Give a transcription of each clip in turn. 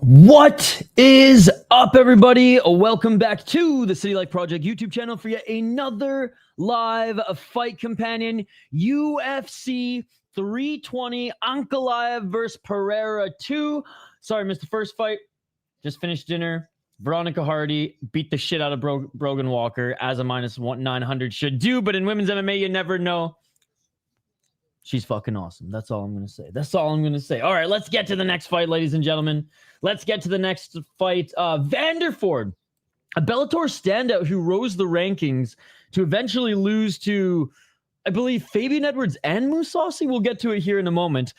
What is up, everybody? Welcome back to the City Like Project YouTube channel for yet another live fight companion. UFC 320 Ankalaev versus Pereira 2. Sorry, missed the first fight. Just finished dinner. Veronica Hardy beat the shit out of Brogan Walker, as a minus 900 should do. But in women's MMA, you never know. She's fucking awesome. That's all I'm going to say. That's all I'm going to say. All right, let's get to the next fight, ladies and gentlemen. Let's get to the next fight. Vanderford, a Bellator standout who rose the rankings to eventually lose to, I believe, Fabian Edwards and Mousasi. We'll get to it here in a moment.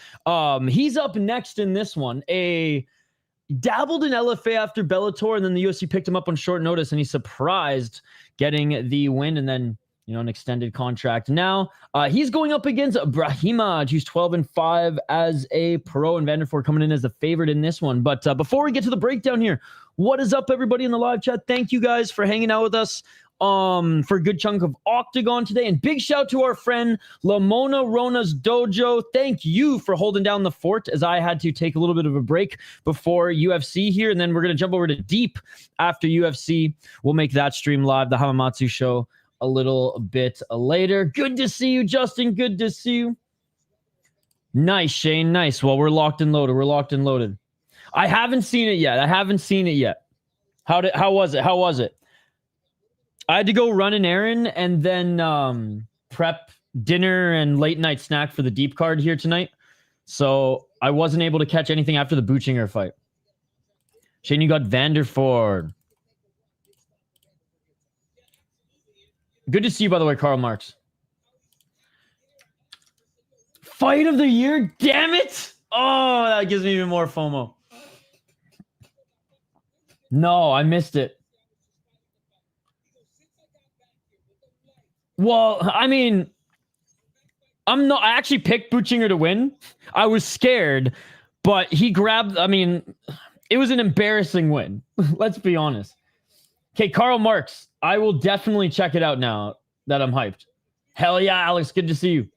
He's up next in this one. Dabbled in LFA after Bellator, and then the UFC picked him up on short notice, and he surprised getting the win, and then an extended contract. Now, he's going up against Brahimaj, who's 12-5 as a pro, and Vanderford coming in as the favorite in this one. But before we get to the breakdown here, what is up, everybody in the live chat? Thank you guys for hanging out with us for a good chunk of Octagon today. And big shout to our friend Lamona Rona's Dojo. Thank you for holding down the fort, as I had to take a little bit of a break before UFC here. And then we're going to jump over to Deep after UFC. We'll make that stream live, the Hamamatsu show, a little bit later. Good to see you, Justin. Good to see you. Nice, Shane. Nice. Well, we're locked and loaded. We're locked and loaded. I haven't seen it yet. How was it? I had to go run an errand and then prep dinner and late night snack for the Deep card here tonight. So I wasn't able to catch anything after the Buchinger fight. Shane, you got Vanderford. Good to see you, by the way, Karl Marx. Fight of the year? Damn it! Oh, that gives me even more FOMO. No, I missed it. Well, I mean, I actually picked Buchinger to win. I was scared, but he grabbed, it was an embarrassing win. Let's be honest. Okay, Karl Marx, I will definitely check it out now that I'm hyped. Hell yeah, Alex, good to see you.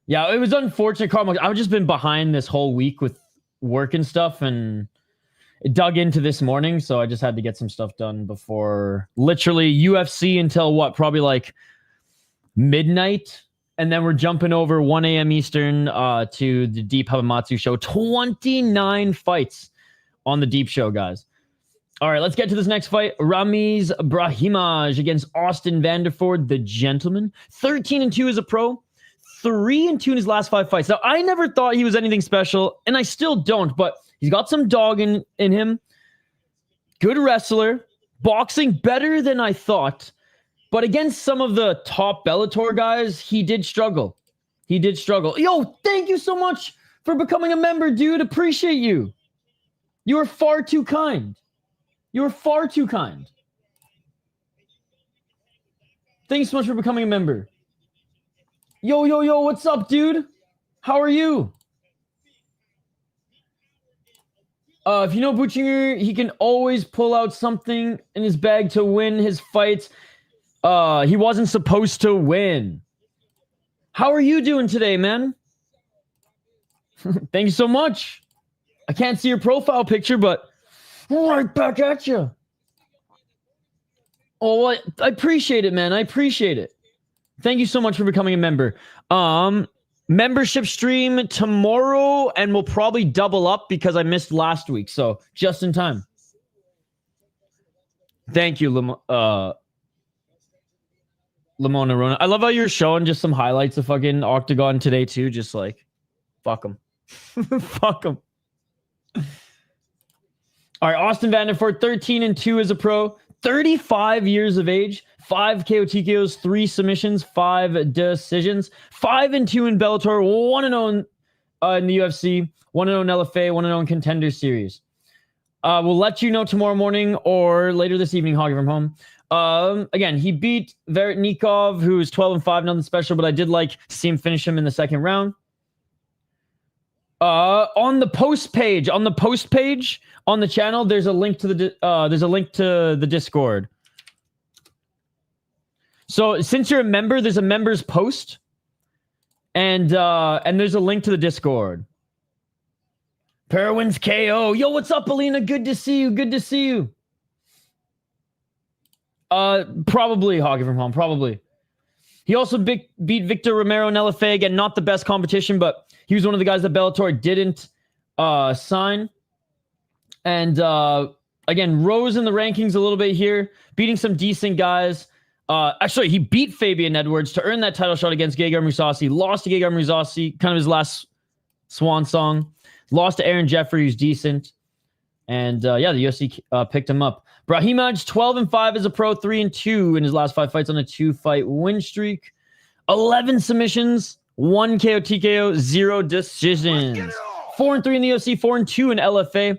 Yeah, it was unfortunate, Karl Marx. I've just been behind this whole week with work and stuff, and it dug into this morning, so I just had to get some stuff done before literally UFC until what? Probably like midnight, and then we're jumping over 1 a.m. Eastern to the Deep Hamamatsu show. 29 fights on the Deep show, guys. All right, let's get to this next fight. Ramiz Brahimaj against Austin Vanderford, the gentleman. 13-2 as a pro. 3-2 in his last 5 fights. Now, I never thought he was anything special, and I still don't, but he's got some dog in him. Good wrestler. Boxing better than I thought. But against some of the top Bellator guys, he did struggle. Yo, thank you so much for becoming a member, dude. Appreciate you. You are far too kind. You're far too kind. Thanks so much for becoming a member. Yo, what's up, dude? How are you? If you know Buchinger, he can always pull out something in his bag to win his fights. He wasn't supposed to win. How are you doing today, man? Thank you so much. I can't see your profile picture, but right back at you. Oh, well, I appreciate it, man. I appreciate it. Thank you so much for becoming a member. Membership stream tomorrow, and we'll probably double up because I missed last week. So just in time. Thank you, Lamona Rona. I love how you're showing just some highlights of fucking Octagon today too. Just like, fuck them. Fuck them. All right, Austin Vanderford, 13-2 as a pro, 35 years of age, 5 KO TKOs, 3 submissions, 5 decisions, 5-2 in Bellator, 1-0 in the UFC, 1-0 in LFA, 1-0 in Contender Series. We'll let you know tomorrow morning or later this evening, Hoggy from home. Again, he beat Veretennikov, who's 12-5, nothing special, but I did like to see him finish him in the second round. On the post page on the channel, there's a link to the Discord. So since you're a member, there's a members post, and there's a link to the Discord. Pereira wins KO. Yo, what's up, Alina? Good to see you. Good to see you. Probably Hockey from Home. Probably. He also beat Victor Romero in LFA. Again, not the best competition, but he was one of the guys that Bellator didn't sign. And again, rose in the rankings a little bit here, beating some decent guys. Actually, he beat Fabian Edwards to earn that title shot against Gegard Mousasi. Lost to Gegard Mousasi, kind of his last swan song. Lost to Aaron Jeffrey, who's decent. And yeah, the UFC picked him up. Brahimaj, 12-5 as a pro, 3-2 in his last 5 fights on a 2-fight win streak. 11 submissions, 1 KO, TKO, 0 decisions. 4-3 in the UFC, 4-2 in LFA.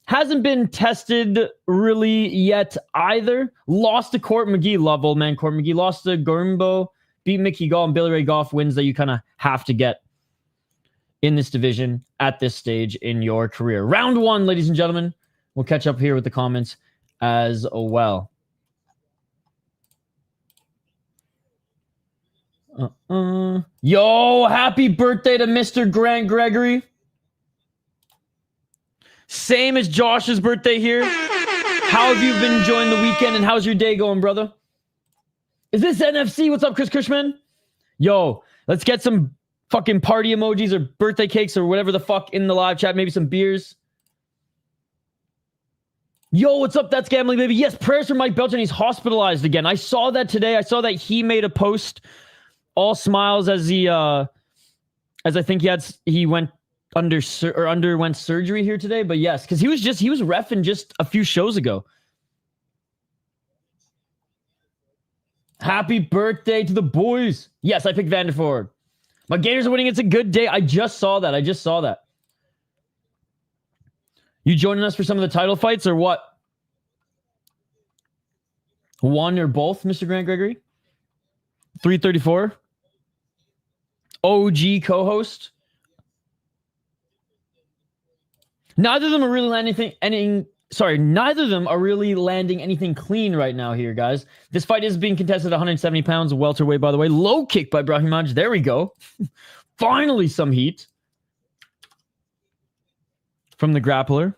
Hasn't been tested really yet either. Lost to Court McGee. Love old man Court McGee. Lost to Gorimbo. Beat Mickey Gall and Billy Ray Goff. Wins that you kind of have to get in this division at this stage in your career. Round 1, ladies and gentlemen. We'll catch up here with the comments as well. Yo, happy birthday to Mr. Grant Gregory. Same as Josh's birthday here. How have you been enjoying the weekend and how's your day going, brother? Is this NFC? What's up, Chris Cushman? Yo, let's get some fucking party emojis or birthday cakes or whatever the fuck in the live chat. Maybe some beers. Yo, what's up? That's Gambling Baby. Yes, prayers for Mike Belton. He's hospitalized again. I saw that today. I saw that he made a post. All smiles as he, as I think he went underwent surgery here today. But yes, because he was reffing just a few shows ago. Happy birthday to the boys. Yes, I picked Vanderford. My Gators are winning. It's a good day. I just saw that. You joining us for some of the title fights or what? One or both, Mr. Grant Gregory? 334. OG co-host. Neither of them are really landing anything clean right now here, guys. This fight is being contested at 170 pounds, welterweight, by the way. Low kick by Brahimaj. There we go. Finally, some heat from the grappler.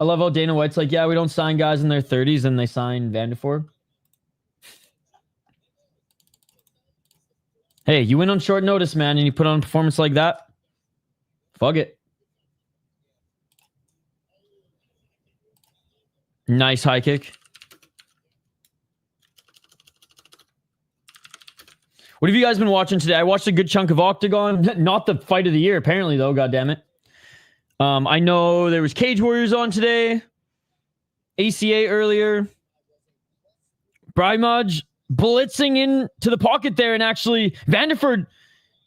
I love how Dana White's like, yeah, we don't sign guys in their 30s, and they sign Vanderford. Hey, you win on short notice, man, and you put on a performance like that. Fuck it. Nice high kick. What have you guys been watching today? I watched a good chunk of Octagon. Not the fight of the year, apparently, though. God damn it. I know there was Cage Warriors on today. ACA earlier. Brahimaj blitzing into the pocket there, and actually Vanderford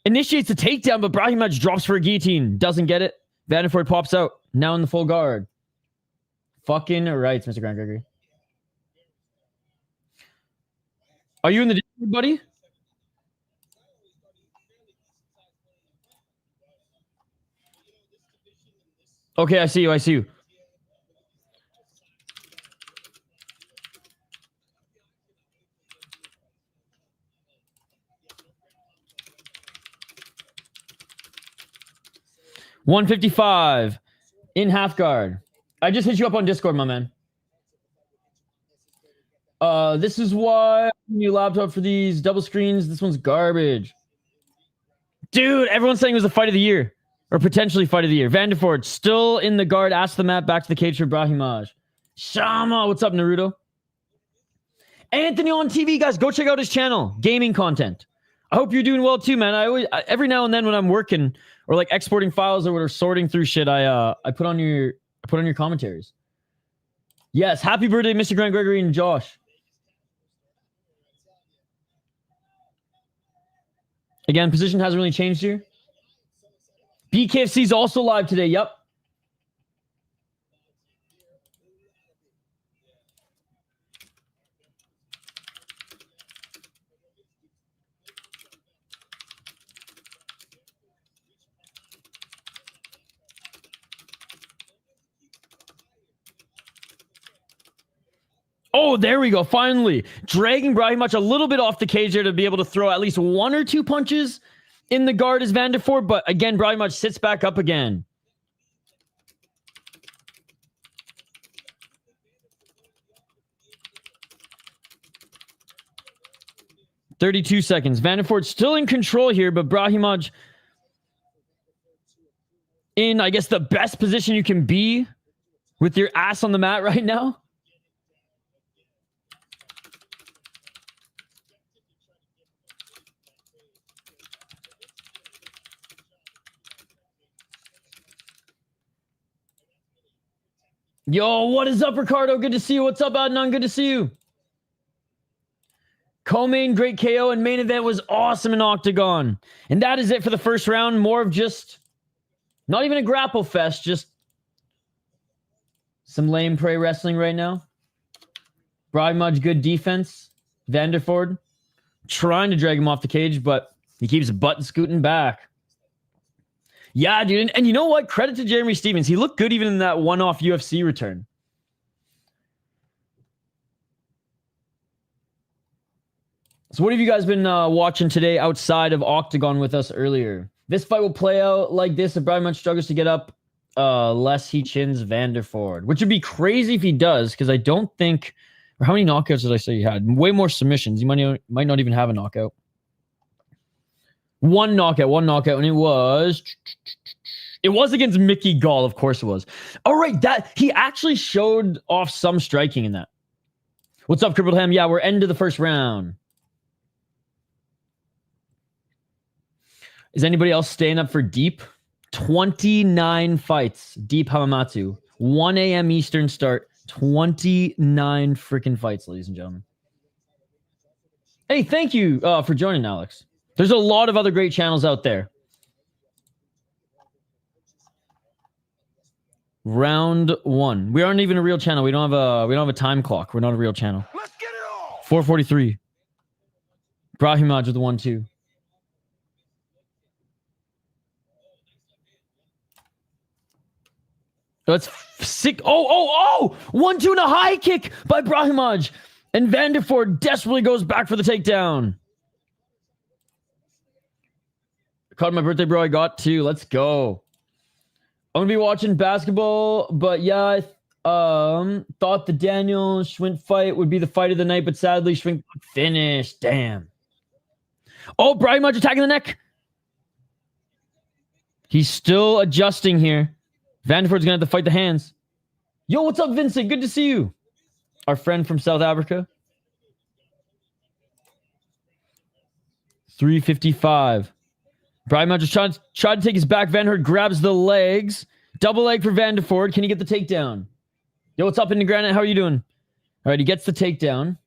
initiates the takedown, but Brahimaj drops for a guillotine. Doesn't get it. Vanderford pops out. Now in the full guard. Fucking rights, Mr. Grant Gregory. Are you in the Discord, buddy? Okay, I see you. $155 in half guard. I just hit you up on Discord, my man. This is why new laptop for these double screens. This one's garbage. Dude, everyone's saying it was the fight of the year. Or potentially fight of the year. Vanderford still in the guard. Ask the map. Back to the cage for Brahimaj. Shama. What's up, Naruto? Anthony on TV, guys. Go check out his channel. Gaming content. I hope you're doing well too, man. Every now and then when I'm working or like exporting files or whatever, sorting through shit, I put on your commentaries. Yes. Happy birthday, Mr. Grant Gregory and Josh. Again, position hasn't really changed here. BKFC's also live today. Yep. Oh, there we go. Finally, dragging Brahimaj a little bit off the cage there to be able to throw at least one or two punches in the guard as Vanderford, but again, Brahimaj sits back up again. "32 seconds. Vanderford still in control here, but Brahimaj in, I guess, the best position you can be with your ass on the mat right now. Yo, what is up, Ricardo? Good to see you. What's up, Adnan? Good to see you. Co-main, great KO, and main event was awesome in Octagon. And that is it for the first round. More of just, not even a grapple fest, just some lame prey wrestling right now. Brahimaj, good defense. Vanderford trying to drag him off the cage, but he keeps butt scooting back. Yeah, dude. And you know what? Credit to Jeremy Stevens. He looked good even in that one-off UFC return. So what have you guys been watching today outside of Octagon with us earlier? This fight will play out like this if Brahimaj struggles to get up, less he chins Vanderford, which would be crazy if he does, because I don't think... Or how many knockouts did I say he had? Way more submissions. He might not even have a knockout. One knockout, and it was against Mickey Gall, of course it was. All right, that he actually showed off some striking in that. What's up, Crippled Ham? Yeah, we're end of the first round. Is anybody else staying up for Deep? 29 fights. Deep Hamamatsu. 1 a.m. Eastern start. 29 freaking fights, ladies and gentlemen. Hey, thank you for joining, Alex. There's a lot of other great channels out there. Round 1. We aren't even a real channel. We don't have a time clock. We're not a real channel. Let's get it all. 4:43. Brahimaj with the 1-2. That's sick. Oh! 1-2 and a high kick by Brahimaj. And Vanderford desperately goes back for the takedown. Caught my birthday, bro. I got 2. Let's go. I'm going to be watching basketball, but yeah, I thought the Daniel Schwint fight would be the fight of the night, but sadly, Schwint finished. Damn. Oh, Brahimaj attacking the neck. He's still adjusting here. Vanderford's going to have to fight the hands. Yo, what's up, Vincent? Good to see you. Our friend from South Africa. 3:55. Brahimaj just tried to take his back. Vanderford grabs the legs. Double leg for Vanderford. Can he get the takedown? Yo, what's up, in the granite? How are you doing? All right, he gets the takedown.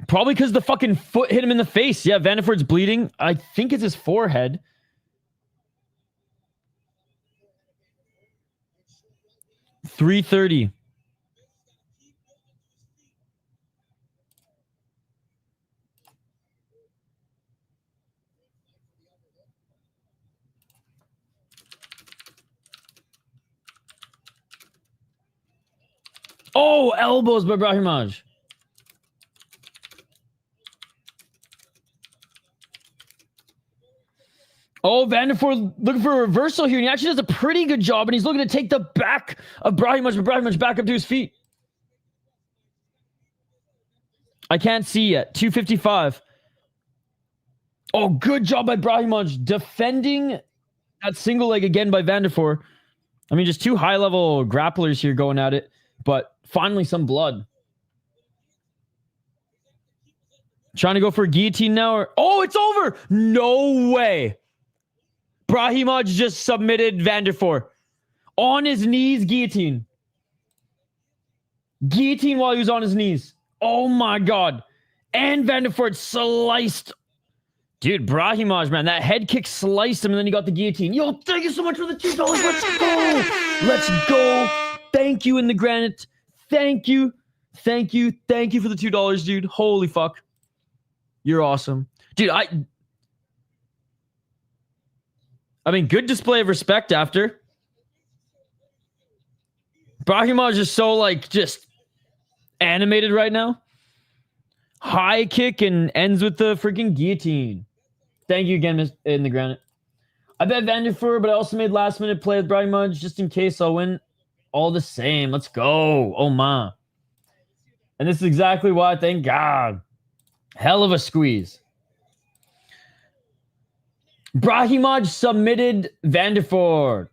Probably because the fucking foot hit him in the face. Yeah, Vanderford's bleeding. I think it's his forehead. $330. Oh, elbows by Brahimaj. Oh, Vanderford looking for a reversal here. And he actually does a pretty good job. And he's looking to take the back of Brahimaj. But Brahimaj back up to his feet. I can't see yet. 2:55. Oh, good job by Brahimaj. Defending that single leg again by Vanderford. I mean, just 2 high-level grapplers here going at it. But finally some blood. Trying to go for a guillotine now. Oh, it's over. No way. Brahimaj just submitted Vanderford. On his knees, guillotine. Guillotine while he was on his knees. Oh my God. And Vanderford sliced. Dude, Brahimaj, man, that head kick sliced him and then he got the guillotine. Yo, thank you so much for the $2. Let's go. Let's go. Thank you, in the granite. Thank you. Thank you. Thank you for the $2, dude. Holy fuck. You're awesome. Dude, I mean, good display of respect after. Brahimaj is so, like, just animated right now. High kick and ends with the freaking guillotine. Thank you again, in the granite. I bet Vanderford, but I also made last minute play with Brahimaj just in case I'll win. All the same. Let's go. Oh, my. And this is exactly why, thank God. Hell of a squeeze. Brahimaj submitted Vanderford.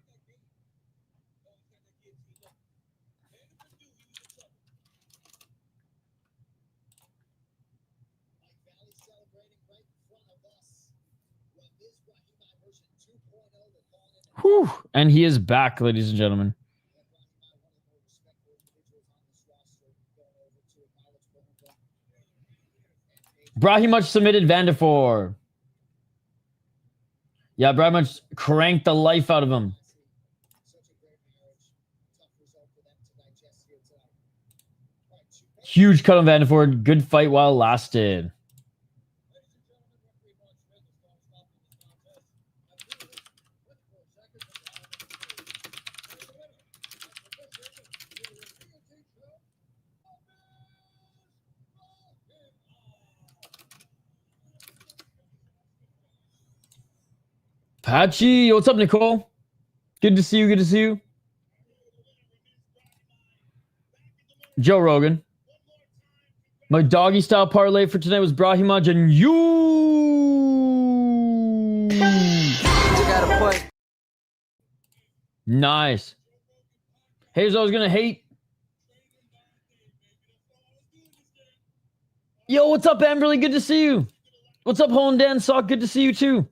Whew. And he is back, ladies and gentlemen. Brahimaj submitted Vanderford. Yeah, Brahimaj cranked the life out of him. Huge cut on Vanderford. Good fight while it lasted. Patchy, what's up, Nicole? Good to see you. Good to see you. Joe Rogan. My doggy style parlay for tonight was Brahimaj and you. Nice. Here's what I was gonna hate. Yo, what's up, Amberly? Good to see you. What's up, Home Dan Sock? Good to see you too.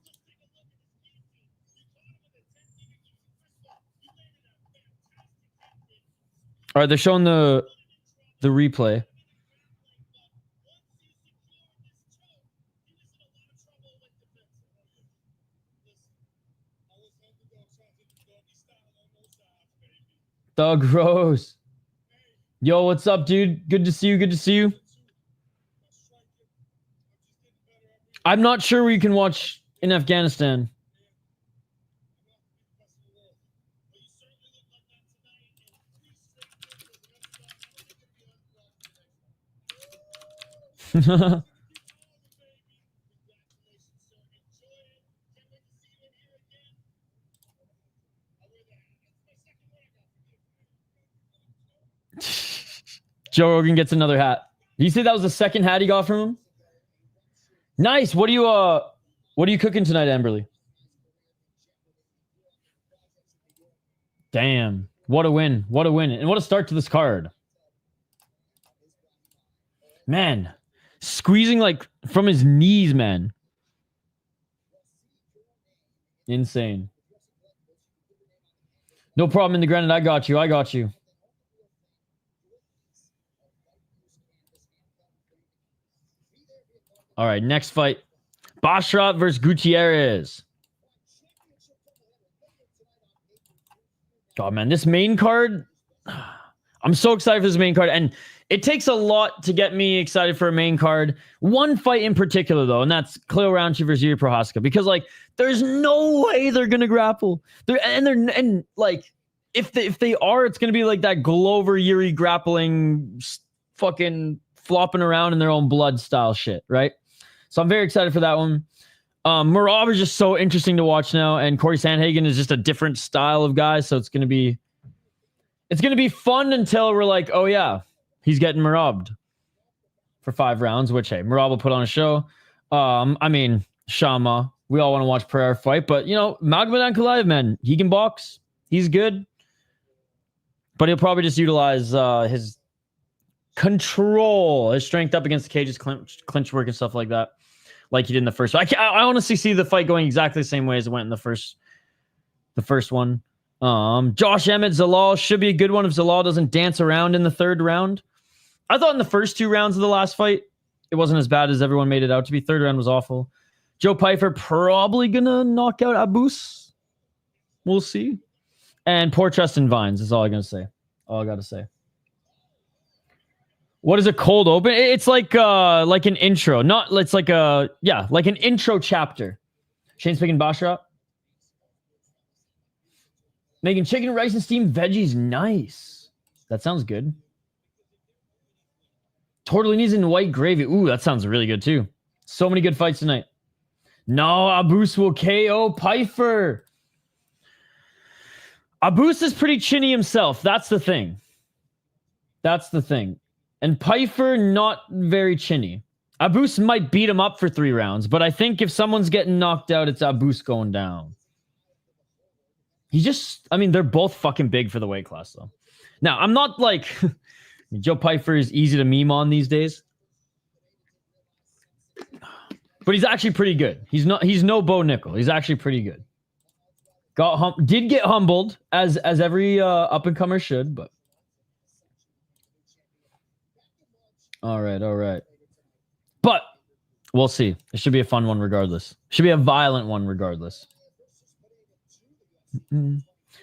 All right, they're showing the replay. Doug Rose. Yo, what's up, dude? Good to see you. Good to see you. I'm not sure where you can watch in Afghanistan. Joe Rogan gets another hat. Did you say that was the second hat he got from him? Nice. What are you cooking tonight, Amberly? Damn. What a win. What a win. And what a start to this card. Man. Squeezing like from his knees, man. Insane. No problem in the granite. I got you. I got you. All right, next fight. Basharat versus Gutierrez. God, man, this main card, I'm so excited for this main card. And it takes a lot to get me excited for a main card. One fight in particular, though, and that's Khalil Rountree versus Yuri Prohaska. Because, like, there's no way they're going to grapple. And if they are, it's going to be like that Glover Yuri grappling, fucking flopping around in their own blood style shit, right? So I'm very excited for that one. Merab is just so interesting to watch now, and Corey Sandhagen is just a different style of guy, so it's gonna be fun until we're like, oh yeah, he's getting Merab'd for 5 rounds, which hey, Merab will put on a show. I mean, Shama, we all want to watch Pereira fight, but you know, Magomed Ankalaev, man, he can box, he's good, but he'll probably just utilize his control, his strength up against the cages, clinch work and stuff like that, like he did in the first. I honestly see the fight going exactly the same way as it went in the first one. Josh Emmett, Zalal should be a good one if Zalal doesn't dance around in the 3rd round. I thought in the first 2 rounds of the last fight, it wasn't as bad as everyone made it out to be. 3rd round was awful. Joe Pyfer probably gonna knock out Abus. We'll see. And poor Tristan Vines is all I gotta say. What is a cold open? It's like an intro. It's like an intro chapter. Shane's picking Basharat. Making chicken, rice, and steamed veggies. Nice. That sounds good. Tortellinis in white gravy. Ooh, that sounds really good too. So many good fights tonight. No, Abus will KO Pfeiffer. Abus is pretty chinny himself. That's the thing. That's the thing. And Pfeiffer, not very chinny. Abus might beat him up for 3 rounds, but I think if someone's getting knocked out, it's Abus going down. He just, I mean, they're both fucking big for the weight class, though. Now, I'm not like, Joe Pfeiffer is easy to meme on these days. But he's actually pretty good. He's no Bo Nickel. He's actually pretty good. Did get humbled, as every up-and-comer should, but... All right. But we'll see. It should be a fun one regardless. Should be a violent one regardless.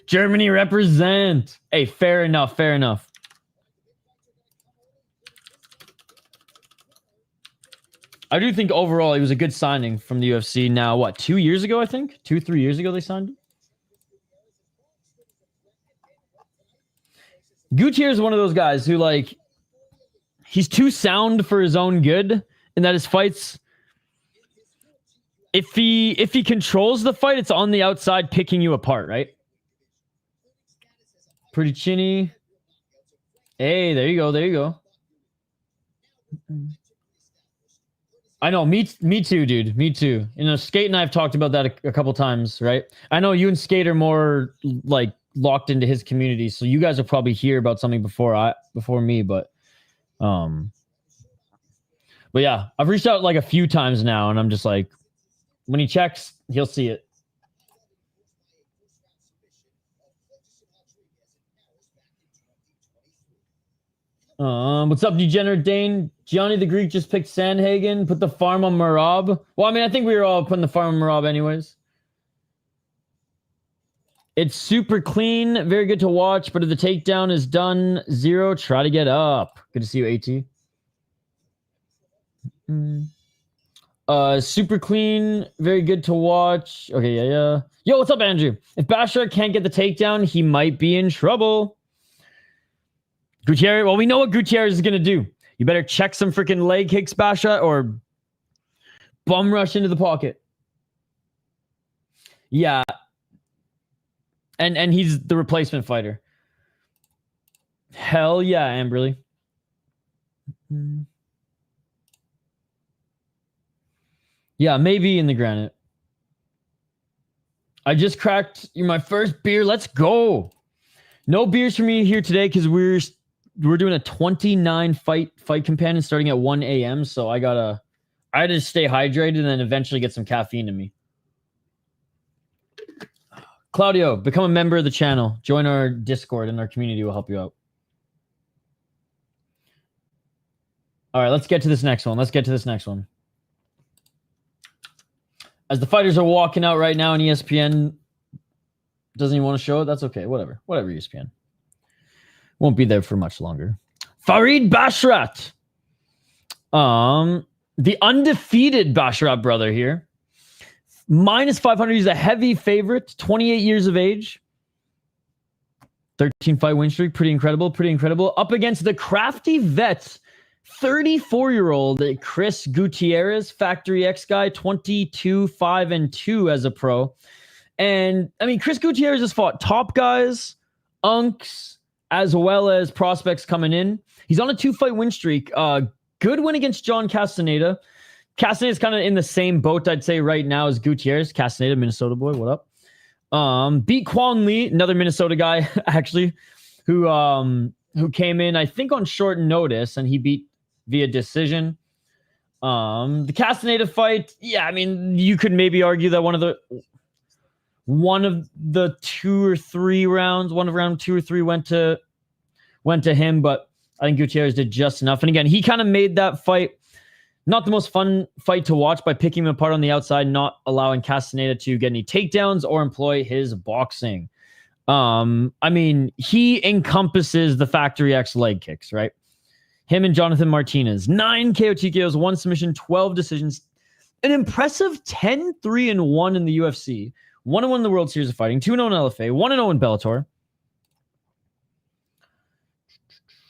Germany represent. Hey, fair enough. I do think overall it was a good signing from the UFC. Now, what, 2 years ago, I think? 2-3 years ago they signed him? Gutierrez is one of those guys who, like, he's too sound for his own good, and that his fights, if he controls the fight, it's on the outside picking you apart, right? Pretty chinny. Hey, there you go. I know, me too, dude. Me too. You know, Skate and I have talked about that a couple times, right? I know you and Skate are more like locked into his community, so you guys will probably hear about something before me, but yeah, I've reached out like a few times now, and I'm just like, when he checks, he'll see it. What's up, Degenerate Dane? Johnny the Greek just picked Sandhagen, put the farm on Merab. Well, I mean, I think we were all putting the farm on Merab anyways. It's super clean, very good to watch, but if the takedown is done, 0, try to get up. Good to see you, AT. Super clean, very good to watch. Okay, yeah. Yo, what's up, Andrew? If Basharat can't get the takedown, he might be in trouble. Gutierrez, well, we know what Gutierrez is going to do. You better check some freaking leg kicks, Basharat, or bum rush into the pocket. Yeah. And he's the replacement fighter. Hell yeah, Amberly. Yeah, maybe in the granite. I just cracked my first beer. Let's go. No beers for me here today because we're doing a 29 fight companion starting at 1 a.m. So I had to stay hydrated and then eventually get some caffeine in me. Claudio, become a member of the channel. Join our Discord and our community will help you out. All right, let's get to this next one. As the fighters are walking out right now, and ESPN doesn't even want to show it, that's okay. Whatever, ESPN. Won't be there for much longer. Farid Basharat. The undefeated Basharat brother here. Minus 500. He's a heavy favorite. 28 years of age. 13-fight win streak. Pretty incredible. Up against the crafty vet, 34-year-old Chris Gutierrez, Factory X guy, 22-5-2 as a pro. And, I mean, Chris Gutierrez has fought top guys, unks, as well as prospects coming in. He's on a 2-fight win streak. Good win against John Castaneda. Castaneda's kind of in the same boat, I'd say, right now as Gutierrez. Castaneda, Minnesota boy, what up? Beat Quan Lee, another Minnesota guy, actually, who came in, I think, on short notice, and he beat via decision. The Castaneda fight, yeah, I mean, you could maybe argue that one of the 2 or 3 rounds, one of round 2 or 3 went to him, but I think Gutierrez did just enough. And again, he kind of made that fight not the most fun fight to watch by picking him apart on the outside, not allowing Castaneda to get any takedowns or employ his boxing. I mean, he encompasses the Factory X leg kicks, right? Him and Jonathan Martinez, 9 KO TKOs, 1 submission, 12 decisions, an impressive 10-3-1 in the UFC, 1-1 in the World Series of Fighting, 2-0 in LFA, 1-0 in Bellator.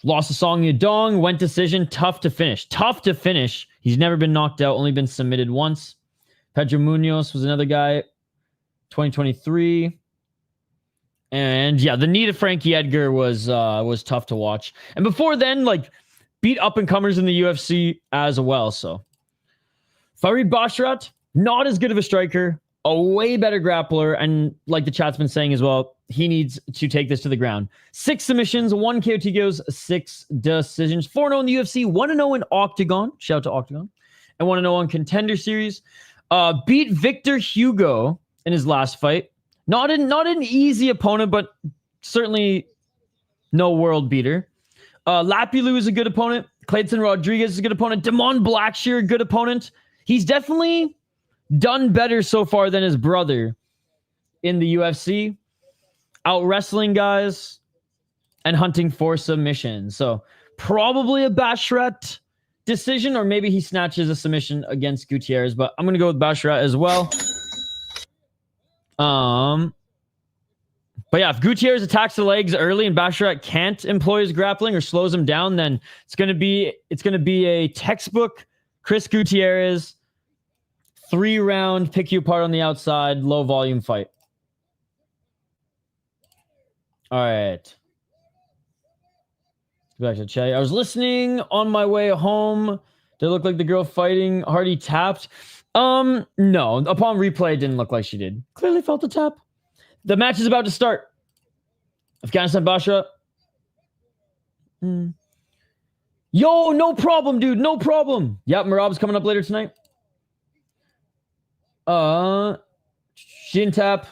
Lost to Song Yadong, went decision, tough to finish. Tough to finish. He's never been knocked out, only been submitted once. Pedro Munoz was another guy, 2023. And yeah, the knee to Frankie Edgar was tough to watch. And before then, like, beat up-and-comers in the UFC as well. So Farid Basharat, not as good of a striker, a way better grappler, and like the chat's been saying as well, he needs to take this to the ground. 6 submissions, 1 KO TKOs, 6 decisions. 4-0 in the UFC, 1-0 in Octagon. Shout out to Octagon. And 1-0 on Contender Series. Beat Victor Hugo in his last fight. Not an easy opponent, but certainly no world beater. Lapulu is a good opponent. Clayton Rodriguez is a good opponent. Damon Blackshear, a good opponent. He's definitely done better so far than his brother in the UFC. Out wrestling guys and hunting for submission. So probably a Basharat decision, or maybe he snatches a submission against Gutierrez, but I'm going to go with Basharat as well. But yeah, if Gutierrez attacks the legs early and Basharat can't employ his grappling or slows him down, then it's going to be a textbook Chris Gutierrez 3-round pick you apart on the outside, low volume fight. All right. Go back to Che. I was listening on my way home. Did it look like the girl fighting Hardy tapped? No. Upon replay, it didn't look like she did. Clearly felt the tap. The match is about to start. Afghanistan Basharat. Yo, no problem, dude. No problem. Yep, Merab's coming up later tonight. Shin tap.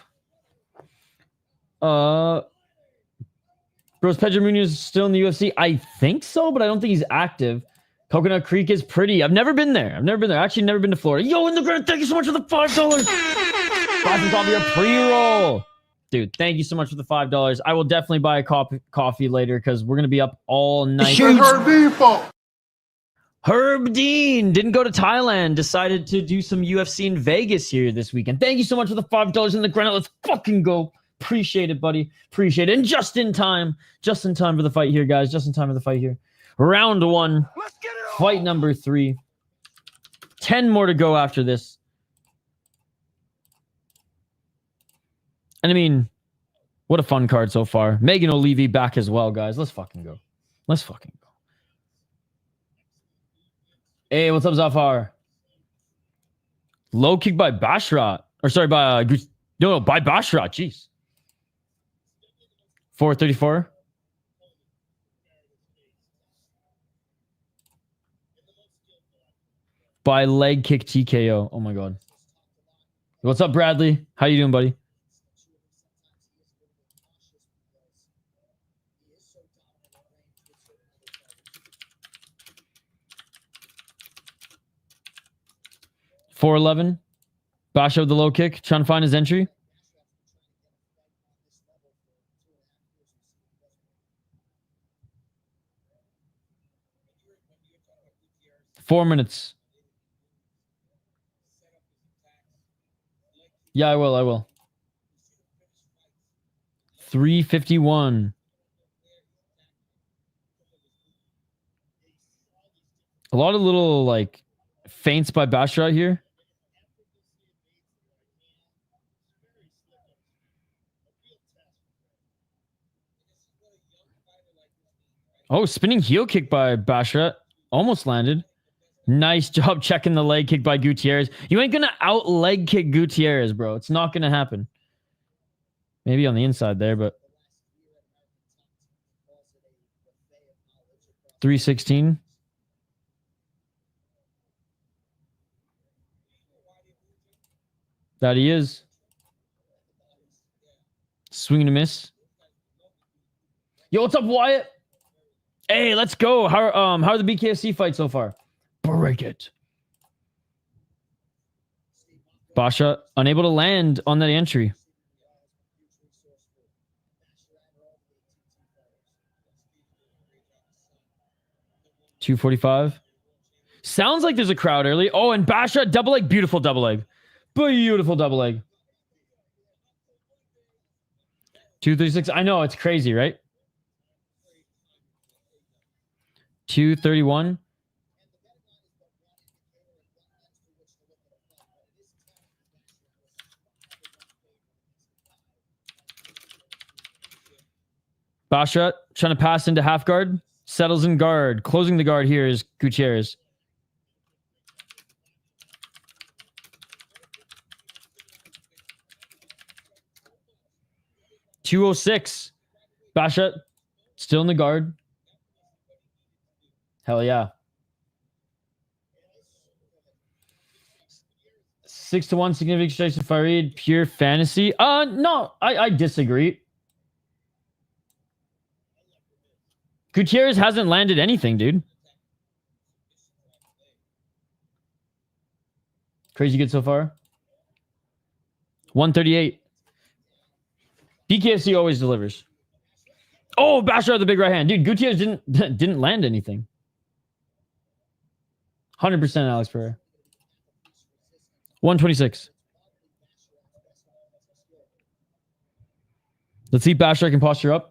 Bros Pedro Muniz is still in the UFC. I think so, but I don't think he's active. Coconut Creek is pretty. I've never been there. Actually, never been to Florida. Yo, in the ground, thank you so much for the $5. Boston's off your pre-roll. Dude, thank you so much for the $5. I will definitely buy a coffee later because we're going to be up all night. Herb Dean didn't go to Thailand. Decided to do some UFC in Vegas here this weekend. Thank you so much for the $5 in the ground. Let's fucking go. Appreciate it, buddy. Appreciate it. And just in time for the fight here, guys. Just in time for the fight here. Round 1. Let's get it on. Fight number 3. 10 more to go after this. And I mean, what a fun card so far. Megan O'Leary back as well, guys. Let's fucking go. Let's fucking go. Hey, what's up, Zafar? Low kick by Basharat. Or sorry, by by Basharat. Jeez. 434. By leg kick TKO. Oh my god. What's up, Bradley? How you doing, buddy? $411. Basha with the low kick. Trying to find his entry. Four minutes. Yeah, I will. 351. A lot of little, like, feints by Basharat here. Oh, spinning heel kick by Basharat. Almost landed. Nice job checking the leg kick by Gutierrez. You ain't going to out leg kick Gutierrez, bro. It's not going to happen. Maybe on the inside there, but 316. That he is. Swing and a miss. Yo, what's up, Wyatt? Hey, let's go. How are the BKFC fights so far? Break it. Basha unable to land on that entry. $245. Sounds like there's a crowd early. Oh, and Basha double leg. Beautiful double leg. Beautiful double leg. 236. I know, it's crazy, right? 231. Basharat trying to pass into half guard. Settles in guard. Closing the guard here is Gutierrez. .206. Basharat still in the guard. Hell yeah. 6-1 significant strikes to Farid. Pure fantasy. No, I disagree. Gutierrez hasn't landed anything, dude. Crazy good so far. 138. BKFC always delivers. Oh, Basharat the big right hand. Dude, Gutierrez didn't land anything. 100% Alex Pereira. 126. Let's see if Basharat can posture up.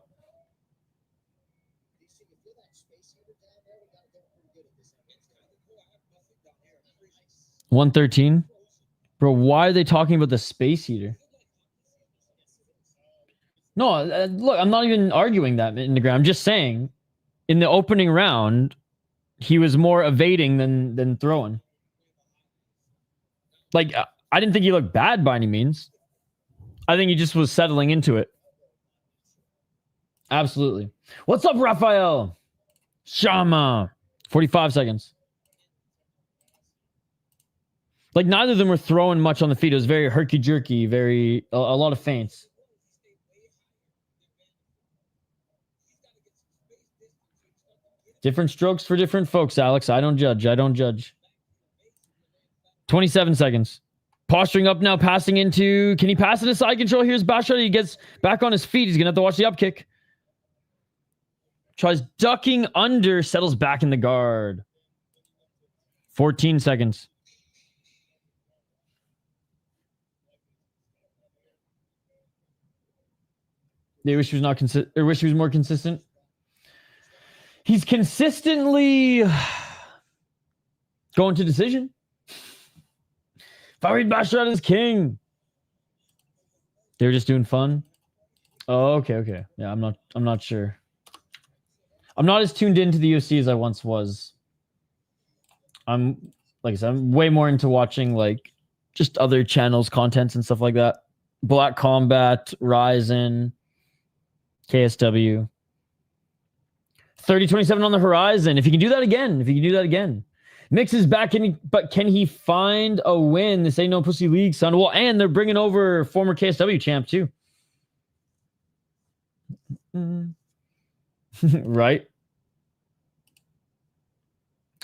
113. Bro, why are they talking about the space heater? No, look, I'm not even arguing that in the ground. I'm just saying, in the opening round, he was more evading than throwing. Like, I didn't think he looked bad by any means. I think he just was settling into it. Absolutely. What's up, Raphael? Shama. 45 seconds. Like, neither of them were throwing much on the feet. It was very herky-jerky, a lot of feints. Different strokes for different folks, Alex. I don't judge. 27 seconds. Posturing up now, passing into... Can he pass into side control? Here's Basharat. He gets back on his feet. He's going to have to watch the up kick. Tries ducking under, settles back in the guard. 14 seconds. They wish he was not consistent, or wish he was more consistent. He's consistently going to decision. Farid Basharat is king. They were just doing fun. Oh, okay. Yeah, I'm not sure. I'm not as tuned into the UFC as I once was. Like I said, I'm way more into watching like just other channels, contents and stuff like that. Black Combat, Ryzen, KSW. 30-27 on the horizon. If he can do that again. Mix is back, but can he find a win? This ain't no pussy league, son. Well, and they're bringing over former KSW champ, too. Right?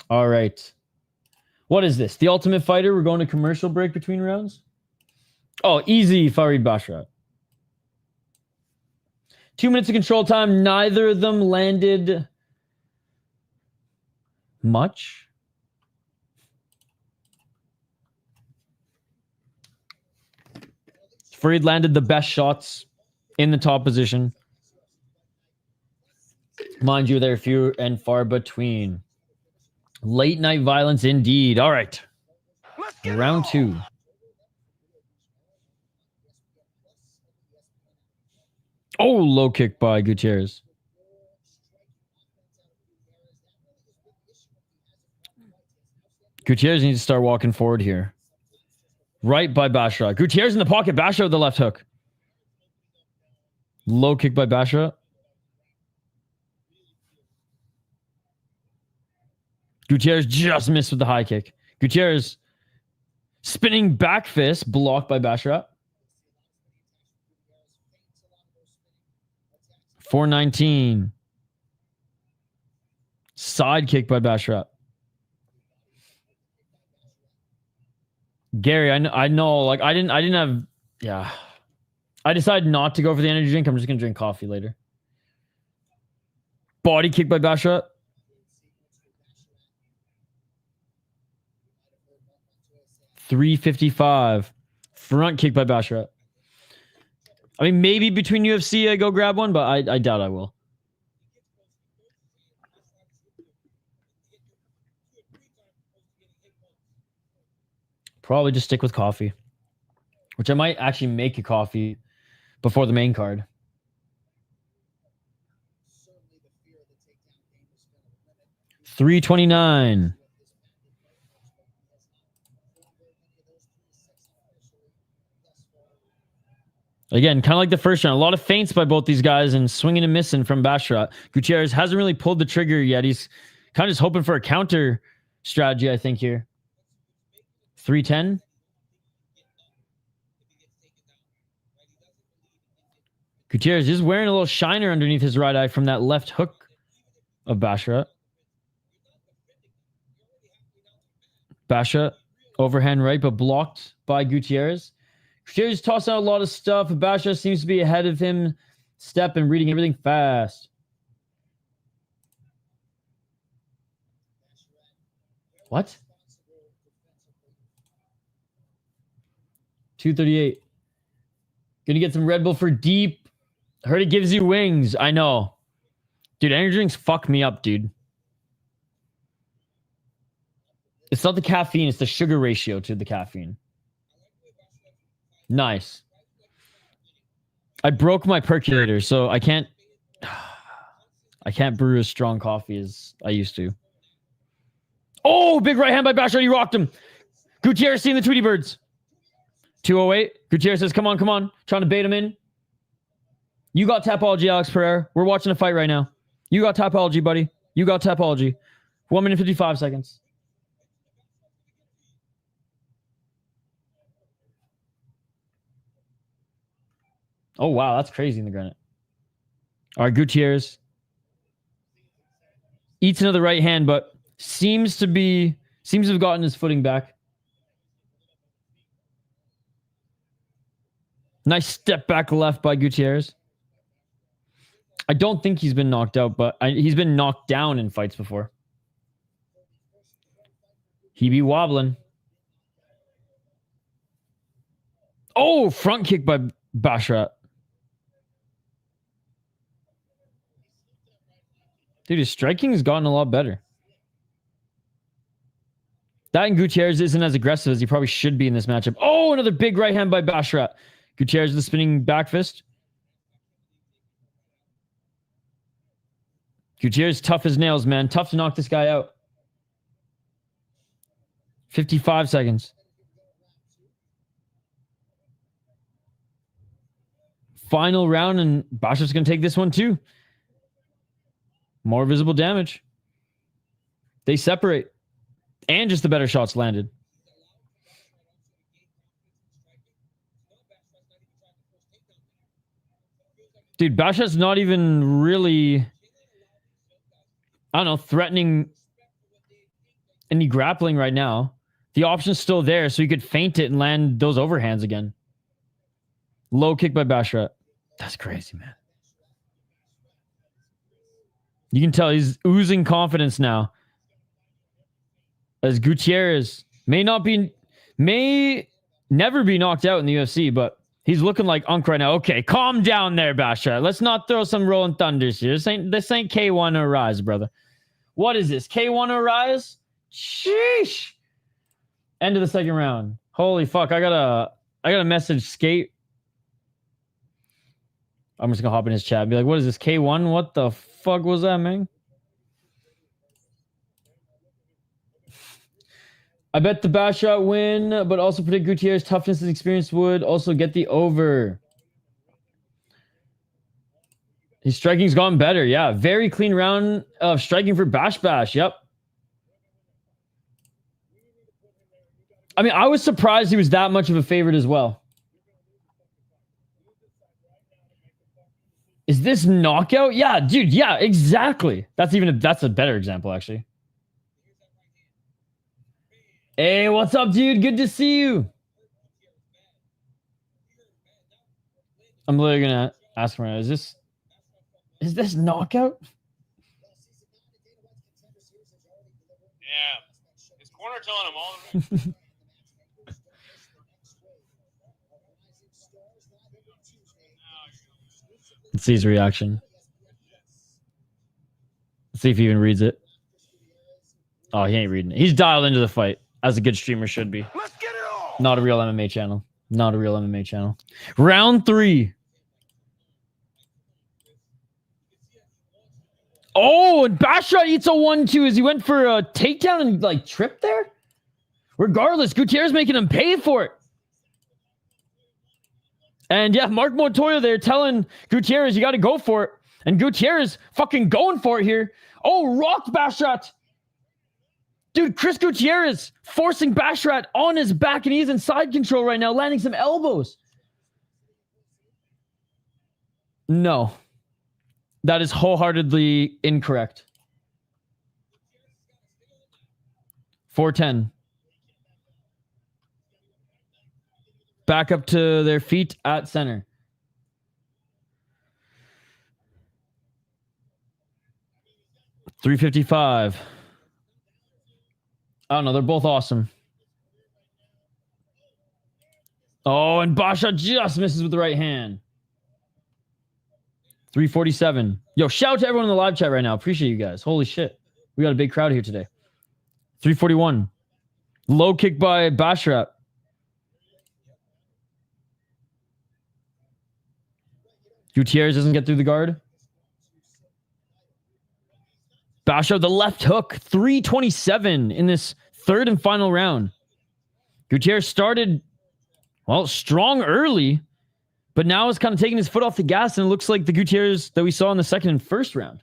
All right. What is this? The Ultimate Fighter? We're going to commercial break between rounds? Oh, easy, Farid Basharat. 2 minutes of control time. Neither of them landed much. Farid landed the best shots in the top position. Mind you, they're few and far between. Late night violence indeed. All right. Round 2. Oh, low kick by Gutierrez. Gutierrez needs to start walking forward here. Right by Basharat. Gutierrez in the pocket. Basharat with the left hook. Low kick by Basharat. Gutierrez just missed with the high kick. Gutierrez spinning back fist blocked by Basharat. 419. Side kick by Basharat. Gary, I know, like I didn't have, yeah. I decided not to go for the energy drink. I'm just gonna drink coffee later. Body kick by Basharat. $355. Front kick by Basharat. I mean, maybe between UFC I go grab one, but I doubt I will. probably just stick with coffee, which I might actually make a coffee before the main card. $329. Again, kind of like the first round. A lot of feints by both these guys and swinging and missing from Basharat. Gutierrez hasn't really pulled the trigger yet. He's kind of just hoping for a counter strategy, I think, here. 310. Gutierrez is wearing a little shiner underneath his right eye from that left hook of Basharat. Basha, overhand right, but blocked by Gutierrez. Gutierrez tossed out a lot of stuff. Basha seems to be ahead of him, step and reading everything fast. What? 238. Gonna get some Red Bull for deep. Heard it gives you wings. I know. Dude, energy drinks fuck me up, dude. It's not the caffeine, it's the sugar ratio to the caffeine. Nice. I broke my percolator, so I can't brew as strong coffee as I used to. Oh, big right hand by Basharat. He rocked him. Gutierrez seeing the Tweety Birds. 208. Gutierrez says, come on, come on. Trying to bait him in. You got Tapology, Alex Pereira. We're watching a fight right now. You got Tapology, buddy. You got Tapology. 1 minute 55 seconds. Oh, wow. That's crazy in the granite. All right, Gutierrez. Eats another right hand, but seems to have gotten his footing back. Nice step back left by Gutierrez. I don't think he's been knocked out, but he's been knocked down in fights before. He be wobbling. Oh, front kick by Basharat. Dude, his striking has gotten a lot better. That and Gutierrez isn't as aggressive as he probably should be in this matchup. Oh, another big right hand by Basharat. Gutierrez the spinning back fist. Gutierrez tough as nails, man. Tough to knock this guy out. 55 seconds. Final round, and Basharat's going to take this one too. More visible damage. They separate. And just the better shots landed. Dude, Basharat's not even really, I don't know, threatening any grappling right now. The option's still there, so he could feint it and land those overhands again. Low kick by Basharat. That's crazy, man. You can tell he's oozing confidence now. As Gutierrez may never be knocked out in the UFC, but he's looking like Unk right now. Okay, calm down there, Basharat. Let's not throw some rolling thunders here. This ain't K1 or Rise, brother. What is this? K1 or Rise? Sheesh. End of the second round. Holy fuck. I got a message Skate. I'm just gonna hop in his chat and be like, what is this? K1? What the fuck was that, man? I bet the Basharat win, but also predict Gutierrez' toughness and experience would also get the over. His striking's gone better. Yeah, very clean round of striking for Bash. Yep. I mean, I was surprised he was that much of a favorite as well. Is this knockout? Yeah, dude. Yeah, exactly. That's a better example, actually. Hey, what's up, dude? Good to see you. I'm literally gonna ask him right now, is this knockout? Yeah. His corner telling him all the Let's see his reaction. Let's see if he even reads it. Oh, he ain't reading it. He's dialed into the fight, as a good streamer should be. Let's get it on! Not a real MMA channel. Not a real MMA channel. Round 3. Oh, and Basharat eats a 1-2 as he went for a takedown and like tripped there. Regardless, Gutierrez making him pay for it. And yeah, Mark Montoya there telling Gutierrez, you got to go for it. And Gutierrez fucking going for it here. Oh, rocked Basharat. Dude, Chris Gutierrez forcing Basharat on his back, and he's in side control right now, landing some elbows. No. That is wholeheartedly incorrect. 4-10. Back up to their feet at center. $355. I don't know. They're both awesome. Oh, and Basharat just misses with the right hand. 347. Yo, shout out to everyone in the live chat right now. Appreciate you guys. Holy shit. We got a big crowd here today. 341. Low kick by Basharat. Gutierrez doesn't get through the guard. Basharat, the left hook. 327 in this third and final round. Gutierrez started, well, strong early, but now is kind of taking his foot off the gas, and it looks like the Gutierrez that we saw in the second and first round.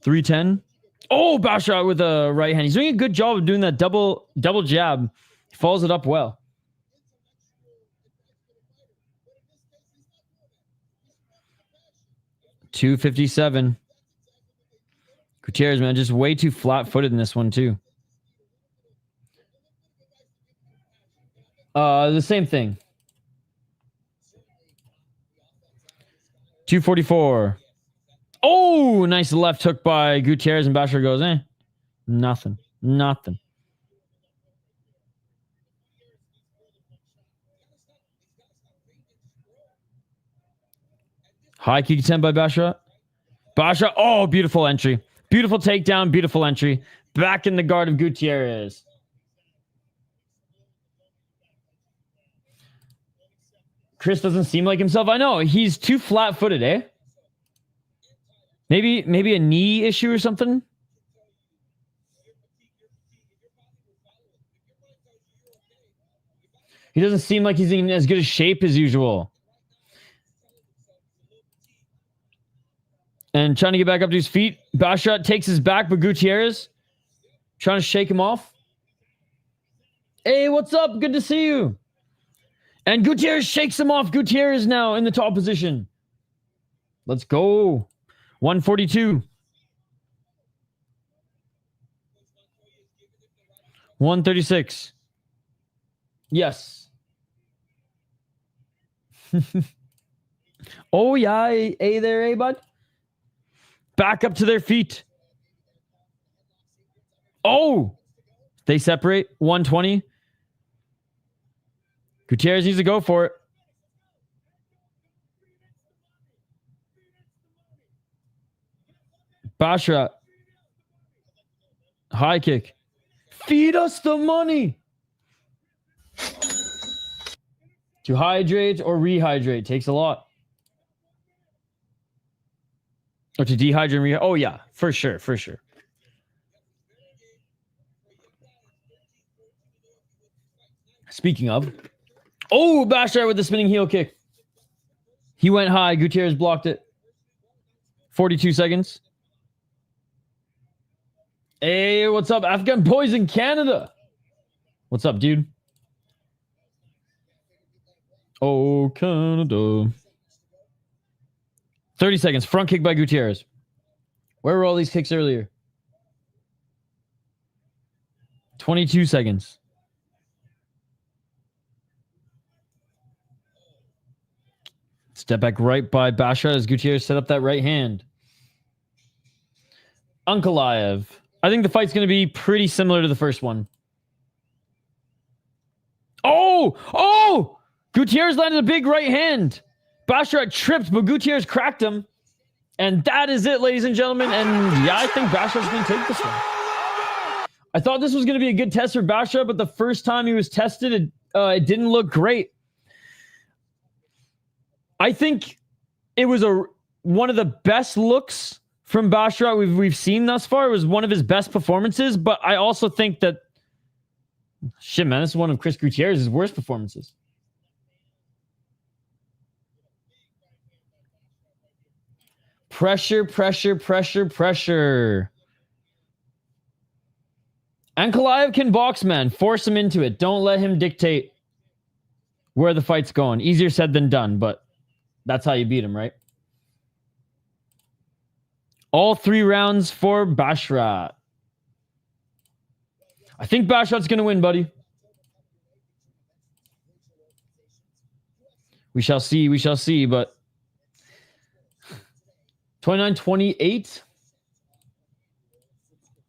310. Oh, Basharat with a right hand. He's doing a good job of doing that double jab. He follows it up well. $257. Gutierrez, man, just way too flat-footed in this one, too. The same thing. 244. Oh, nice left hook by Gutierrez, and Basharat goes, nothing. Nothing. High kick 10 by Basharat. Basharat, oh, beautiful entry. Beautiful takedown, beautiful entry. Back in the guard of Gutierrez. Chris doesn't seem like himself. I know, he's too flat-footed, eh? Maybe a knee issue or something? He doesn't seem like he's in as good a shape as usual. And trying to get back up to his feet. Basharat takes his back, but Gutierrez trying to shake him off. Hey, what's up? Good to see you. And Gutierrez shakes him off. Gutierrez now in the top position. Let's go. 142. 136. Yes. Oh, yeah. Hey there, hey, bud. Back up to their feet. Oh! They separate. 120. Gutierrez needs to go for it. Basharat. High kick. Feed us the money. To hydrate or rehydrate takes a lot. Or to dehydrate and rehydrate. Oh, yeah. For sure. For sure. Speaking of. Oh, Basharat with the spinning heel kick. He went high. Gutierrez blocked it. 42 seconds. Hey, what's up, Afghan boys in Canada? What's up, dude? Oh, Canada. 30 seconds. Front kick by Gutierrez. Where were all these kicks earlier? 22 seconds. Step back right by Basharat as Gutierrez set up that right hand. Ankalaev. I think the fight's going to be pretty similar to the first one. Oh! Oh! Gutierrez landed a big right hand. Basharat tripped, but Gutierrez cracked him. And that is it, ladies and gentlemen. And yeah, I think Basharat's going to take this one. I thought this was going to be a good test for Basharat, but the first time he was tested, it didn't look great. I think it was one of the best looks from Basharat we've seen thus far. It was one of his best performances, but I also think that, shit, man, this is one of Chris Gutierrez's worst performances. Pressure, pressure, pressure, pressure. Ankalaev can box, man. Force him into it. Don't let him dictate where the fight's going. Easier said than done, but that's how you beat him, right? All 3 rounds for Basharat. I think Basharat's going to win, buddy. We shall see. We shall see, but 29-28.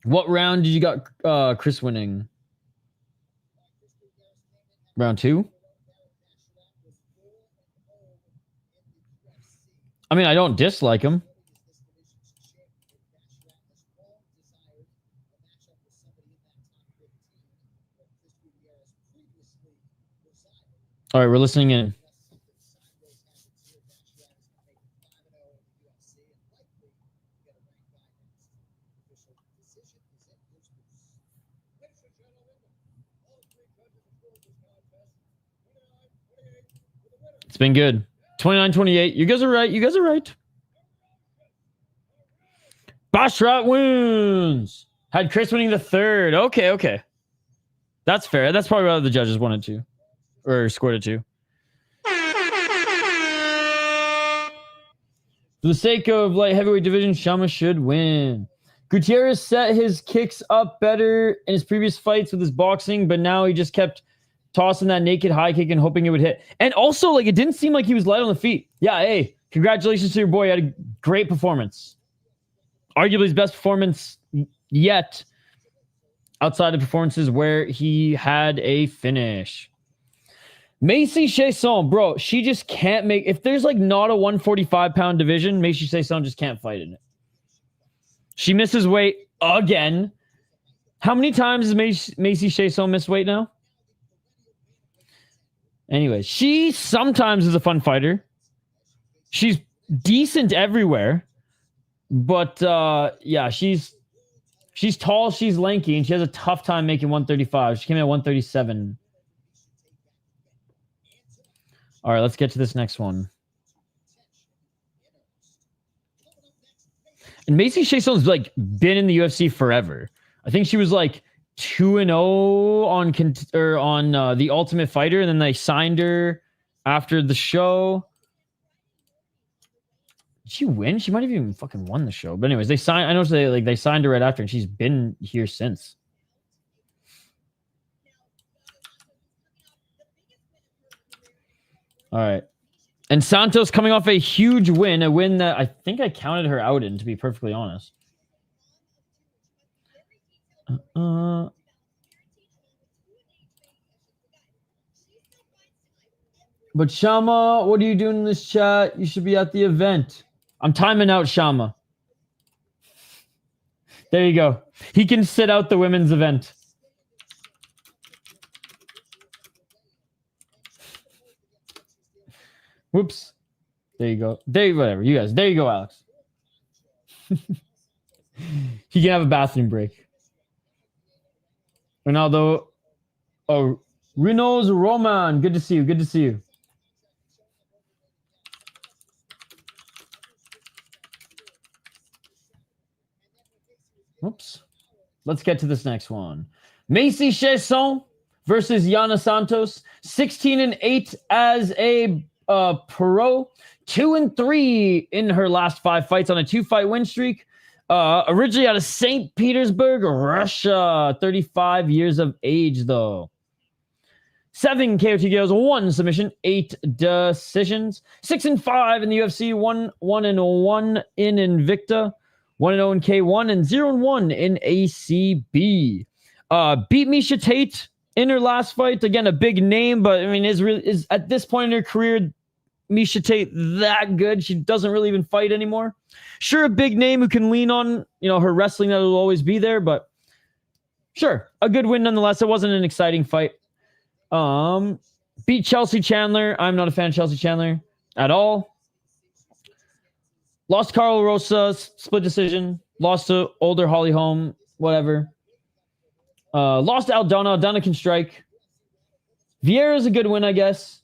What round did you got Chris winning? Round 2? I mean, I don't dislike him. All right, we're listening in. It's been good. 29-28. You guys are right. You guys are right. Basharat wins. Had Chris winning the 3rd. Okay, okay. That's fair. That's probably what the judges wanted to. Or scored it to. For the sake of light heavyweight division, Shama should win. Gutierrez set his kicks up better in his previous fights with his boxing, but now he just kept tossing that naked high kick and hoping it would hit. And also, like, it didn't seem like he was light on the feet. Yeah, hey, congratulations to your boy. He had a great performance. Arguably his best performance yet, outside of performances where he had a finish. Macy Chiasson, bro, she just can't make... If there's, like, not a 145-pound division, Macy Chiasson just can't fight in it. She misses weight again. How many times has Macy Chiasson missed weight now? Anyway, she sometimes is a fun fighter. She's decent everywhere. But, yeah, she's tall, she's lanky, and she has a tough time making 135. She came in at 137. All right, let's get to this next one. And Macy Chiasson's, like, been in the UFC forever. I think she was, like, 2-0 on the Ultimate Fighter, and then they signed her after the show. Did she win? She might have even fucking won the show. But anyways, they signed. I know they signed her right after, and she's been here since. All right, and Santos coming off a huge win, a win that I think I counted her out in, to be perfectly honest. But Shama, what are you doing in this chat? You should be at the event. I'm timing out Shama. There you go. He can sit out the women's event. Whoops. There you go. Whatever. You guys. There you go, Alex. He can have a bathroom break. Ronaldo. Oh, Renault's Roman. Good to see you. Good to see you. Oops. Let's get to this next one. Macy Chiasson versus Yana Santos. 16-8 as a pro. 2-3 in her last 5 fights on a 2-fight win streak. Originally out of St. Petersburg, Russia. 35 years of age, though. 7 KOTKOs, 1 submission, 8 decisions. 6-5 in the UFC. 1-1 in Invicta. 1-0 in K1 and 0-1 in ACB. Beat Miesha Tate in her last fight. Again, a big name, but I mean, is at this point in her career, Miesha Tate that good? She doesn't really even fight anymore. Sure, a big name who can lean on, her wrestling that will always be there, but Sure, a good win nonetheless. It wasn't an exciting fight. Beat Chelsea Chandler. I'm not a fan of Chelsea Chandler at all. Lost Carl Rosa, split decision. Lost to older Holly Holm, whatever. Lost to Aldana. Aldana can strike. Vieira's a good win, I guess.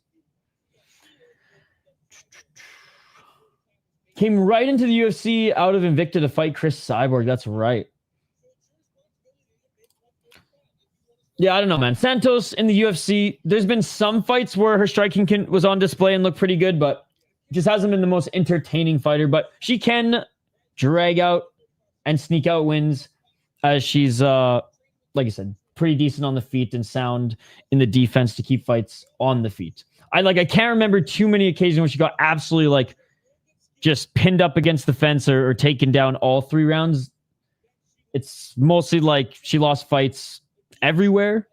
Came right into the UFC out of Invicta to fight Chris Cyborg. That's right. Yeah, I don't know, man. Santos in the UFC, there's been some fights where her striking was on display and looked pretty good, but just hasn't been the most entertaining fighter. But she can drag out and sneak out wins as she's, like I said, pretty decent on the feet and sound in the defense to keep fights on the feet. I can't remember too many occasions when she got absolutely like just pinned up against the fence or taken down all 3 rounds. It's mostly like she lost fights everywhere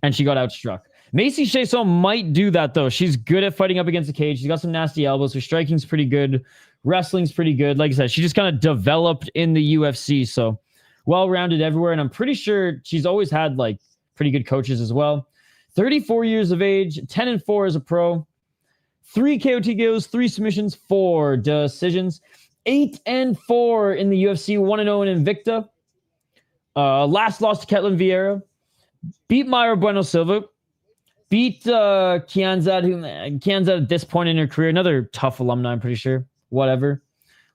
and she got outstruck. Macy Chiasson might do that though. She's good at fighting up against the cage. She's got some nasty elbows. Her striking's pretty good. Wrestling's pretty good. Like I said, she just kind of developed in the UFC. So well-rounded everywhere. And I'm pretty sure she's always had like pretty good coaches as well. 34 years of age, 10-4 as a pro. 3 KOTKOs, 3 submissions, 4 decisions. 8-4 in the UFC, 1-0 in Invicta. Last loss to Ketlin Vieira. Beat Mayra Bueno Silva. Beat Khamzat, Khamzat at this point in her career. Another tough alumni, I'm pretty sure. Whatever.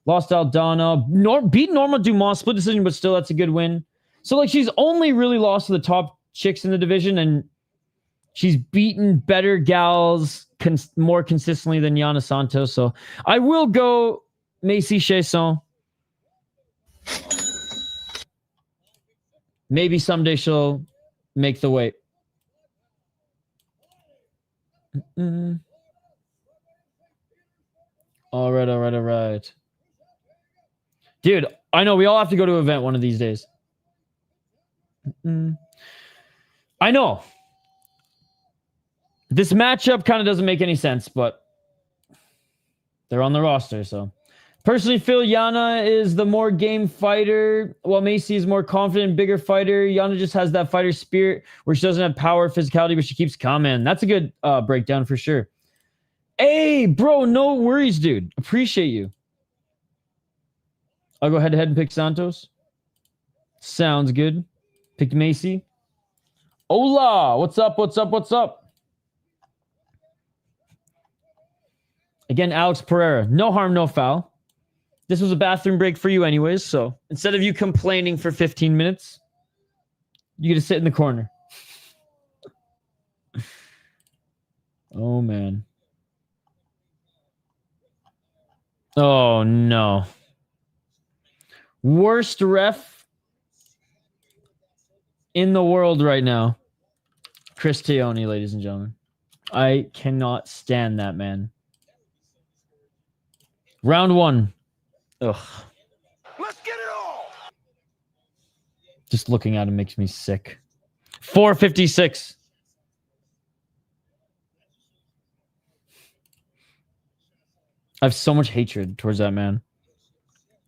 Lost Aldana. Beat Norma Dumas. Split decision, but still, that's a good win. So, like, she's only really lost to the top chicks in the division, and she's beaten better gals more consistently than Yana Santos. So, I will go Macy Chiasson. Maybe someday she'll make the weight. All right. Dude, I know we all have to go to an event one of these days. I know. This matchup kind of doesn't make any sense, but they're on the roster, so. Personally feel Yana is the more game fighter, while Macy is more confident, bigger fighter. Yana just has that fighter spirit where she doesn't have power, physicality, but she keeps coming. That's a good breakdown for sure. Hey, bro, no worries, dude. Appreciate you. I'll go head-to-head and pick Santos. Sounds good. Pick Macy. Hola! What's up? Again, Alex Pereira. No harm, no foul. This was a bathroom break for you anyways, so instead of you complaining for 15 minutes, you get to sit in the corner. Oh, man. Oh, no. Worst ref in the world right now. Chris Tioni, ladies and gentlemen. I cannot stand that man. Round 1. Ugh. Let's get it all. Just looking at him makes me sick. 456. I have so much hatred towards that man.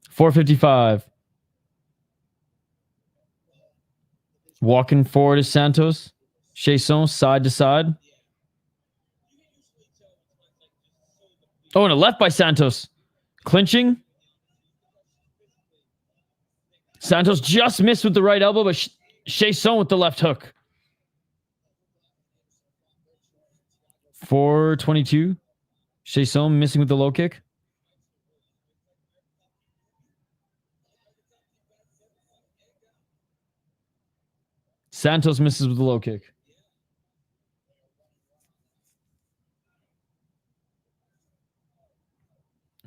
455. Walking forward is Santos. Chiasson side to side. Oh, and a left by Santos. Clinching. Santos just missed with the right elbow, but Chiasson with the left hook. 422. Chiasson missing with the low kick. Santos misses with the low kick.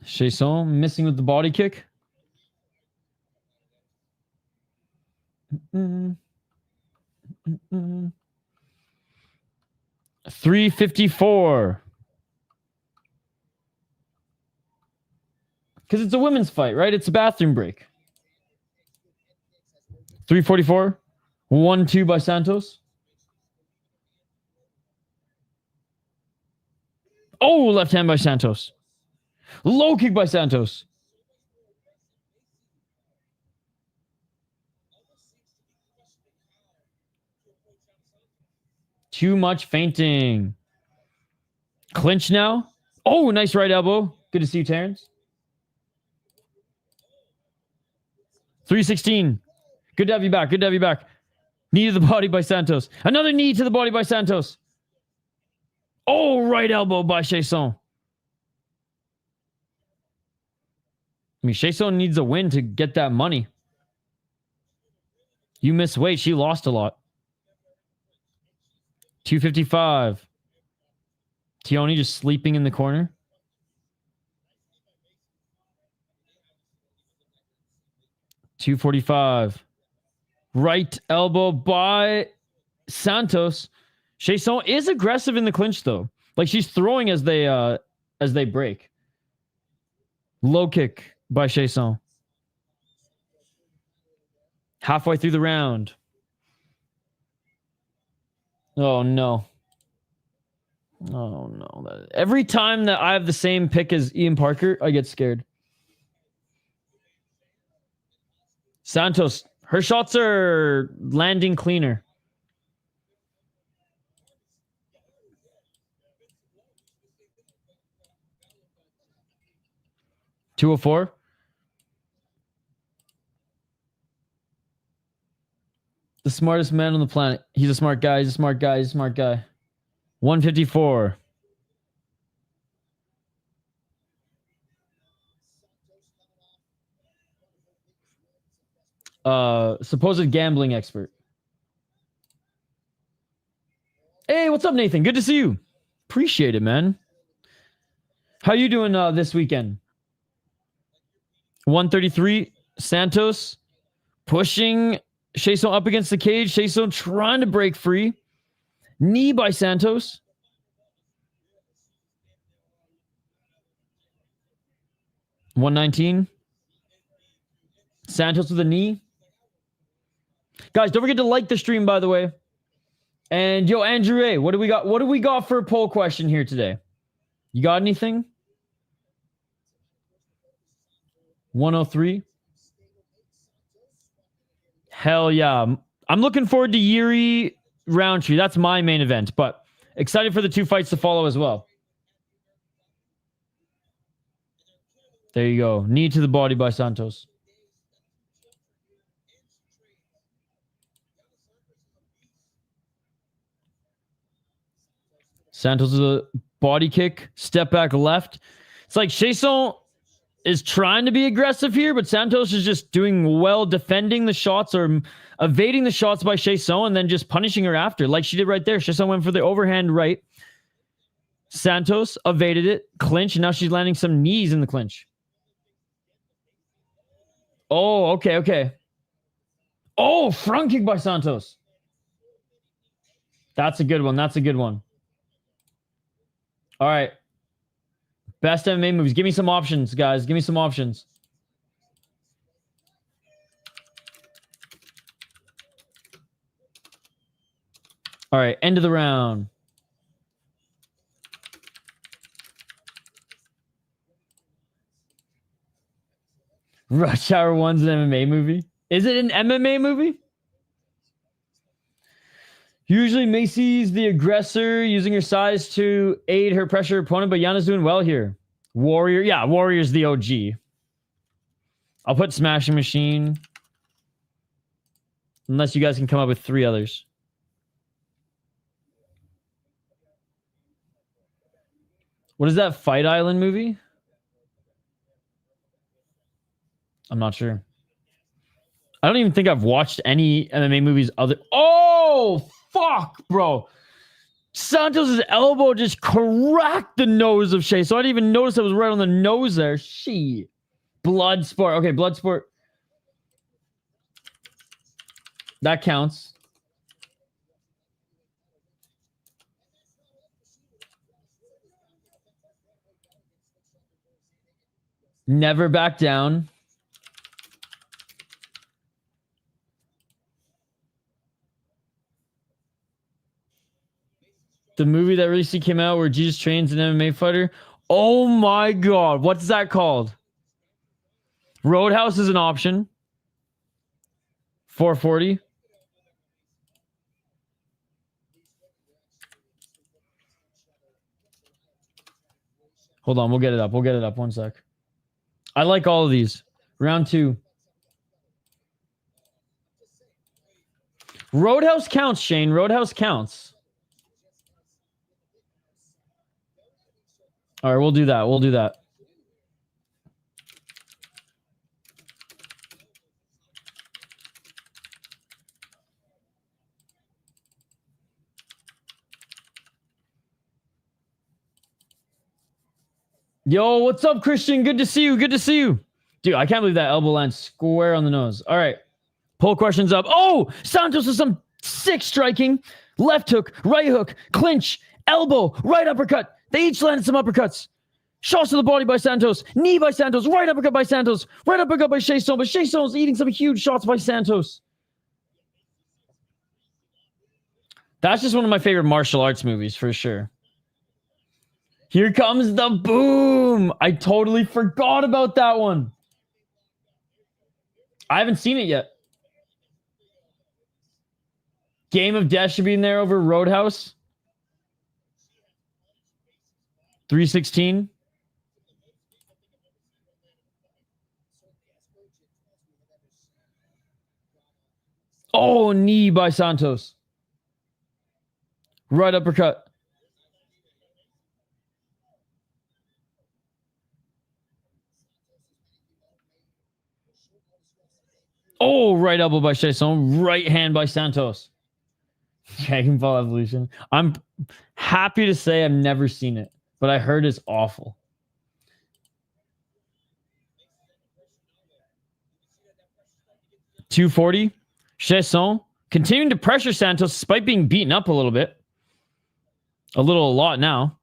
Chiasson missing with the body kick. 354. Because it's a women's fight, right? It's a bathroom break. 344. 1-2 by Santos. Oh, left hand by Santos. Low kick by Santos. Too much feinting. Clinch now. Oh, nice right elbow. Good to see you, Terrence. 316. Good to have you back. Good to have you back. Knee to the body by Santos. Another knee to the body by Santos. Oh, right elbow by Chiasson. I mean, Chiasson needs a win to get that money. You miss weight. She lost a lot. 255. Tioni just sleeping in the corner. $245. Right elbow by Santos. Chiasson is aggressive in the clinch, though. Like, she's throwing as they break. Low kick by Chiasson. Halfway through the round. Oh, no. Oh, no. Every time that I have the same pick as Ian Parker, I get scared. Santos, her shots are landing cleaner. $204. The smartest man on the planet. He's a smart guy. He's a smart guy. He's a smart guy. 154. Supposed gambling expert. Hey, what's up, Nathan? Good to see you. Appreciate it, man. How you doing this weekend? 133. Santos pushing Chiasson up against the cage. Chiasson trying to break free. Knee by Santos. $119. Santos with a knee. Guys, don't forget to like the stream, by the way. And yo, Andrew A, what do we got? What do we got for a poll question here today? You got anything? 103. Hell yeah. I'm looking forward to Yuri Roundtree. That's my main event, but excited for the two fights to follow as well. There you go. Knee to the body by Santos. Santos with a body kick. Step back left. It's like Chiasson is trying to be aggressive here, but Santos is just doing well defending the shots or evading the shots by Chiasson and then just punishing her after, like she did right there. Chiasson went for the overhand right. Santos evaded it, clinch, and now she's landing some knees in the clinch. Oh, okay. Oh, front kick by Santos. That's a good one. That's a good one. All right. Best MMA movies. Give me some options, guys. Give me some options. All right. End of the round. Rush Hour 1's an MMA movie. Is it an MMA movie? Usually Macy's the aggressor, using her size to aid her pressure opponent, but Yana's doing well here. Warrior. Yeah, Warrior's the OG. I'll put Smashing Machine. Unless you guys can come up with three others. What is that Fight Island movie? I'm not sure. I don't even think I've watched any MMA movies other... Oh, fuck, bro. Santos' elbow just cracked the nose of Shea. So I didn't even notice it was right on the nose there. Shit. Bloodsport. Okay, Bloodsport. That counts. Never Back Down. The movie that recently came out where Jesus trains an MMA fighter. Oh my God. What's that called? Roadhouse is an option. 440. Hold on, we'll get it up. We'll get it up. One sec. I like all of these. Round 2. Roadhouse counts, Shane. Roadhouse counts. All right, we'll do that. We'll do that. Yo, what's up, Christian? Good to see you. Good to see you. Dude, I can't believe that elbow lands square on the nose. All right. Poll questions up. Oh, Santos with some sick striking. Left hook, right hook, clinch, elbow, right uppercut. They each landed some uppercuts. Shots to the body by Santos. Knee by Santos. Right uppercut by Santos. Right uppercut by Chiasson. But Chiasson's eating some huge shots by Santos. That's just one of my favorite martial arts movies for sure. Here comes the boom. I totally forgot about that one. I haven't seen it yet. Game of Death should be in there over Roadhouse. 316. Oh, knee by Santos. Right uppercut. Oh, right elbow by Chiasson. Right hand by Santos. Dragon Ball Evolution. I'm happy to say I've never seen it, but I heard it's awful. $240. Chiasson continuing to pressure Santos despite being beaten up a little bit. A lot now.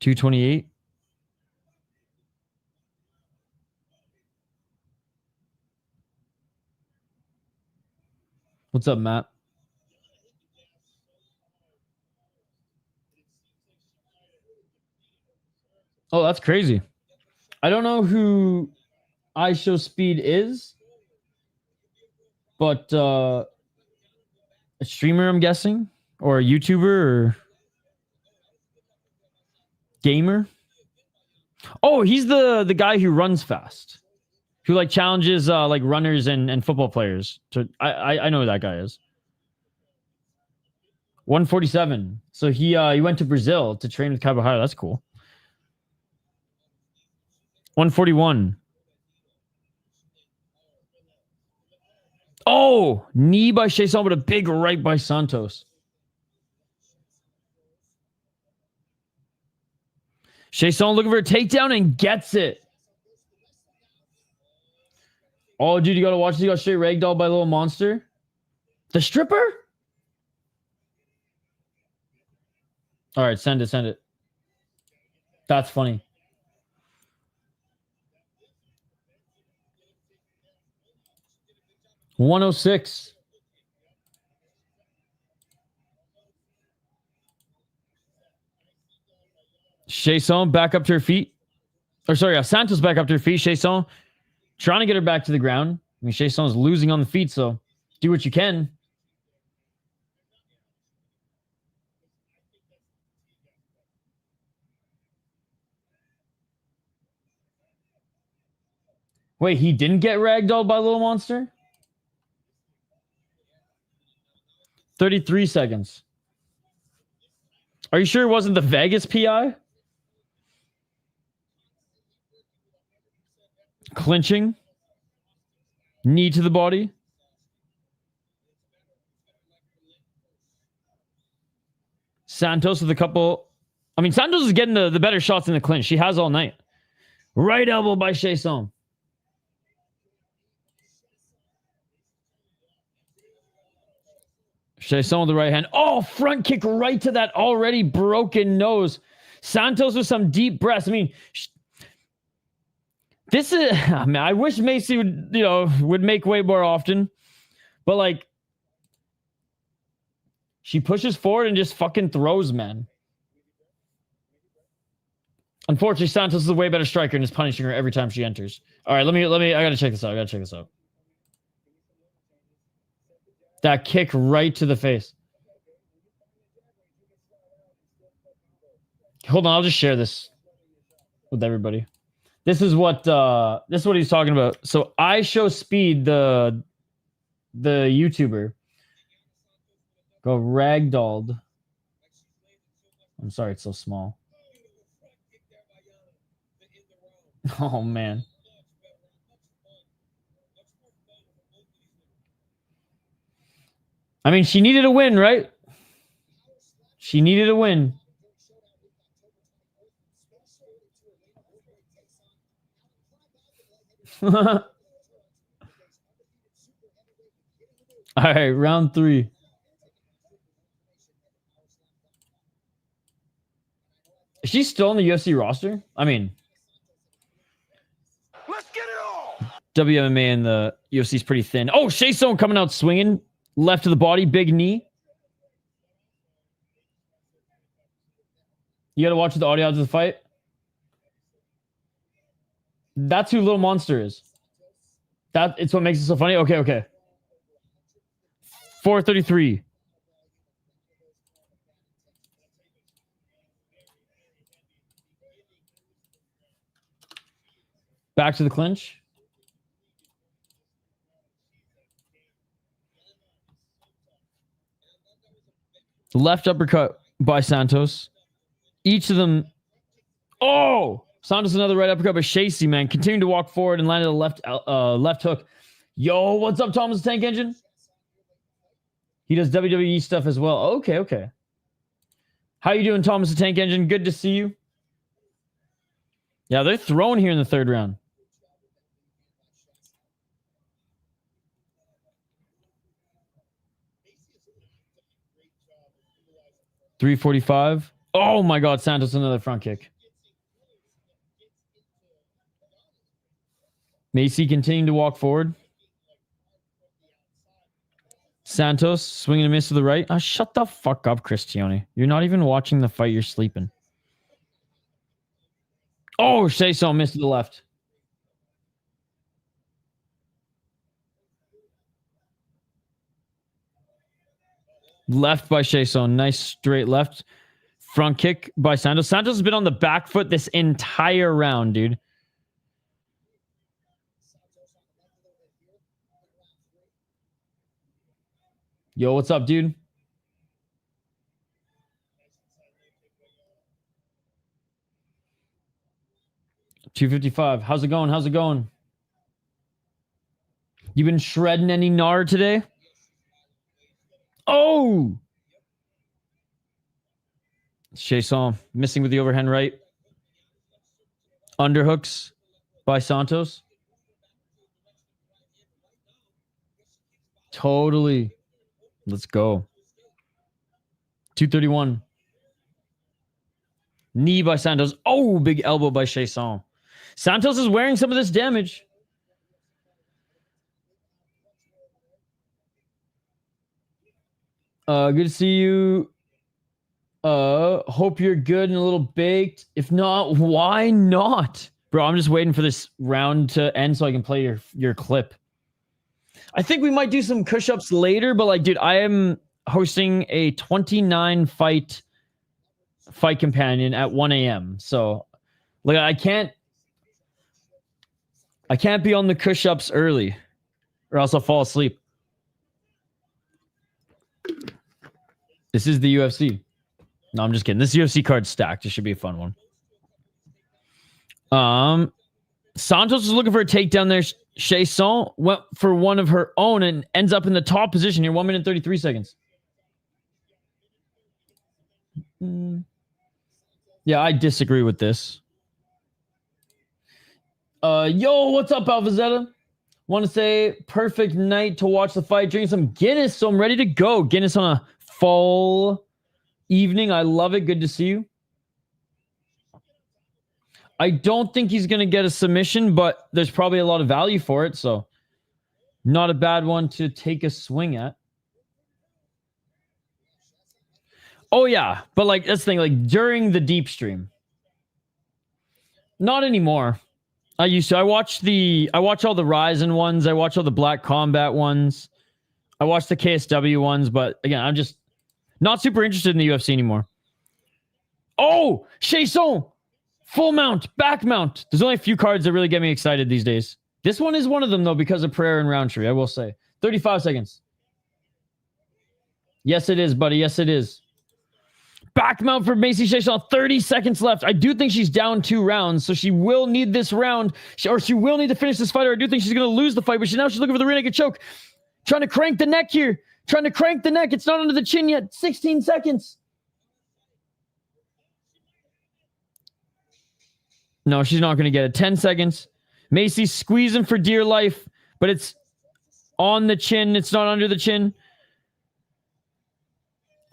228. What's up, Matt? Oh, that's crazy. I don't know who I Show Speed is, but a streamer, I'm guessing, or a YouTuber or gamer. Oh, he's the guy who runs fast, who like challenges like runners and football players. I know who that guy is. 147. So he went to Brazil to train with Caballero. That's cool. 141. Oh, knee by Chiasson, but a big right by Santos. Chiasson looking for a takedown and gets it. Oh, dude, you got to watch this. You got straight ragdoll by Little Monster. The stripper? All right, send it, send it. That's funny. $106. Chiasson back up to her feet. Or sorry, Santos back up to her feet. Chiasson trying to get her back to the ground. I mean, Chiasson's losing on the feet, so do what you can. Wait, he didn't get ragdolled by Little Monster? 33 seconds. Are you sure it wasn't the Vegas PI? Clinching. Knee to the body. Santos with a couple. I mean, Santos is getting the better shots in the clinch. She has all night. Right elbow by Chiasson. Chiasson with the right hand. Oh, front kick right to that already broken nose. Santos with some deep breaths. I mean, this is. I mean, I wish Macy would make way more often, but like, she pushes forward and just fucking throws, man. Unfortunately, Santos is a way better striker and is punishing her every time she enters. All right, let me. I gotta check this out. That kick right to the face. Hold on, I'll just share this with everybody. This is what he's talking about. So I show Speed, the YouTuber, go ragdolled. I'm sorry, it's so small. Oh man. I mean, she needed a win, right? She needed a win. All right, round 3. Is she still on the UFC roster? I mean, Let's get it all. WMMA and the UFC is pretty thin. Oh, Chiasson coming out swinging. Left to the body, big knee. You got to watch the audio of the fight. That's who Little Monster is. It's what makes it so funny. Okay. 433. Back to the clinch. Left uppercut by Santos. Each of them. Oh! Santos another right uppercut by Shacey, man. Continuing to walk forward and landed a left hook. Yo, what's up, Thomas the Tank Engine? He does WWE stuff as well. Okay. How you doing, Thomas the Tank Engine? Good to see you. Yeah, they're thrown here in the 3rd round. .345. Oh my God, Santos another front kick. Macy continuing to walk forward. Santos swinging a miss to the right. Oh, shut the fuck up, Cristione. You're not even watching the fight. You're sleeping. Oh, Chiasson missed to the left. Left by Chiasson. Nice straight left. Front kick by Santos. Santos has been on the back foot this entire round, dude. Yo, what's up, dude? $255. How's it going? You been shredding any gnar today? Oh! Chiasson missing with the overhand right. Underhooks by Santos. Totally. Let's go. 231. Knee by Santos. Oh, big elbow by Chiasson. Santos is wearing some of this damage. Good to see you. Hope you're good and a little baked. If not, why not? Bro, I'm just waiting for this round to end so I can play your clip. I think we might do some push-ups later, but like, dude, I am hosting a 29 fight companion at 1 a.m. So like I can't be on the push-ups early or else I'll fall asleep. This is the UFC. No, I'm just kidding. This UFC card's stacked. It should be a fun one. Santos is looking for a takedown there. Chiasson went for one of her own and ends up in the top position here. 1 minute 33 seconds. Yeah, I disagree with this. Yo, what's up, Alvazetta? Want to say perfect night to watch the fight. Drinking some Guinness, so I'm ready to go. Guinness on a fall evening. I love it. Good to see you. I don't think he's going to get a submission, but there's probably a lot of value for it, so not a bad one to take a swing at. Oh, yeah, but like that's the thing, like during the deep stream. Not anymore. I used to. I watch all the Ryzen ones. I watch all the Black Combat ones. I watch the KSW ones, but again, I'm just not super interested in the UFC anymore. Oh, Chiasson. Full mount, back mount. There's only a few cards that really get me excited these days. This one is one of them, though, because of Pereira and Roundtree, I will say. 35 seconds. Yes, it is, buddy. Yes, it is. Back mount for Macy Chiasson. 30 seconds left. I do think she's down 2 rounds, so she will need this round, or she will need to finish this fight, or I do think she's going to lose the fight, but now she's looking for the rear naked choke. Trying to crank the neck here. Trying to crank the neck. It's not under the chin yet. 16 seconds. No, she's not going to get it. 10 seconds. Macy's squeezing for dear life, but it's on the chin. It's not under the chin.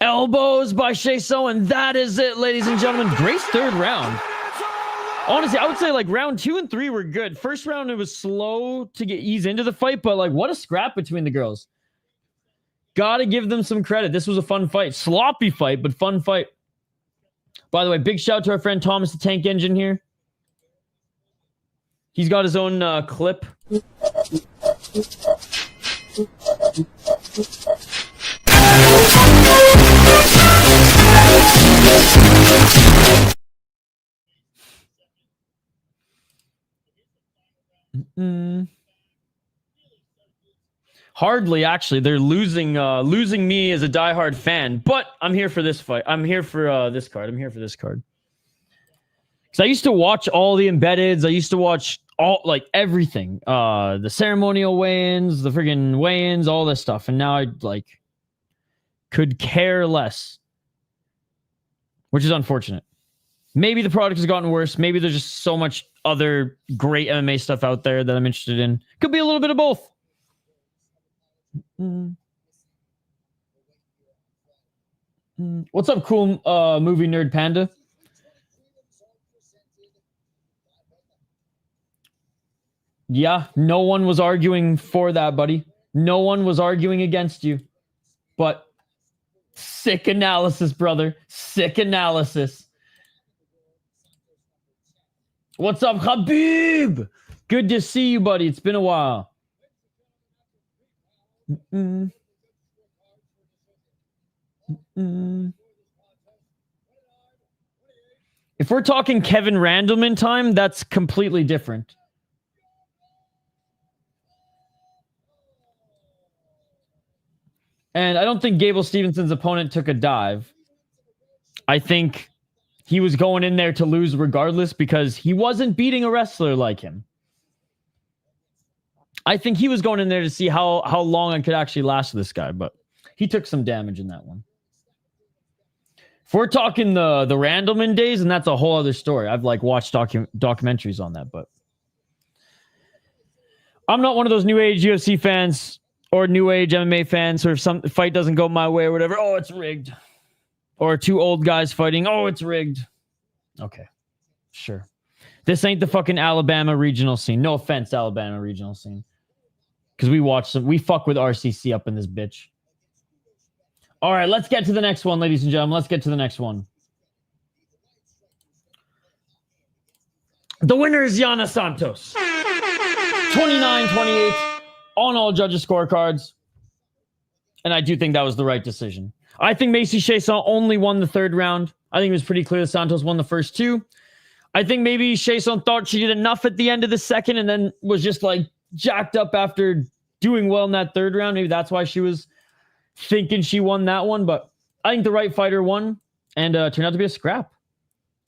Elbows by Chiasson, and that is it, ladies and gentlemen. Great third round. Honestly, I would say like round 2 and 3 were good. First round, it was slow to ease into the fight, but like what a scrap between the girls. Gotta give them some credit. This was a fun fight. Sloppy fight, but fun fight. By the way, big shout out to our friend Thomas the Tank Engine here. He's got his own clip. Hardly, actually. They're losing me as a diehard fan, but I'm here for this fight. I'm here for this card. I'm here for this card. Because I used to watch all the embeddeds. I used to watch all, like, everything. The ceremonial weigh-ins, the friggin' weigh-ins, all this stuff. And now I, like, could care less. Which is unfortunate. Maybe the product has gotten worse. Maybe there's just so much other great MMA stuff out there that I'm interested in. Could be a little bit of both. What's up, cool movie nerd panda? Yeah, no one was arguing for that, buddy. No one was arguing against you. But sick analysis, brother. Sick analysis. What's up, Habib? Good to see you, buddy. It's been a while. If we're talking Kevin Randleman time, that's completely different. And I don't think Gable Stevenson's opponent took a dive. I think he was going in there to lose regardless because he wasn't beating a wrestler like him. I think he was going in there to see how long I could actually last this guy, but he took some damage in that one. If we're talking the Randleman days, and that's a whole other story. I've like watched documentaries on that, but I'm not one of those new age UFC fans or new age MMA fans, or if some fight doesn't go my way or whatever, oh, it's rigged. Or 2 old guys fighting, oh, it's rigged. Okay, sure. This ain't the fucking Alabama regional scene. No offense, Alabama regional scene. Because we watch some, we fuck with RCC up in this bitch. All right, let's get to the next one, ladies and gentlemen. Let's get to the next one. The winner is Yana Santos. 29-28 on all judges' scorecards. And I do think that was the right decision. I think Macy Chiasson only won the 3rd round. I think it was pretty clear that Santos won the first 2. I think maybe Chiasson thought she did enough at the end of the 2nd and then was just like jacked up after doing well in that 3rd round. Maybe that's why she was thinking she won that one. But I think the right fighter won and turned out to be a scrap.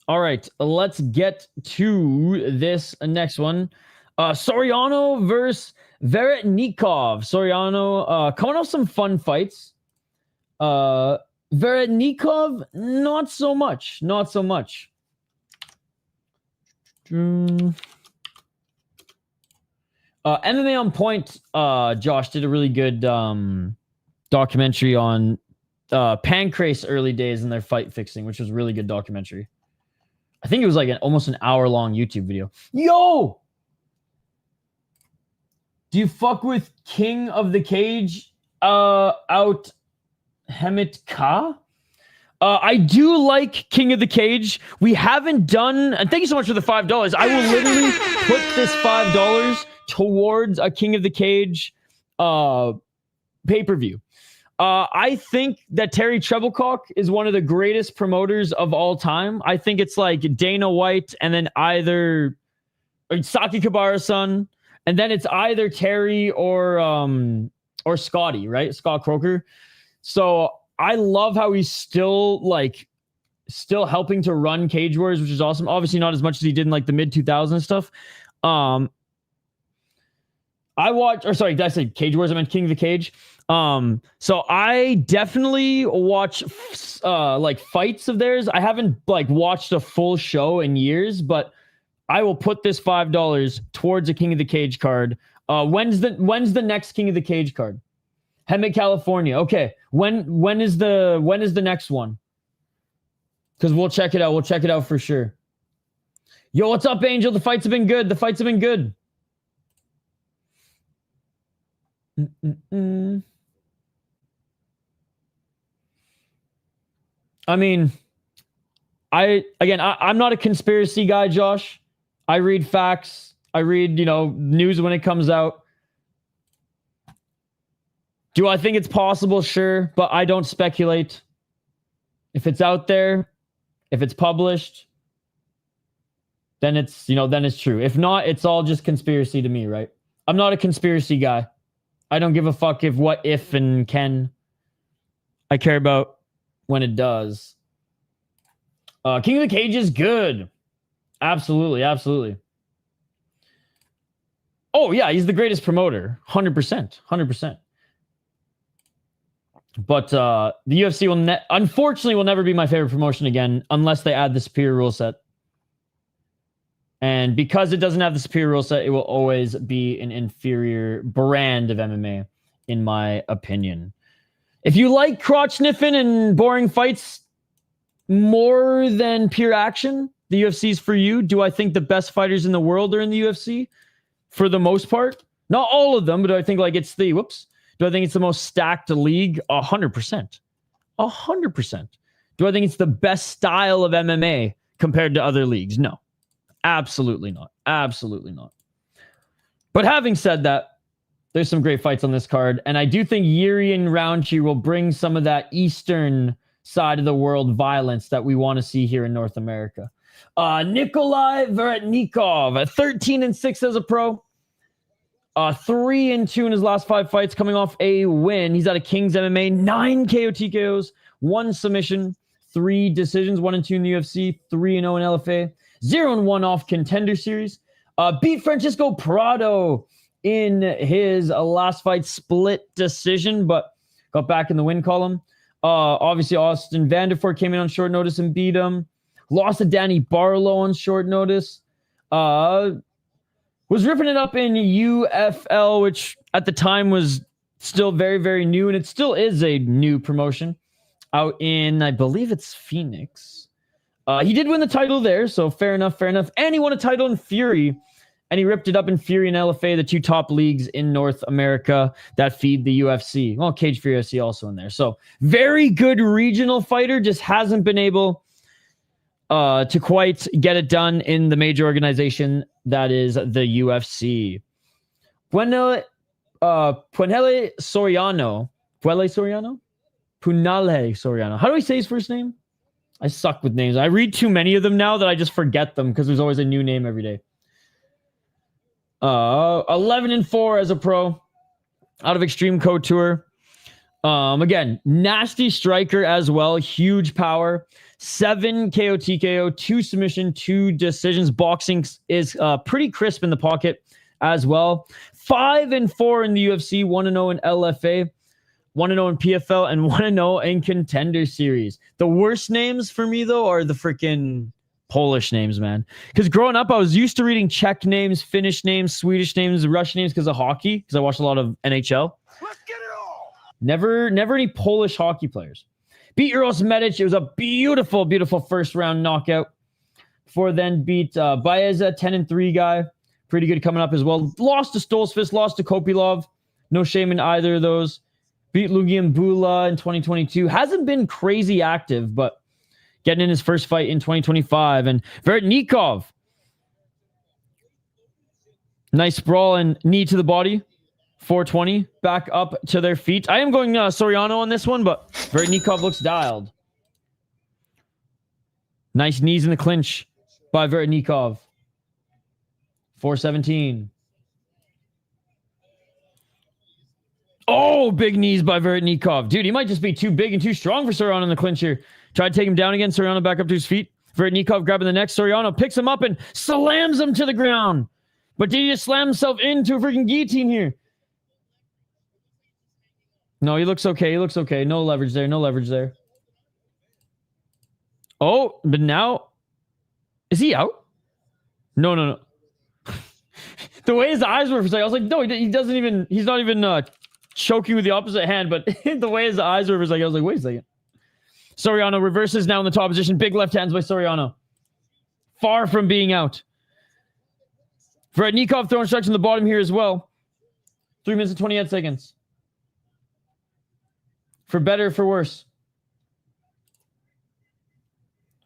All right, let's get to this next one. Soriano versus Veretennikov. Soriano coming off some fun fights. Veretennikov, not so much. Not so much. MMA on Point, Josh did a really good documentary on Pancrase early days in their fight fixing, which was a really good documentary. I think it was like almost an hour-long YouTube video. Yo! Do you fuck with King of the Cage out Hemit Ka? I do like King of the Cage. We haven't done... And thank you so much for the $5. I will literally put this $5 towards a King of the Cage pay-per-view. I think that Terry Treblecock is one of the greatest promoters of all time. I think it's like Dana White and then either Saki Kabara-san, and then it's either Terry or Scotty, right? Scott Croker. So I love how he's still helping to run Cage Wars, which is awesome. Obviously not as much as he did in like the mid 2000s stuff. Did I say Cage Wars? I meant King of the Cage. So I definitely watch like fights of theirs. I haven't like watched a full show in years, but I will put this $5 towards a King of the Cage card. When's the next King of the Cage card? Hemet, California. Okay. When is the next one? Because we'll check it out. We'll check it out for sure. Yo, what's up, Angel? The fights have been good. I mean, I'm not a conspiracy guy, Josh. I read facts. I read, news when it comes out. Do I think it's possible? Sure, but I don't speculate. If it's out there, if it's published, then it's true. If not, it's all just conspiracy to me, right? I'm not a conspiracy guy. I don't give a fuck what if and can. I care about when it does. King of the Cage is good. Absolutely. Oh, yeah, he's the greatest promoter. 100%. But the UFC unfortunately will never be my favorite promotion again unless they add the superior rule set. And because it doesn't have the superior rule set, it will always be an inferior brand of MMA, in my opinion. If you like crotch sniffing and boring fights more than pure action, the UFC is for you. Do I think the best fighters in the world are in the UFC? For the most part. Not all of them, but do I think it's the most stacked league? 100%. 100%. Do I think it's the best style of MMA compared to other leagues? No. Absolutely not. But having said that, there's some great fights on this card, and I do think Yuri and Roundtree will bring some of that eastern side of the world violence that we want to see here in North America. Nikolai Veretennikov, 13-6 as a pro. 3-2 in his last 5 fights, coming off a win. He's out of King's MMA, 9 KO TKOs, 1 submission, 3 decisions, 1-2 in the UFC, 3-0 in LFA, 0-1 off Contender Series. Beat Francisco Prado in his last fight, split decision, but got back in the win column. Obviously, Austin Vanderford came in on short notice and beat him. Lost to Danny Barlow on short notice. Was ripping it up in UFL, which at the time was still very, very new, and it still is a new promotion out in, I believe it's Phoenix. He did win the title there, so fair enough. And he won a title in Fury, and he ripped it up in Fury and LFA, the 2 top leagues in North America that feed the UFC. Well, Cage Fury UFC also in there. So very good regional fighter, just hasn't been able to quite get it done in the major organization that is the UFC. Punale Soriano. How do I say his first name? I suck with names. I read too many of them now that I just forget them because there's always a new name every day. 11-4 as a pro out of Extreme Couture. Again, nasty striker as well. Huge power. 7 KO TKO, 2 submission, 2 decisions. Boxing is pretty crisp in the pocket as well. 5-4 in the UFC, 1-0 in LFA, 1-0 in PFL, and 1-0 in Contender Series. The worst names for me, though, are the freaking Polish names, man. Because growing up, I was used to reading Czech names, Finnish names, Swedish names, Russian names because of hockey, because I watched a lot of NHL. Let's get it all. Never any Polish hockey players. Beat Uros Medic. It was a beautiful, beautiful first round knockout. Before then beat Baeza, 10-3 guy. Pretty good coming up as well. Lost to Stolzfus, lost to Kopilov. No shame in either of those. Beat Lugian Bula in 2022. Hasn't been crazy active, but getting in his first fight in 2025. And Veretennikov. Nice sprawl and knee to the body. 420 back up to their feet. I am going Soriano on this one, but Veretennikov looks dialed. Nice knees in the clinch by Veretennikov. 417. Oh, big knees by Veretennikov. Dude, he might just be too big and too strong for Soriano in the clinch here. Tried to take him down again. Soriano back up to his feet. Veretennikov grabbing the neck. Soriano picks him up and slams him to the ground. But did he just slam himself into a freaking guillotine here? No, he looks okay. He looks okay. No leverage there. No leverage there. Oh, but now... Is he out? No, no, no. The way his eyes were for a second, I was like, no, he doesn't even... He's not even choking with the opposite hand, but the way his eyes were for a second, I was like, wait a second. Soriano reverses now in the top position. Big left hands by Soriano. Far from being out. Veretennikov throwing strikes on the bottom here as well. 3 minutes and 28 seconds. For better, for worse.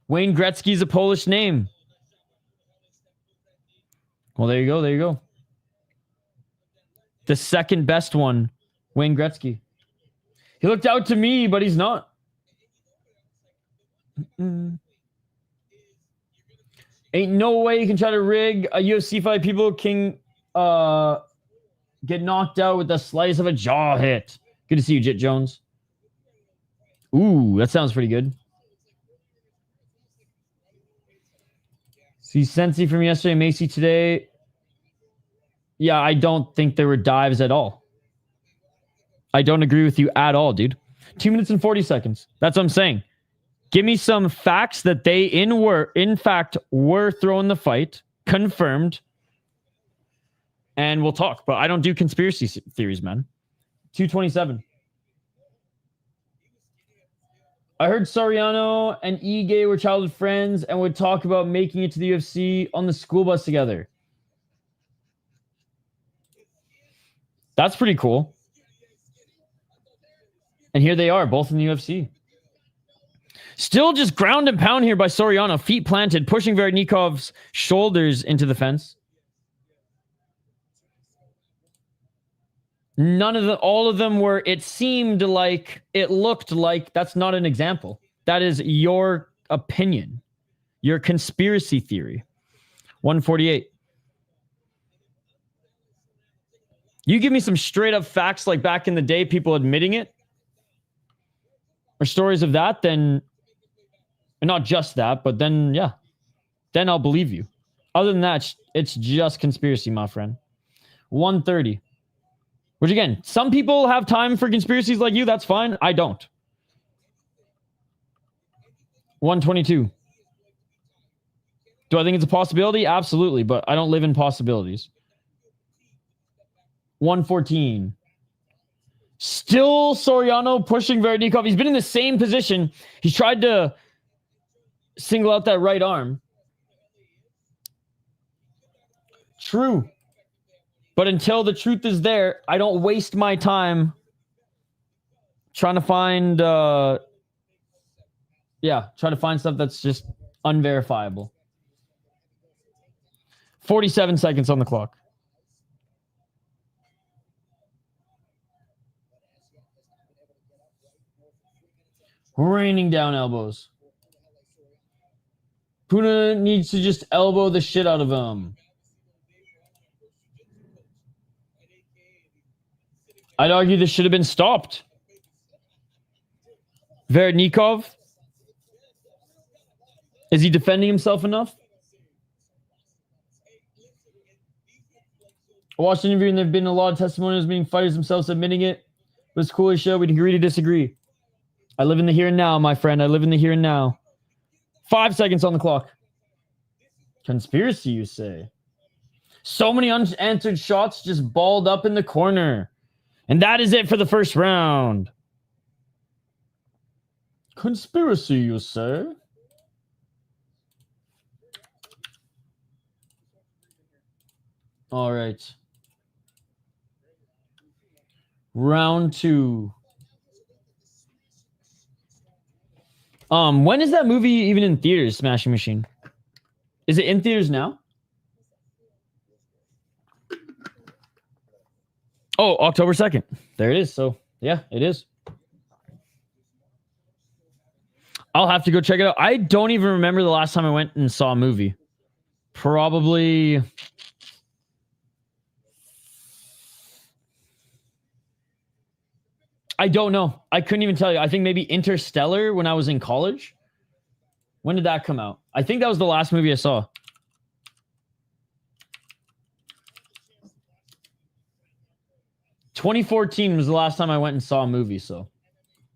Wayne Gretzky's a Polish name. Well, there you go. There you go. The second best one, Wayne Gretzky. He looked out to me, but he's not. Ain't no way you can try to rig a UFC fight. People can get knocked out with the slice of a jaw hit. Good to see you, Jit Jones. Ooh, that sounds pretty good. See Sensi from yesterday, Macy today. Yeah, I don't think there were dives at all. I don't agree with you at all, dude. 2 minutes and 40 seconds. That's what I'm saying. Give me some facts that they in fact were throwing the fight, confirmed, and we'll talk. But I don't do conspiracy theories, man. 227. I heard Soriano and Ige were childhood friends and would talk about making it to the UFC on the school bus together. That's pretty cool. And here they are, both in the UFC. Still just ground and pound here by Soriano. Feet planted, pushing Veretennikov's shoulders into the fence. None of them, all of them were, it seemed like, it looked like, that's not an example. That is your opinion. Your conspiracy theory. 148. You give me some straight up facts like back in the day, people admitting it, or stories of that, then, and not just that, but then, yeah, then I'll believe you. Other than that, it's just conspiracy, my friend. 130. Which again, some people have time for conspiracies like you. That's fine. I don't. 122. Do I think it's a possibility? Absolutely. But I don't live in possibilities. 114. Still Soriano pushing Veretennikov. He's been in the same position. He's tried to single out that right arm. True. But until the truth is there, I don't waste my time trying to find, trying to find stuff that's just unverifiable. 47 seconds on the clock. Raining down elbows. Puna needs to just elbow the shit out of him. I'd argue this should have been stopped. Veretennikov. Is he defending himself enough? I watched an interview and there have been a lot of testimonials meaning fighters themselves admitting it. It was cool as show. We'd agree to disagree. I live in the here and now, my friend. I live in the here and now. 5 seconds on the clock. Conspiracy, you say? So many unanswered shots just balled up in the corner. And that is it for the first round. Conspiracy, you say? All right. Round 2. When is that movie even in theaters, Smashing Machine? Is it in theaters now? Oh, October 2nd. There it is. So, yeah, it is. I'll have to go check it out. I don't even remember the last time I went and saw a movie. Probably... I don't know. I couldn't even tell you. I think maybe Interstellar when I was in college. When did that come out? I think that was the last movie I saw. ...2014 was the last time I went and saw a movie, so...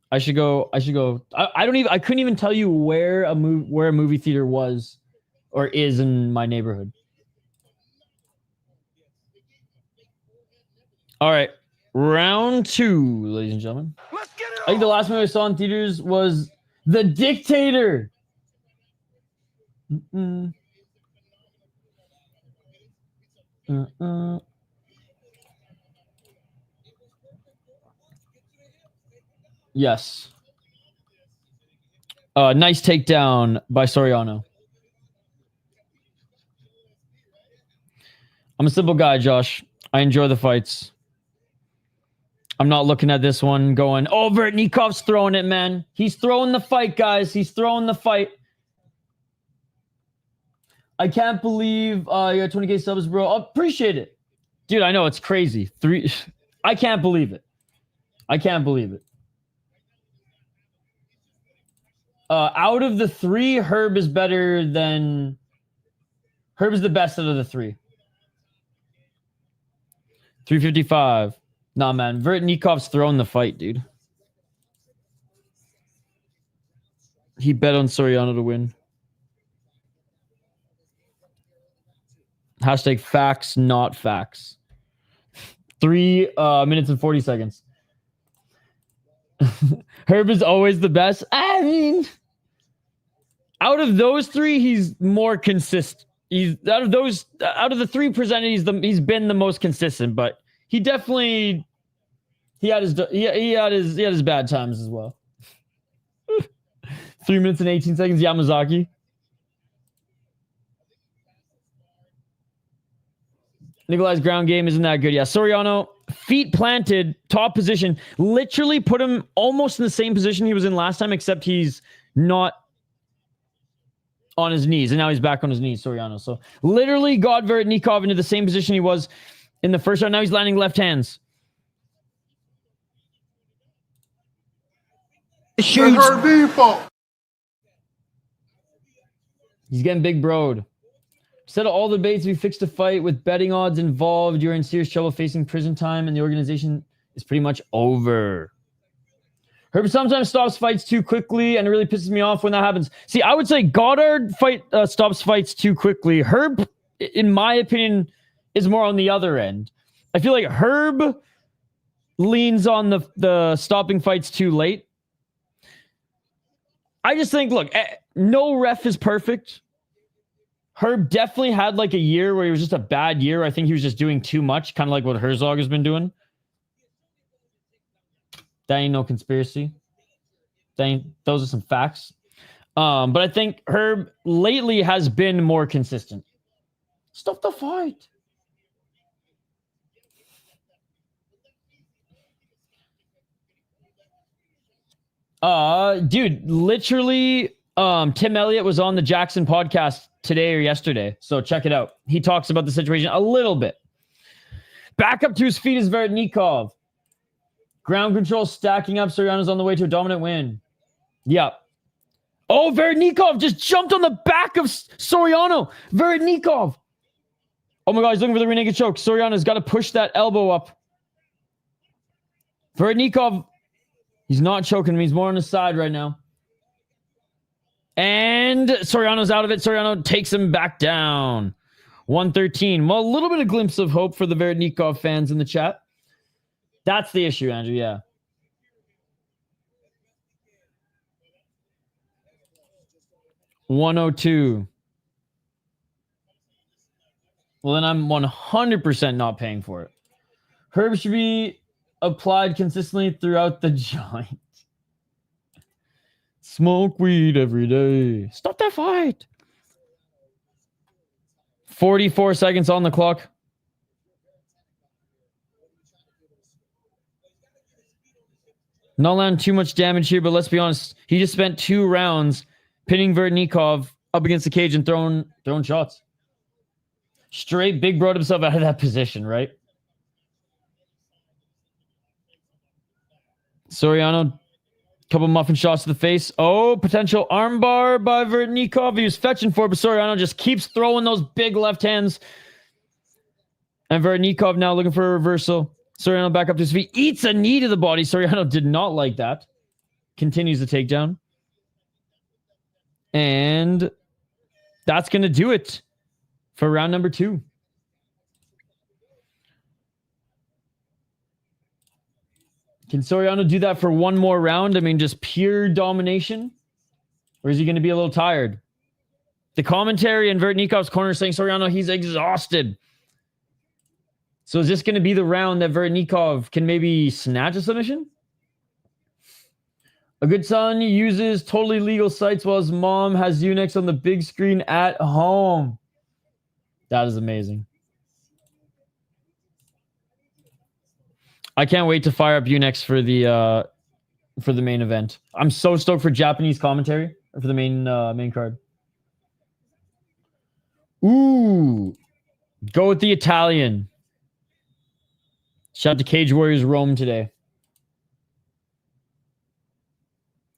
I should go. I couldn't even tell you where a movie theater was or is in my neighborhood. All right. Round 2, ladies and gentlemen. Let's get it I think the last movie I saw in theaters was The Dictator. Yes. Nice takedown by Soriano. I'm a simple guy, Josh. I enjoy the fights. I'm not looking at this one going, oh, Veretennikov's throwing it, man. He's throwing the fight, guys. He's throwing the fight. I can't believe you got 20K subs, bro. I appreciate it. Dude, I know, it's crazy. I can't believe it. I can't believe it. Out of the 3, Herb is better than... Herb is the best out of the 3. 355. Nah, man. Veretennikov's throwing the fight, dude. He bet on Soriano to win. Hashtag facts, not facts. 3 minutes and 40 seconds. Herb is always the best. I mean, out of those 3, he's more consistent. He's out of the 3 presented, he's been the most consistent. But he definitely he had his bad times as well. 3 minutes and 18 seconds. Yamazaki. Nikolai's ground game isn't that good. Yeah, Soriano, feet planted, top position. Literally put him almost in the same position he was in last time, except he's not on his knees. And now he's back on his knees, Soriano. So literally got Veretennikov into the same position he was in the first round. Now he's landing left hands. Shoots. He's getting big broed. Instead of all the debates, we fixed a fight with betting odds involved. You're in serious trouble facing prison time, and the organization is pretty much over. Herb sometimes stops fights too quickly, and it really pisses me off when that happens. See, I would say Goddard stops fights too quickly. Herb, in my opinion, is more on the other end. I feel like Herb leans on the stopping fights too late. I just think, look, no ref is perfect. Herb definitely had like a year where it was just a bad year. I think he was just doing too much, kind of like what Herzog has been doing. That ain't no conspiracy. Those are some facts. But I think Herb lately has been more consistent. Stop the fight. Dude, literally, Tim Elliott was on the Jackson podcast today or yesterday, so check it out. He talks about the situation a little bit. Back up to his feet is Veretennikov. Ground control stacking up. Soriano's on the way to a dominant win. Yeah. Oh, Veretennikov just jumped on the back of Soriano. Veretennikov. Oh my God, he's looking for the rear naked choke. Soriano's got to push that elbow up. Veretennikov, he's not choking him. He's more on his side right now. And Soriano's out of it. Soriano takes him back down. 113. Well, a little bit of glimpse of hope for the Veretennikov fans in the chat. That's the issue, Andrew. Yeah. $102. Well, then I'm 100% not paying for it. Herb should be applied consistently throughout the joint. Smoke weed every day. Stop that fight. 44 seconds on the clock. Not land too much damage here, but let's be honest. He just spent 2 rounds pinning Veretennikov up against the cage and throwing shots. Straight big broad himself out of that position, right? Soriano, couple muffin shots to the face. Oh, potential armbar by Veretennikov. He was fetching for it, but Soriano just keeps throwing those big left hands. And Veretennikov now looking for a reversal. Soriano back up to his feet. Eats a knee to the body. Soriano did not like that. Continues the takedown. And that's going to do it for round number 2. Can Soriano do that for one more round? I mean, just pure domination? Or is he going to be a little tired? The commentary in Veretennikov's corner saying Soriano, he's exhausted. So is this going to be the round that Veretennikov can maybe snatch a submission? A good son uses totally legal sites while his mom has Unix on the big screen at home. That is amazing. I can't wait to fire up Unix for the main event. I'm so stoked for Japanese commentary for the main card. Ooh, go with the Italian. Shout out to Cage Warriors Rome today.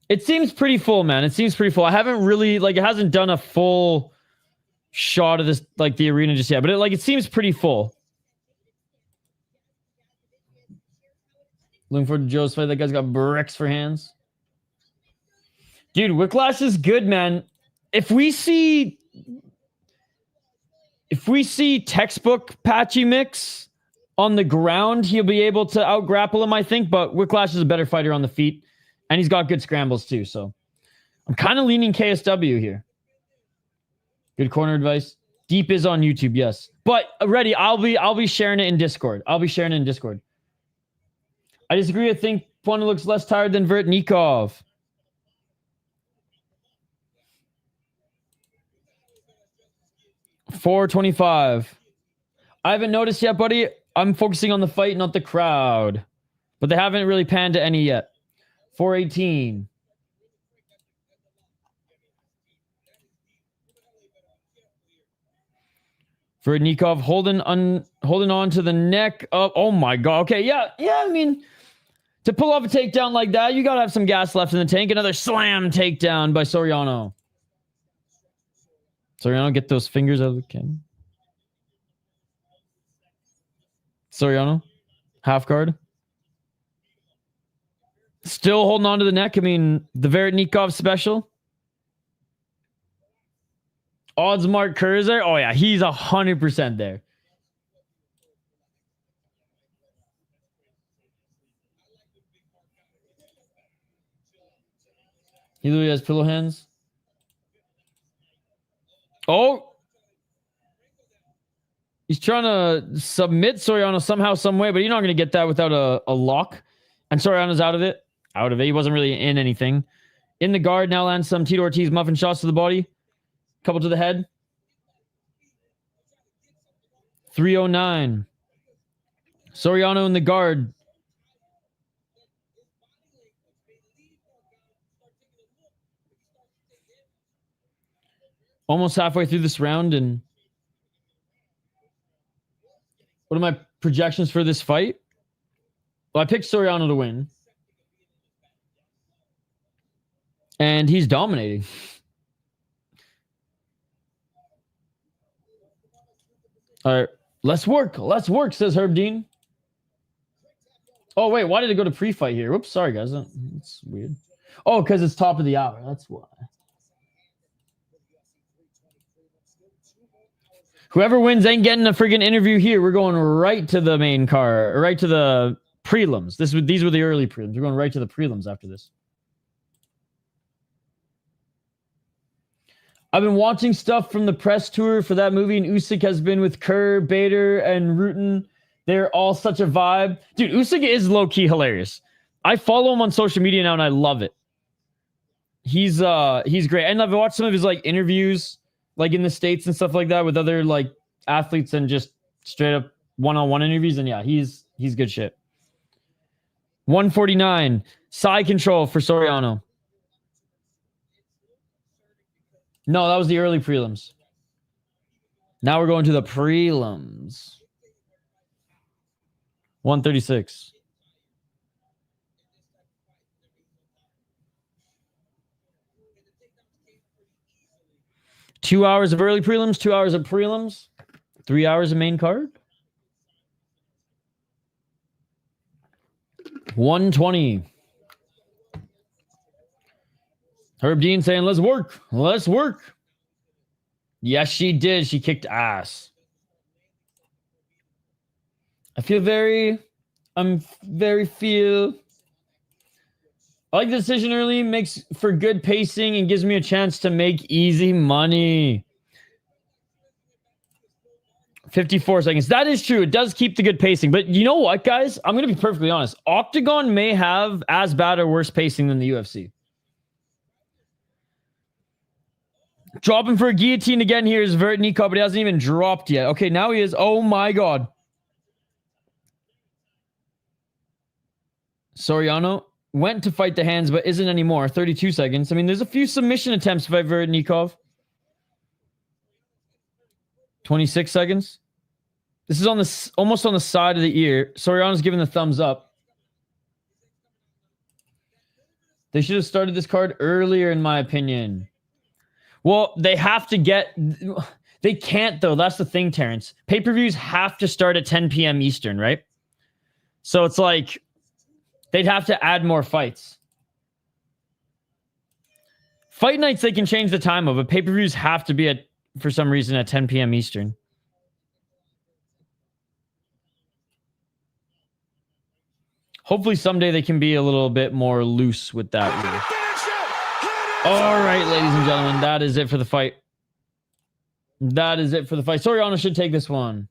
It seems pretty full, man. It seems pretty full. I haven't really, it hasn't done a full shot of this, the arena just yet, but it seems pretty full. Looking forward to Joe's fight. That guy's got bricks for hands. Dude, Whiplash is good, man. If we see textbook Patchy Mix on the ground, he'll be able to out-grapple him, I think, but Whiplash is a better fighter on the feet, and he's got good scrambles, too, so I'm kind of leaning KSW here. Good corner advice. Deep is on YouTube, yes. But, ready, I'll be sharing it in Discord. I disagree. I think Puana looks less tired than Veretennikov. $4.25. I haven't noticed yet, buddy. I'm focusing on the fight, not the crowd. But they haven't really panned to any yet. $4.18. Veretennikov holding on to the neck of... Oh, my God. Okay, yeah, I mean... To pull off a takedown like that, you got to have some gas left in the tank. Another slam takedown by Soriano. Soriano, get those fingers out of the can. Soriano, half guard. Still holding on to the neck. I mean, the Veretennikov special. Odds Mark Kurzer. Oh, yeah, he's 100% there. He literally has pillow hands. Oh! He's trying to submit Soriano somehow, some way, but you're not going to get that without a lock. And Soriano's out of it. He wasn't really in anything. In the guard, now lands some Tito Ortiz muffin shots to the body. Couple to the head. 309. Soriano in the guard. Almost halfway through this round, and what are my projections for this fight? Well, I picked Soriano to win. And he's dominating. All right, let's work, says Herb Dean. Oh, wait, why did it go to pre-fight here? Whoops, sorry, guys. That's weird. Oh, because it's top of the hour. That's why. Whoever wins ain't getting a friggin' interview here. We're going right to the main card, right to the prelims. These were the early prelims. We're going right to the prelims after this. I've been watching stuff from the press tour for that movie, and Usyk has been with Kerr, Bader, and Rutten. They're all such a vibe. Dude, Usyk is low-key hilarious. I follow him on social media now, and I love it. He's great. And I've watched some of his interviews in the States and stuff like that with other athletes and just straight up one-on-one interviews. And yeah, he's good shit. 149. Side control for Soriano. No, that was the early prelims. Now we're going to the prelims. 136. Two hours of early prelims, 2 hours of prelims, 3 hours of main card. 120. Herb Dean saying, let's work. Let's work. Yes, she did. She kicked ass. I like the decision early, makes for good pacing and gives me a chance to make easy money. 54 seconds. That is true. It does keep the good pacing. But you know what, guys? I'm going to be perfectly honest. Octagon may have as bad or worse pacing than the UFC. Dropping for a guillotine again here is Veretennikov, but he hasn't even dropped yet. Okay, now he is. Oh my God. Soriano went to fight the hands, but isn't anymore. 32 seconds. I mean, there's a few submission attempts by Veretennikov. 26 seconds. This is on the almost on the side of the ear. Soriano's giving the thumbs up. They should have started this card earlier, in my opinion. Well, they have to get... They can't, though. That's the thing, Terrence. Pay-per-views have to start at 10 p.m. Eastern, right? So it's like... They'd have to add more fights. Fight nights, they can change the time of, but pay-per-views have to be, for some reason, at 10 p.m. Eastern. Hopefully someday they can be a little bit more loose with that rule. All right, ladies and gentlemen, that is it for the fight. That is it for the fight. Soriano should take this one.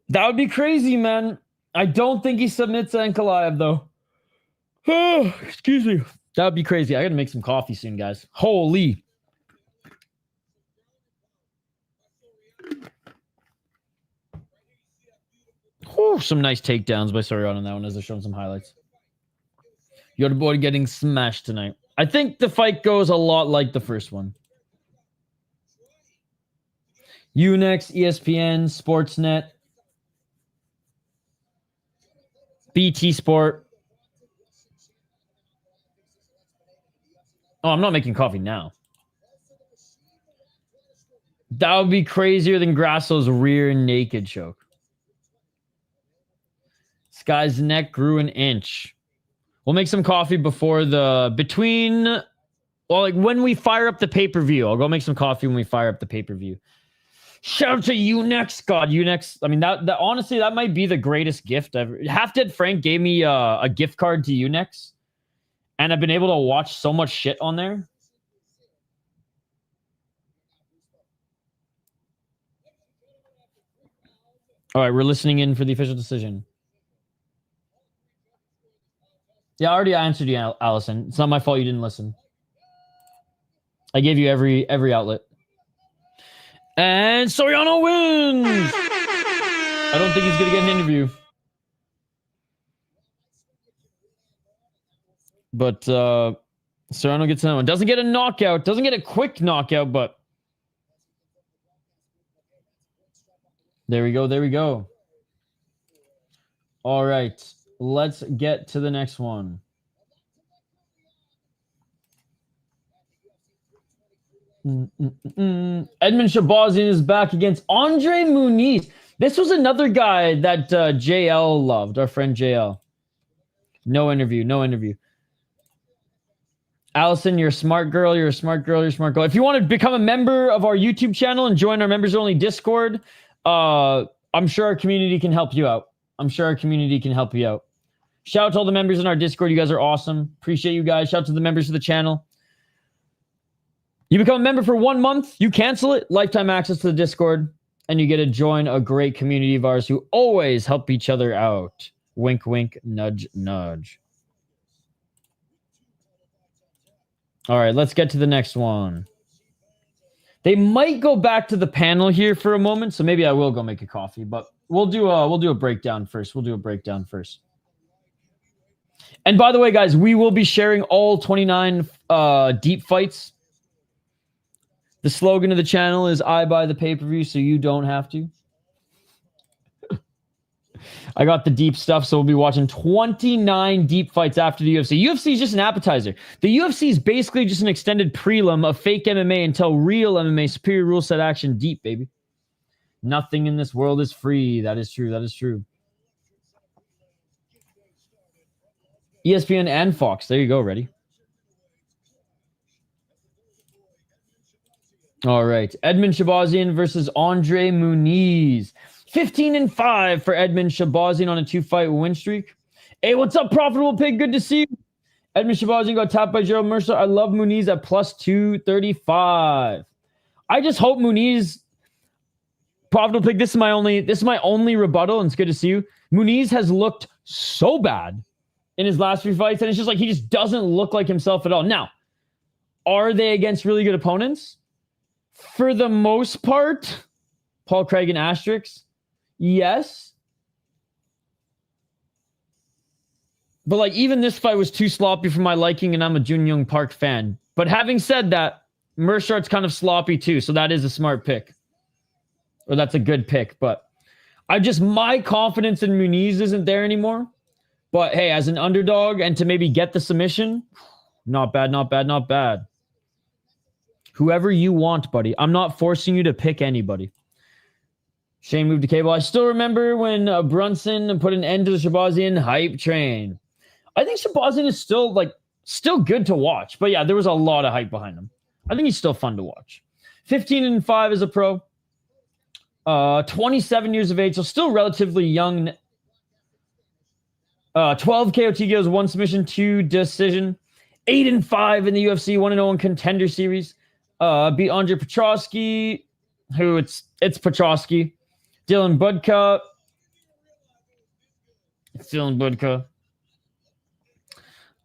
That would be crazy, man. I don't think he submits Ankalaev, though. Oh, excuse me. That would be crazy. I got to make some coffee soon, guys. Holy. Oh, some nice takedowns by Soriano on that one as they're showing some highlights. Your boy getting smashed tonight. I think the fight goes a lot like the first one. Unex, ESPN, Sportsnet, BT Sport. Oh, I'm not making coffee now. That would be crazier than Grasso's rear naked choke. This guy's neck grew an inch. We'll make some coffee before well, like when we fire up the pay-per-view. I'll go make some coffee when we fire up the pay-per-view. Shout out to Unex. God, Unex. I mean, that honestly, that might be the greatest gift ever. Half Dead Frank gave me a gift card to Unex, and I've been able to watch so much shit on there. All right, we're listening in for the official decision. Yeah, I already answered you, Allison. It's not my fault you didn't listen. I gave you every outlet. And Soriano wins! I don't think he's going to get an interview. But Soriano gets another one. Doesn't get a knockout. Doesn't get a quick knockout, but... There we go. There we go. All right. Let's get to the next one. Edmund Shabazian is back against Andre Muniz. This was another guy that JL loved, our friend JL. No interview, no interview. Allison, you're a smart girl. You're a smart girl. You're a smart girl. If you want to become a member of our YouTube channel and join our members-only Discord, I'm sure our community can help you out. I'm sure our community can help you out. Shout out to all the members in our Discord. You guys are awesome. Appreciate you guys. Shout out to the members of the channel. You become a member for 1 month. You cancel it. Lifetime access to the Discord. And you get to join a great community of ours who always help each other out. Wink, wink, nudge, nudge. All right, let's get to the next one. They might go back to the panel here for a moment, so maybe I will go make a coffee, but we'll do a breakdown first. And by the way, guys, we will be sharing all 29 deep fights. The slogan of the channel is I buy the pay-per-view so you don't have to. I got the deep stuff, so we'll be watching 29 deep fights after the UFC. UFC is just an appetizer. The UFC is basically just an extended prelim of fake MMA until real MMA, superior rule set action, deep, baby. Nothing in this world is free. That is true. That is true. ESPN and Fox. There you go. Ready? All right. Edmund Shabazian versus Andre Muniz. 15-5 for Edmund Shabazian on a 2-fight win streak. Hey, what's up, Profitable Pig? Good to see you. Edmund Shabazian got tapped by Gerald Mercer. I love Muniz at plus 235. I just hope Muniz... Profitable Pig, this is my only rebuttal, and it's good to see you. Muniz has looked so bad in his last 3 fights, and it's just like he just doesn't look like himself at all. Now, are they against really good opponents? For the most part, Paul Craig and Asterix, yes. But like even this fight was too sloppy for my liking, and I'm a Jun Young Park fan. But having said that, Merchart's kind of sloppy too, so that is a smart pick. Or that's a good pick, but my confidence in Muniz isn't there anymore. But hey, as an underdog and to maybe get the submission, not bad, not bad, not bad. Whoever you want, buddy. I'm not forcing you to pick anybody. Shane moved to cable. I still remember when Brunson put an end to the Shabazian hype train. I think Shabazian is still good to watch. But yeah, there was a lot of hype behind him. I think he's still fun to watch. 15-5 as a pro. 27 years of age, so still relatively young. 12 KO TKOs, 1 submission, 2 decision. 8-5 in the UFC, 1-0 in Contender Series. Beat Andre Petrosky, who it's Petrosky. Dylan Budka.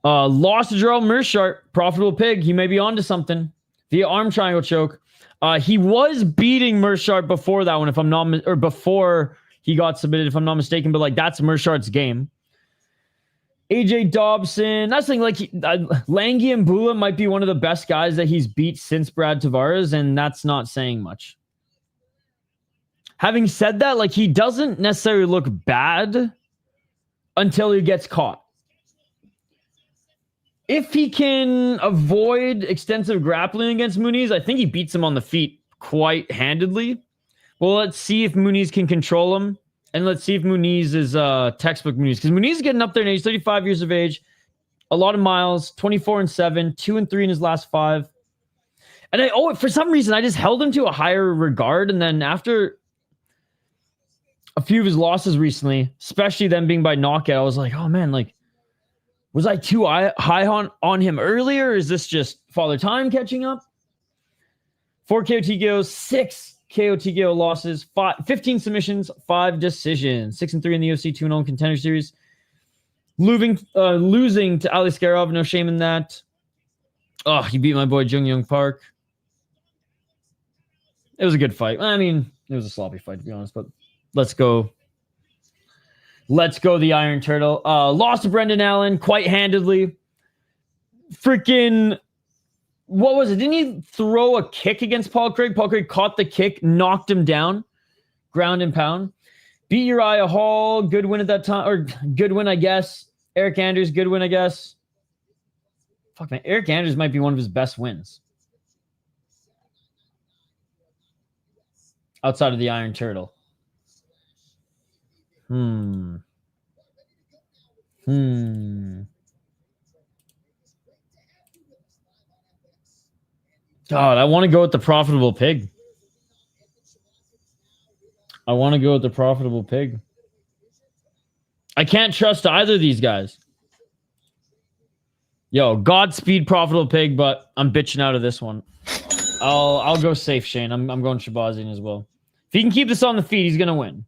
Lost to Gerald Mershart, Profitable Pig. He may be onto something via arm triangle choke. He was beating Mershart before that one, if I'm not, or before he got submitted, if I'm not mistaken. But like that's Mershart's game. AJ Dobson. That's the thing. Like Langi and Bula might be one of the best guys that he's beat since Brad Tavares, and that's not saying much. Having said that, like he doesn't necessarily look bad until he gets caught. If he can avoid extensive grappling against Muniz, I think he beats him on the feet quite handedly. Well, let's see if Muniz can control him. And let's see if Muniz is textbook Muniz. Because Muniz is getting up there and he's 35 years of age. A lot of miles. 24-7. 2-3 in his last 5. And for some reason, I just held him to a higher regard. And then after a few of his losses recently, especially them being by knockout, I was like, oh man, like, was I too high on him earlier? Or is this just Father Time catching up? 4 KO TKOs, 6 KO TKO losses, 15 submissions, 5 decisions. 6-3 in the UFC, 2-0 in Contender Series. Losing to Ali Skarov, no shame in that. Oh, he beat my boy Jung Young Park. It was a good fight. I mean, it was a sloppy fight, to be honest, but let's go. Let's go the Iron Turtle. Lost to Brendan Allen quite handedly. Freaking, what was it? Didn't he throw a kick against Paul Craig? Paul Craig caught the kick, knocked him down. Ground and pound. Beat Uriah Hall. Good win at that time. Or good win, I guess. Eric Anders, good win, I guess. Fuck, man. Eric Anders might be one of his best wins. Outside of the Iron Turtle. God, I want to go with the Profitable Pig. I can't trust either of these guys. Yo, Godspeed Profitable Pig, but I'm bitching out of this one. I'll go safe, Shane. I'm going Shabazian as well. If he can keep this on the feet, he's gonna win.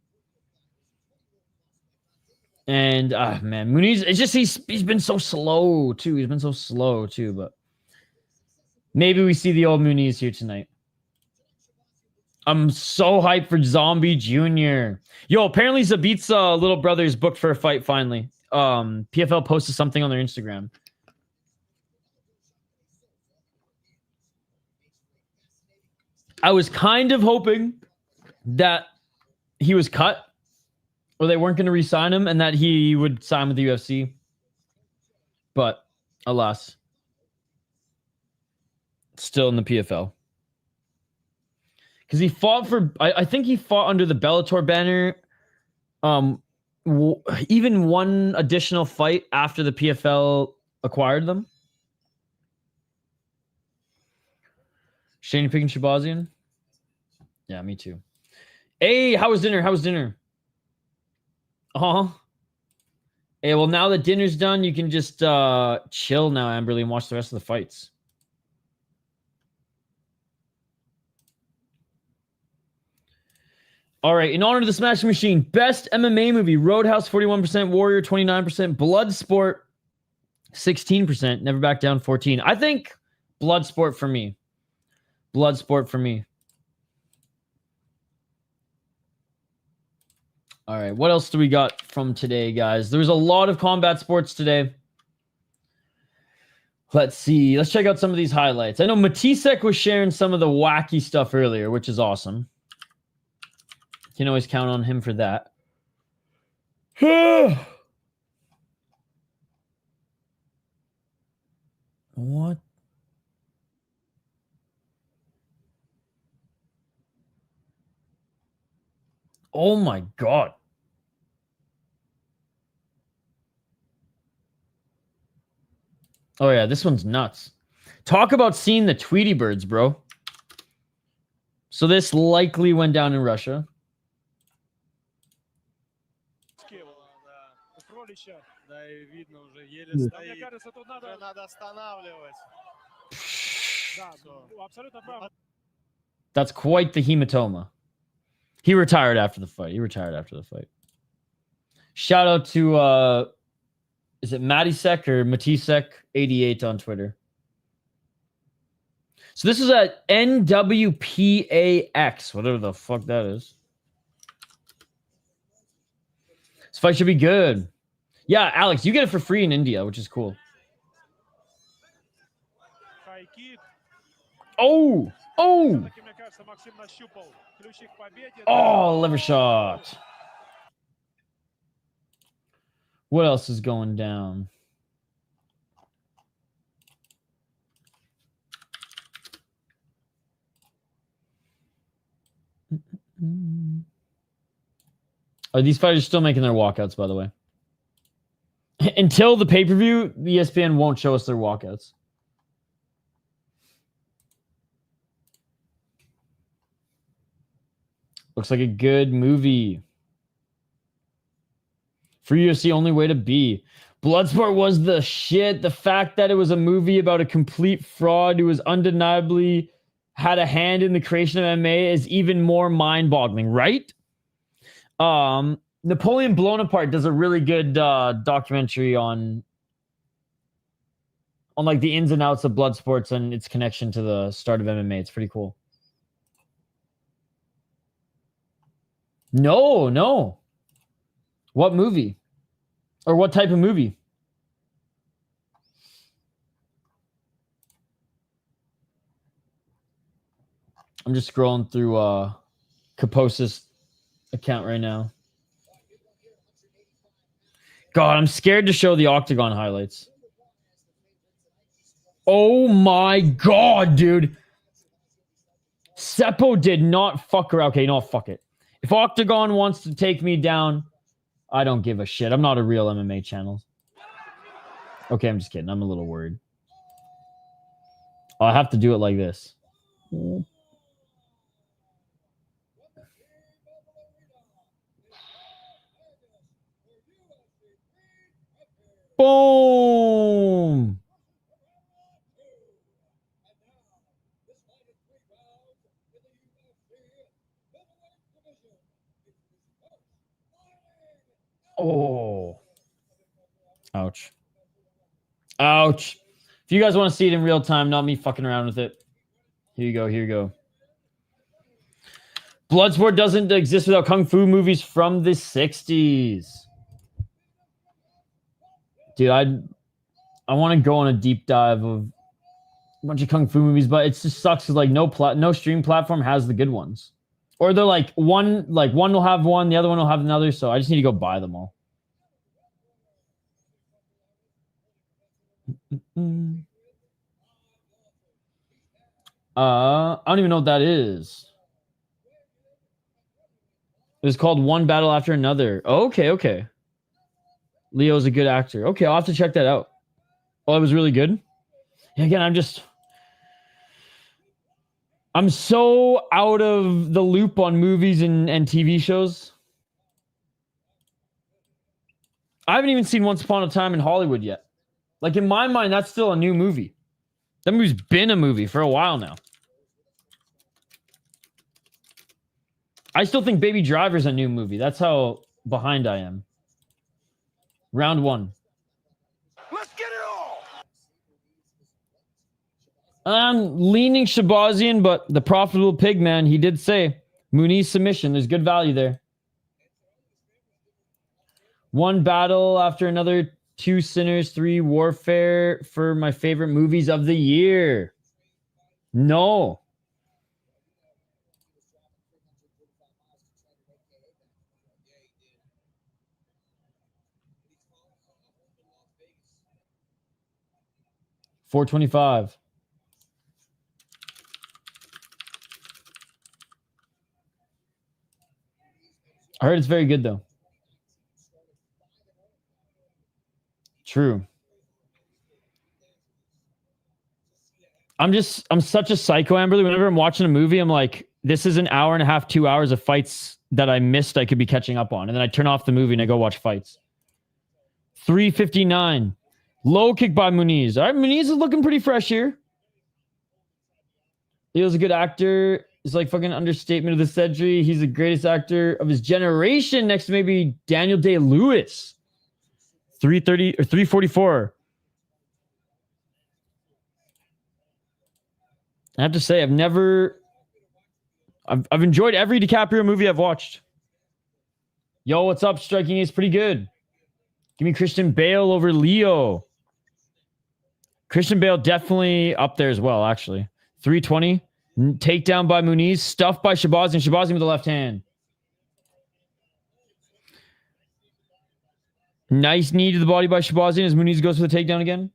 And man, Muniz, it's just he's been so slow too. But maybe we see the old Muniz here tonight. I'm so hyped for Zombie Jr. Yo, apparently Zabit's little brother is booked for a fight finally. PFL posted something on their Instagram. I was kind of hoping that he was cut or they weren't going to re-sign him and that he would sign with the UFC. But alas, still in the PFL. Because he fought for, I think he fought under the Bellator banner. Even one additional fight after the PFL acquired them. Shane picking Shabazian? Yeah, me too. Hey, how was dinner? How was dinner? Hey, well, now that dinner's done, you can just chill now, Amberly, and watch the rest of the fights. All right, in honor of the Smashing Machine, best MMA movie, Roadhouse 41%, Warrior 29%, Bloodsport 16%, Never Back Down 14%. I think Bloodsport for me. Bloodsport for me. All right, what else do we got from today, guys? There's a lot of combat sports today. Let's see. Let's check out some of these highlights. I know Matisek was sharing some of the wacky stuff earlier, which is awesome. Can always count on him for that. What? Oh my God. Oh yeah, this one's nuts. Talk about seeing the Tweety birds, bro. So this likely went down in Russia. That's quite the hematoma. He retired after the fight. Shout out to is it Matisek or Matisek88 on Twitter. So this is at NWPAX, whatever the fuck that is. This fight should be good. Yeah, Alex, you get it for free in India, which is cool. Oh! Oh! Oh, liver shot. What else is going down? Are these fighters still making their walkouts, by the way? Until the pay-per-view, the ESPN won't show us their walkouts. Looks like a good movie. For UFC, only way to be. Bloodsport was the shit. The fact that it was a movie about a complete fraud who was undeniably had a hand in the creation of MMA is even more mind-boggling, right? Napoleon Blown Apart does a really good documentary on like the ins and outs of blood sports and its connection to the start of MMA. It's pretty cool. No. What movie? Or what type of movie? I'm just scrolling through Kaposis account right now. God, I'm scared to show the Octagon highlights. Oh my God, dude. Seppo did not fuck around. Okay, no, fuck it. If Octagon wants to take me down, I don't give a shit. I'm not a real MMA channel. Okay, I'm just kidding. I'm a little worried. I'll have to do it like this. Boom! Oh. Ouch. Ouch. If you guys want to see it in real time, not me fucking around with it. Here you go. Here you go. Bloodsport doesn't exist without kung fu movies from the 60s. Dude, I want to go on a deep dive of a bunch of kung fu movies, but it just sucks because like no stream platform has the good ones. Or they're like one will have one, the other one will have another, so I just need to go buy them all. I don't even know what that is. It was called One Battle After Another. Oh, okay. Leo's a good actor. Okay, I'll have to check that out. Oh, it was really good. And again, I'm so out of the loop on movies and TV shows. I haven't even seen Once Upon a Time in Hollywood yet. Like, in my mind, that's still a new movie. That movie's been a movie for a while now. I still think Baby Driver's a new movie. That's how behind I am. Round 1. Let's get it all. I'm leaning Shabazian, but the profitable pig man, he did say Muniz submission. There's good value there. One battle after another. 2 Sinners, 3 Warfare for my favorite movies of the year. No. $4.25. I heard it's very good though. True. I'm such a psycho, Amberly. Whenever I'm watching a movie, I'm like, this is an hour and a half, 2 hours of fights that I missed I could be catching up on. And then I turn off the movie and I go watch fights. $3.59. Low kick by Muniz. All right, Muniz is looking pretty fresh here. He was a good actor. It's like fucking understatement of the century. He's the greatest actor of his generation next to maybe Daniel Day-Lewis. 330 or 344. I have to say, I've enjoyed every DiCaprio movie I've watched. Yo, what's up? Striking is pretty good. Give me Christian Bale over Leo. Christian Bale definitely up there as well, actually. 320. Takedown by Muniz. Stuffed by Shabazian. Shabazian with the left hand. Nice knee to the body by Shabazian as Muniz goes for the takedown again.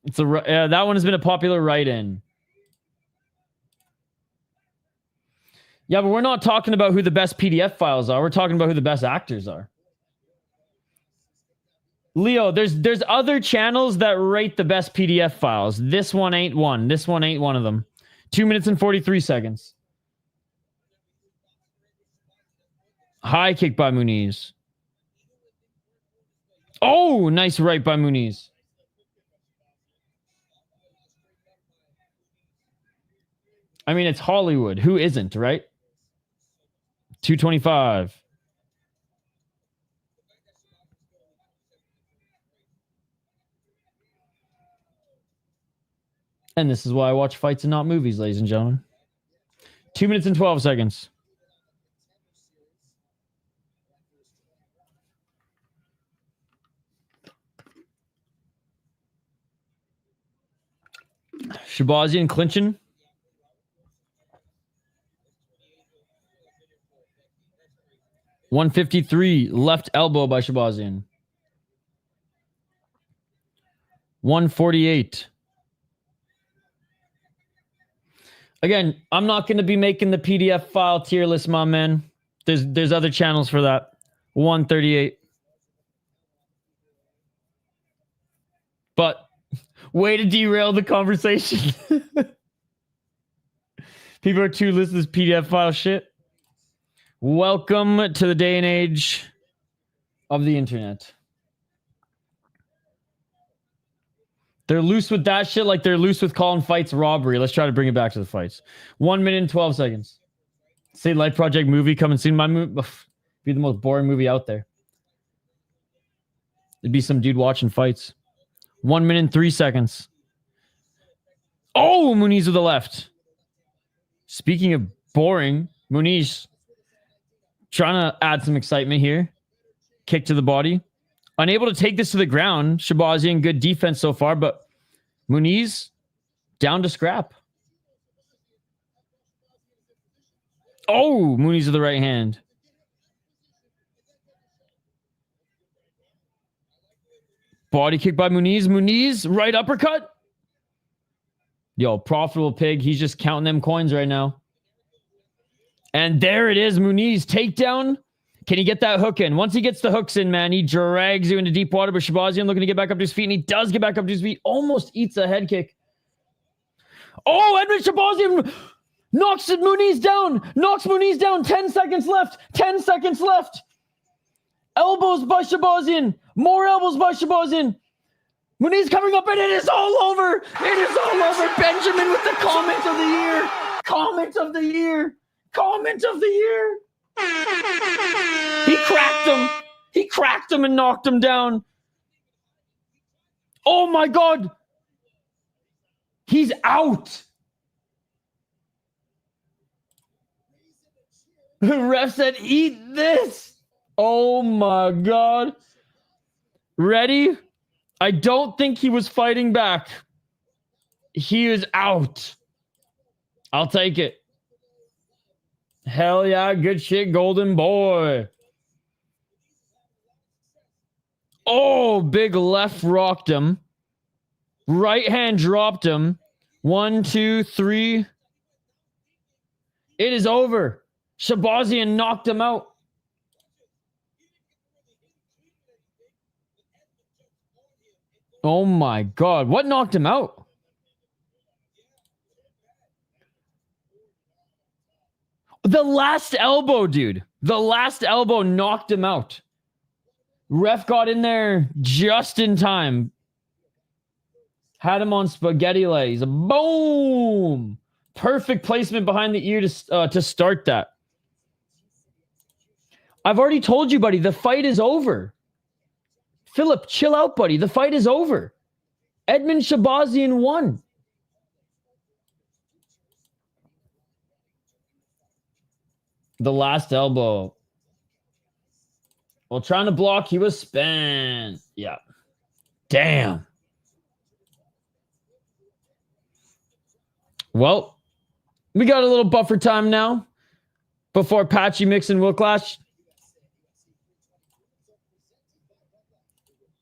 That one has been a popular write-in. Yeah, but we're not talking about who the best PDF files are. We're talking about who the best actors are. Leo, there's other channels that rate the best PDF files. This one ain't one. This one ain't one of them. 2 minutes and 43 seconds. High kick by Muniz. Oh, nice right by Muniz. I mean, it's Hollywood. Who isn't, right? 225. And this is why I watch fights and not movies, ladies and gentlemen. 2 minutes and 12 seconds. Shabazian clinching. $153 left elbow by Shabazian. 148. Again, I'm not going to be making the PDF file tier list, my man. There's other channels for that. 138. But way to derail the conversation. People are too listening to this PDF file shit. Welcome to the day and age of the internet. They're loose with that shit like they're loose with calling fights robbery. Let's try to bring it back to the fights. 1 minute and 12 seconds. Say Life Project movie, come and see my movie. Be the most boring movie out there. There'd be some dude watching fights. 1 minute and 3 seconds. Oh, Muniz with the left. Speaking of boring, Muniz trying to add some excitement here. Kick to the body. Unable to take this to the ground. Shabazian, good defense so far, but Muniz down to scrap. Oh, Muniz with the right hand. Body kick by Muniz. Muniz, right uppercut. Yo, profitable pig. He's just counting them coins right now. And there it is, Muniz. Takedown. Can he get that hook in? Once he gets the hooks in, man, he drags you into deep water. But Shabazian looking to get back up to his feet, and he does get back up to his feet. Almost eats a head kick. Oh, Edmund Shabazian knocks Muniz down. Knocks Muniz down. 10 seconds left. 10 seconds left. Elbows by Shabazian. More elbows by Shabazian. Muniz coming up, and it is all over. It is all over. Benjamin with the comment of the year. Comment of the year. Comment of the year. He cracked him. He cracked him and knocked him down. Oh my God. He's out. The ref said, eat this. Oh my God. Ready? I don't think he was fighting back. He is out. I'll take it. Hell yeah, good shit, golden boy. Oh, big left rocked him. Right hand dropped him. 1, 2, 3. It is over. Shabazian knocked him out. Oh my God. What knocked him out? The last elbow, dude. The last elbow knocked him out. Ref got in there just in time. Had him on spaghetti legs. Boom! Perfect placement behind the ear to start that. I've already told you, buddy, the fight is over. Philip, chill out, buddy. The fight is over. Edmund Shabazian won. The last elbow. Well, trying to block, he was spent. Yeah. Damn. Well, we got a little buffer time now before Patchy Mix and Whiplash.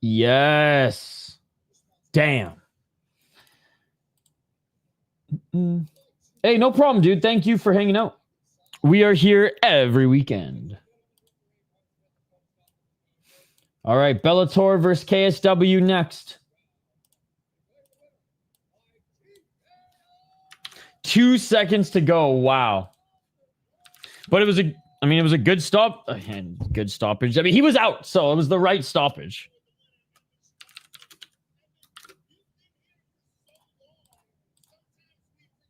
Yes. Damn. Hey, no problem, dude. Thank you for hanging out. We are here every weekend. All right, Bellator versus KSW next. 2 seconds to go. Wow. But it was a good stop. Good stoppage. I mean, he was out, so it was the right stoppage.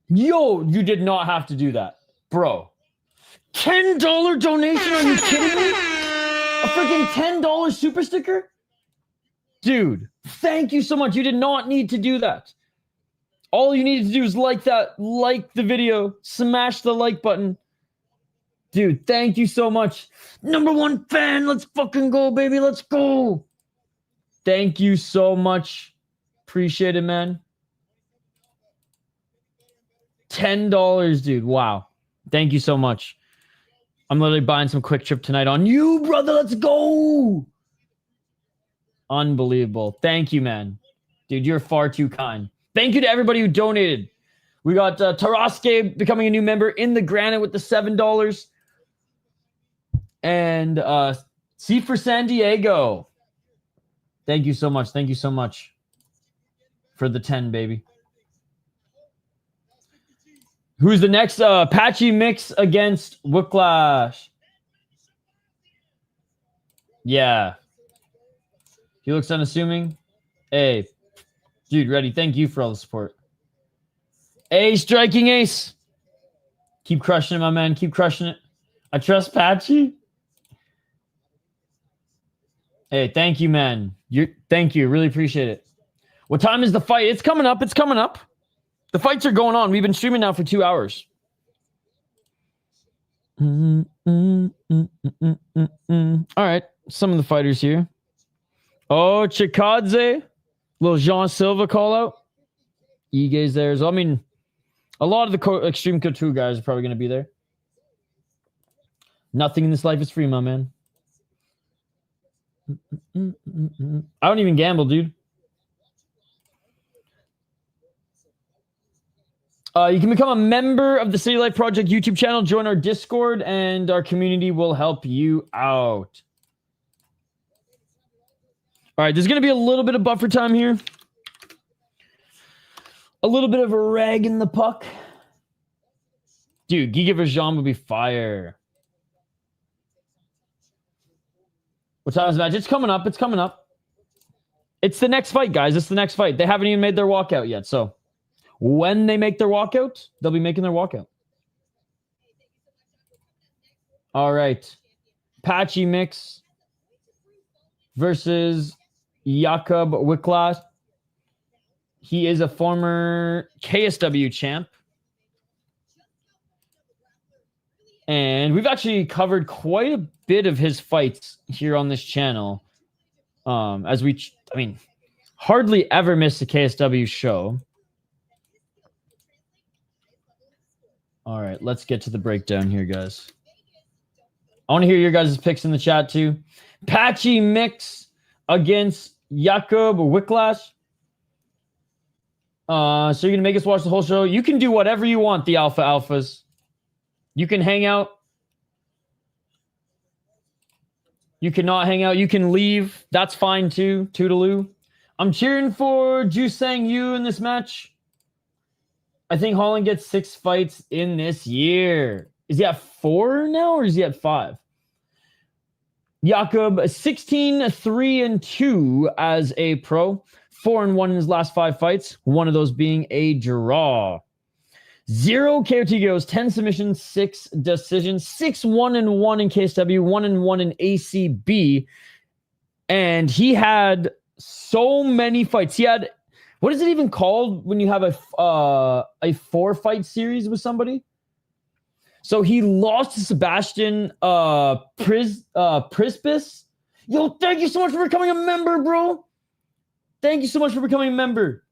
Yo, you did not have to do that, bro. $10 donation? Are you kidding me? A freaking $10 super sticker? Dude, thank you so much. You did not need to do that. All you needed to do is like the video, smash the like button. Dude, thank you so much. #1 fan. Let's fucking go, baby. Let's go. Thank you so much. Appreciate it, man. $10, dude. Wow. Thank you so much. I'm literally buying some Quick Trip tonight on you, brother. Let's go. Unbelievable. Thank you, man. Dude, you're far too kind. Thank you to everybody who donated. We got Taraske becoming a new member in the granite with the $7. And C for San Diego. Thank you so much. Thank you so much for the 10, baby. Who's the next? Patchy Mix against Whiplash. Yeah. He looks unassuming. Hey. Dude, ready. Thank you for all the support. Hey, Striking Ace. Keep crushing it, my man. Keep crushing it. I trust Patchy. Hey, thank you, man. Thank you. Really appreciate it. What time is the fight? It's coming up. It's coming up. The fights are going on. We've been streaming now for 2 hours. All right. Some of the fighters here. Oh, Chikadze. Little Jean Silva call out. Ige's there as well. I mean, a lot of the Extreme Couture guys are probably going to be there. Nothing in this life is free, my man. I don't even gamble, dude. You can become a member of the City Life Project YouTube channel, join our Discord, and our community will help you out. All right, there's going to be a little bit of buffer time here. A little bit of a rag in the puck. Dude, Giga Verjean would be fire. What time is the match? It's coming up. It's coming up. It's the next fight, guys. It's the next fight. They haven't even made their walkout yet, so when they make their walkout, they'll be making their walkout. All right. Patchy Mix versus Jakub Wiklas. He is a former KSW champ. And we've actually covered quite a bit of his fights here on this channel. As we, I mean, hardly ever miss a KSW show. All right, let's get to the breakdown here, guys. I want to hear your guys' picks in the chat, too. Patchy Mix against Jakub Wiklas. So you're going to make us watch the whole show? You can do whatever you want, the Alphas. You can hang out. You cannot hang out. You can leave. That's fine, too. Toodaloo. I'm cheering for Jusang Yu in this match. I think Holland gets 6 fights in this year. Is he at 4 now, or is he at 5? Jakub, 16-3-2 as a pro. 4-1 in his last 5 fights. One of those being a draw. 0 KOTGOs, 10 submissions, 6 decisions, 6-1-1 in KSW, 1-1 in ACB. And he had so many fights. He had, what is it even called when you have a 4-fight series with somebody? So he lost to Sebastian Prispis. Yo, thank you so much for becoming a member, bro. Thank you so much for becoming a member.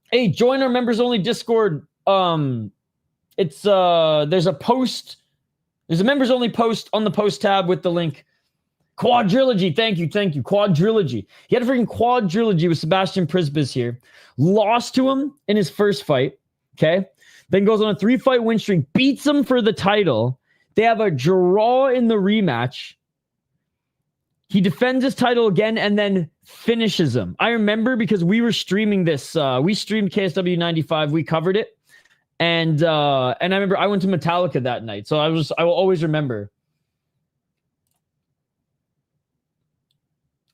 Hey, join our members only Discord. It's there's a post. There's a members only post on the post tab with the link. Quadrilogy. Thank you. Quadrilogy. He had a freaking quadrilogy with Sebastian Prispis here. Lost to him in his first fight. Okay. Then goes on a 3-fight win streak. Beats him for the title. They have a draw in the rematch. He defends his title again and then finishes him. I remember because we were streaming this. We streamed KSW 95. We covered it. And I remember I went to Metallica that night. So I will always remember.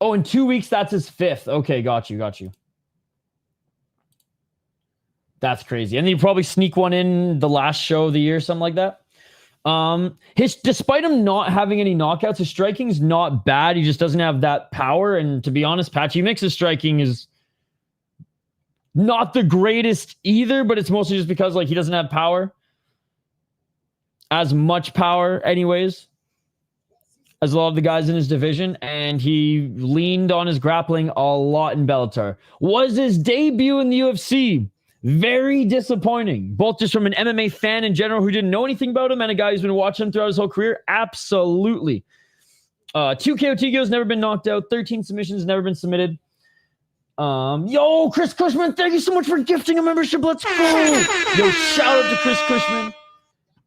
Oh, in 2 weeks, that's his 5th. Okay, got you. That's crazy. And then you probably sneak one in the last show of the year, something like that. Despite him not having any knockouts, his striking's not bad. He just doesn't have that power. And to be honest, Patchy Mix's striking is not the greatest either, but it's mostly just because like he doesn't have power. As much power, anyways, as a lot of the guys in his division, and he leaned on his grappling a lot in Bellator. Was his debut in the UFC very disappointing, both just from an MMA fan in general who didn't know anything about him and a guy who's been watching him throughout his whole career? Absolutely. 2 KOTGOs, never been knocked out. 13 submissions, never been submitted. Yo, Chris Cushman, thank you so much for gifting a membership. Let's go. Yo, shout out to Chris Cushman.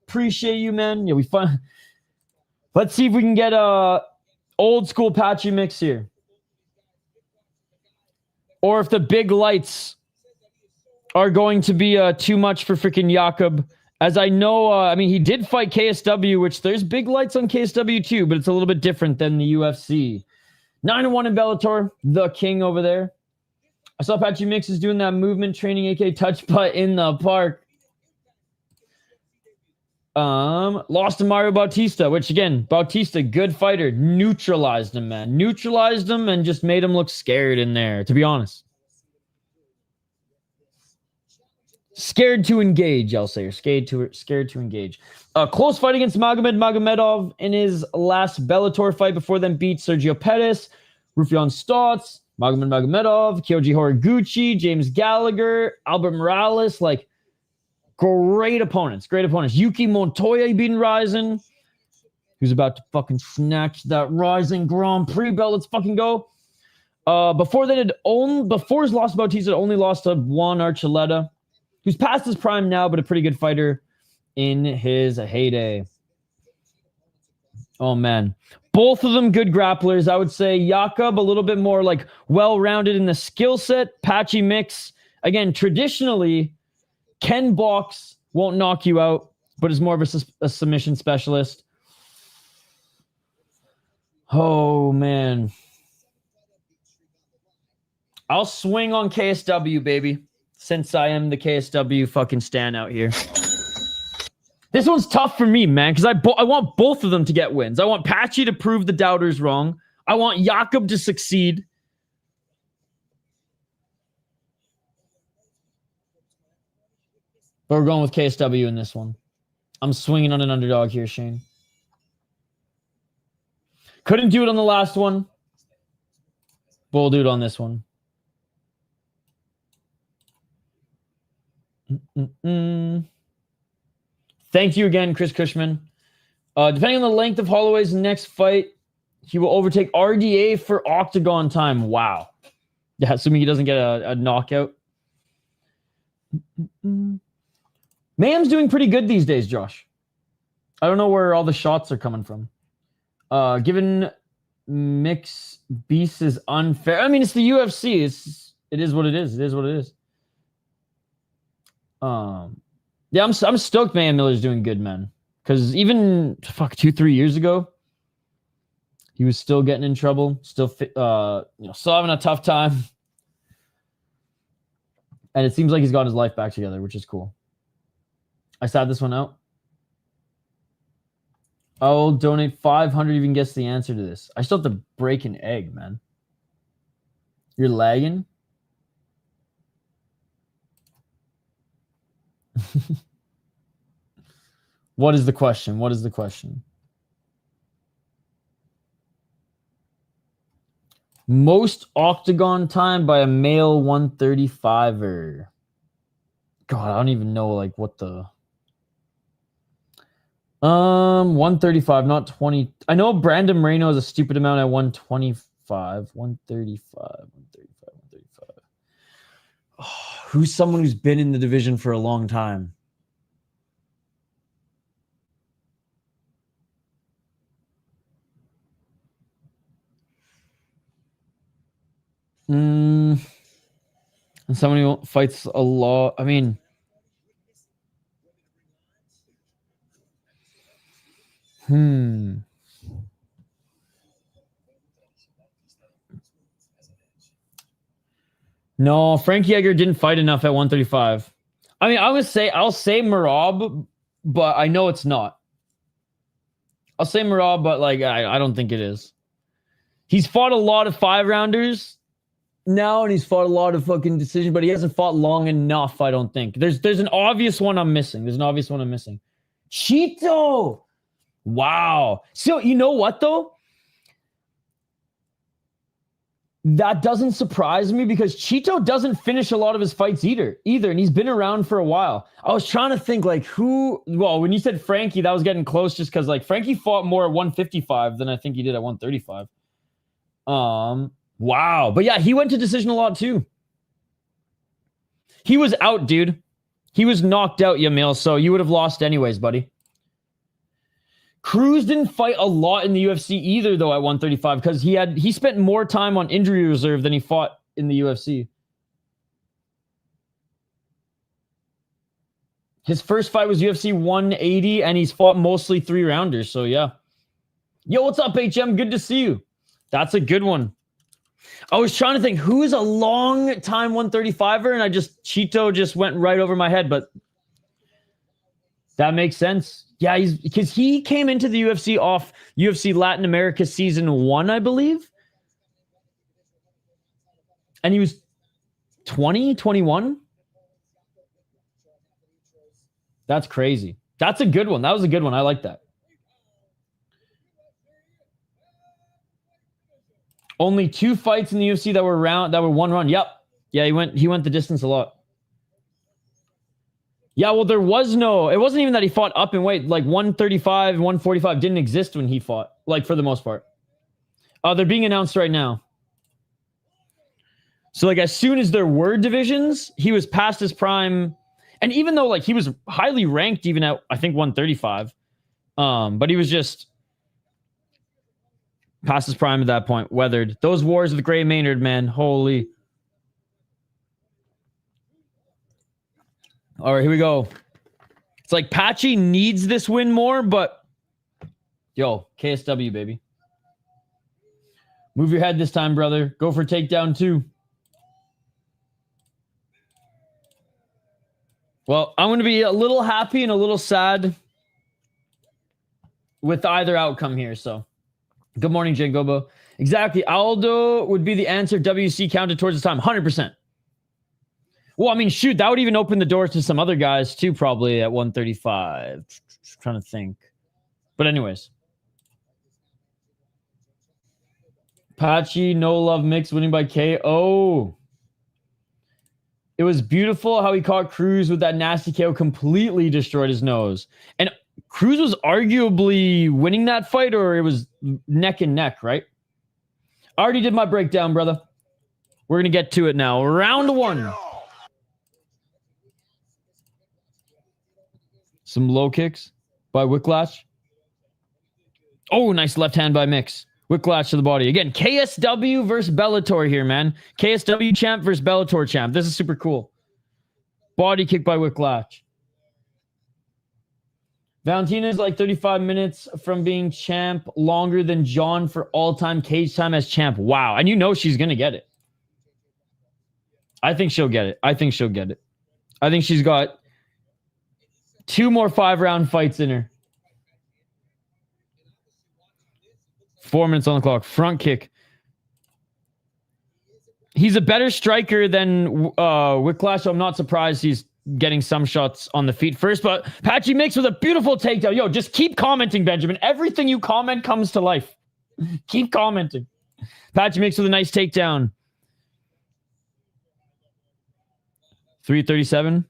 Appreciate you, man. Yeah, we fun. Let's see if we can get a old school Patchy Mix here. Or if the big lights are going to be too much for freaking Jakub. As I know, I mean, he did fight KSW, which there's big lights on KSW too, but it's a little bit different than the UFC. 9-1 in Bellator, the king over there. I saw Patchy Mix is doing that movement training, aka touch putt in the park. Lost to Mario Bautista, which again, Bautista, good fighter, neutralized him, man. Neutralized him and just made him look scared in there, to be honest. Scared to engage, I'll say. Or scared to engage. Close fight against Magomedov in his last Bellator fight. Before then beat Sergio Pettis, Rufian Stotts, Magomedov, Kyoji Horiguchi, James Gallagher, Albert Morales. Like, great opponents. Great opponents. Yuki Montoya beating Ryzen, who's about to fucking snatch that Ryzen Grand Prix belt. Let's fucking go. Before his loss to Bautista, had only lost to Juan Archuleta, who's past his prime now, but a pretty good fighter in his heyday. Oh, man. Both of them good grapplers. I would say Jakob a little bit more like well-rounded in the skill set. Patchy mix. Again, traditionally, Ken box won't knock you out, but is more of a submission specialist. Oh, man. I'll swing on KSW, baby. Since I am the KSW fucking standout here. This one's tough for me, man, because I want both of them to get wins. I want Patchy to prove the doubters wrong. I want Jakob to succeed. But we're going with KSW in this one. I'm swinging on an underdog here, Shane. Couldn't do it on the last one. But we'll do it on this one. Thank you again, Chris Cushman. Depending on the length of Holloway's next fight, he will overtake RDA for octagon time. Wow. Yeah, assuming he doesn't get a knockout. Mayhem's doing pretty good these days, Josh. I don't know where all the shots are coming from. Given mix beast is unfair. I mean, it's the UFC. It is what it is. It is what it is. Yeah, I'm stoked Mayhem Miller's doing good, man. Because even 2-3 years ago, he was still getting in trouble, still still having a tough time. And it seems like he's got his life back together, which is cool. I sat this one out. I'll donate 500 if you can guess the answer to this. I still have to break an egg, man. You're lagging? What is the question? What is the question? Most octagon time by a male 135er. God, I don't even know like what the 135, not 20. I know Brandon Moreno is a stupid amount at 125. 135. Oh, who's someone who's been in the division for a long time? And somebody who fights a lot. I mean, no, Frankie Edgar didn't fight enough at 135. I mean, I'll say Merab, but I know it's not. I'll say Merab, but like I don't think it is. He's fought a lot of 5-rounders now, and he's fought a lot of fucking decisions, but he hasn't fought long enough, I don't think. There's an obvious one I'm missing. Cheeto! Wow. So, you know what, though? That doesn't surprise me because Cheeto doesn't finish a lot of his fights either, and he's been around for a while. I was trying to think, like, when you said Frankie, that was getting close just because, like, Frankie fought more at 155 than I think he did at 135. Wow. But yeah, he went to decision a lot too. He was out, dude. He was knocked out, Yamil, so you would have lost anyways, buddy. Cruz didn't fight a lot in the UFC either, though, at 135, because he spent more time on injury reserve than he fought in the UFC. His first fight was UFC 180, and he's fought mostly 3-rounders, so yeah. Yo, what's up, HM? Good to see you. That's a good one. I was trying to think who is a long time 135er, and Cheeto just went right over my head, but that makes sense. Yeah, because he came into the UFC off UFC Latin America Season 1, I believe. And he was 20, 21. That's crazy. That's a good one. That was a good one. I like that. Only 2 fights in the UFC that were one run. Yep. Yeah, he went the distance a lot. Yeah, well, it wasn't even that he fought up in weight. Like 135, 145 didn't exist when he fought, like for the most part. They're being announced right now. So like as soon as there were divisions, he was past his prime. And even though like he was highly ranked even at, I think 135, but he was just past his prime at that point, weathered. Those wars with Gray Maynard, man, holy. All right, here we go. It's like Patchy needs this win more, but yo, KSW, baby. Move your head this time, brother. Go for takedown 2. Well, I'm going to be a little happy and a little sad with either outcome here, so. Good morning, Jangobo. Exactly. Aldo would be the answer. WC counted towards the time. 100%. Well, I mean, shoot, that would even open the doors to some other guys too, probably at 135. Just trying to think. But anyways. Patchy, no love mix, winning by KO. It was beautiful how he caught Cruz with that nasty KO, completely destroyed his nose. And Cruz was arguably winning that fight, or it was neck and neck, right? I already did my breakdown, brother. We're going to get to it now. Round 1. Some low kicks by Whiplash. Oh, nice left hand by Mix. Whiplash to the body. Again, KSW versus Bellator here, man. KSW champ versus Bellator champ. This is super cool. Body kick by Whiplash. Valentina is like 35 minutes from being champ, longer than John for all-time cage time as champ. Wow. And you know she's going to get it. I think she'll get it. I think she's got 2 more 5-round fights in her. 4 minutes on the clock. Front kick. He's a better striker than Whiplash, so I'm not surprised he's getting some shots on the feet first. But Patchy Mix with a beautiful takedown. Yo, just keep commenting, Benjamin. Everything you comment comes to life. Keep commenting. Patchy Mix with a nice takedown. 337.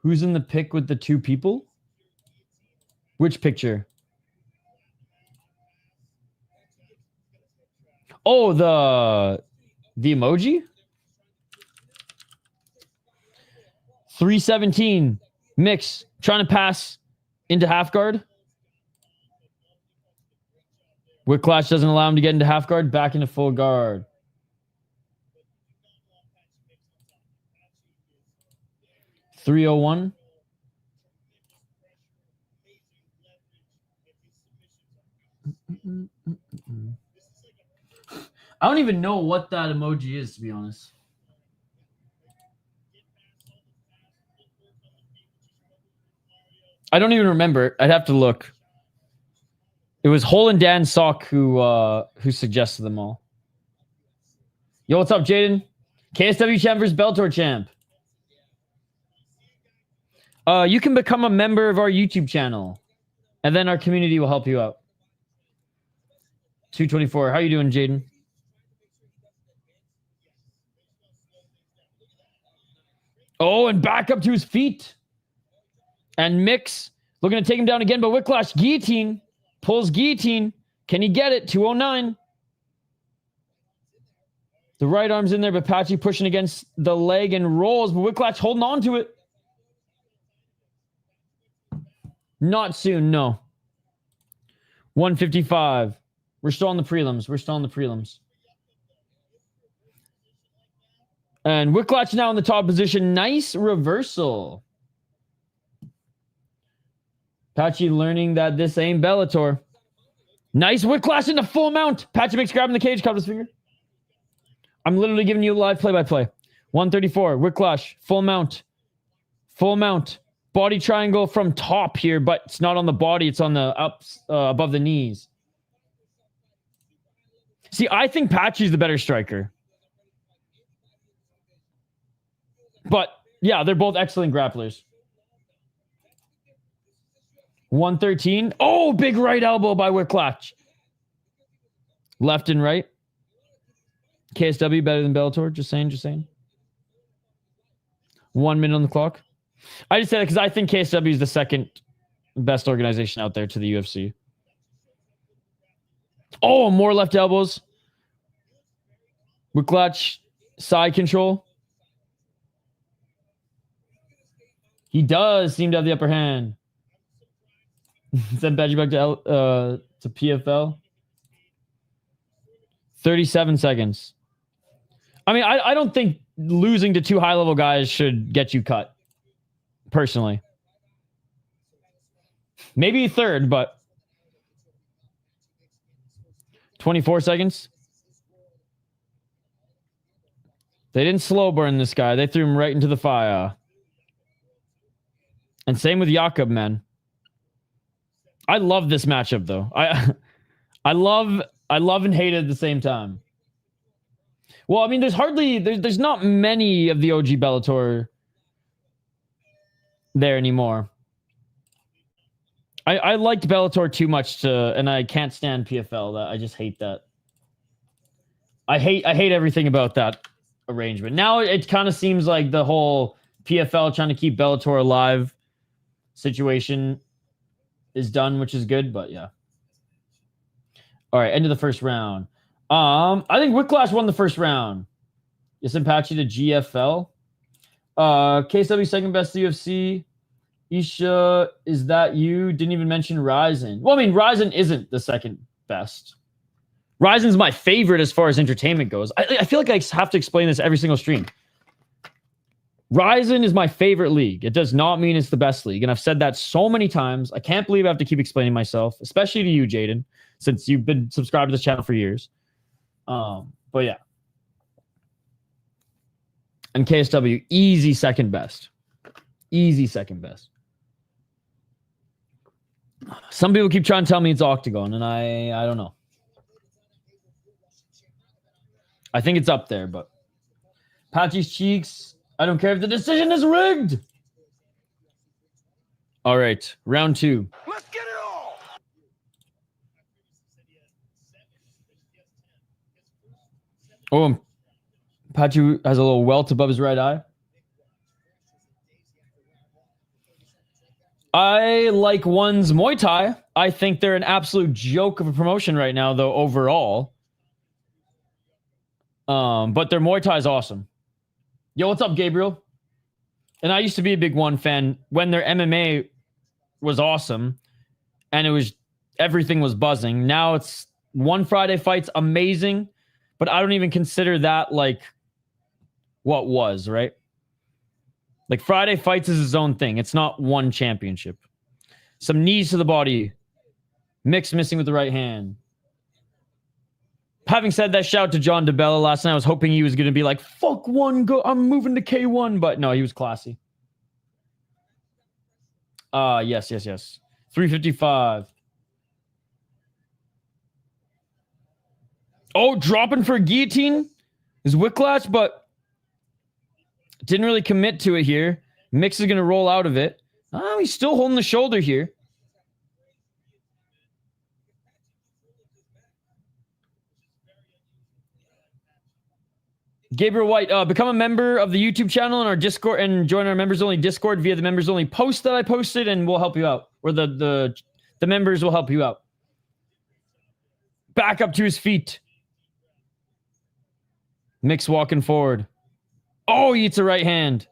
Who's in the pic with the 2 people? Which picture? Oh, the emoji? 317. Mix. Trying to pass into half guard. Whiplash doesn't allow him to get into half guard. Back into full guard. 301. I don't even know what that emoji is, to be honest. I don't even remember. I'd have to look. It was Hole and Dan Sock who suggested them all. Yo, what's up, Jaden? KSW champ versus Bellator champ. You can become a member of our YouTube channel, and then our community will help you out. 224. How you doing, Jaden? Oh, and back up to his feet. And Mix looking to take him down again, but Whiplash guillotine. Pulls guillotine. Can he get it? 209. The right arm's in there, but Patchy pushing against the leg and rolls, but Whiplash holding on to it. Not soon, no. 155. We're still on the prelims. And Whiplash now in the top position. Nice reversal. Patchy learning that this ain't Bellator. Nice Whiplash into full mount. Patchy Mix grabbing the cage, caught his finger. I'm literally giving you a live play-by-play. 134. Whiplash. Full mount. Full mount. Body triangle from top here, but it's not on the body. It's on the ups above the knees. See, I think Patchy's the better striker. But, yeah, they're both excellent grapplers. 113. Oh, big right elbow by Whiplash. Left and right. KSW better than Bellator. Just saying. 1 minute on the clock. I just said it because I think KSW is the second best organization out there to the UFC. Oh, more left elbows. Whiplash, side control. He does seem to have the upper hand. Send Badgie back to PFL. 37 seconds. I mean, I don't think losing to two high-level guys should get you cut. Personally. Maybe third, but 24 seconds. They didn't slow burn this guy. They threw him right into the fire. And same with Jakob, man. I love this matchup, though. I love and hate it at the same time. Well, I mean, there's not many of the OG Bellator there anymore. I liked Bellator too much and I can't stand PFL. I just hate that. I hate everything about that arrangement. Now it kind of seems like the whole PFL trying to keep Bellator alive situation is done, which is good, but yeah. All right, end of the first round. I think Whiplash won the first round. Yes, Apache to GFL. KSW second best UFC. Isha, is that you? Didn't even mention Ryzen. Well, I mean, Ryzen isn't the second best. Ryzen's my favorite as far as entertainment goes. I feel like I have to explain this every single stream. Ryzen is my favorite league. It does not mean it's the best league. And I've said that so many times. I can't believe I have to keep explaining myself, especially to you, Jaden, since you've been subscribed to this channel for years. But yeah. And KSW, easy second best. Easy second best. Some people keep trying to tell me it's Octagon, and I don't know. I think it's up there, but Patchy's cheeks. I don't care if the decision is rigged. All right, round two. Let's get it all. Oh, Patchy has a little welt above his right eye. I like One's Muay Thai. I think they're an absolute joke of a promotion right now, though, overall. But their Muay Thai is awesome. Yo, what's up, Gabriel? And I used to be a big One fan when their MMA was awesome and everything was buzzing. Now it's One Friday fights, amazing, but I don't even consider that like what was, right? Like Friday fights is his own thing. It's not one championship. Some knees to the body. Mix missing with the right hand. Having said that, shout out to John DeBella last night. I was hoping he was going to be like, fuck one, go. I'm moving to K1. But no, he was classy. Yes. 355. Oh, dropping for a guillotine is Whiplash, but didn't really commit to it here. Mix is going to roll out of it. Oh, he's still holding the shoulder here. Gabriel White, become a member of the YouTube channel and our Discord and join our members only Discord via the members only post that I posted, and we'll help you out. Or the members will help you out. Back up to his feet. Mix walking forward. Oh, he eats a right hand.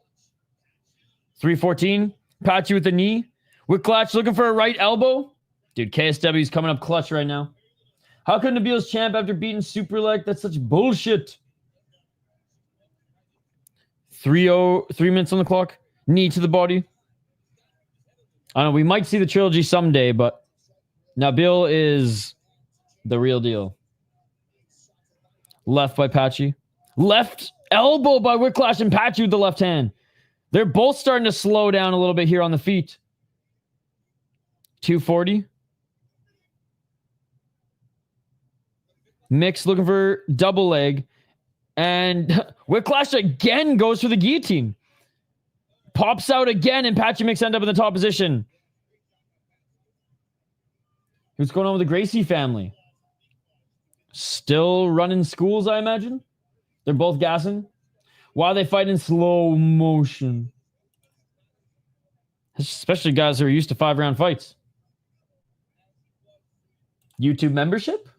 314. Patchy with the knee. Whiplash looking for a right elbow. Dude, KSW's coming up clutch right now. How could Nabil's champ after beating Superlek? That's such bullshit. 3 minutes on the clock. Knee to the body. I don't know. We might see the trilogy someday, but Nabil is the real deal. Left by Patchy. Left Elbow by Whiplash and Patchy with the left hand. They're both starting to slow down a little bit here on the feet. 240. Mix looking for double leg. And Whiplash again goes for the guillotine. Pops out again, and Patchy Mix end up in the top position. What's going on with the Gracie family? Still running schools, I imagine. They're both gassing. Why are they fighting in slow motion? Especially guys who are used to 5-round fights. YouTube membership?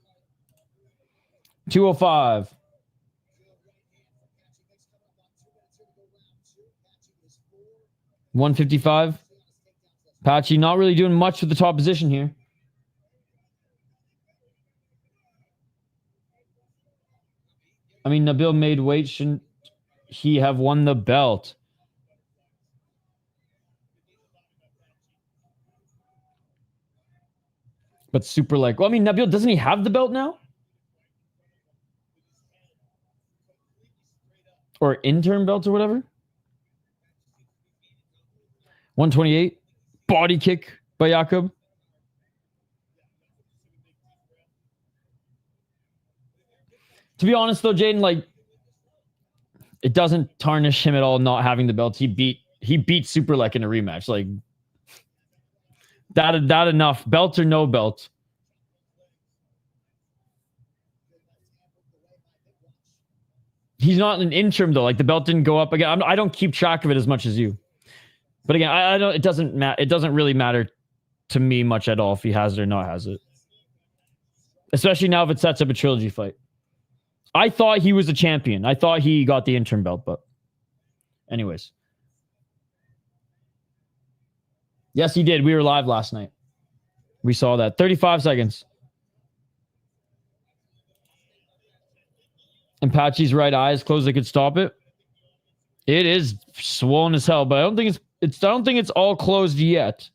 205. $155. Patchy not really doing much with the top position here. I mean, Nabil made weight. Shouldn't he have won the belt? But super like, well, I mean, Nabil, doesn't he have the belt now? Or interim belt or whatever? 128. Body kick by Jakob. To be honest, though, Jaden, like, it doesn't tarnish him at all not having the belt. He beat Superlek in a rematch. Like, that enough. Belt or no belt. He's not an interim, though. Like, the belt didn't go up again. I don't keep track of it as much as you. But again, I don't. It doesn't really matter to me much at all if he has it or not has it. Especially now if it sets up a trilogy fight. I thought he was a champion. I thought he got the interim belt, but anyways. Yes, he did. We were live last night. We saw that. 35 seconds. And Patchy's right eye is closed. They could stop it. It is swollen as hell, but I don't think it's all closed yet.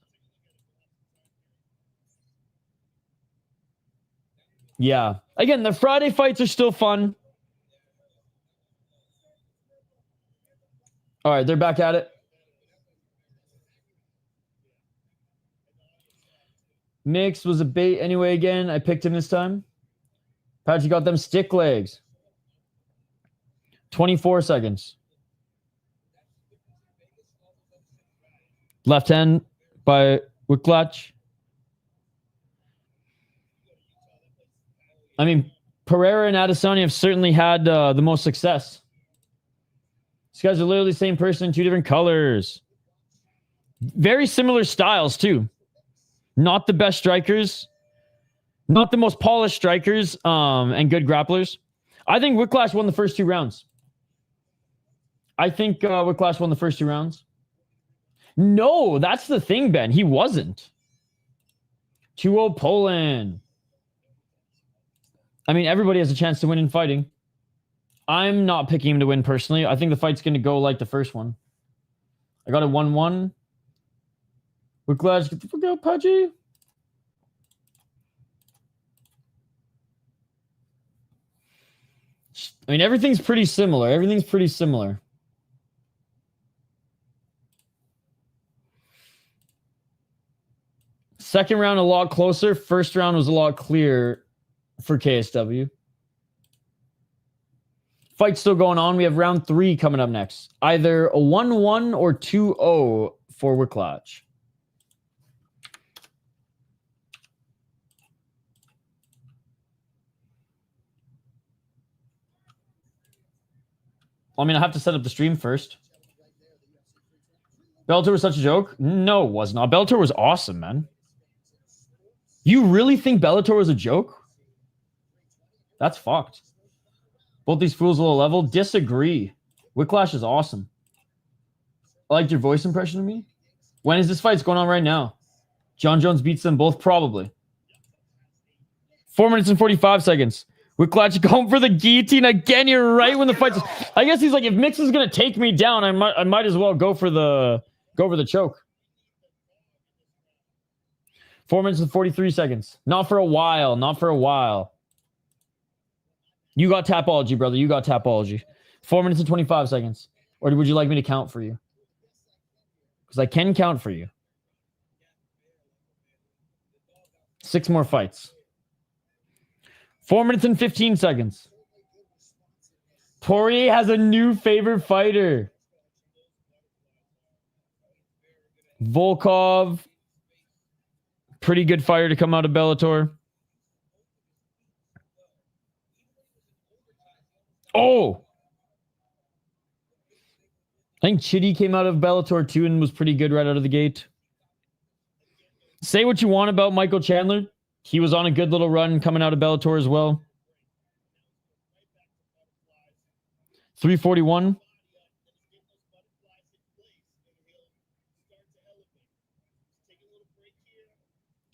Yeah. Again, the Friday fights are still fun. All right, they're back at it. Mix was a bait anyway again. I picked him this time. Patchy got them stick legs. 24 seconds. Left hand by Whiplash. I mean, Pereira and Adesanya have certainly had the most success. These guys are literally the same person in two different colors. Very similar styles, too. Not the best strikers. Not the most polished strikers and good grapplers. I think Whiplash won the first 2 rounds. I think Whiplash won the first 2 rounds. No, that's the thing, Ben. He wasn't. 2-0 Poland. I mean, everybody has a chance to win in fighting. I'm not picking him to win personally. I think the fight's going to go like the first one. I got a 1-1. We're glad to get the fuck out, Pudgy. I mean, everything's pretty similar. Everything's pretty similar. Second round, a lot closer. First round was a lot clearer for KSW. Fight's still going on. We have round 3 coming up next. Either a 1-1 or 2-0 for Whiplash. I mean, I have to set up the stream first. Bellator was such a joke? No, it was not. Bellator was awesome, man. You really think Bellator was a joke? That's fucked. Both these fools a little level. Disagree. Whiplash is awesome. I liked your voice impression of me. When is this fight? It's going on right now. John Jones beats them both, probably. 4 minutes and 45 seconds. Whiplash going for the guillotine again. You're right when the fight's... I guess he's like, if Mix is going to take me down, I might as well go for the choke. 4 minutes and 43 seconds. Not for a while. Not for a while. You got Tapology, brother. You got Tapology. 4 minutes and 25 seconds. Or would you like me to count for you? Because I can count for you. 6 more fights. 4 minutes and 15 seconds. Poirier has a new favorite fighter. Volkov. Pretty good fighter to come out of Bellator. Oh! I think Chitty came out of Bellator too and was pretty good right out of the gate. Say what you want about Michael Chandler. He was on a good little run coming out of Bellator as well. 341.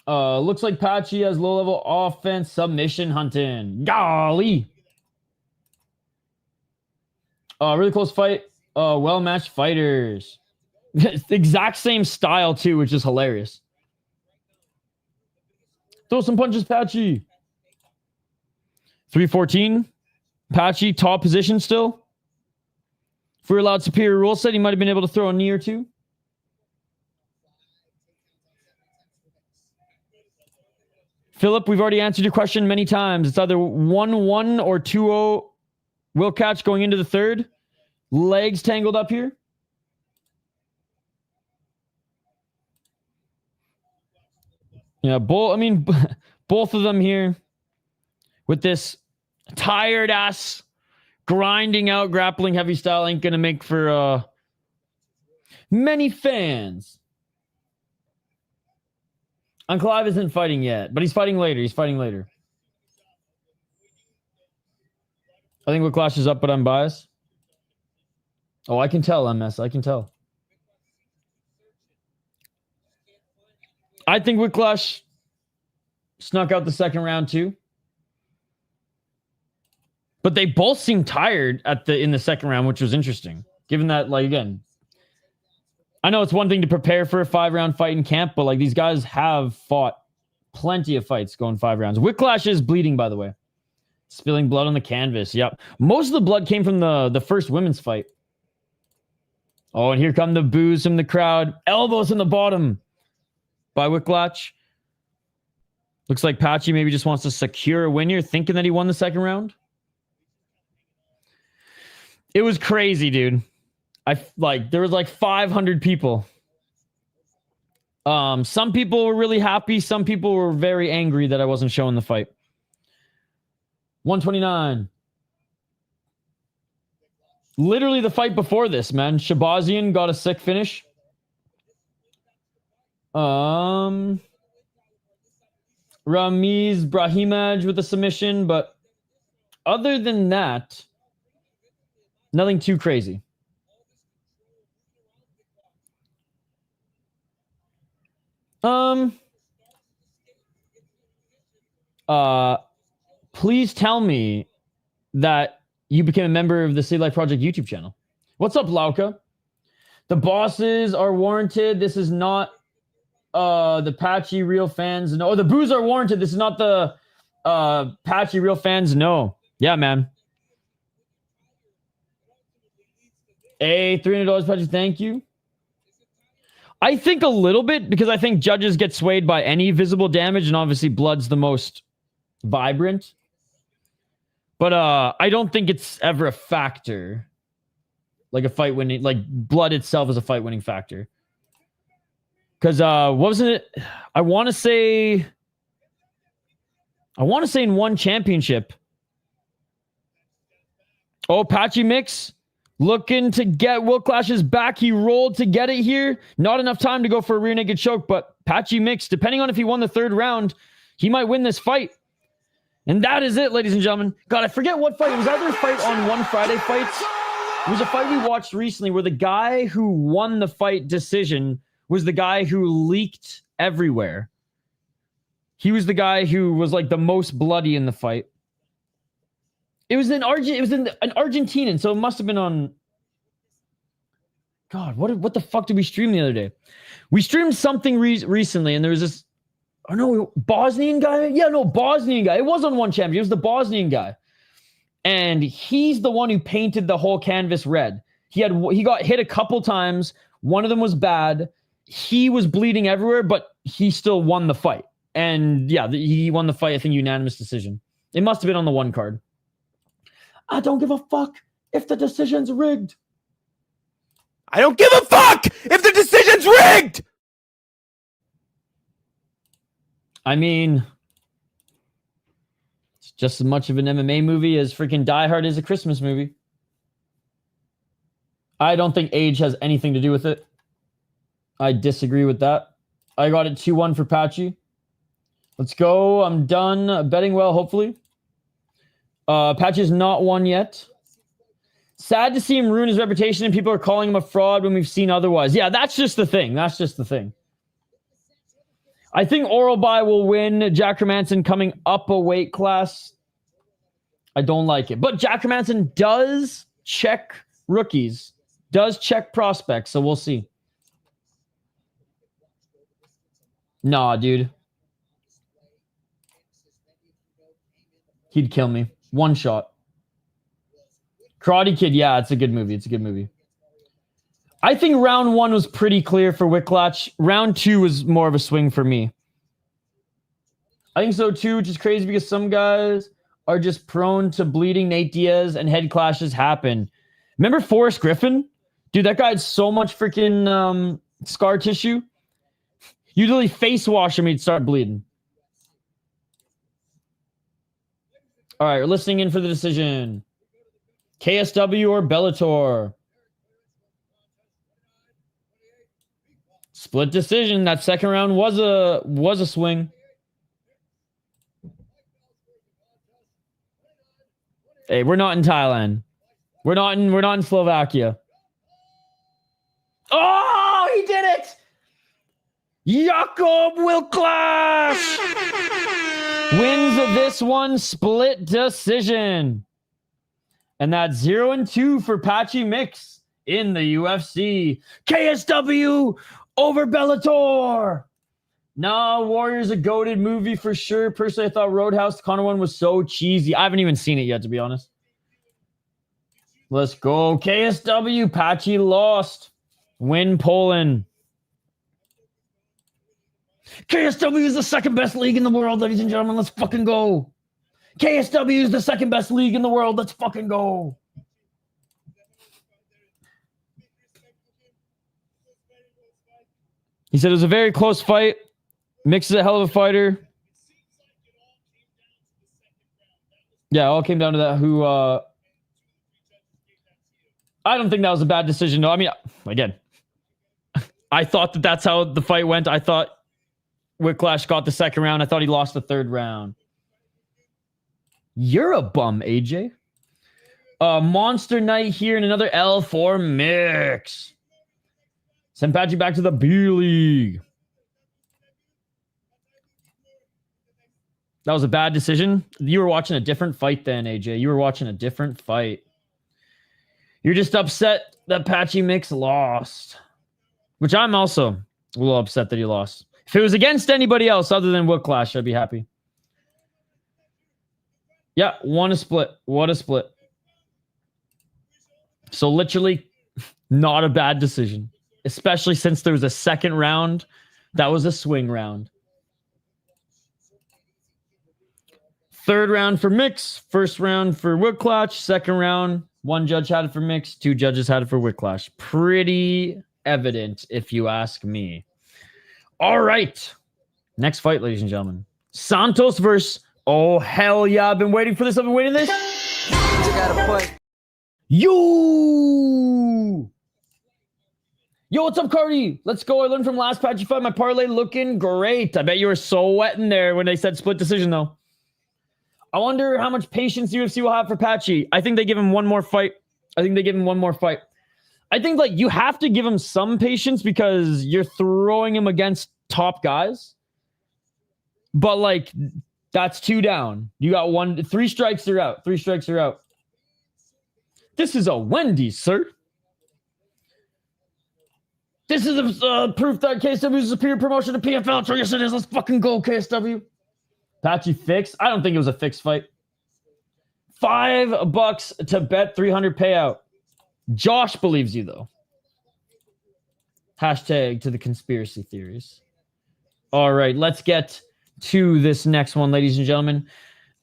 Looks like Patchy has low-level offense submission hunting. Golly. Really close fight. Well-matched fighters. It's the exact same style, too, which is hilarious. Throw some punches, Patchy. 314. Patchy, top position still. If we were allowed superior rule set, he might have been able to throw a knee or two. Philip, we've already answered your question many times. It's either 1-1 or 2-0. Will catch going into the third. Legs tangled up here. Yeah, both of them here with this tired ass grinding out grappling heavy style ain't gonna make for many fans. Ankalaev isn't fighting yet, but he's fighting later. I think Whiplash is up, but I'm biased. Oh, I can tell, MS. I can tell. I think Whiplash snuck out the second round too. But they both seemed tired in the second round, which was interesting. Given that, like, again, I know it's one thing to prepare for a 5-round fight in camp, but like these guys have fought plenty of fights going 5 rounds. Whiplash is bleeding, by the way. Spilling blood on the canvas. Yep. Most of the blood came from the first women's fight. Oh, and here come the boos from the crowd. Elbows in the bottom by Whiplash. Looks like Patchy maybe just wants to secure a win here, thinking that he won the second round. It was crazy, dude. There was like 500 people. Some people were really happy. Some people were very angry that I wasn't showing the fight. 129. Literally the fight before this, man. Shabazian got a sick finish. Ramiz Brahimaj with a submission, but other than that, nothing too crazy. Please tell me that you became a member of the City Life Project YouTube channel. What's up, Lauka? The bosses are warranted. This is not the Patchy real fans. No, the boos are warranted. This is not the Patchy real fans. No. Yeah, man. Hey, $300, Patchy. Thank you. I think a little bit, because I think judges get swayed by any visible damage, and obviously blood's the most vibrant. But I don't think it's ever a factor. Like a fight winning, like blood itself is a fight winning factor. Because what was it? I want to say in one championship. Oh, Patchy Mix. Looking to get Will Clash's back. He rolled to get it here. Not enough time to go for a rear naked choke, but Patchy Mix, depending on if he won the third round, he might win this fight. And that is it, ladies and gentlemen. God, I forget what fight. It was either a fight on One Friday Fights. It was a fight we watched recently where the guy who won the fight decision was the guy who leaked everywhere. He was the guy who was like the most bloody in the fight. It was in an Argentinian, so it must have been on. God, what the fuck did we stream the other day? We streamed something recently, and there was this. Oh no, Bosnian guy. Yeah, no, Bosnian guy. It was on One Champion. It was the Bosnian guy, And he's the one who painted the whole canvas red. He got hit a couple times. One of them was bad. He was bleeding everywhere, but he still won the fight. And yeah, he won the fight, I think, unanimous decision. It must have been on the 1 card. I don't give a fuck if the decision's rigged. I don't give a fuck if the decision's rigged! I mean, it's just as much of an MMA movie as freaking Die Hard is a Christmas movie. I don't think age has anything to do with it. I disagree with that. I got it 2-1 for Patchy. Let's go. I'm done betting well, hopefully. Patchy's not won yet. Sad to see him ruin his reputation and people are calling him a fraud when we've seen otherwise. Yeah, that's just the thing. That's just the thing. I think Oral By will win. Jack Hermanson coming up a weight class. I don't like it. But Jack Hermanson does check rookies. Does check prospects, so we'll see. Nah, dude. He'd kill me. One shot. Karate Kid, yeah, it's a good movie. It's a good movie. I think round 1 was pretty clear for Wicklacz. Round 2 was more of a swing for me. I think so too, which is crazy because some guys are just prone to bleeding Nate Diaz and head clashes happen. Remember Forrest Griffin? Dude, that guy had so much freaking scar tissue. You literally face wash him, he'd start bleeding. All right, we're listening in for the decision. KSW or Bellator? Split decision. That second round was a swing. Hey, we're not in Thailand. We're not in Slovakia. Oh, he did it! Jakob Wicklacz wins this one split decision. And that's 0-2 for Patchy Mix in the UFC. KSW over Bellator. Nah, Warrior's a goated movie for sure. Personally, I thought Roadhouse, the Conor one, was so cheesy. I haven't even seen it yet, to be honest. Let's go. KSW. Patchy lost. Win Poland. KSW is the second best league in the world, ladies and gentlemen. Let's fucking go. KSW is the second best league in the world. Let's fucking go. He said it was a very close fight. Mix is a hell of a fighter. Yeah, it all came down to that. I don't think that was a bad decision. No, I mean, again, I thought that's how the fight went. I thought Wicklacz got the second round. I thought he lost the third round. You're a bum, AJ. Monster night here and another L for Mix. Send Patchy back to the B League. That was a bad decision. You were watching a different fight then, AJ. You were watching a different fight. You're just upset that Patchy Mix lost. Which I'm also a little upset that he lost. If it was against anybody else other than Wicklacz, I'd be happy. Yeah, what a split. What a split. So literally not a bad decision. Especially since there was a second round. That was a swing round. Third round for Mix. First round for Wicklacz. Second round, one judge had it for Mix. Two judges had it for Wicklacz. Pretty evident, if you ask me. All right. Next fight, ladies and gentlemen. Santos versus... Oh, hell yeah. I've been waiting for this. I've been waiting for this. You gotta put... Yo, what's up, Cardi? Let's go. I learned from last Patchy fight. My parlay looking great. I bet you were so wet in there when they said split decision, though. I wonder how much patience UFC will have for Patchy. I think they give him one more fight. I think like you have to give him some patience because you're throwing him against top guys. But like, that's 2 down. You got 3 strikes, they're out. 3 strikes, they're out. This is a Wendy's, sir. This is a proof that KSW is a superior promotion to PFL. So yes, it is. Let's fucking go, KSW. Patchy fixed. I don't think it was a fixed fight. $5 to bet, 300 payout. Josh believes you, though. Hashtag to the conspiracy theories. All right, let's get to this next one, ladies and gentlemen.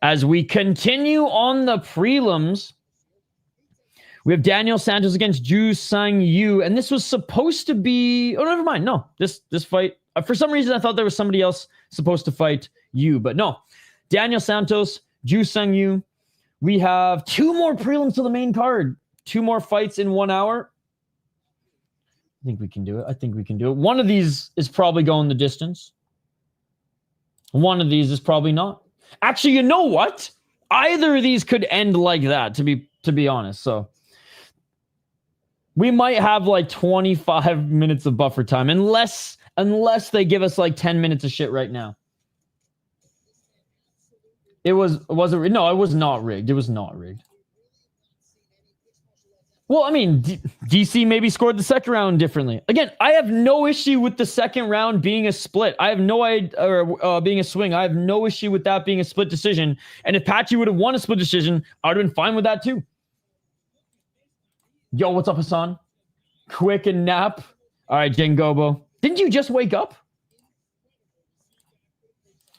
As we continue on the prelims, we have Daniel Santos against Ju Sang Yu, and this was supposed to be... Oh, never mind. No, this fight... for some reason, I thought there was somebody else supposed to fight Yu, but no. Daniel Santos, Ju Sang Yu. We have 2 more prelims to the main card. 2 more fights in 1 hour. I think we can do it. One of these is probably going the distance. One of these is probably not. Actually, you know what? Either of these could end like that, to be honest. So we might have like 25 minutes of buffer time, unless they give us like 10 minutes of shit right now. It was not rigged. It was not rigged. Well, I mean, DC maybe scored the second round differently. Again, I have no issue with the second round being a split. I have no idea, or being a swing. I have no issue with that being a split decision. And if Patchy would have won a split decision, I would have been fine with that too. Yo, what's up, Hassan? Quick and nap. All right, Jengobo. Didn't you just wake up?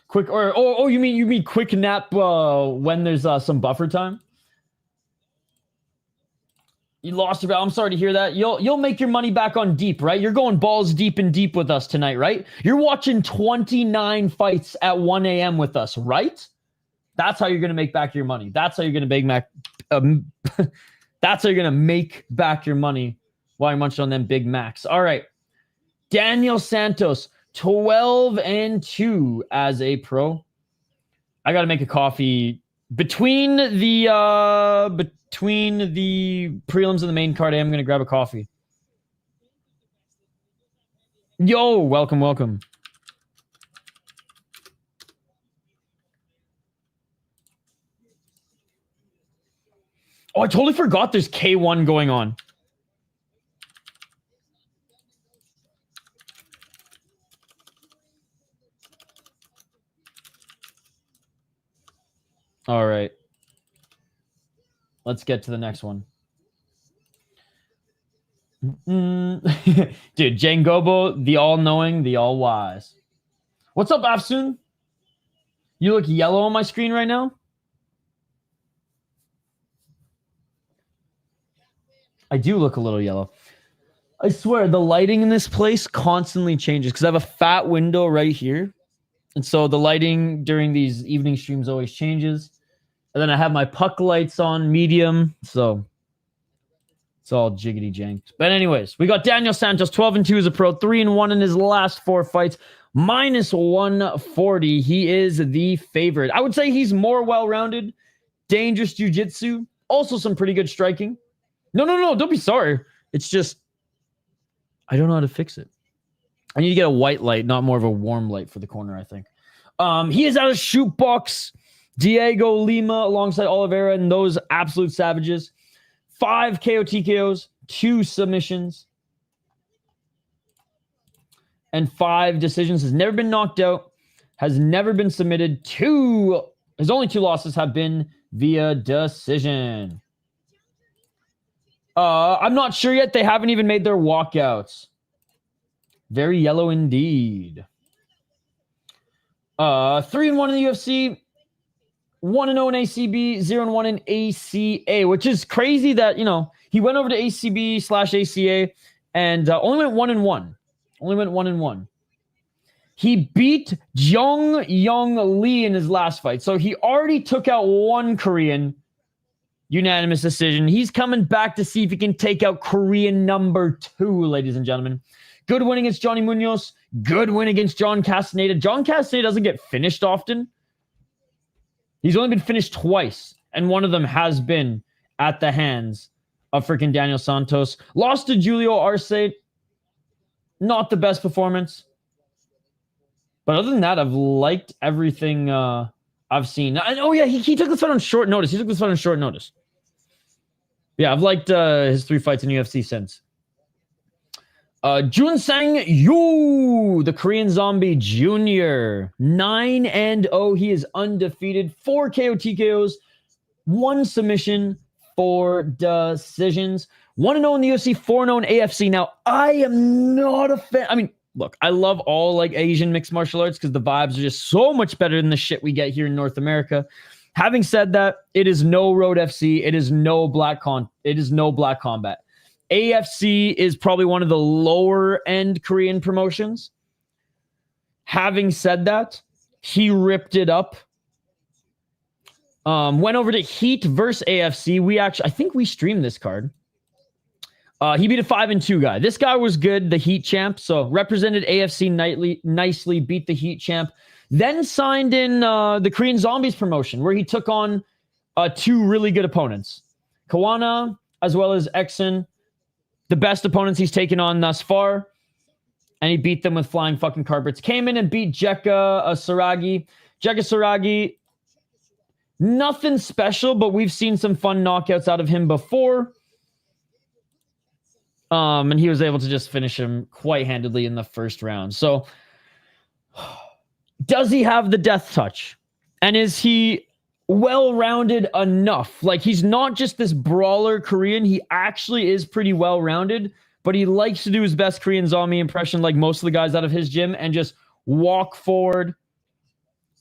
Quick, or you mean quick nap when there's some buffer time? You lost your bet. I'm sorry to hear that. You'll make your money back on deep, right? You're going balls deep and deep with us tonight, right? You're watching 29 fights at 1 a.m. with us, right? That's how you're gonna make back your money. That's how you're gonna make back. That's how you're gonna make back your money while you're munching on them Big Macs. All right, Daniel Santos, 12-2 as a pro. I gotta make a coffee between the prelims and the main card. I'm gonna grab a coffee. Yo, welcome. Oh, I totally forgot there's K1 going on. All right. Let's get to the next one. Dude, Jangobo, the all-knowing, the all-wise. What's up, Afsoon? You look yellow on my screen right now? I do look a little yellow. I swear, the lighting in this place constantly changes because I have a fat window right here. And so the lighting during these evening streams always changes. And then I have my puck lights on medium. So it's all jiggity jank. But anyways, we got Daniel Santos, 12-2 as a pro, 3-1 in his last 4 fights, minus 140. He is the favorite. I would say he's more well-rounded, dangerous jiu-jitsu, also some pretty good striking. No, don't be sorry. It's just, I don't know how to fix it. I need to get a white light, not more of a warm light for the corner, I think. He is out of shoot box. Diego Lima alongside Oliveira and those absolute savages. 5 KO TKOs, 2 submissions, and 5 decisions. Has never been knocked out. Has never been submitted. His only 2 losses have been via decision. I'm not sure yet. They haven't even made their walkouts. Very yellow indeed. 3-1 in the UFC. 1-0 in ACB, 0-1 in ACA, which is crazy that, he went over to ACB/ACA and only went 1-1. Only went 1-1. He beat Jong Young Lee in his last fight. So he already took out 1 Korean. Unanimous decision. He's coming back to see if he can take out Korean number 2, ladies and gentlemen. Good win against Johnny Munoz. Good win against John Castaneda. John Castaneda doesn't get finished often. He's only been finished twice, and one of them has been at the hands of freaking Daniel Santos. Lost to Julio Arce. Not the best performance. But other than that, I've liked everything I've seen. He took this fight on short notice. Yeah, I've liked his 3 fights in UFC since. Jun Sang Yu, the Korean Zombie Jr. 9-0. He is undefeated. 4 KO TKOs, 1 submission, 4 decisions. 1-0 in the UFC, 4-0 in AFC. Now, I am not a fan. I mean, look, I love all like Asian mixed martial arts because the vibes are just so much better than the shit we get here in North America. Having said that, it is no Road FC. It is no Black Combat. AFC is probably one of the lower end Korean promotions. Having said that, he ripped it up. Went over to Heat versus AFC. I think we streamed this card. He beat a 5-2 guy. This guy was good, the Heat champ. So represented AFC nicely, beat the Heat champ. Then signed in the Korean Zombies promotion, where he took on 2 really good opponents. Kawana, as well as Exon. The best opponents he's taken on thus far. And he beat them with flying fucking carpets. Came in and beat Jekka Saragi. Jekka Saragi, nothing special, but we've seen some fun knockouts out of him before. And he was able to just finish him quite handedly in the first round. So, does he have the death touch? And is he well-rounded enough? Like, he's not just this brawler Korean. He actually is pretty well-rounded, but he likes to do his best Korean zombie impression like most of the guys out of his gym and just walk forward,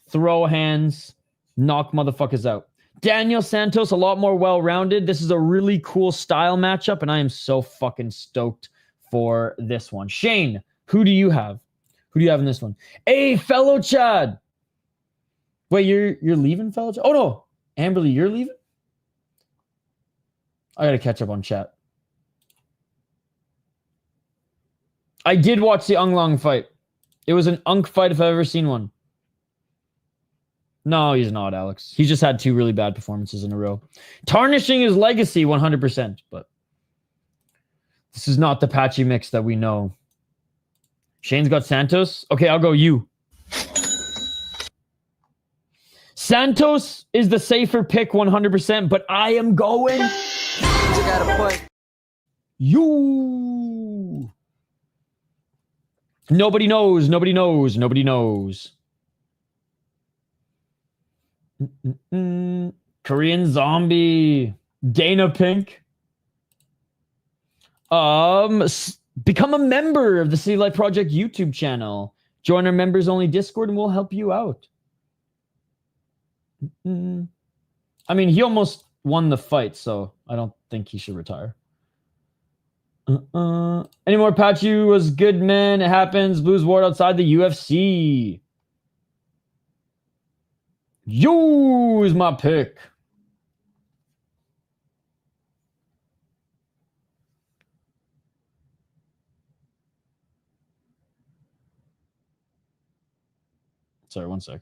throw hands, knock motherfuckers out. Daniel Santos, a lot more well-rounded. This is a really cool style matchup, and I am so fucking stoked for this one. Shane, who do you have? Who do you have in this one? Hey, fellow Chad. Wait, you're leaving, fellow Chad? Oh, no. Amberly, you're leaving? I got to catch up on chat. I did watch the Ung Long fight. It was an Unk fight if I've ever seen one. No, he's not, Alex. He just had 2 really bad performances in a row. Tarnishing his legacy 100%, but this is not the patchy mix that we know. Shane's got Santos. Okay, I'll go you. Santos is the safer pick 100%, but I am going... You gotta put... You... Nobody knows. Nobody knows. Nobody knows. Korean Zombie. Dana Pink. Become a member of the City Life Project YouTube channel. Join our members only Discord and we'll help you out. I mean, he almost won the fight, so I don't think he should retire. Any more Patchy was good, man. It happens. Blues Ward outside the UFC. Use my pick. Sorry, one sec.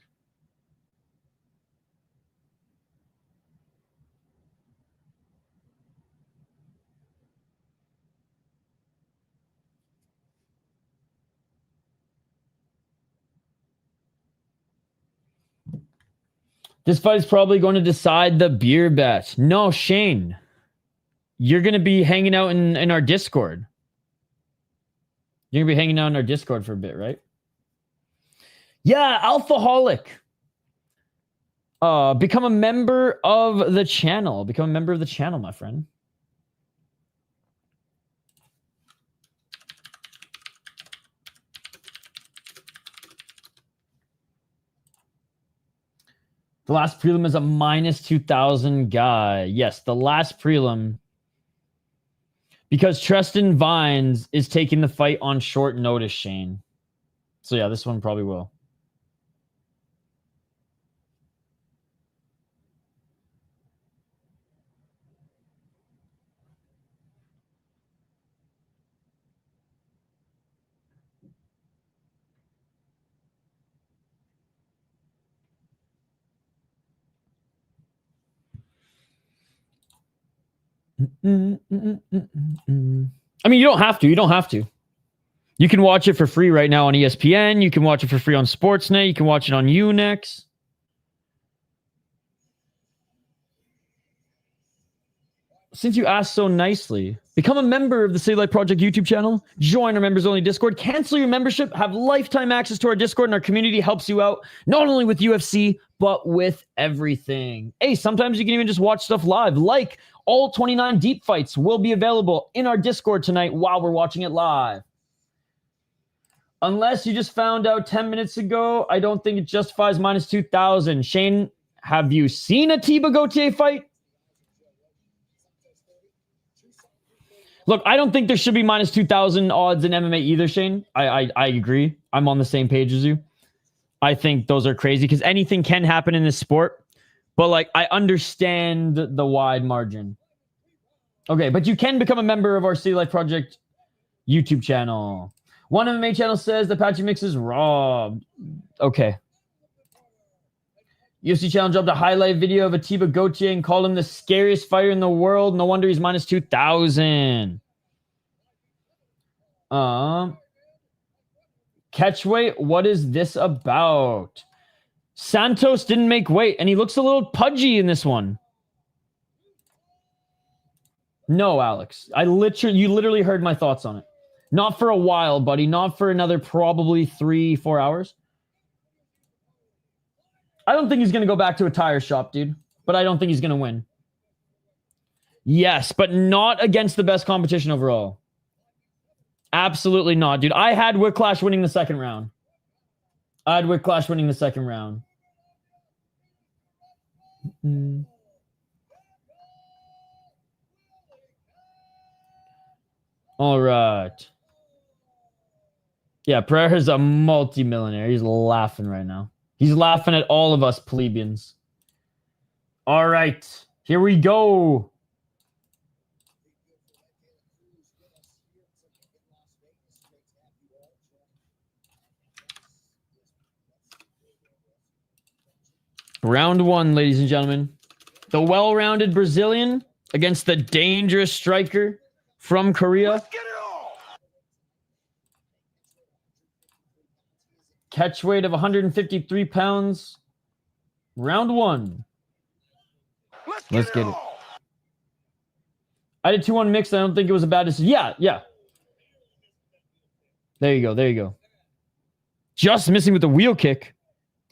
This fight is probably going to decide the beer bet. No, Shane. You're going to be hanging out in our Discord. You're going to be hanging out in our Discord for a bit, right? Yeah, Alphaholic. Become a member of the channel. Become a member of the channel, my friend. The last prelim is a minus 2,000 guy. Yes, the last prelim. Because Tristan Vines is taking the fight on short notice, Shane. So yeah, this one probably will. I mean, you don't have to. You don't have to. You can watch it for free right now on ESPN. You can watch it for free on Sportsnet. You can watch it on Unex. since you asked so nicely, become a member of the City Life Project YouTube channel, join our members only Discord, cancel your membership, have lifetime access to our Discord, and our community helps you out not only with UFC, but with everything. Hey, sometimes you can even just watch stuff live, like all 29 deep fights will be available in our Discord tonight while we're watching it live. Unless you just found out 10 minutes ago, I don't think it justifies minus 2,000. Shane, have you seen a Tiba Gauthier fight? Look, I don't think there should be minus 2,000 odds in MMA either, Shane. I agree. I'm on the same page as you. I think those are crazy because anything can happen in this sport. But, like, I understand the wide margin. Okay, but you can become a member of our City Life Project YouTube channel. One MMA channel says the Patchy Mix is robbed. Okay. UFC channel dropped a highlight video of Atiba Gauthier and called him the scariest fighter in the world. No wonder he's minus 2,000. Catch weight, what is this about? Santos didn't make weight, and he looks a little pudgy in this one. No, Alex. You literally heard my thoughts on it. Not for a while, buddy. Not for another probably 3-4 hours. I don't think he's going to go back to a tire shop, dude. But I don't think he's going to win. Yes, but not against the best competition overall. Absolutely not, dude. I had Whiplash winning the second round. All right. Yeah, Pereira's a multi-millionaire. He's laughing right now. He's laughing at all of us plebeians. All right. Here we go. Round one, ladies and gentlemen. The well-rounded Brazilian against the dangerous striker from Korea. Let's get it all. Catch weight of 153 pounds. Round one. Let's get it. I did 2-1 mixed. I don't think it was a bad decision. Yeah. There you go. Just missing with the wheel kick.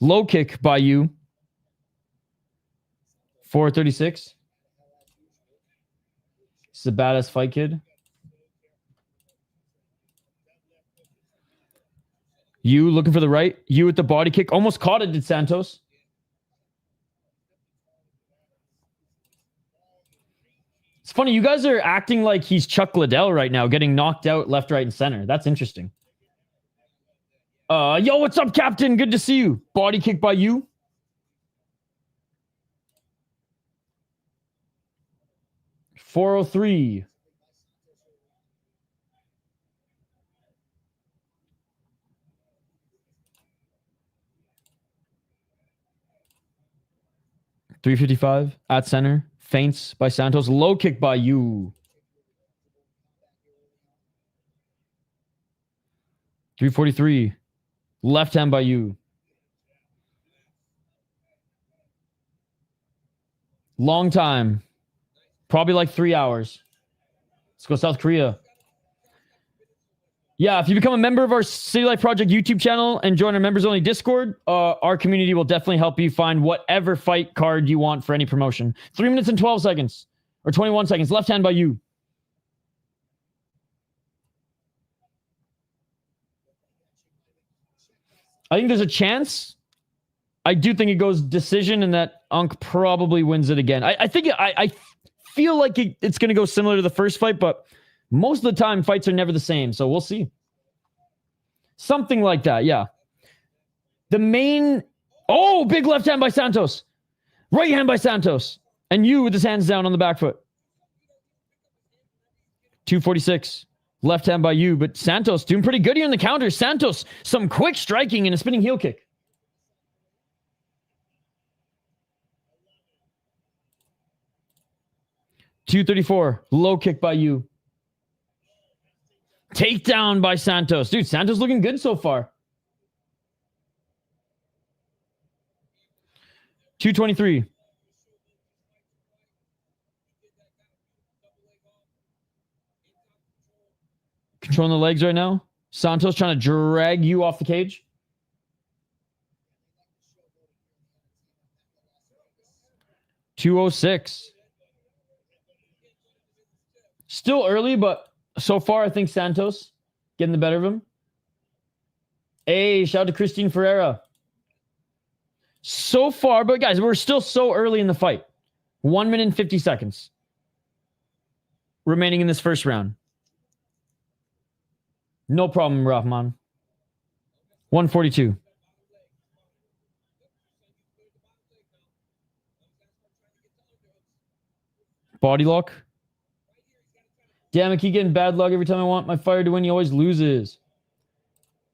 Low kick by you. 436. This is a badass fight, kid. You looking for the right. You with the body kick. Almost caught it, did Santos. It's funny. You guys are acting like he's Chuck Liddell right now, getting knocked out left, right, and center. That's interesting. Yo, what's up, Captain? Good to see you. Body kick by you. $403. $355 at center. Feints by Santos. Low kick by you. $343. Left hand by you. Long time. Probably like 3 hours. Let's go South Korea. Yeah, if you become a member of our City Life Project YouTube channel and join our members only Discord, our community will definitely help you find whatever fight card you want for any promotion. 3 minutes and 12 seconds. Or 21 seconds. Left hand by you. I think there's a chance. I do think it goes decision and that Unk probably wins it again. I think I feel like it's going to go similar to the first fight, but most of the time fights are never the same, so we'll see. Something like that, yeah. The main... Oh, big left hand by Santos. Right hand by Santos. And you with his hands down on the back foot. 246. Left hand by you, but Santos doing pretty good here in the counter. Santos, some quick striking and a spinning heel kick. $234. Low kick by you. Takedown by Santos. Dude, Santos looking good so far. $223. Controlling the legs right now. Santos trying to drag you off the cage. .206. Still early, but so far I think Santos getting the better of him. Hey, shout out to Christine Pereira. So far, but guys, we're still so early in the fight. 1 minute and 50 seconds remaining in this first round. No problem, Rahman. 142. Body lock. Damn, I keep getting bad luck every time I want my fighter to win. He always loses.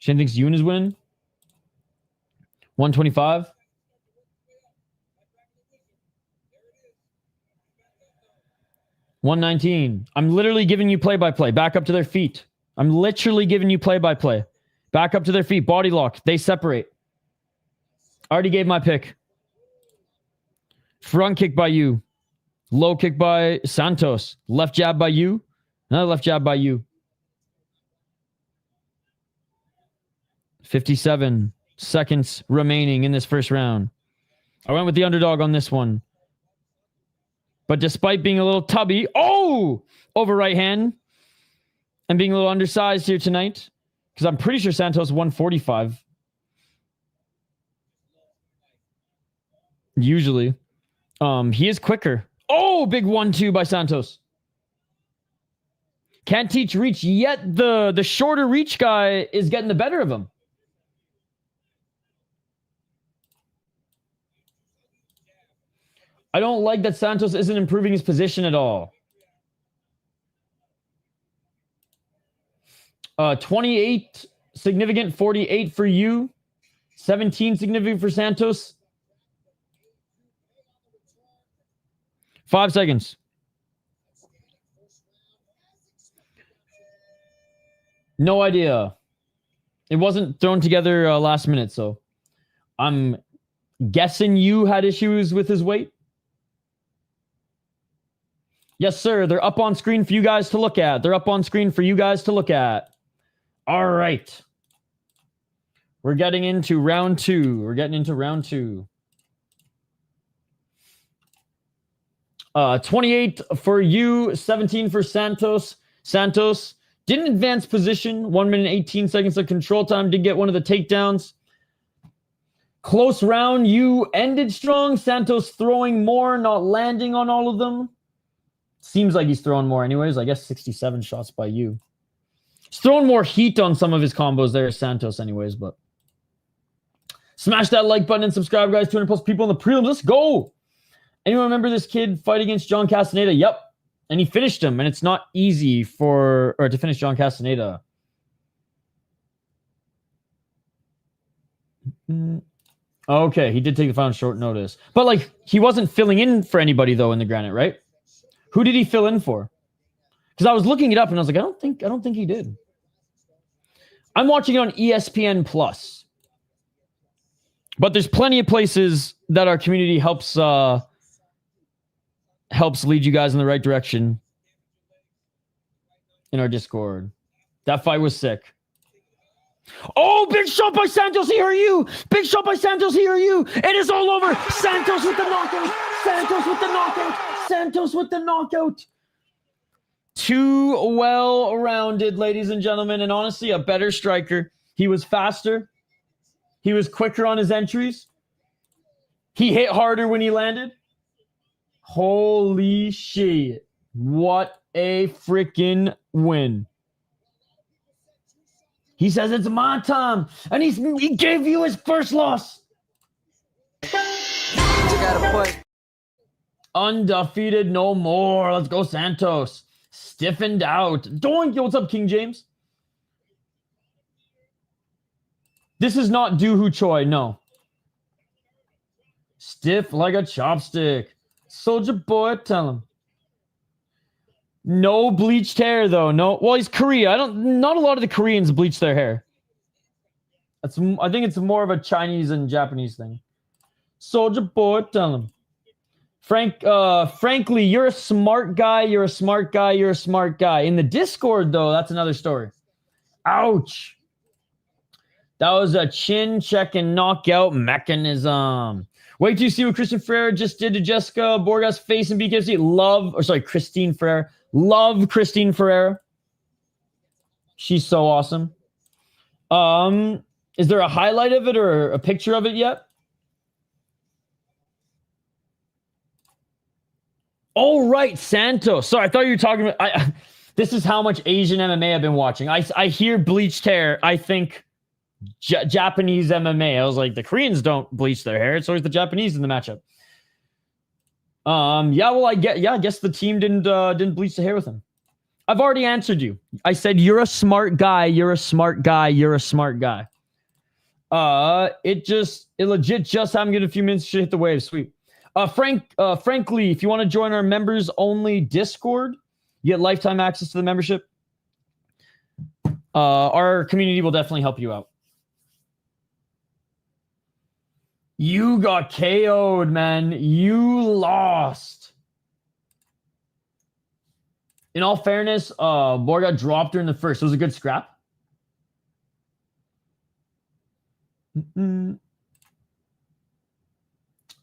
Shane thinks Yoon is winning. 125. $119. I'm literally giving you play-by-play. Back up to their feet. I'm literally giving you play-by-play. Back up to their feet. Body lock. They separate. Already gave my pick. Front kick by you. Low kick by Santos. Left jab by you. Another left jab by you. 57 seconds remaining in this first round. I went with the underdog on this one. But despite being a little tubby, over right hand, and being a little undersized here tonight, because I'm pretty sure Santos 145. Usually. He is quicker. Big 1-2 by Santos. Can't teach reach yet. The shorter reach guy is getting the better of him. I don't like that Santos isn't improving his position at all. 28 significant, 48 for you. 17 significant for Santos. 5 seconds. No idea. It wasn't thrown together last minute, so I'm guessing you had issues with his weight. Yes, sir. They're up on screen for you guys to look at. They're up on screen for you guys to look at. All right. We're getting into round 2. 28 for you, 17 for Santos. Santos didn't advance position. 1 minute, 18 seconds of control time. Did get one of the takedowns. Close round. You ended strong. Santos throwing more, not landing on all of them. Seems like he's throwing more anyways. I guess 67 shots by you. He's throwing more heat on some of his combos there, Santos anyways, but smash that like button and subscribe, guys. 200 plus people in the prelims. Let's go. Anyone remember this kid fight against John Castaneda? Yep. And he finished him, and it's not easy to finish John Castaneda. Okay, he did take the final short notice. But, like, he wasn't filling in for anybody, though, in the granite, right? Who did he fill in for? Because I was looking it up, and I was like, I don't think he did. I'm watching it on ESPN Plus. But there's plenty of places that our community helps lead you guys in the right direction in our Discord. That fight was sick. Big shot by Santos. Here are you. Big shot by Santos. Here are you. It is all over. Santos with the knockout. Santos with the knockout. Santos with the knockout. Too well-rounded, ladies and gentlemen, and honestly, a better striker. He was faster. He was quicker on his entries. He hit harder when he landed. Holy shit. What a freaking win. He says it's my time, and he gave you his first loss. Undefeated no more. Let's go, Santos. Stiffened out. Doink. Yo, what's up, King James? This is not Doohoo Choi, no. Stiff like a chopstick. Soldier boy, tell him. No bleached hair, though. No. Well, he's Korea. Not a lot of the Koreans bleach their hair. I think it's more of a Chinese and Japanese thing. Soldier boy, tell him. Frankly, you're a smart guy. You're a smart guy. You're a smart guy. In the Discord, though, that's another story. Ouch. That was a chin check and knockout mechanism. Wait till you see what Christian Ferreira just did to Jessica Borgas' face in BKFC. Christine Ferreira. Love Christine Ferreira. She's so awesome. Is there a highlight of it or a picture of it yet? Oh, right, Santos. Sorry, I thought you were talking about... this is how much Asian MMA I've been watching. I hear bleached hair. I think Japanese MMA. I was like, the Koreans don't bleach their hair. It's always the Japanese in the matchup. Yeah, well, I guess the team didn't bleach the hair with him. I've already answered you. I said, you're a smart guy. You're a smart guy. You're a smart guy. It legit just happened. Get a few minutes to hit the wave. Sweet. Frankly, if you want to join our members only Discord, you get lifetime access to the membership. Our community will definitely help you out. You got KO'd, man. You lost. In all fairness, Borga dropped her in the first. It was a good scrap.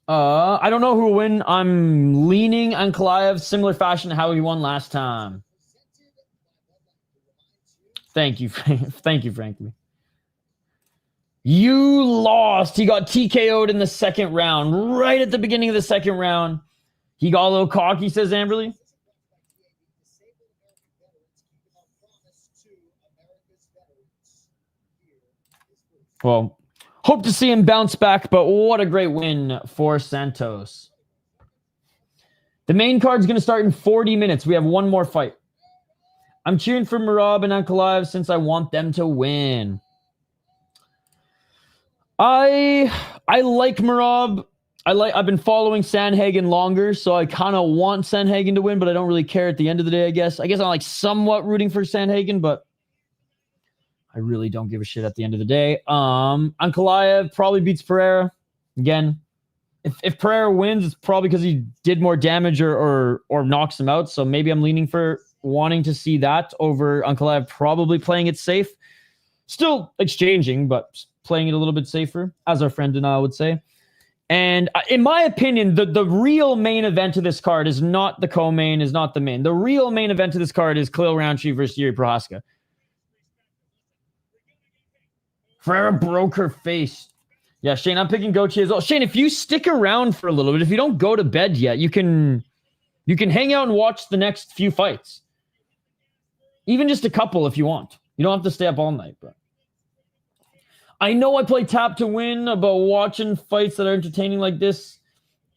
I don't know who will win. I'm leaning Ankalaev, similar fashion to how he won last time. Thank you. Thank you, frankly. You lost. He got TKO'd in the second round. Right at the beginning of the second round. He got a little cocky, says Amberly. Well, hope to see him bounce back, but what a great win for Santos. The main card's going to start in 40 minutes. We have one more fight. I'm cheering for Merab and Ankalaev since I want them to win. I like Merab. I've been following Sandhagen longer, so I kind of want Sandhagen to win, but I don't really care at the end of the day, I guess. I guess I'm like somewhat rooting for Sandhagen, but I really don't give a shit at the end of the day. Ankalaev probably beats Pereira. Again, if Pereira wins, it's probably because he did more damage or knocks him out. So maybe I'm leaning for wanting to see that over Ankalaev probably playing it safe. Still exchanging, but playing it a little bit safer, as our friend Neal would say. And in my opinion, the real main event of this card is not the co-main, is not the main. The real main event of this card is Khalil Roundtree versus Yuri Prohaska. Ferreira broke her face. Yeah, Shane, I'm picking Gauthier as well. Shane, if you stick around for a little bit, if you don't go to bed yet, you can hang out and watch the next few fights. Even just a couple if you want. You don't have to stay up all night, but I know I play tap to win, but watching fights that are entertaining like this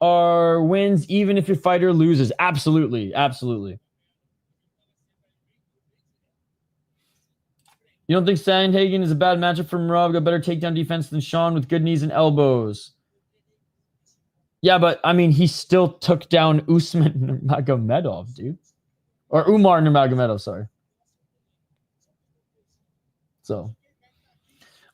are wins even if your fighter loses. Absolutely, absolutely. You don't think Sandhagen is a bad matchup for Merab? Got better takedown defense than Sean with good knees and elbows. Yeah, but I mean, he still took down Usman Nurmagomedov, dude. Or Umar Nurmagomedov, sorry. So,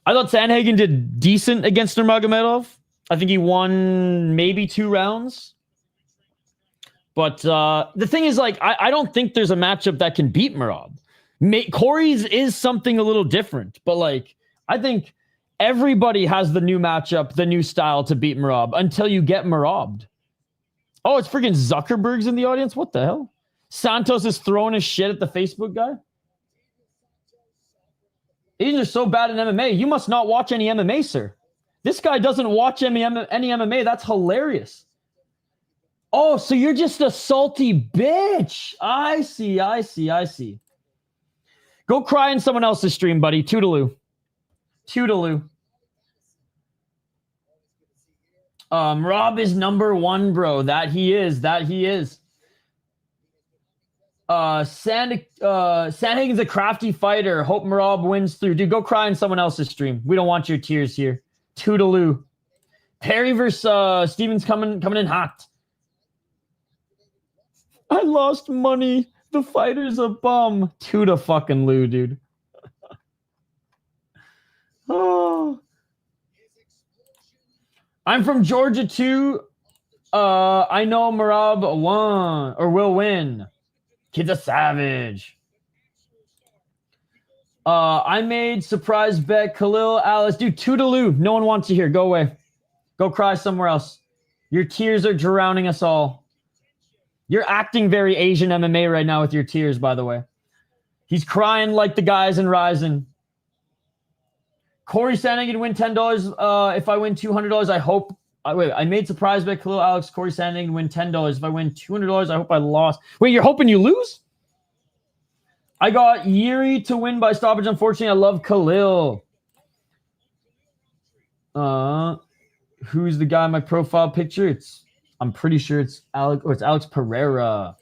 I thought Sandhagen did decent against Nurmagomedov. I think he won maybe 2 rounds. But the thing is, like, I don't think there's a matchup that can beat Merab. Corey's is something a little different, but like I think everybody has the new matchup, the new style to beat Merab until you get Merabed. Oh, it's freaking Zuckerberg's in the audience. What the hell? Santos is throwing his shit at the Facebook guy. These are so bad in MMA. You must not watch any MMA, sir. This guy doesn't watch any MMA. That's hilarious. Oh, so you're just a salty bitch. I see. Go cry in someone else's stream, buddy. Toodaloo. Rob is number 1, bro. That he is. Sandhagen's a crafty fighter. Hope Merab wins through. Dude, go cry in someone else's stream. We don't want your tears here. Toodaloo. Perry versus Stevens coming in hot. I lost money. The fighter's a bum. Tuda fucking Lou, dude. Oh. I'm from Georgia too. I know Merab won or will win. Kid's a savage. I made surprise bet. Khalil, Alice, dude, toodaloo. No one wants you here. Go away. Go cry somewhere else. Your tears are drowning us all. You're acting very Asian MMA right now with your tears, by the way. He's crying like the guys in Ryzen. Corey Sandhagen win $10. If I win $200, I hope. Wait, I made surprise bet. Khalil, Alex, Corey Sandhagen win $10. If I win $200, I hope I lost. Wait, you're hoping you lose? I got Yuri to win by stoppage. Unfortunately, I love Khalil. Who's the guy in my profile picture? I'm pretty sure it's Alex, or it's Alex Pereira.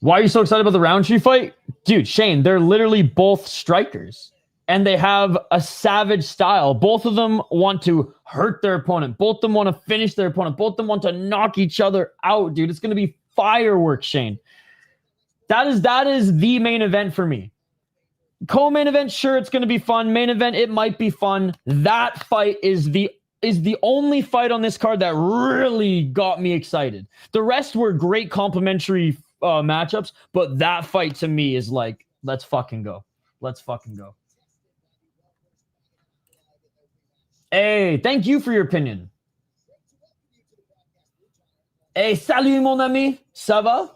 Why are you so excited about the Roundtree fight? Dude, Shane, they're literally both strikers. And they have a savage style. Both of them want to hurt their opponent. Both of them want to finish their opponent. Both of them want to knock each other out, dude. It's going to be fireworks, Shane. That is the main event for me. Co-main event, sure, it's going to be fun. Main event, it might be fun. That fight is the only fight on this card that really got me excited. The rest were great complimentary matchups, but that fight to me is like, let's fucking go. Let's fucking go. Hey, thank you for your opinion. Hey, salut mon ami. Ça va?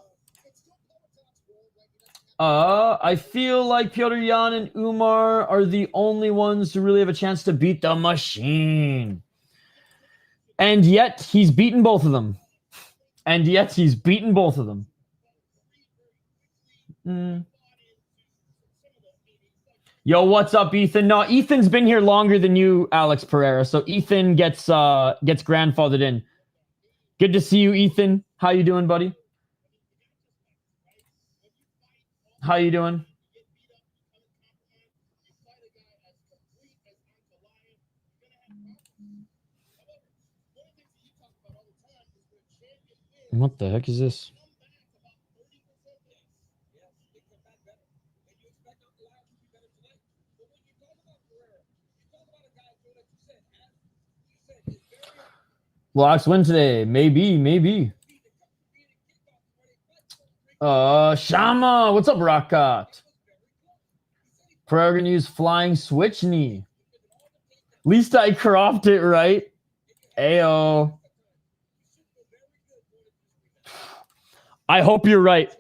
I feel like Piotr Yan and Umar are the only ones who really have a chance to beat the machine. And yet, he's beaten both of them. Yo, what's up, Ethan? No, Ethan's been here longer than you, Alex Pereira. So Ethan gets grandfathered in. Good to see you, Ethan. How you doing, buddy? How you doing? What the heck is this? Locks win today. Maybe. Shama, what's up, Rockcott? Pereira gonna use flying switch knee. Least I cropped it right. Ayo. I hope you're right.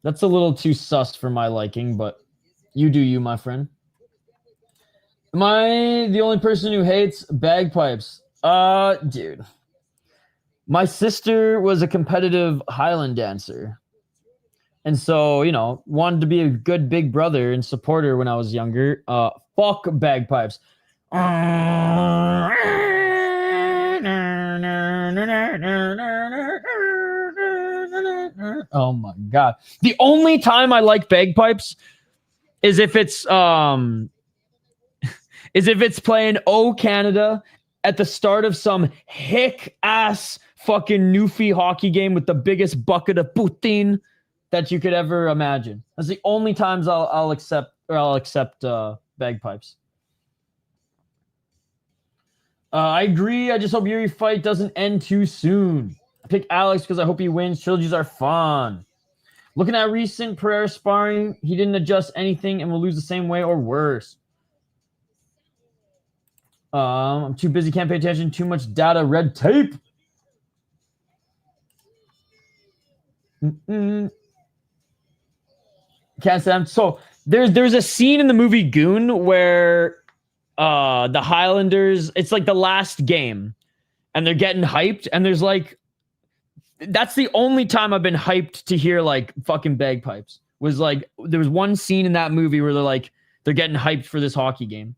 That's a little too sus for my liking, but you do you, my friend. Am I the only person who hates bagpipes? Dude. My sister was a competitive Highland dancer. And so, you know, wanted to be a good big brother and supporter when I was younger. Fuck bagpipes. Oh my god. The only time I like bagpipes is if it's playing "Oh Canada" at the start of some hick ass fucking Newfie hockey game with the biggest bucket of poutine that you could ever imagine. That's the only times I'll accept bagpipes. I agree. I just hope Yuri fight doesn't end too soon. I pick Alex because I hope he wins. Trilogies are fun. Looking at recent Pereira sparring, he didn't adjust anything and will lose the same way or worse. I'm too busy, can't pay attention. Too much data, red tape. Can't say. So there's a scene in the movie Goon where the Highlanders, it's like the last game, and they're getting hyped, and there's like, that's the only time I've been hyped to hear like fucking bagpipes. Was like, there was one scene in that movie where they're getting hyped for this hockey game.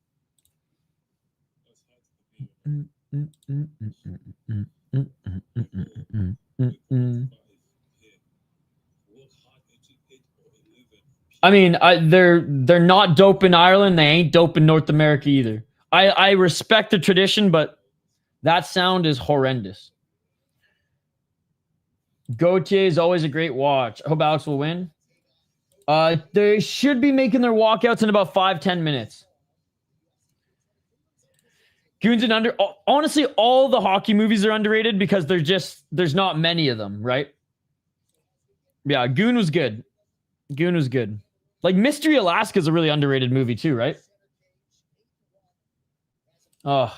I mean, they're not dope in Ireland. They ain't dope in North America either. I respect the tradition, but that sound is horrendous. Gauthier is always a great watch. I hope Alex will win. They should be making their walkouts in about 5-10 minutes. Goon's an under. Honestly, all the hockey movies are underrated because there's not many of them, right? Yeah, Goon was good. Goon was good. Like Mystery Alaska is a really underrated movie too, right? Oh,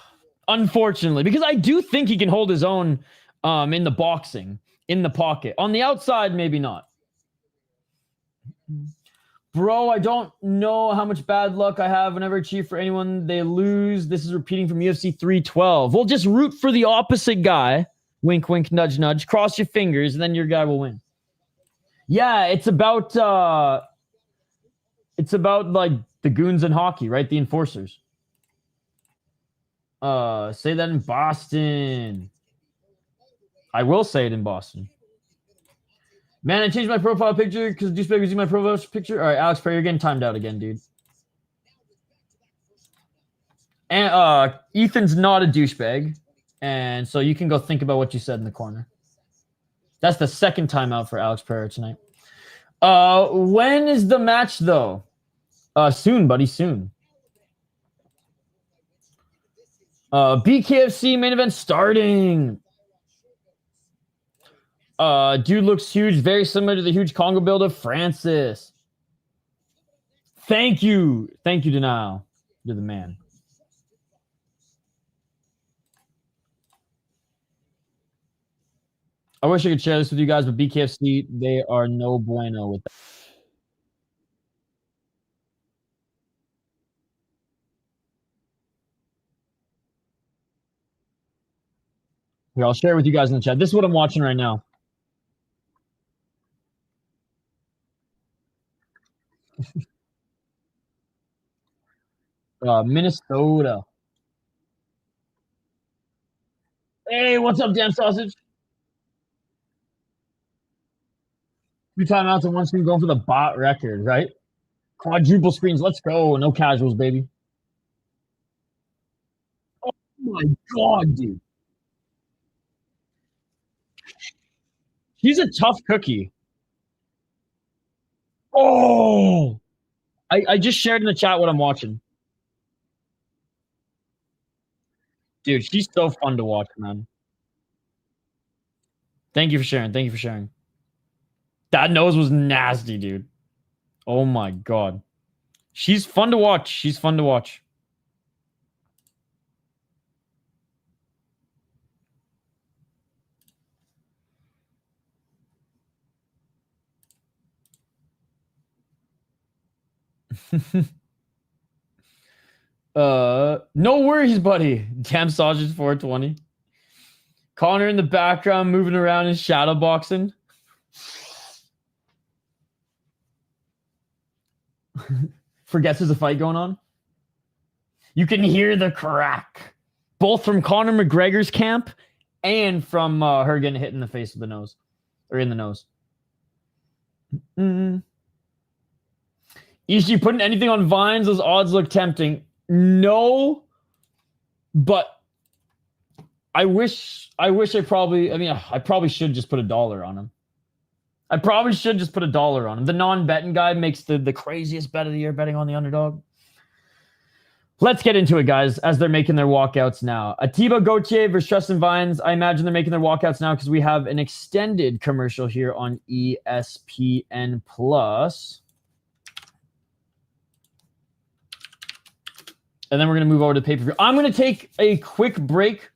unfortunately, because I do think he can hold his own in the boxing, in the pocket. On the outside, maybe not. Bro, I don't know how much bad luck I have whenever I cheer for anyone they lose. This is repeating from UFC 312. Well, just root for the opposite guy. Wink, wink, nudge, nudge. Cross your fingers, and then your guy will win. Yeah, it's about like the goons in hockey, right? The enforcers. Say that in Boston. I will say it in Boston. Man, I changed my profile picture because douchebag was using my profile picture. All right, Alex Pereira, you're getting timed out again, dude. And Ethan's not a douchebag, and so you can go think about what you said in the corner. That's the second timeout for Alex Pereira tonight. When is the match though? Soon, buddy, soon. BKFC main event starting. Dude looks huge, very similar to the huge Congo build of Francis. Thank you, Denial. You're the man. I wish I could share this with you guys, but BKFC, they are no bueno with that. Here, I'll share it with you guys in the chat. This is what I'm watching right now. Minnesota. Hey, what's up, damn sausage? 2 timeouts and 1 screen going for the bot record, right? Quadruple screens. Let's go. No casuals, baby. Oh my God, dude. He's a tough cookie. Oh, I just shared in the chat what I'm watching. Dude, she's so fun to watch, man. Thank you for sharing. Thank you for sharing. That nose was nasty, dude. Oh my God. She's fun to watch. She's fun to watch. No worries, buddy. Damn sausage 420. Connor in the background moving around and shadow boxing. Forgets there's a fight going on. You can hear the crack, both from Conor McGregor's camp and from her getting hit in the face with the nose, or in the nose. Is she putting anything on Vines? Those odds look tempting. No, but I probably should just put $1 on him. I probably should just put $1 on him. The non-betting guy makes the craziest bet of the year betting on the underdog. Let's get into it, guys, as they're making their walkouts now. Atiba Gauthier versus Tristan Vines. I imagine they're making their walkouts now because we have an extended commercial here on ESPN+. And then we're going to move over to pay-per-view. I'm going to take a quick break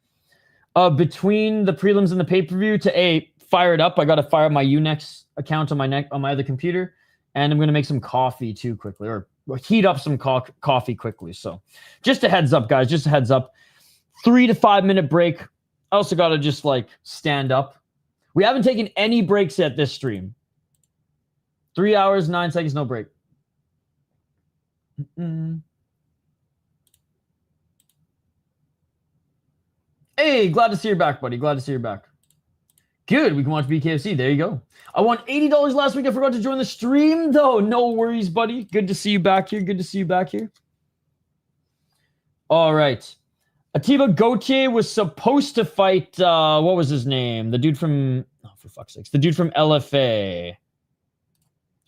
between the prelims and the pay-per-view to fire it up. I got to fire up my Unex account on my other computer. And I'm going to make some coffee too quickly, or heat up some coffee quickly. So just a heads up, guys. Just a heads up. 3 to 5 minute break. I also got to just stand up. We haven't taken any breaks yet this stream. 3 hours, 9 seconds, no break. Hey, glad to see you back, buddy. Glad to see you back. Good. We can watch BKFC. There you go. I won $80 last week. I forgot to join the stream, though. No worries, buddy. Good to see you back here. Good to see you back here. All right. Atiba Gauthier was supposed to fight, what was his name? The dude from, oh, for fuck's sakes. The dude from LFA.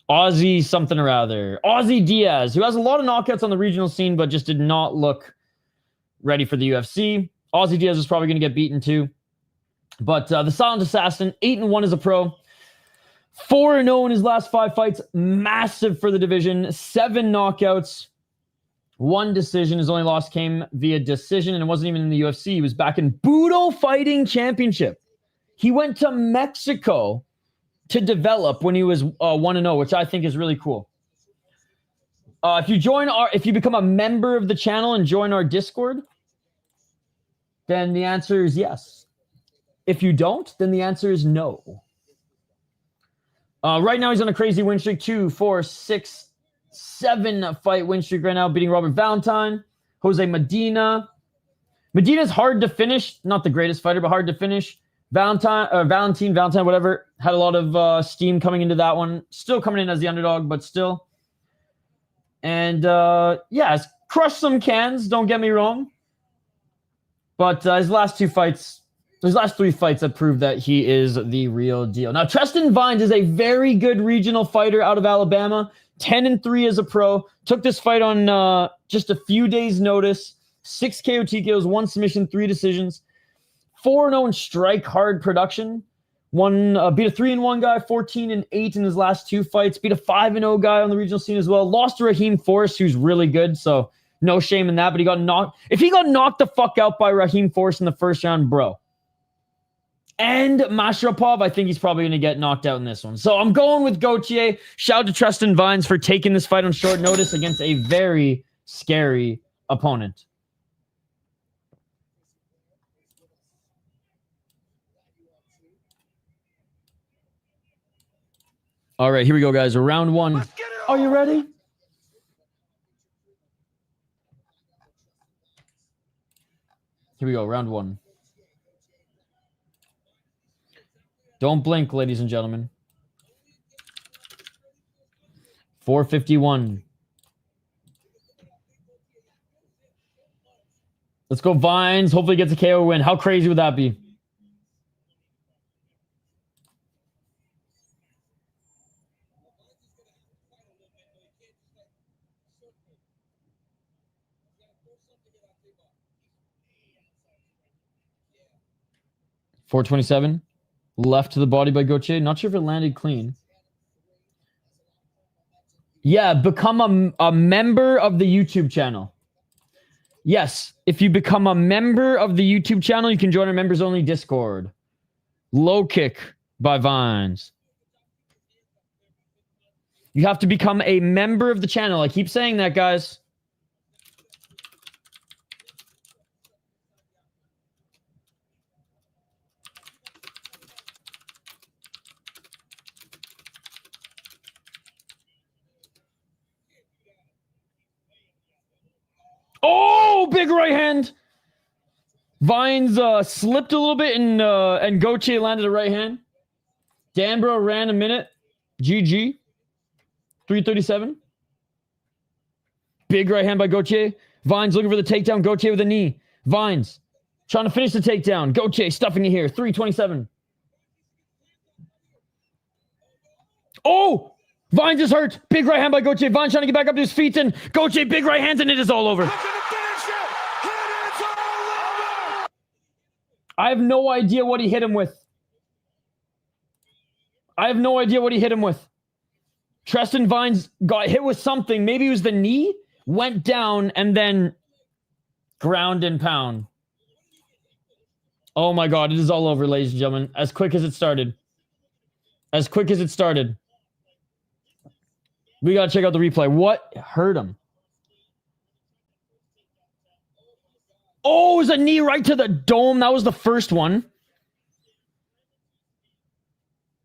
Ozzy something or other. Ozzy Diaz, who has a lot of knockouts on the regional scene, but just did not look ready for the UFC. Aussie Diaz is probably going to get beaten too. But the Silent Assassin, 8-1 as a pro. 4-0 in his last 5 fights. Massive for the division. 7 knockouts. 1 decision. His only loss came via decision, and it wasn't even in the UFC. He was back in Budo Fighting Championship. He went to Mexico to develop when he was 1-0, which I think is really cool. If you become a member of the channel and join our Discord, then the answer is yes. If you don't, then the answer is no. Right now, he's on a crazy win streak. 2, 4, 6, 7 fight win streak right now, beating Robert Valentine, Jose Medina. Medina's hard to finish. Not the greatest fighter, but hard to finish. Valentine, whatever. Had a lot of steam coming into that one. Still coming in as the underdog, but still. And, yeah, it's crushed some cans, don't get me wrong. But his last 3 fights have proved that he is the real deal. Now, Tristan Vines is a very good regional fighter out of Alabama. 10-3 as a pro. Took this fight on just a few days' notice. 6 KO TKOs, 1 submission, 3 decisions. 4-0 in strike hard production. Beat a 3-1 guy, 14-8 in his last 2 fights. Beat a 5-0 guy on the regional scene as well. Lost to Raheem Forrest, who's really good, so no shame in that. But he got knocked. If he got knocked the fuck out by Raheem Forrest in the first round, bro. And Masharapov, I think he's probably going to get knocked out in this one. So I'm going with Gauthier. Shout out to Tristan Vines for taking this fight on short notice against a very scary opponent. All right, here we go, guys. Round 1. Are you ready? Here we go, round 1. Don't blink, ladies and gentlemen. 451. Let's go, Vines. Hopefully gets a KO win. How crazy would that be? $427. Left to the body by Gauthier. Not sure if it landed clean. Yeah, become a member of the YouTube channel. Yes, if you become a member of the YouTube channel, you can join our members-only Discord. Low kick by Vines. You have to become a member of the channel. I keep saying that, guys. Oh, big right hand. Vines slipped a little bit and Gauthier landed a right hand. Danbro ran a minute. GG. 337. Big right hand by Gauthier. Vines looking for the takedown. Gauthier with a knee. Vines trying to finish the takedown. Gauthier stuffing it here. 327. Oh! Vines is hurt. Big right hand by Gauthier. Vines trying to get back up to his feet, and Gauthier, big right hands, and it is all over. I have no idea what he hit him with. Tristan Vines got hit with something. Maybe it was the knee, went down, and then ground and pound. Oh my God, it is all over, ladies and gentlemen. As quick as it started. We got to check out the replay. What hurt him? Oh, it was a knee right to the dome. That was the first one.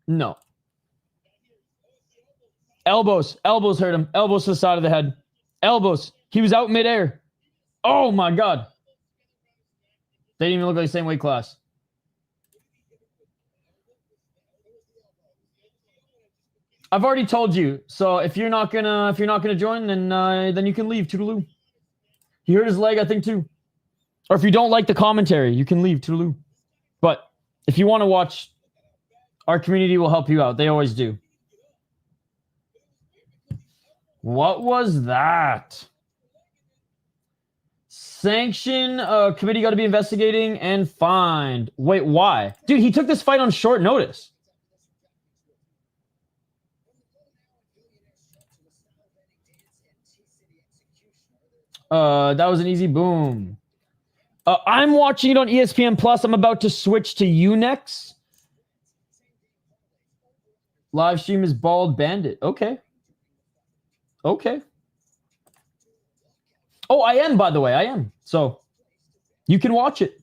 No. Elbows hurt him. Elbows to the side of the head. Elbows. He was out midair. Oh my God. They didn't even look like the same weight class. I've already told you. So if you're not gonna join, then you can leave. Toodaloo. He hurt his leg, I think, too. Or if you don't like the commentary, you can leave. Toodaloo. But if you want to watch, our community will help you out. They always do. What was that? Sanction committee got to be investigating and fined. Wait, why? Dude, he took this fight on short notice. That was an easy boom. I'm watching it on ESPN Plus. I'm about to switch to Unex. Live stream is Bald Bandit. Okay. Okay. Oh, I am, by the way. I am. So you can watch it.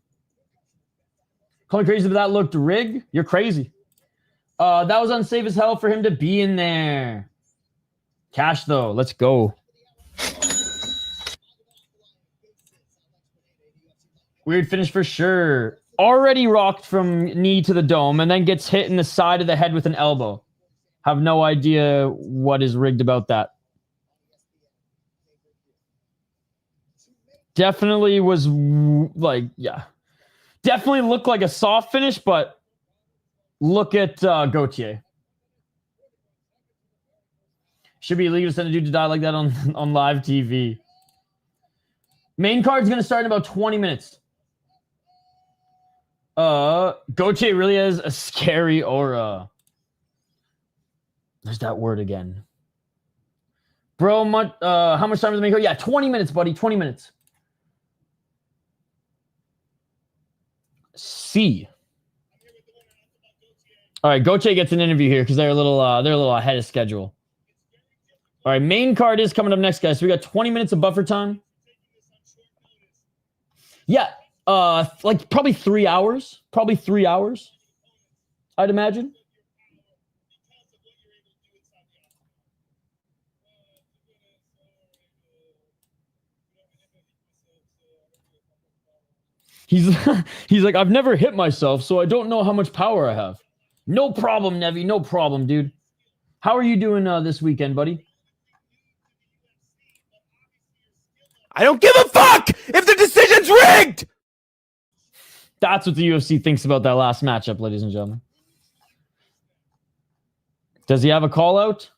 Call me crazy, but that looked rigged. You're crazy. That was unsafe as hell for him to be in there. Cash, though. Let's go. Weird finish for sure. Already rocked from knee to the dome and then gets hit in the side of the head with an elbow. Have no idea what is rigged about that. Definitely was like, yeah. Definitely looked like a soft finish, but look at Gauthier. Should be illegal to send a dude to die like that on live TV. Main card's going to start in about 20 minutes. Gauthier really has a scary aura. There's that word again. Bro, how much time does the main card? Yeah, 20 minutes, buddy. 20 minutes. C. All right, Gauthier gets an interview here because they're a little ahead of schedule. All right, main card is coming up next, guys. So we got 20 minutes of buffer time. Yeah, like probably 3 hours. Probably 3 hours, I'd imagine. He's like, I've never hit myself, so I don't know how much power I have. No problem, Nevi. No problem, dude. How are you doing this weekend, buddy? I don't give a fuck if the decision's rigged! That's what the UFC thinks about that last matchup, ladies and gentlemen. Does he have a call out?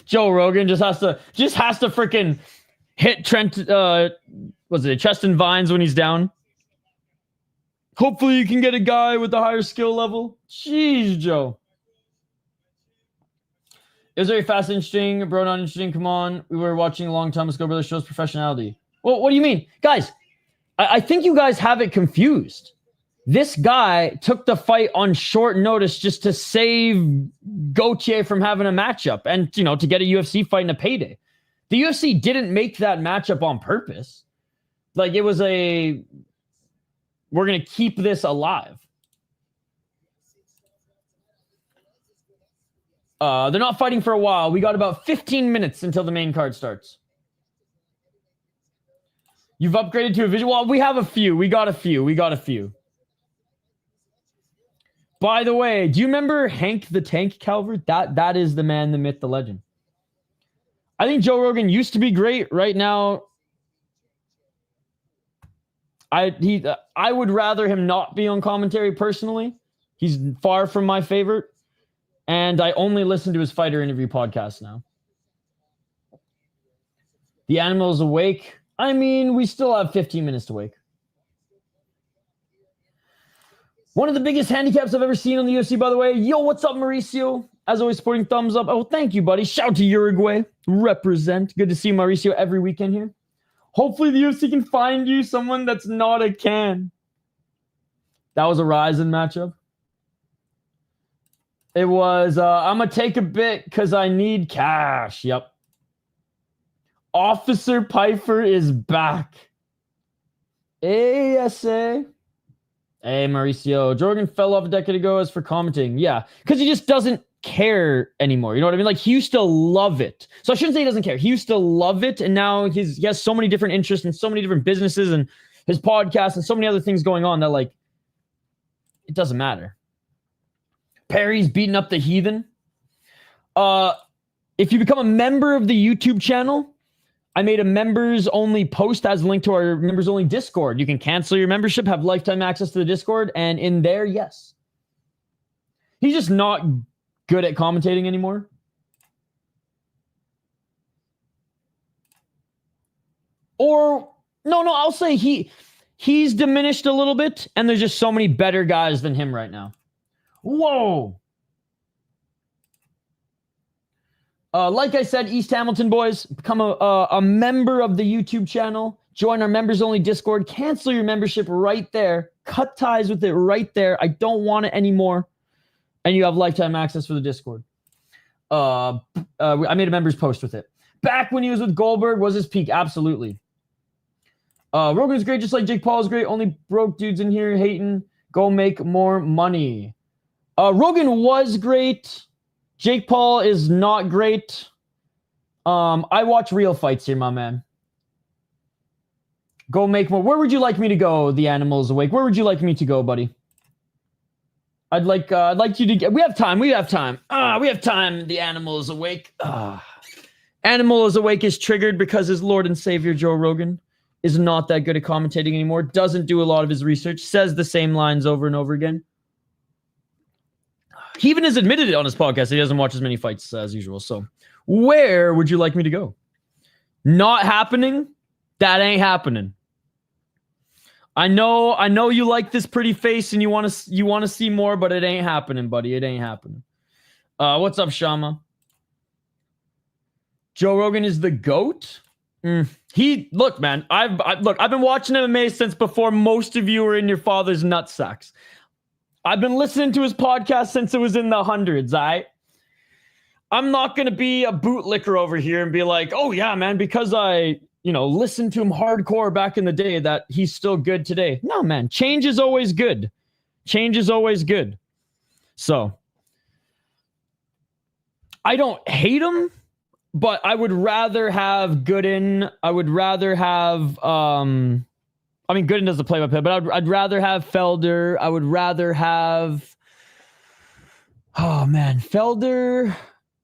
Joe Rogan just has to freaking hit Trent Cheston Vines when he's down. Hopefully you can get a guy with a higher skill level. Jeez, Joe. It was very fast, interesting, bro. Not interesting. Come on, we were watching a long time ago. Brother shows professionality. Well, what do you mean, guys? I think you guys have it confused. This guy took the fight on short notice just to save Gauthier from having a matchup and, to get a UFC fight and a payday. The UFC didn't make that matchup on purpose. Like, it was we're going to keep this alive. They're not fighting for a while. We got about 15 minutes until the main card starts. You've upgraded to a visual. Well, we have a few. We got a few. By the way, do you remember Hank the Tank Calvert? That is the man, the myth, the legend. I think Joe Rogan used to be great. Right now, I would rather him not be on commentary personally. He's far from my favorite. And I only listen to his fighter interview podcast now. The animal's awake. I mean, we still have 15 minutes to wake. One of the biggest handicaps I've ever seen on the UFC, by the way. Yo, what's up, Mauricio? As always, supporting thumbs up. Oh, thank you, buddy. Shout to Uruguay. Represent. Good to see Mauricio every weekend here. Hopefully the UFC can find you someone that's not a can. That was a Ryzen matchup. It was, I'm going to take a bit because I need cash. Yep. Officer Pfeiffer is back. ASA. Hey, Mauricio. Jorgen fell off a decade ago as for commenting. Yeah, because he just doesn't care anymore. You know what I mean? Like, he used to love it. So I shouldn't say he doesn't care. He used to love it, and now he has so many different interests and so many different businesses and his podcast and so many other things going on that, like, it doesn't matter. Perry's beating up the heathen. If you become a member of the YouTube channel, I made a members only post as a link to our members only Discord. You can cancel your membership, have lifetime access to the Discord, and in there, yes. He's just not good at commentating anymore. Or no, I'll say he's diminished a little bit, and there's just so many better guys than him right now. Whoa. Like I said, East Hamilton boys, become a member of the YouTube channel. Join our members only Discord. Cancel your membership right there. Cut ties with it right there. I don't want it anymore. And you have lifetime access for the Discord. I made a members post with it. Back when he was with Goldberg was his peak. Absolutely. Rogan's great, just like Jake Paul is great. Only broke dudes in here hating. Go make more money. Rogan was great. Jake Paul is not great. I watch real fights here, my man. Go make more. Where would you like me to go? The Animal's Awake. Where would you like me to go, buddy? I'd like you to get. We have time. We have time. We have time. The Animal is Awake. Animal is Awake is triggered because his Lord and Savior Joe Rogan is not that good at commentating anymore. Doesn't do a lot of his research. Says the same lines over and over again. He even has admitted it on his podcast. He doesn't watch as many fights as usual. So where would you like me to go? Not happening? That ain't happening. I know you like this pretty face and you want to see more, but it ain't happening, buddy. It ain't happening. What's up, Shama? Joe Rogan is the GOAT? Look, man, I've been watching MMA since before most of you were in your father's nutsacks. I've been listening to his podcast since it was in the hundreds, I'm not going to be a bootlicker over here and be like, oh, yeah, man, because I, listened to him hardcore back in the day that he's still good today. No, man, change is always good. Change is always good. So, I don't hate him, but I would rather have Gooden. I would rather have... Gooden does the play-by-play, but I'd rather have Felder. I would rather have... Oh, man. Felder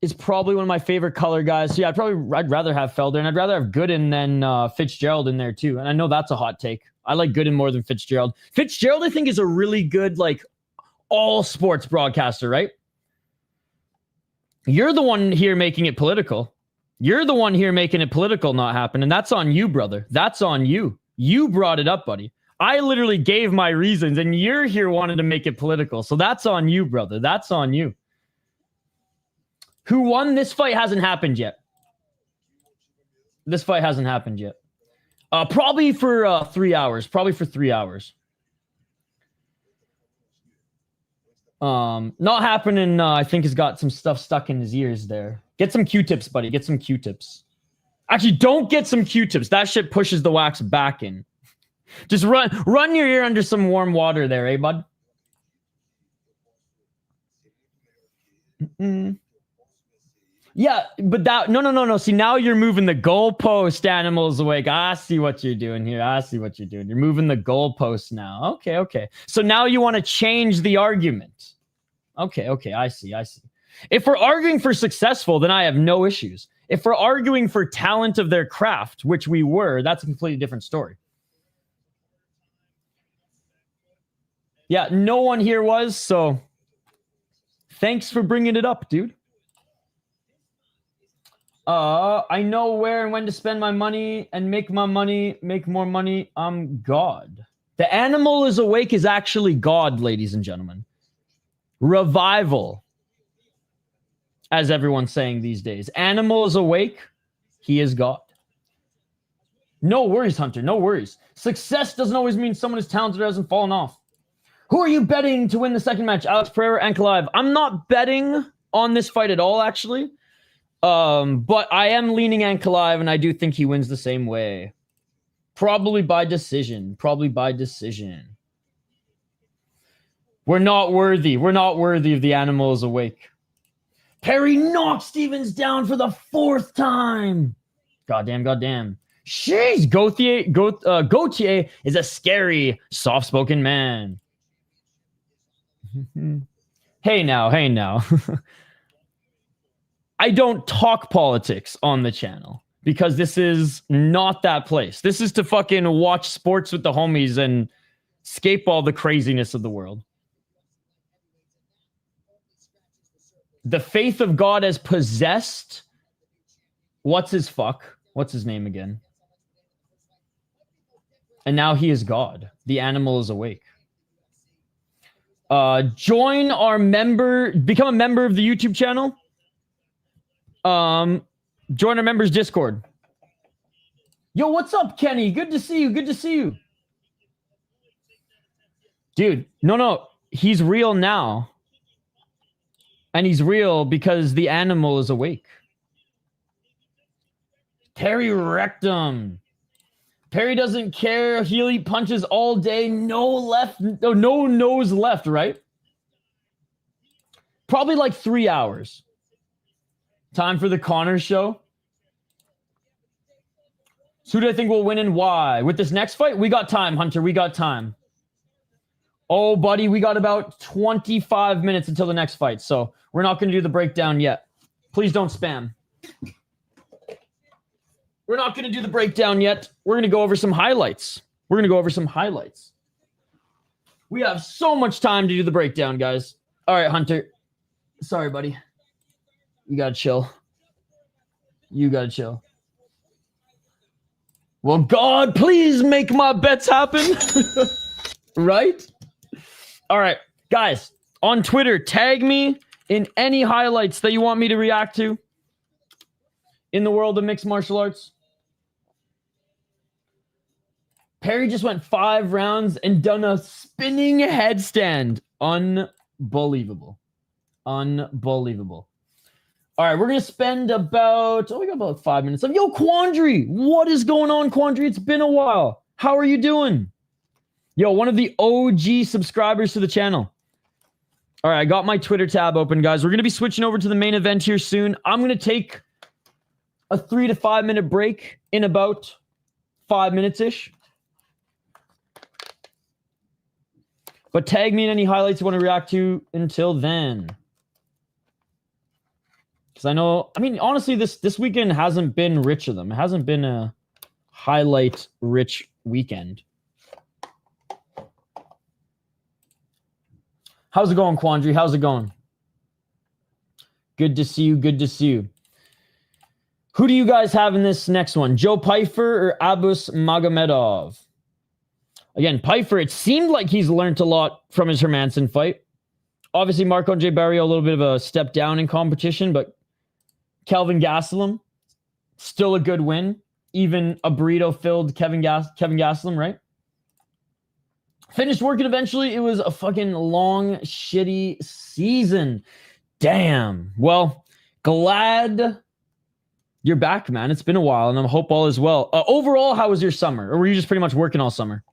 is probably one of my favorite color guys. So, yeah, I'd rather have Felder, and I'd rather have Gooden than Fitzgerald in there, too. And I know that's a hot take. I like Gooden more than Fitzgerald. Fitzgerald, I think, is a really good, all-sports broadcaster, right? You're the one here making it political. You're the one here making it political not happen, and that's on you, brother. That's on you. You brought it up, buddy. I literally gave my reasons, and you're here wanting to make it political. So that's on you, brother. That's on you. Who won? This fight hasn't happened yet. This fight hasn't happened yet. Probably for 3 hours. Probably for 3 hours. Not happening. I think he's got some stuff stuck in his ears there. Get some Q-tips, buddy. Get some Q-tips. Actually, don't get some Q-tips. That shit pushes the wax back in. Just run your ear under some warm water there, eh, bud? Yeah, but no. See, now you're moving the goalpost, Animals Awake. I see what you're doing here. You're moving the goalpost now. Okay. So now you want to change the argument. Okay. I see. If we're arguing for successful, then I have no issues. If we're arguing for talent of their craft, which we were, that's a completely different story. Yeah, no one here was, so thanks for bringing it up, dude. I know where and when to spend my money and make more money. I'm God. The Animal is Awake is actually God, ladies and gentlemen. Revival. As everyone's saying these days. Animal is awake. He is God. No worries, Hunter. No worries. Success doesn't always mean someone is talented or hasn't fallen off. Who are you betting to win the second match? Alex Pereira, Ankalaev. I'm not betting on this fight at all, actually. But I am leaning Ankalaev, and I do think he wins the same way. Probably by decision. We're not worthy. We're not worthy of the Animal is Awake. Perry knocks Stevens down for the 4th time. Goddamn. Jeez, Gauthier is a scary, soft-spoken man. Hey now. I don't talk politics on the channel. because this is not that place. This is to fucking watch sports with the homies and escape all the craziness of the world. The faith of God has possessed. What's his name again? And now he is God. The animal is awake. Join our become a member of the YouTube channel. Join our members Discord. Yo, what's up, Kenny? Good to see you. Good to see you. Dude, no. He's real now. And he's real because the animal is awake. Terry Rectum. Perry doesn't care. He'll eat punches all day. No nose left, right? Probably like 3 hours. Time for the Connor show. So who do I think will win and why? With this next fight, we got time, Hunter. We got time. Oh, buddy, we got about 25 minutes until the next fight. So we're not going to do the breakdown yet. Please don't spam. We're not going to do the breakdown yet. We're going to go over some highlights. We have so much time to do the breakdown, guys. All right, Hunter. Sorry, buddy. You got to chill. Well, God, please make my bets happen. Right? All right, guys. On Twitter, tag me in any highlights that you want me to react to in the world of mixed martial arts. Perry just went 5 rounds and done a spinning headstand. Unbelievable. All right, we're going to spend about, we got about 5 minutes. Yo, Quandary, what is going on, Quandary? It's been a while. How are you doing? Yo, one of the OG subscribers to the channel. All right, I got my Twitter tab open, guys. We're going to be switching over to the main event here soon. I'm going to take a 3 to 5 minute break in about 5 minutes-ish. But tag me in any highlights you want to react to until then. Because honestly, this weekend hasn't been rich of them. It hasn't been a highlight-rich weekend. How's it going, Quandary? How's it going? Good to see you. Who do you guys have in this next one? Joe Pyfer or Abus Magomedov? Again, Pyfer, it seemed like he's learned a lot from his Hermanson fight. Obviously, Marc-Andre Barrio, a little bit of a step down in competition, but Kelvin Gastelum, still a good win. Even a burrito-filled Kevin Gastelum, right? Finished working eventually. It was a fucking long, shitty season. Damn. Well, glad you're back, man. It's been a while, and I hope all is well. Overall, how was your summer? Or were you just pretty much working all summer?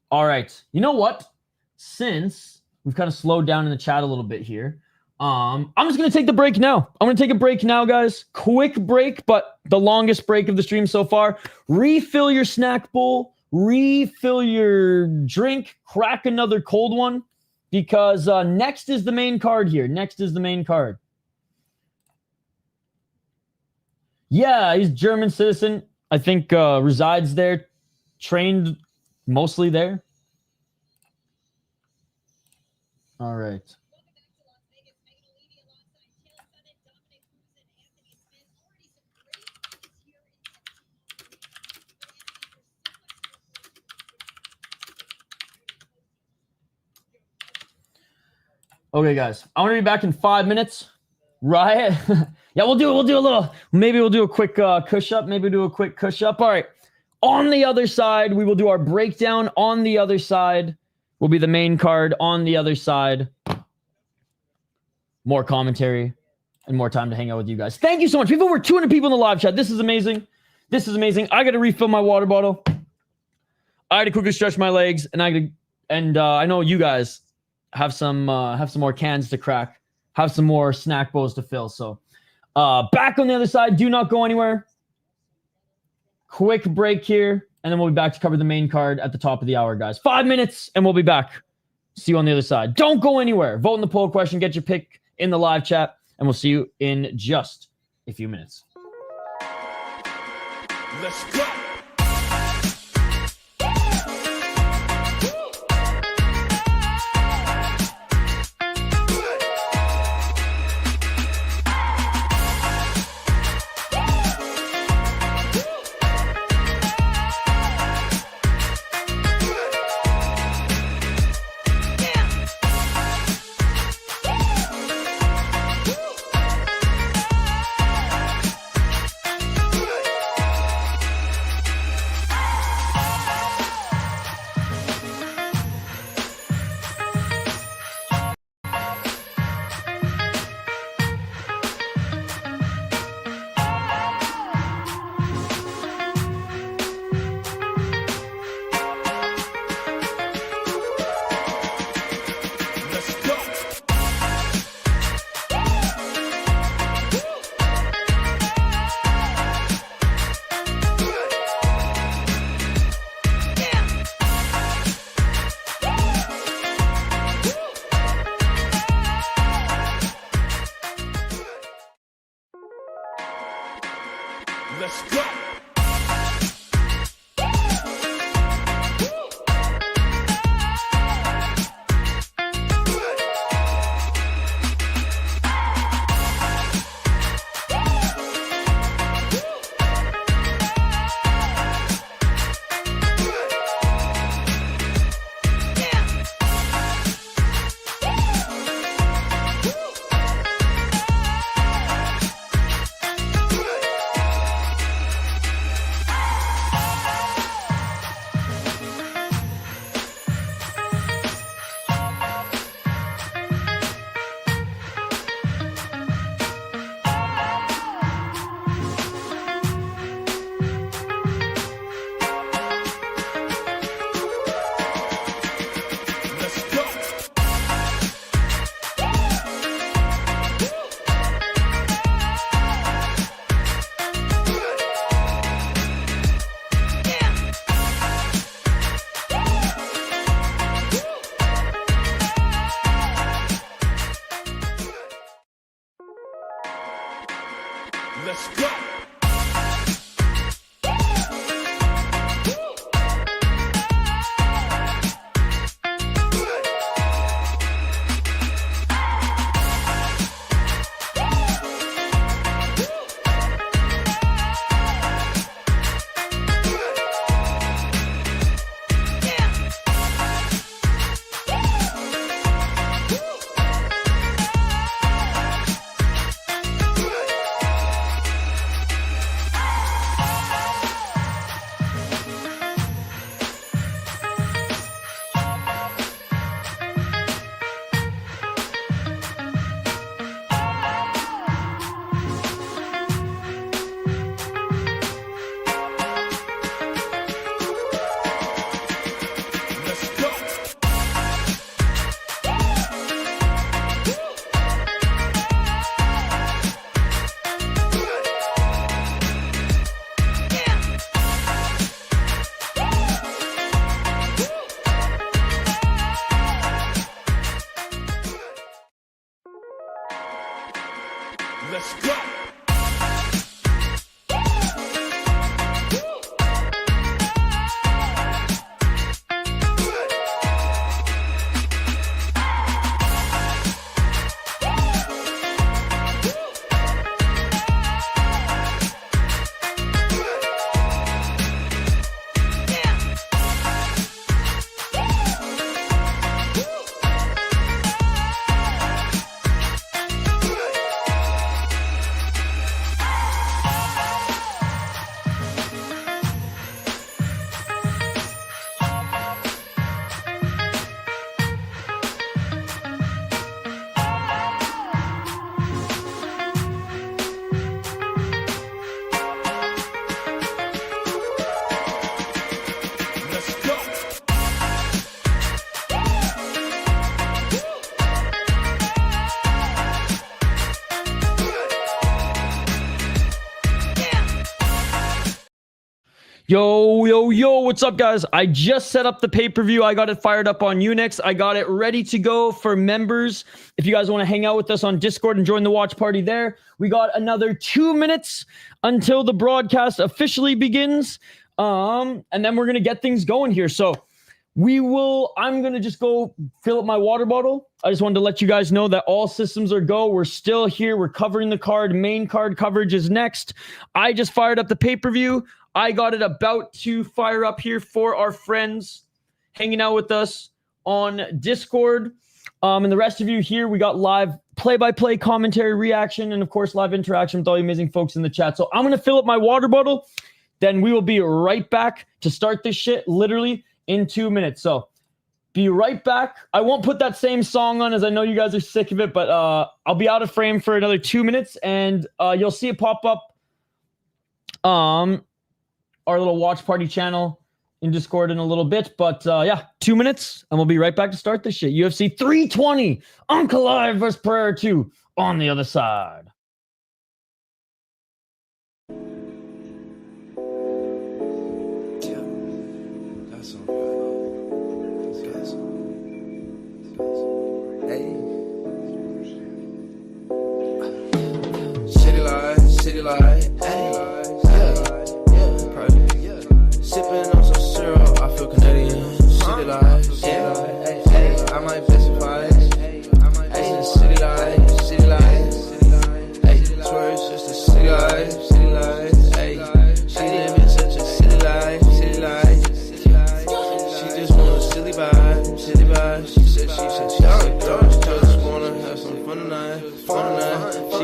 All right. You know what? Since we've kind of slowed down in the chat a little bit here, I'm just going to take the break now. I'm going to take a break now, guys. Quick break, but the longest break of the stream so far. Refill your snack bowl. Refill your drink. Crack another cold one. Because next is the main card here. Yeah, he's a German citizen. I think resides there. Trained mostly there. All right. Okay, guys. I'm going to be back in 5 minutes. Right? Yeah, we'll do a little. Maybe we'll do a quick push-up. All right. On the other side, we will do our breakdown. On the other side will be the main card. On the other side, more commentary and more time to hang out with you guys. Thank you so much. We have over 200 people in the live chat. This is amazing. I got to refill my water bottle. I had to quickly stretch my legs, and I know you guys have some more cans to crack, have some more snack bowls to fill. So back on the other side. Do not go anywhere. Quick break here, and then we'll be back to cover the main card at the top of the hour, guys. 5 minutes, and we'll be back. See you on the other side. Don't go anywhere. Vote in the poll question. Get your pick in the live chat, and we'll see you in just a few minutes. Let's go. Let's go. Let's go. Let's go. Yo, what's up, guys? I just set up the pay-per-view. I got it fired up on Unix. I got it ready to go for members. If you guys want to hang out with us on Discord and join the watch party there, we got another 2 minutes until the broadcast officially begins. And then we're going to get things going here. So I'm going to just go fill up my water bottle. I just wanted to let you guys know that all systems are go. We're still here. We're covering the card. Main card coverage is next. I just fired up the pay-per-view. I got it about to fire up here for our friends hanging out with us on Discord. And the rest of you here, we got live play-by-play commentary, reaction, and of course, live interaction with all you amazing folks in the chat. So I'm going to fill up my water bottle. Then we will be right back to start this shit literally in 2 minutes. So be right back. I won't put that same song on as I know you guys are sick of it, but I'll be out of frame for another 2 minutes and you'll see it pop up. Our little watch party channel in Discord in a little bit. But yeah, 2 minutes, and we'll be right back to start this shit. UFC 320, Ankalaev versus Pereira 2 on the other side. City light, sipping on some syrup, I feel Canadian. City life, I might specify. City life, swear it's just a city life. She living such a city life. She just want a silly vibe. She said she just wanna have some fun tonight. She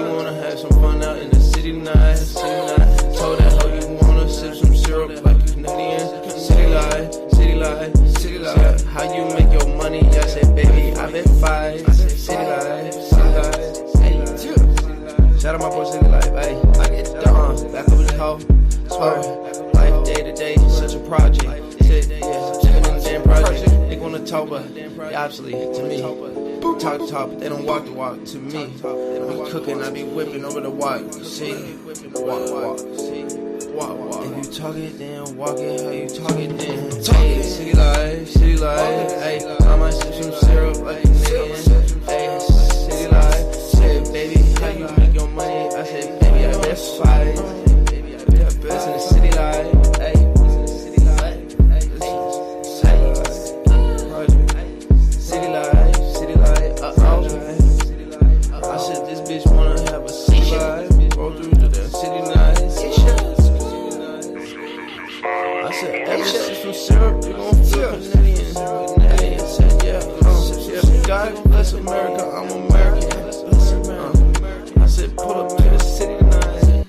wanna have some fun out in the city tonight. Told her how you wanna sip some syrup like a Canadian. City life. How you make your money? I said, baby, I bet 5. I said, city life. Shout out my boy City Life. Ay, I get done. Back up with the hoe. Swear, life day to day, such a project. Said, yeah, living in the damn project. They wanna talk, but they obsolete to me. Talk the talk, but they don't walk the walk to me. I be cooking, I be whipping over the walk. You see, walk. If you talk it, then walk it. How you talk it, then talk it. City life. Ay, I might sip some syrup like a Canadian. Ay, city life. Said, baby, how you make your money? I said, baby, I bet 5. Best in the city life. Ay, city life. City life. I said, this bitch wanna have a city life. Roll through to the city night. I said, every sip some syrup, you gon' feel Canadian. Said, yeah, God bless America, I'm American. I said, pull up to the city tonight.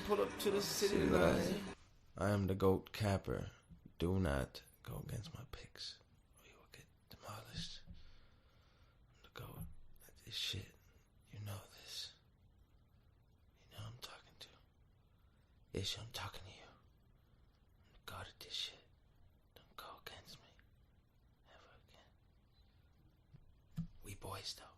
I am the GOAT capper. Do not go against my picks, or you will get demolished. I'm the GOAT at this shit. You know this. You know I'm talking to. Ish, I'm talking to you. I'm the GOAT at this shit. Don't go against me. Ever again. We boys though.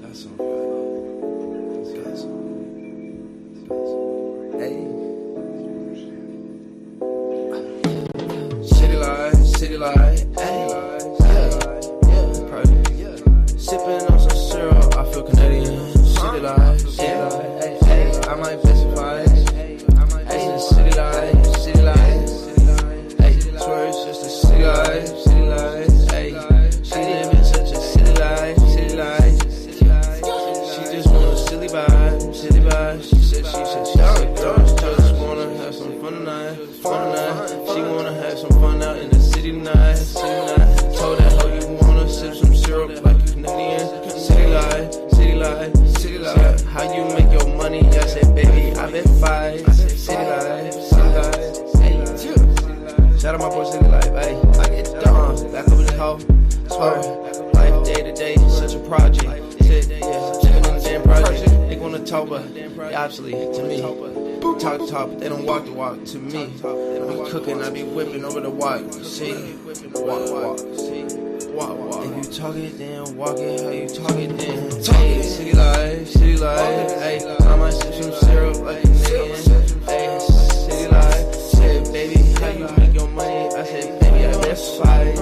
That's all right. Hey. City light, sipping on some syrup, I feel Canadian. City life, I might specify. City life, swear it's just a city life. She living such a city life. She just want a silly vibe. She said she just wanna have some fun tonight. She wanna have some fun out in the city tonight. Told her how you wanna sip some syrup like a Canadian. City life. How you make your money? I said, baby, I bet 5. City life. Shout out my boy City Life. Ay, I get done. Back up with the hoe. Swear, life day to day, such a project. Said, yeah, living in the damn project. They wanna talk, but they obsolete to me. Talk the talk, but they don't walk the walk to me. I be cooking, I be whipping over the walk. You see, walk. If you talk it, then walk it. How you talk it, then talk it. City life, ayy. I might sip some syrup like a nigga. Ayy, city life. Said, baby, how you make your money? I said, baby, I best fight.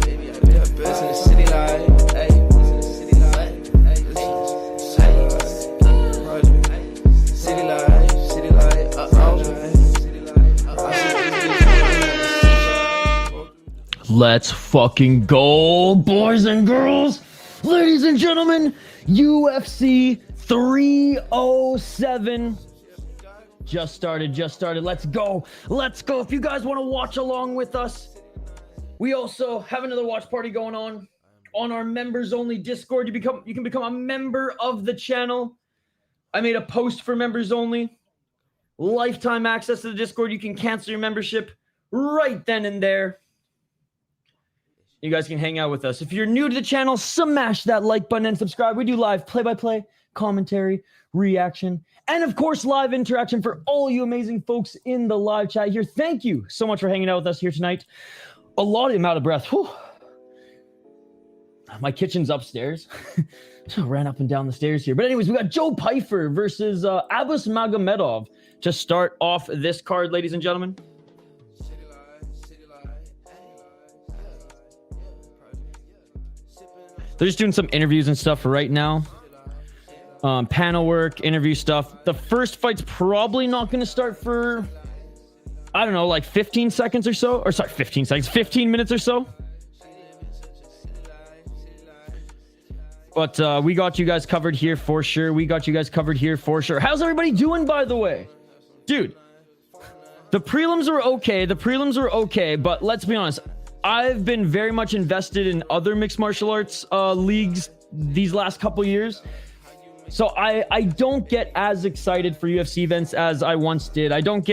Baby, I best in the city life. Ayy, city life. City life, city life. Let's fucking go, boys and girls, ladies and gentlemen. UFC 307 just started. Let's go. If you guys want to watch along with us, we also have another watch party going on our members only Discord. You can become a member of the channel. I made a post for members only, lifetime access to the Discord. You can cancel your membership right then and there. You guys can hang out with us. If you're new to the channel, smash that like button and subscribe. We do live play-by-play, commentary, reaction, and of course, live interaction for all you amazing folks in the live chat here. Thank you so much for hanging out with us here tonight. A lot of out of breath. Whew. My kitchen's upstairs. So I ran up and down the stairs here. But anyways, we got Joe Pyfer versus Abus Magomedov to start off this card, ladies and gentlemen. They're just doing some interviews and stuff right now. Panel work, interview stuff. The first fight's probably not going to start for, I don't know, like 15 seconds or so. Or sorry, 15 seconds, 15 minutes or so. But we got you guys covered here for sure. How's everybody doing, by the way? Dude, the prelims were okay. But let's be honest. I've been very much invested in other mixed martial arts leagues these last couple years. So I don't get as excited for UFC events as I once did. I don't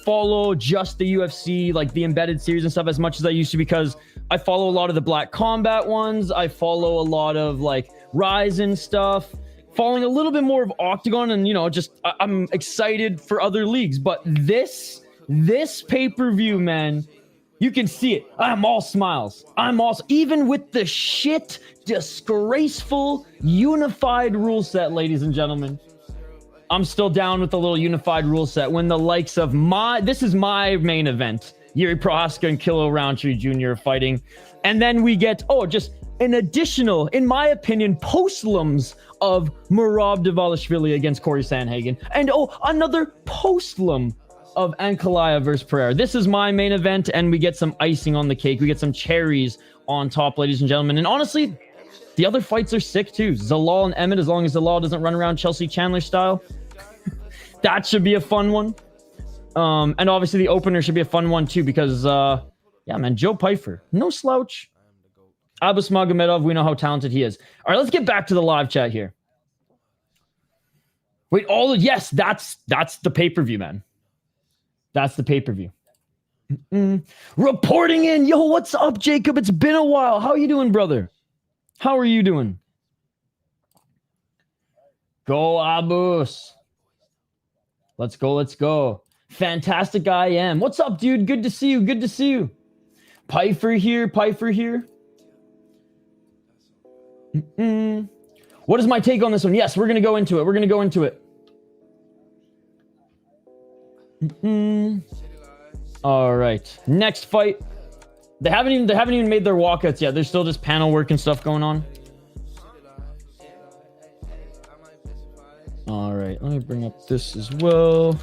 follow just the UFC, like the embedded series and stuff, as much as I used to, because I follow a lot of the Black Combat ones. I follow a lot of like Ryzen stuff, following a little bit more of Octagon, and I'm excited for other leagues. But this pay-per-view, man, you can see it. I'm all smiles. Even with the shit, disgraceful, unified rule set, ladies and gentlemen. I'm still down with the little unified rule set when the likes of this is my main event. Yuri Prohaska and Kilo Roundtree Jr. fighting. And then we get, just an additional, in my opinion, postlums of Merab Dvalishvili against Corey Sandhagen. And another postlum of Ankalaev versus Pereira. This is my main event, and we get some icing on the cake. We get some cherries on top, ladies and gentlemen. And honestly, the other fights are sick too. Zalal and Emmett, as long as Zalal doesn't run around Chelsea Chandler style. That should be a fun one. And obviously the opener should be a fun one too, because yeah, man, Joe Pyfer, no slouch. Abus Magomedov, we know how talented he is. All right, let's get back to the live chat here. Wait, yes, that's the pay-per-view, man. That's the pay-per-view. Reporting in. Yo, what's up, Jacob? It's been a while. How are you doing, brother? How are you doing? Go, Abus. Let's go. Fantastic I am. What's up, dude? Good to see you. Pyfer here. What is my take on this one? Yes, we're going to go into it. All right, next fight. They haven't even made their walkouts yet. There's still just panel work and stuff going on. All right, let me bring up this as well.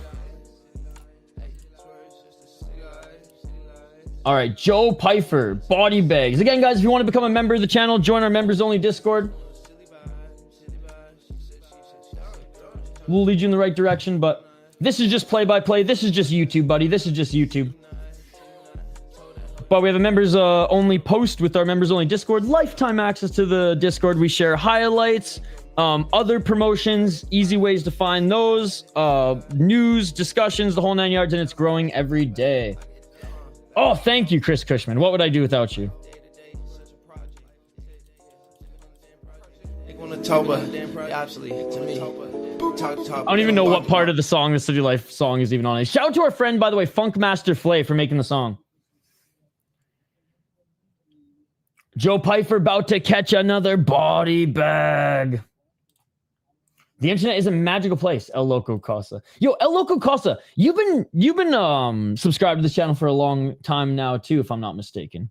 All right, Joe Pyfer, body bags. Again, guys, if you want to become a member of the channel, join our members only Discord. We'll lead you in the right direction, but this is just play-by-play. This is just YouTube, buddy. This is just YouTube. But we have a members only post with our members only Discord. Lifetime access to the Discord. We share highlights, other promotions, easy ways to find those, news, discussions, the whole 9 yards, and it's growing every day. Oh, thank you, Chris Cushman. What would I do without you? I don't even know what part of the song, the City Life song, is even on. Shout out to our friend, by the way, Funkmaster Flay, for making the song. Joe Pyfer about to catch another body bag. The internet is a magical place. El Loco Casa. Yo, El Loco Casa, you've been subscribed to this channel for a long time now too, if I'm not mistaken.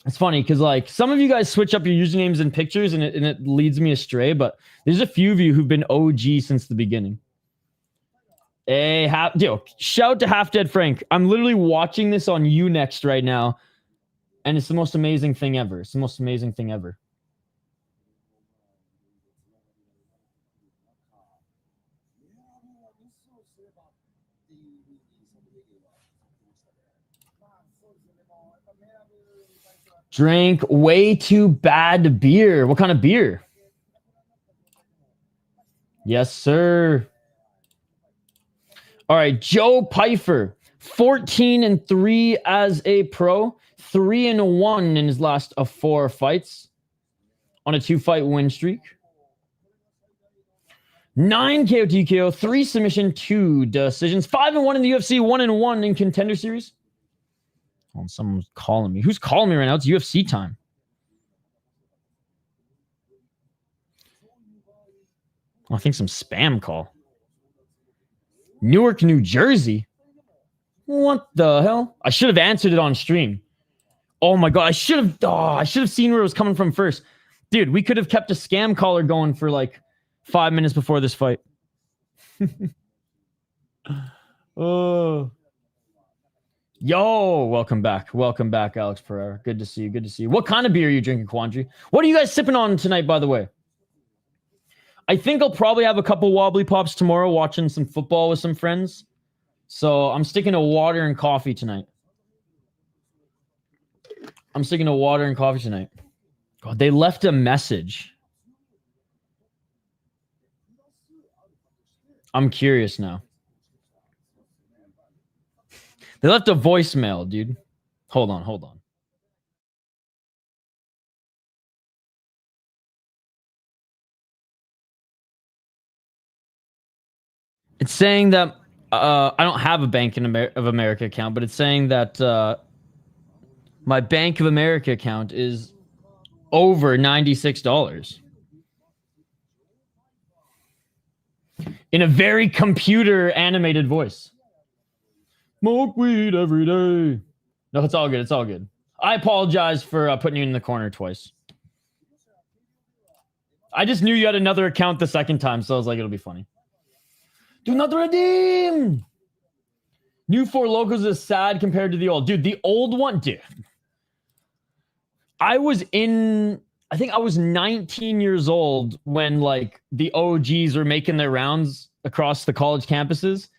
It's funny because like some of you guys switch up your usernames and pictures and it leads me astray, but there's a few of you who've been OG since the beginning. Hey, shout out to Half Dead Frank. I'm literally watching this on Unext right now, and it's the most amazing thing ever. It's the most amazing thing ever. Drank way too bad beer. What kind of beer? Yes, sir. All right, Joe Pyfer, 14-3 as a pro, 3-1 in his last 4 fights on a 2-fight win streak. 9 KO TKO, 3 submission, 2 decisions, 5-1 in the UFC, 1-1 in Contender Series. Oh, someone's calling me. Who's calling me right now? It's UFC time. I think some spam call. Newark, New Jersey? What the hell? I should have answered it on stream. Oh my god, I should have seen where it was coming from first. Dude, we could have kept a scam caller going for like 5 minutes before this fight. Oh. Yo, welcome back. Welcome back, Alex Pereira. Good to see you. Good to see you. What kind of beer are you drinking, Quandary? What are you guys sipping on tonight, by the way? I think I'll probably have a couple wobbly pops tomorrow watching some football with some friends. So I'm sticking to water and coffee tonight. God, they left a message. I'm curious now. They left a voicemail, dude. Hold on. It's saying that I don't have a Bank of America account, but it's saying that my Bank of America account is over $96. In a very computer animated voice. Smoke weed every day. No, it's all good. It's all good. I apologize for putting you in the corner twice. I just knew you had another account the second time, so I was like, it'll be funny. Do not redeem. New 4 Locos is sad compared to the old. Dude, the old one, dude. I think I was 19 years old when like the OGs were making their rounds across the college campuses.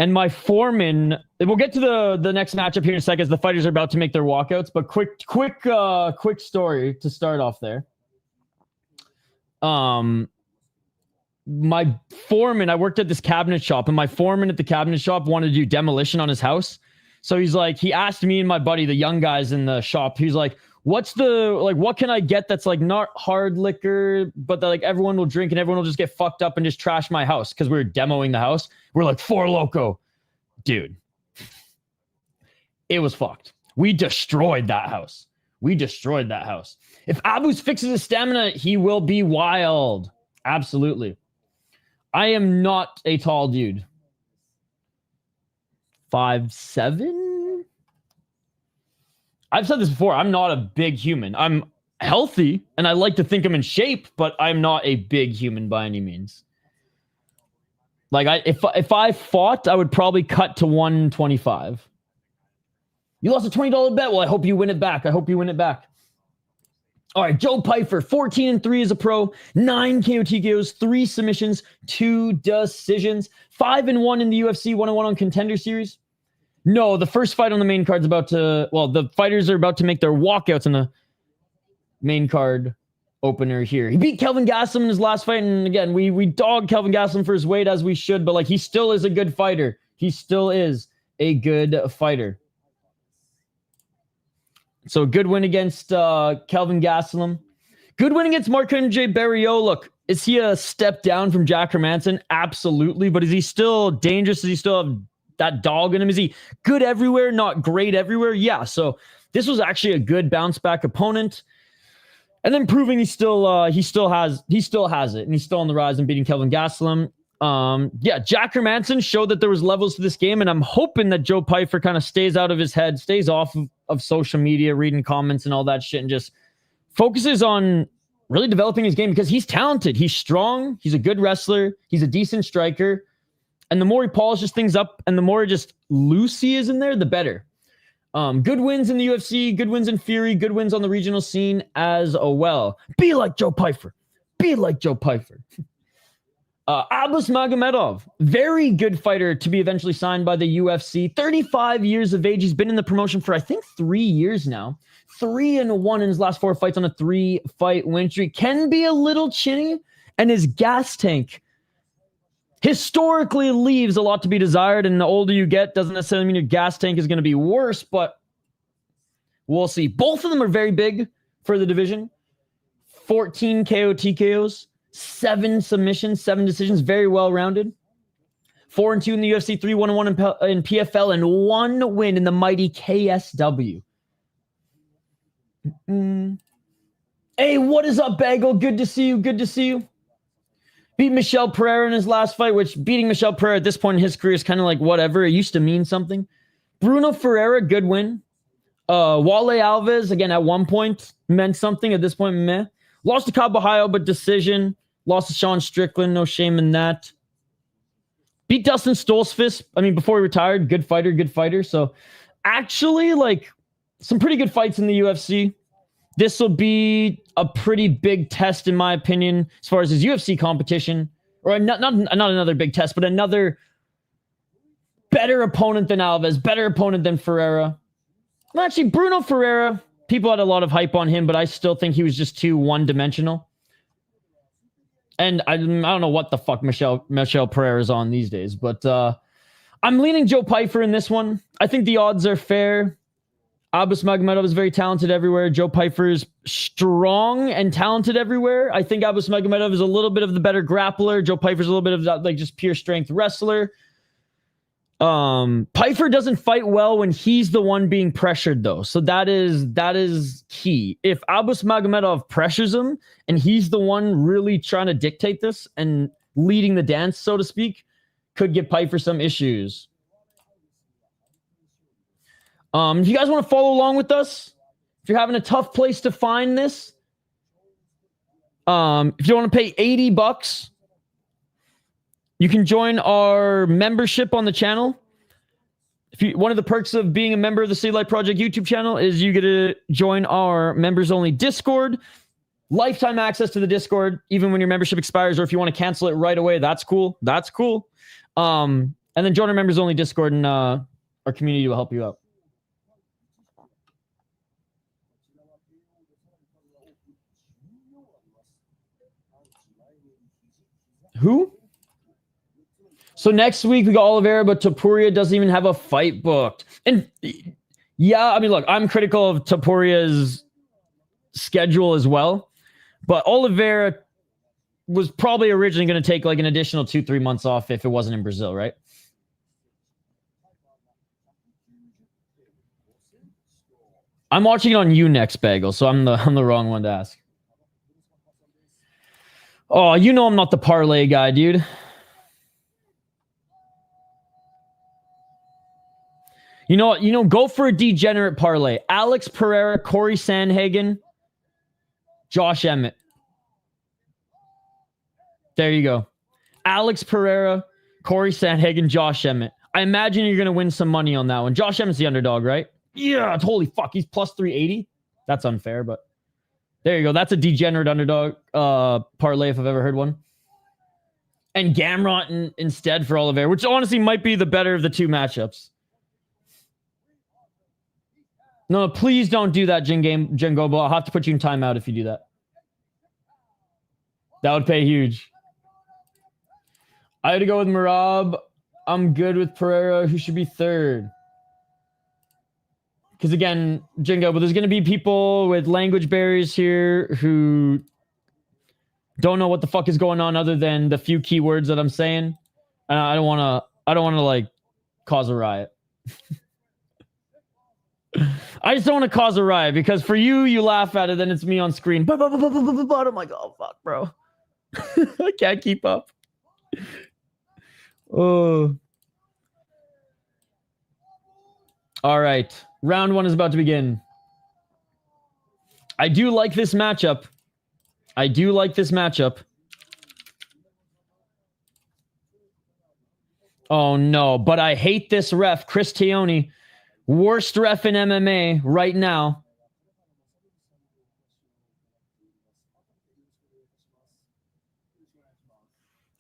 And my foreman, we'll get to the next matchup here in a second as the fighters are about to make their walkouts, but quick story to start off there. My foreman, I worked at this cabinet shop, and my foreman at the cabinet shop wanted to do demolition on his house. So he asked me and my buddy, the young guys in the shop, he's like, what can I get that's like not hard liquor, but that like everyone will drink and everyone will just get fucked up and just trash my house? Because we were demoing the house. We're like, 4 Loco. Dude. It was fucked. We destroyed that house. If Abus fixes his stamina, he will be wild. Absolutely. I am not a tall dude. 5'7"? I've said this before. I'm not a big human. I'm healthy, and I like to think I'm in shape, but I'm not a big human by any means. Like, if I fought, I would probably cut to 125. You lost a $20 bet? Well, I hope you win it back. All right, Joe Pyfer, 14-3 as a pro, 9 KO TKOs, 3 submissions, 2 decisions, 5-1 in the UFC, 1-1 on Contender Series. No, the first fight on the main card's the fighters are about to make their walkouts in the main card opener here. He beat Kelvin Gastelum in his last fight, and again, we dog Kelvin Gastelum for his weight as we should, but like he still is a good fighter. So good win against Kelvin Gastelum. Good win against Marc-Andre Barriault. Look, is he a step down from Jack Hermanson? Absolutely. But is he still dangerous? Does he still have that dog in him? Is he good everywhere, not great everywhere? Yeah. So This was actually a good bounce back opponent. And then proving he still has it, and he's still on the rise and beating Kelvin Gastelum. Jack Hermanson showed that there was levels to this game, and I'm hoping that Joe Pyfer kind of stays out of his head, stays off of social media, reading comments and all that shit, and just focuses on really developing his game, because he's talented, he's strong, he's a good wrestler, he's a decent striker, and the more he polishes things up and the more just loose he is in there, the better. Good wins in the UFC, good wins in Fury, good wins on the regional scene as well. Be like Joe Pyfer. Be like Joe Pyfer. Abus Magomedov, very good fighter to be eventually signed by the UFC. 35 years of age. He's been in the promotion for, I think, 3 years now. 3-1 in his last 4 fights on a 3-fight win streak. Can be a little chinny, and his gas tank historically leaves a lot to be desired, and the older you get doesn't necessarily mean your gas tank is going to be worse, but we'll see. Both of them are very big for the division. 14 KO TKOs, 7 submissions, 7 decisions, very well-rounded. 4-2 in the UFC, 3-1-1 in PFL, and 1 win in the mighty KSW. Hey, what is up, Bagel? Good to see you. Good to see you. Beat Michel Pereira in his last fight, which beating Michel Pereira at this point in his career is kind of like whatever. It used to mean something. Bruno Ferreira, good win. Wale Alves, again, at one point meant something. At this point, meh. Lost to Caballo, but decision. Lost to Sean Strickland. No shame in that. Beat Dustin Stoltzfus. I mean, before he retired, good fighter. So, actually, like, some pretty good fights in the UFC. This will be a pretty big test, in my opinion, as far as his UFC competition. Or not another big test, but another better opponent than Alves, better opponent than Ferreira. Well, actually, Bruno Ferreira, people had a lot of hype on him, but I still think he was just too one-dimensional. And I don't know what the fuck Michel Pereira is on these days, but I'm leaning Joe Pyfer in this one. I think the odds are fair. Abus Magomedov is very talented everywhere. Joe Pyfer is strong and talented everywhere. I think Abus Magomedov is a little bit of the better grappler. Joe Pyfer's a little bit of that, like, just pure strength wrestler. Pyfer doesn't fight well when he's the one being pressured, though. So that is key. If Abus Magomedov pressures him and he's the one really trying to dictate this and leading the dance, so to speak, could give Pyfer some issues. If you guys want to follow along with us, if you're having a tough place to find this, if you want to pay $80, you can join our membership on the channel. One of the perks of being a member of the City Light Project YouTube channel is you get to join our members-only Discord. Lifetime access to the Discord, even when your membership expires, or if you want to cancel it right away, that's cool. That's cool. And then join our members-only Discord, and our community will help you out. Who? So next week we got Oliveira, but Topuria doesn't even have a fight booked. And yeah, I mean, look, I'm critical of Topuria's schedule as well, but Oliveira was probably originally going to take like an additional 2-3 months off if it wasn't in Brazil, right? I'm watching it on Unext, Bagel, so I'm the wrong one to ask. Oh, you know I'm not the parlay guy, dude. You know, go for a degenerate parlay. Alex Pereira, Corey Sandhagen, Josh Emmett. There you go. Alex Pereira, Corey Sandhagen, Josh Emmett. I imagine you're going to win some money on that one. Josh Emmett's the underdog, right? Yeah, holy fuck. He's plus 380. That's unfair, but there you go. That's a degenerate underdog parlay if I've ever heard one. And Gamrot instead for Oliveira, which honestly might be the better of the two matchups. No, please don't do that, Jengobo. I'll have to put you in timeout if you do that. That would pay huge. I had to go with Merab. I'm good with Pereira. Who should be third? Because again, Jengobo, there's going to be people with language barriers here who don't know what the fuck is going on other than the few keywords that I'm saying. And I don't want to like cause a riot. I just don't want to cause a riot because for you, you laugh at it, then it's me on screen. But I'm like, oh, fuck, bro. I can't keep up. Oh. All right. Round 1 is about to begin. I do like this matchup. Oh, no. But I hate this ref, Chris Teone. Worst ref in MMA right now.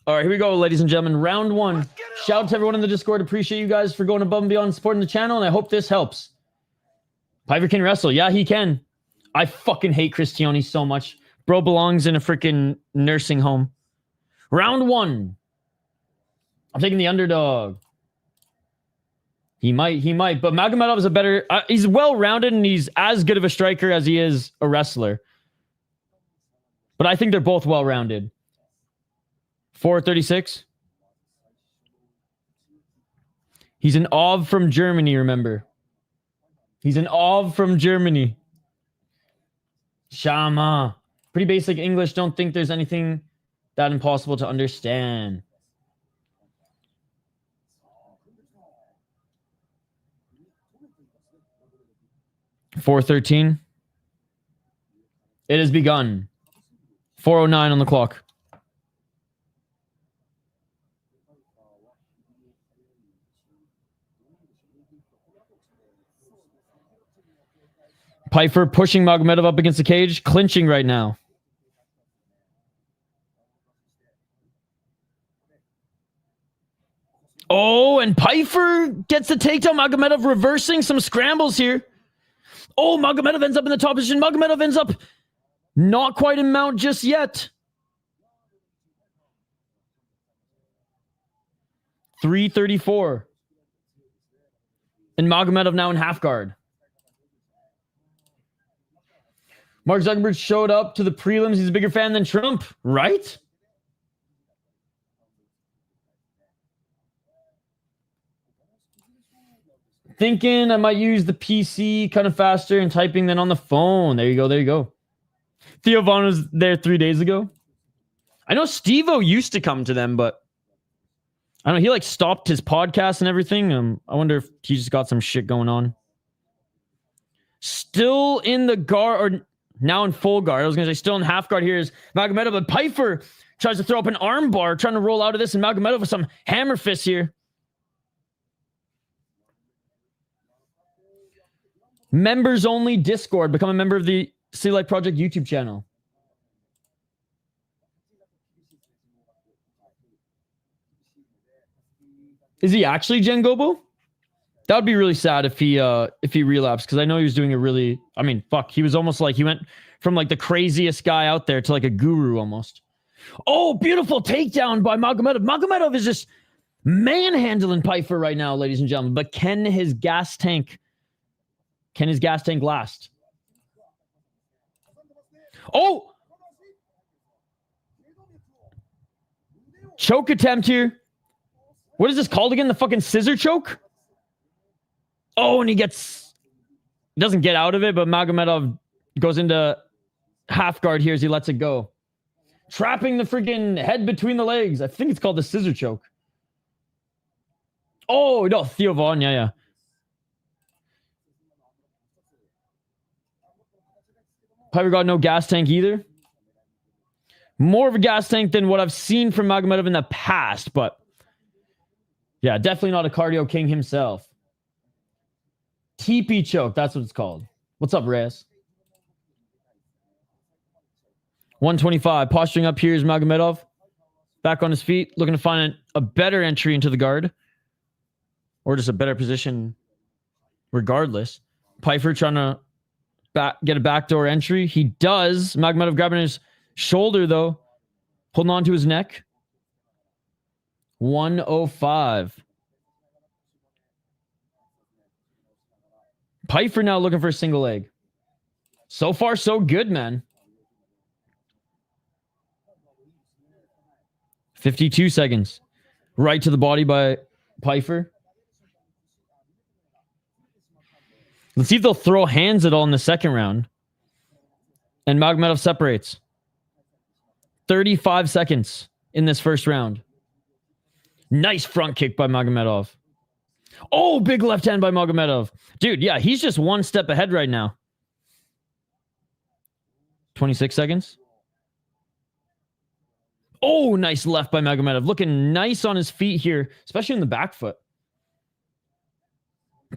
All right, here we go, ladies and gentlemen. Round 1. Shout out to everyone in the Discord. Appreciate you guys for going above and beyond supporting the channel, and I hope this helps. Piper can wrestle. Yeah, he can. I fucking hate Chris Teone so much. Bro belongs in a freaking nursing home. Round 1. I'm taking the underdog. He might, but Magomedov is a better... he's well-rounded, and he's as good of a striker as he is a wrestler. But I think they're both well-rounded. 436. He's an Ov from Germany, remember. He's an Ov from Germany. Shama. Pretty basic English. Don't think there's anything that impossible to understand. $413. It has begun. 4:09 on the clock. Piper pushing Magomedov up against the cage, clinching right now. Oh, and Piper gets the takedown. Magomedov reversing some scrambles here. Oh, Magomedov ends up in the top position. Magomedov ends up not quite in mount just yet. 334. And Magomedov now in half guard. Mark Zuckerberg showed up to the prelims. He's a bigger fan than Trump, right? Thinking I might use the PC kind of faster and typing than on the phone. There you go. There you go. Theo Vaughn was there 3 days ago. I know Steve-O used to come to them, but I don't know. He like stopped his podcast and everything. I wonder if he just got some shit going on. Still in the guard, or now in full guard. I was going to say still in half guard here is Magomedov, but Piper tries to throw up an arm bar, trying to roll out of this, and Magomedov with some hammer fists here. Members only Discord. Become a member of the City Light Project YouTube channel. Is he actually Jengobo? That would be really sad if he relapsed, because I know he was doing a really... I mean, fuck. He was almost like... He went from like the craziest guy out there to like a guru almost. Oh, beautiful takedown by Magomedov. Magomedov is just manhandling Piper right now, ladies and gentlemen. But can his gas tank last? Oh! Choke attempt here. What is this called again? The fucking scissor choke? Oh, and he doesn't get out of it, but Magomedov goes into half guard here as he lets it go. Trapping the freaking head between the legs. I think it's called the scissor choke. Oh, no, Theo Vaughn, yeah. Piper got no gas tank either. More of a gas tank than what I've seen from Magomedov in the past, but yeah, definitely not a cardio king himself. TP choke, that's what it's called. What's up, Reyes? 125. Posturing up here is Magomedov. Back on his feet, looking to find a better entry into the guard. Or just a better position regardless. Piper trying to get a backdoor entry. He does. Magomedov grabbing his shoulder, though. Holding on to his neck. 105. Piper now looking for a single leg. So far, so good, man. 52 seconds. Right to the body by Piper. Let's see if they'll throw hands at all in the second round. And Magomedov separates. 35 seconds in this first round. Nice front kick by Magomedov. Oh, big left hand by Magomedov. Dude, yeah, he's just one step ahead right now. 26 seconds. Oh, nice left by Magomedov. Looking nice on his feet here, especially in the back foot.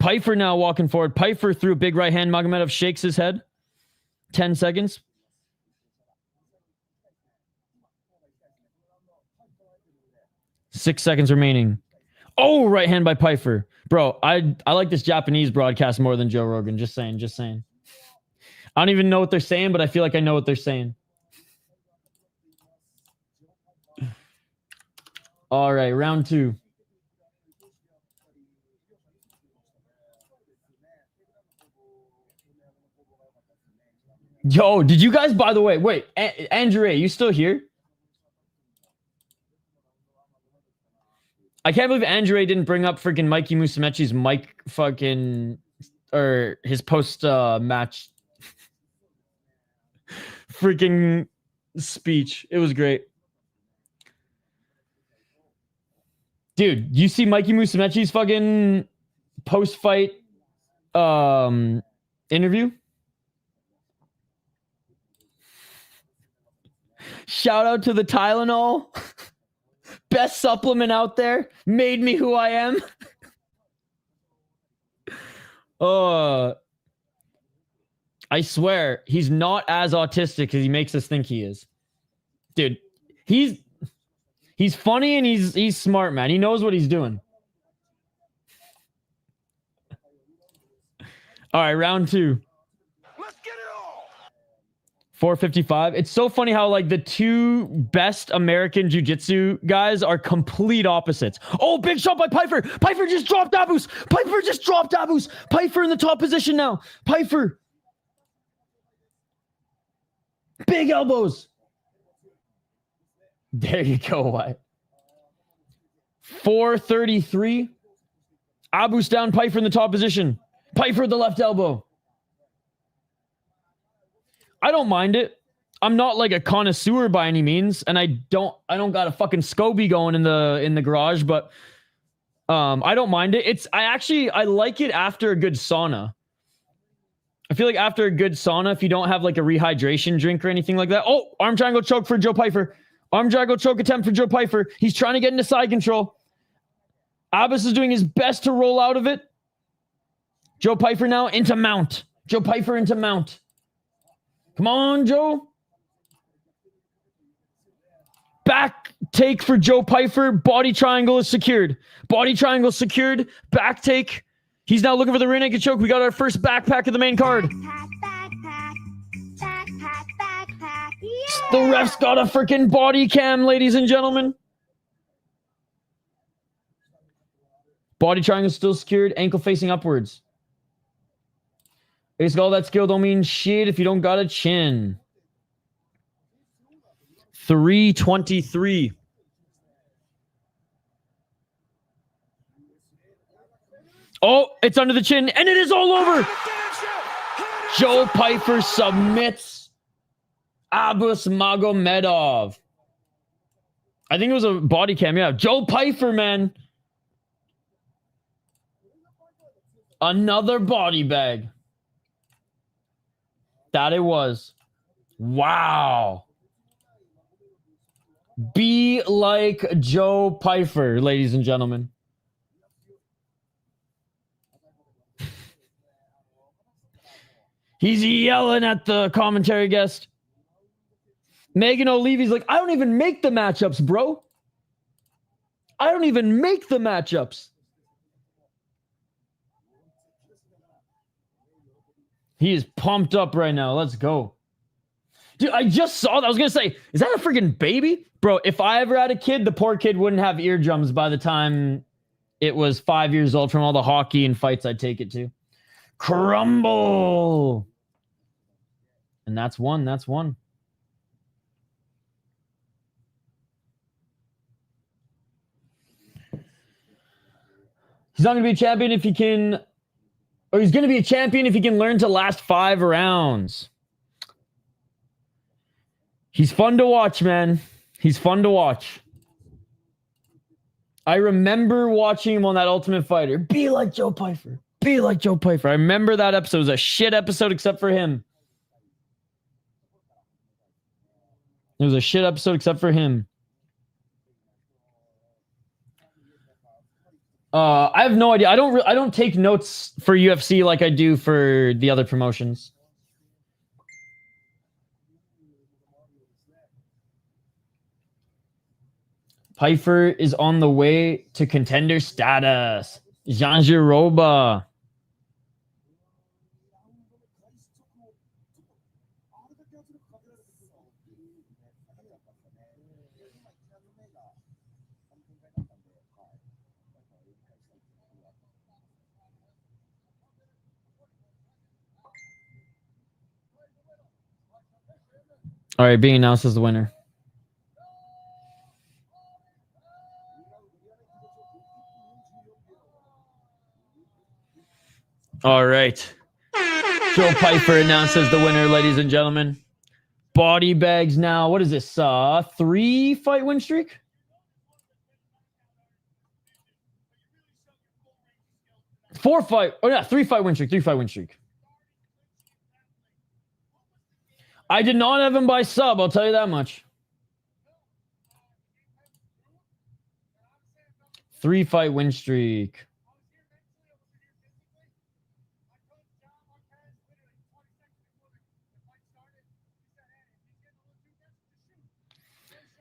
Pfeiffer now walking forward. Pfeiffer threw a big right hand. Magomedov shakes his head. 10 seconds. Six seconds remaining. Oh, right hand by Pfeiffer. Bro, I like this Japanese broadcast more than Joe Rogan. Just saying, just saying. I don't even know what they're saying, but I feel like I know what they're saying. All right, round 2. Yo, did you guys, by the way, wait, Andrew, you still here? I can't believe Andrew didn't bring up freaking Mikey Musumeci's mic fucking, or his post match freaking speech. It was great. Dude, you see Mikey Musumeci's fucking post-fight interview? Shout out to the Tylenol. Best supplement out there. Made me who I am. I swear, he's not as autistic as he makes us think he is. Dude, he's funny and he's smart, man. He knows what he's doing. All right, round 2. Let's get it all. 4:55. It's so funny how like the two best American jiu-jitsu guys are complete opposites. Oh, big shot by Pfeiffer. Pfeiffer just dropped Abus. Pfeiffer just dropped Abus. Pfeiffer in the top position now. Pfeiffer. Big elbows. There you go, Wyatt. 4:33. Abus down, Pfeiffer in the top position. Pfeiffer the left elbow. I don't mind it. I'm not like a connoisseur by any means, and I don't got a fucking SCOBY going in the garage, but I don't mind it. I like it after a good sauna. I feel like after a good sauna, if you don't have like a rehydration drink or anything like that. Oh, arm triangle choke for Joe Pfeiffer. Arm triangle choke attempt for Joe Pfeiffer. He's trying to get into side control. Abus is doing his best to roll out of it. Joe Pfeiffer now into mount. Joe Pfeiffer into mount. Come on, Joe. Back take for Joe Pfeiffer. Body triangle is secured. Body triangle secured. Back take. He's now looking for the rear naked choke. We got our first backpack of the main card. Backpack. Yeah. The ref's got a freaking body cam, ladies and gentlemen. Body triangle still secured. Ankle facing upwards. Basically, all that skill don't mean shit if you don't got a chin. 3:23. Oh, it's under the chin, and it is all over. Joe Pfeiffer submits Abus Magomedov. I think it was a body cam. Yeah, Joe Pfeiffer, man. Another body bag. That it was. Wow. Be like Joe Pfeiffer, ladies and gentlemen. He's yelling at the commentary guest. Megan O'Leary's like, I don't even make the matchups, bro. I don't even make the matchups. He is pumped up right now. Let's go. Dude, I just saw that. I was going to say, is that a freaking baby? Bro, if I ever had a kid, the poor kid wouldn't have eardrums by the time it was 5 years old from all the hockey and fights I'd take it to. Crumble. And that's one. That's one. He's not going to be a champion if he can Oh, he's going to be a champion if he can learn to last 5 rounds. He's fun to watch, man. He's fun to watch. I remember watching him on that Ultimate Fighter. Be like Joe Pyfer. Be like Joe Pyfer. I remember that episode. It was a shit episode except for him. It was a shit episode except for him. I have no idea. I don't take notes for UFC like I do for the other promotions. Pyfer is on the way to contender status. Jean Giroba. All right, being announced as the winner. All right. Joe Pyfer announced as the winner, ladies and gentlemen. Body bags now. What is this? 3-fight win streak? Oh, yeah, 3-fight win streak. 3-fight win streak. I did not have him by sub, I'll tell you that much. 3-fight win streak.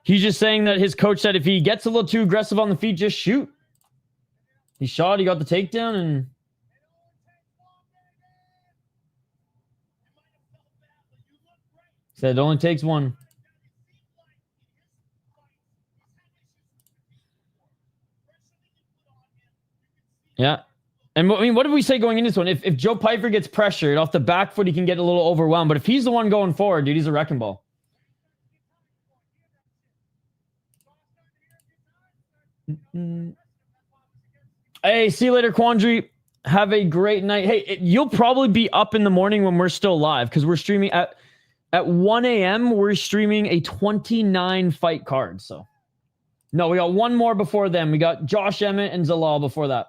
He's just saying that his coach said if he gets a little too aggressive on the feet, just shoot. He shot, he got the takedown, and... said it only takes one. Yeah. And I mean, what did we say going into this one? If Joe Pyfer gets pressured off the back foot, he can get a little overwhelmed. But if he's the one going forward, dude, he's a wrecking ball. Hey, see you later, Quandary. Have a great night. Hey, you'll probably be up in the morning when we're still live because we're streaming at 1 a.m. We're streaming a 29-fight card. So, no, we got one more before them. We got Josh Emmett and Zalal before that.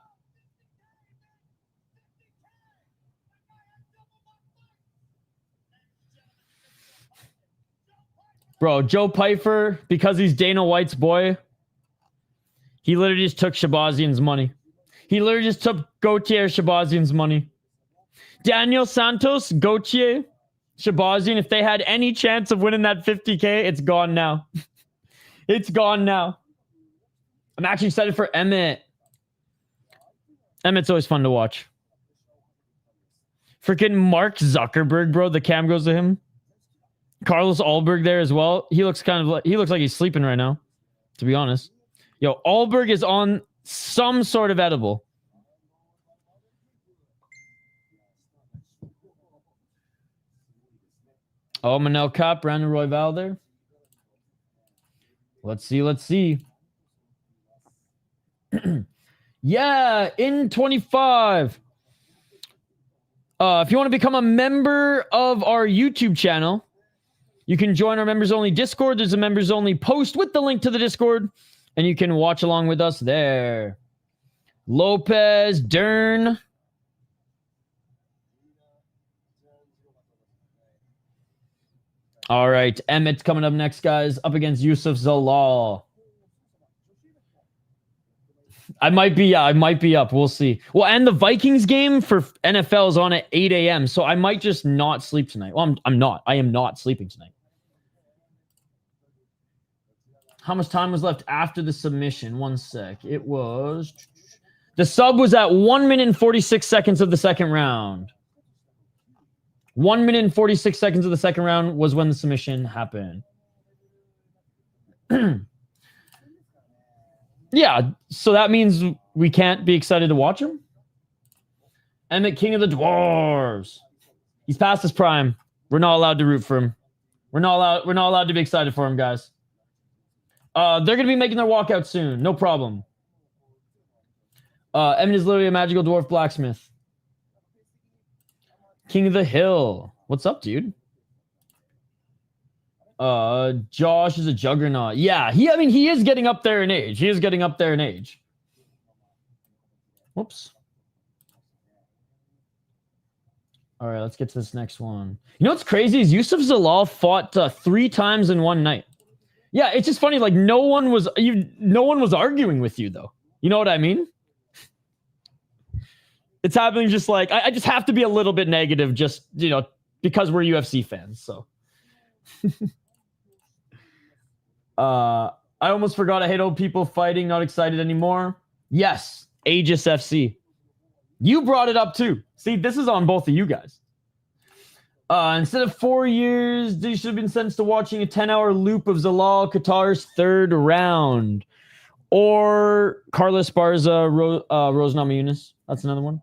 Bro, Joe Pyfer, because he's Dana White's boy, he literally just took Shabazian's money. He literally just took Gutierrez Shabazian's money. Daniel Santos, Gauthier, Shabazian, if they had any chance of winning that 50K, it's gone now. It's gone now. I'm actually excited for Emmett. Emmett's always fun to watch. Freaking Mark Zuckerberg, bro. The cam goes to him. Carlos Alberg there as well. He looks like he's sleeping right now, to be honest. Yo, Alberg is on some sort of edible. Oh, Manel Cap, Brandon Royval there. Let's see. Yeah, in 25. If you want to become a member of our YouTube channel, you can join our members only Discord. There's a members only post with the link to the Discord, and you can watch along with us there. Lopez, Dern. All right, Emmett's coming up next, guys, up against Yusuf Zalal. I might be up. We'll see. Well, and the Vikings game for NFL is on at 8 a.m., so I might just not sleep tonight. Well, I'm not. I am not sleeping tonight. How much time was left after the submission? 1 sec. It was... The sub was at 1 minute and 46 seconds of the second round. 1 minute and 46 seconds of the second round was when the submission happened. Yeah, so that means we can't be excited to watch him? Emmett, King of the Dwarves. He's past his prime. We're not allowed to root for him. We're not allowed to be excited for him, guys. They're going to be making their walkout soon. No problem. Emmett is literally a magical dwarf blacksmith. King of the Hill. What's up, dude? Josh is a juggernaut. Yeah, he is getting up there in age. He is getting up there in age. Whoops. All right, let's get to this next one. You know what's crazy is Yusuf Zalal fought 3 times in one night. Yeah, it's just funny. Like no one was arguing with you though. You know what I mean? It's happening just like I just have to be a little bit negative, just because we're UFC fans. So. I almost forgot. I hate old people fighting. Not excited anymore. Yes, Aegis FC. You brought it up too. See, this is on both of you guys. Instead of 4 years, they should have been sentenced to watching a 10-hour loop of Zalal Qatar's 3rd round. Or Carlos Barza, Rosenama Muniz. That's another one.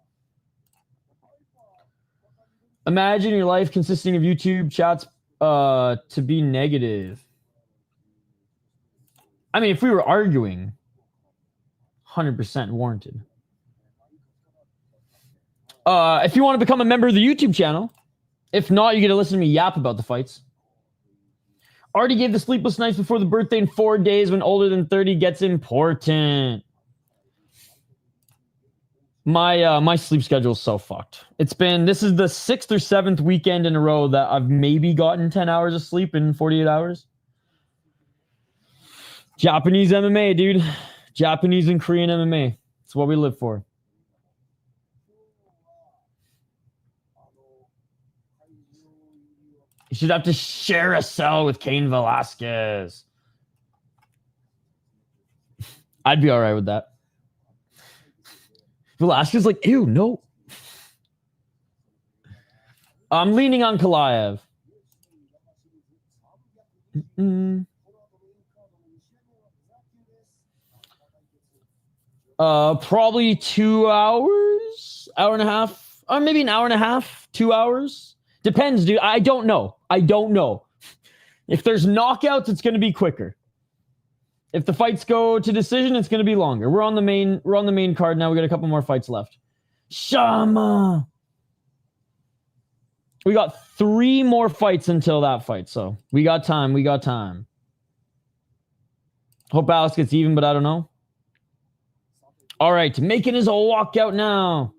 Imagine your life consisting of YouTube chats to be negative. I mean, if we were arguing, 100% warranted. If you want to become a member of the YouTube channel, if not, you get to listen to me yap about the fights. Already gave the sleepless nights before the birthday in 4 days when older than 30 gets important. My sleep schedule is so fucked. This is the 6th or 7th weekend in a row that I've maybe gotten 10 hours of sleep in 48 hours. Japanese MMA, dude. Japanese and Korean MMA. It's what we live for. You should have to share a cell with Cain Velasquez. I'd be all right with that. Velasquez like, ew, no. I'm leaning on Ankalaev. Probably 2 hours, hour and a half, or maybe an hour and a half, 2 hours. Depends, dude. I don't know. If there's knockouts, it's going to be quicker. If the fights go to decision, it's going to be longer. We're on the main card now. We got a couple more fights left. Shama. We got 3 more fights until that fight, so we got time. Hope Alex gets even, but I don't know. All right, making his walkout now.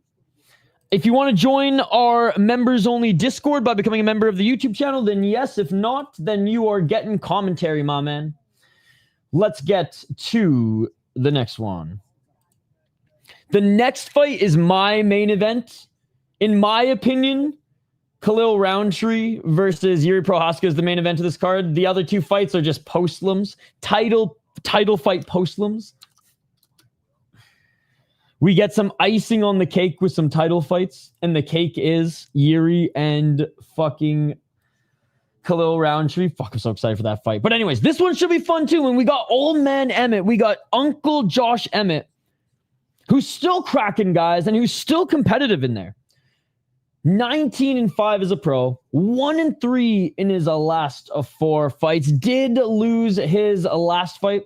If you want to join our members-only Discord by becoming a member of the YouTube channel, then yes. If not, then you are getting commentary, my man. Let's get to the next one. The next fight is my main event. In my opinion, Khalil Roundtree versus Yuri Prohaska is the main event of this card. The other 2 fights are just postlims. Title fight postlims. We get some icing on the cake with some title fights, and the cake is Yuri and fucking Khalil Roundtree. Fuck, I'm so excited for that fight. But anyways, this one should be fun too. And we got old man Emmett. We got Uncle Josh Emmett, who's still cracking guys and who's still competitive in there. 19-5 as a pro, 1-3 in his last of 4 fights. Did lose his last fight.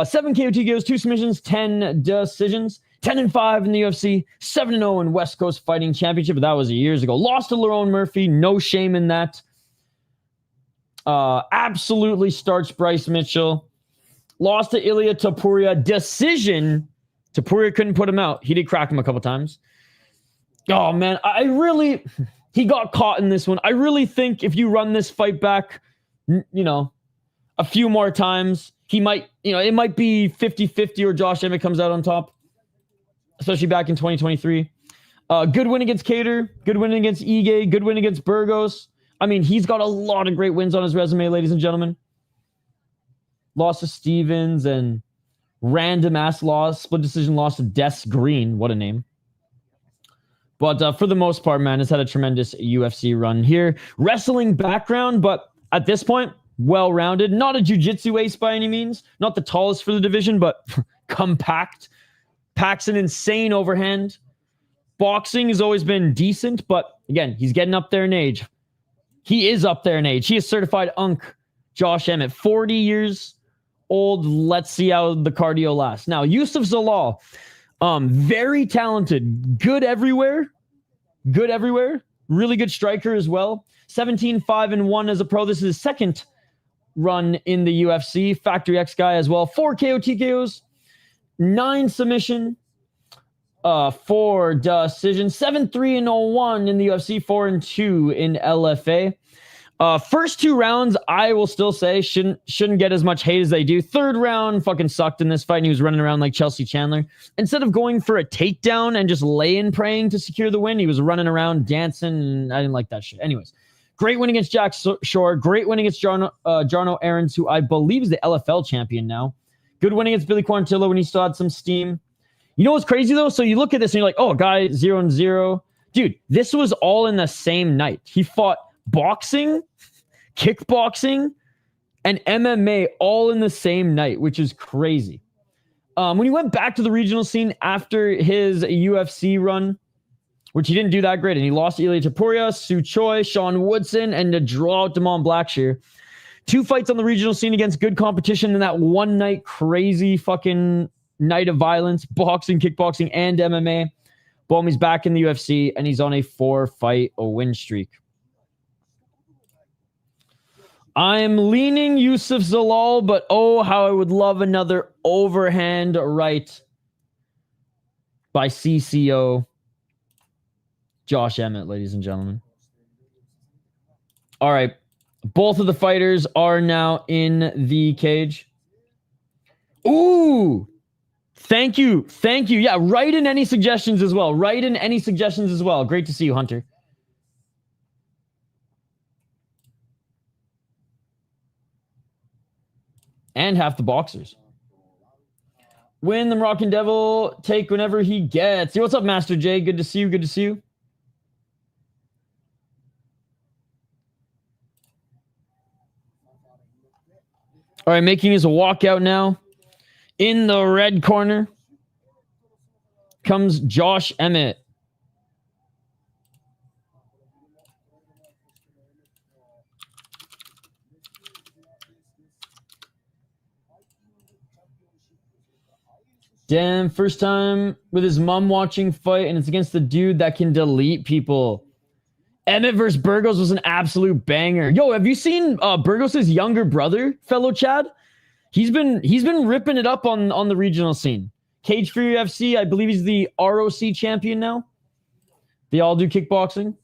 7 KO TKOs, 2 submissions, 10 decisions. 10-5 in the UFC, 7-0 in West Coast Fighting Championship, but that was years ago. Lost to Lerone Murphy, no shame in that. Absolutely starched Bryce Mitchell. Lost to Ilya Topuria, decision. Topuria couldn't put him out. He did crack him a couple times. Oh, man, he got caught in this one. I really think if you run this fight back, a few more times, he might, it might be 50-50 or Josh Emmett comes out on top. Especially back in 2023. Good win against Cater. Good win against Ige. Good win against Burgos. I mean, he's got a lot of great wins on his resume, ladies and gentlemen. Lost to Stevens and random ass loss. Split decision loss to Des Green. What a name. But for the most part, man, has had a tremendous UFC run here. Wrestling background, but at this point, well-rounded. Not a jiu-jitsu ace by any means. Not the tallest for the division, but compact. Packs an insane overhand. Boxing has always been decent, but again, he's getting up there in age. He is up there in age. He is certified Unk. Josh Emmett, 40 years old. Let's see how the cardio lasts. Now, Yusuf Zalal, very talented. Good everywhere. Really good striker as well. 17-5-1 as a pro. This is his second run in the UFC. Factory X guy as well. 4 KO TKOs, 9 submission, 4 decision, 7-3-1 in the UFC, 4-2 in LFA. First 2 rounds, I will still say shouldn't get as much hate as they do. Third round fucking sucked in this fight, and he was running around like Chelsea Chandler. Instead of going for a takedown and just laying praying to secure the win, he was running around dancing, and I didn't like that shit. Anyways, great win against Jack Shore. Great win against Jarno Aarons, who I believe is the LFL champion now. Good win against Billy Quarantillo when he still had some steam. You know what's crazy, though? So you look at this, and you're like, oh, guy 0-0. Dude, this was all in the same night. He fought boxing, kickboxing, and MMA all in the same night, which is crazy. When he went back to the regional scene after his UFC run, which he didn't do that great, and he lost to Ilya Tapuria, Sue Choi, Sean Woodson, and to draw out Damon Blackshear. 2 fights on the regional scene against good competition in that one night crazy fucking night of violence, boxing, kickboxing, and MMA. Boom, he's back in the UFC, and he's on a 4-fight win streak. I'm leaning Yusuf Zalal, but oh, how I would love another overhand right by CCO Josh Emmett, ladies and gentlemen. All right. Both of the fighters are now in the cage. Ooh. Thank you. Thank you. Yeah, write in any suggestions as well. Write in any suggestions as well. Great to see you, Hunter. And half the boxers. Win the Moroccan Devil. Take whenever he gets. Yo, what's up, Master J? Good to see you. Good to see you. All right, making his walkout now. In the red corner comes Josh Emmett. Damn, first time with his mom watching fight, and it's against the dude that can delete people. Emmett versus Burgos was an absolute banger. Yo, have you seen Burgos' younger brother, fellow Chad? He's been ripping it up on the regional scene. Cage Fury UFC, I believe he's the ROC champion now. They all do kickboxing.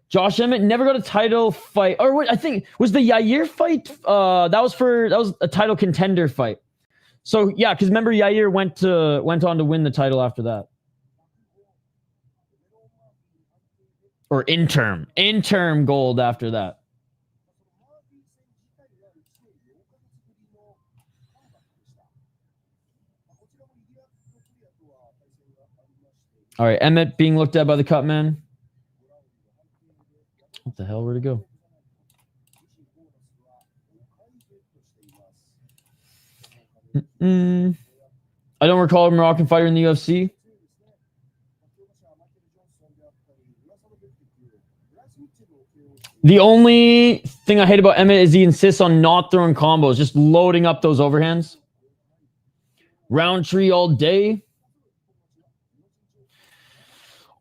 Josh Emmett never got a title fight. Or what? I think was the Yair fight. That was a title contender fight. So yeah, because remember Yair went on to win the title after that. Or interim gold after that. All right, Emmett being looked at by the cut man. What the hell? Where'd it go? I don't recall a Moroccan fighter in the UFC. The only thing I hate about Emmett is he insists on not throwing combos, just loading up those overhands. Roundtree all day.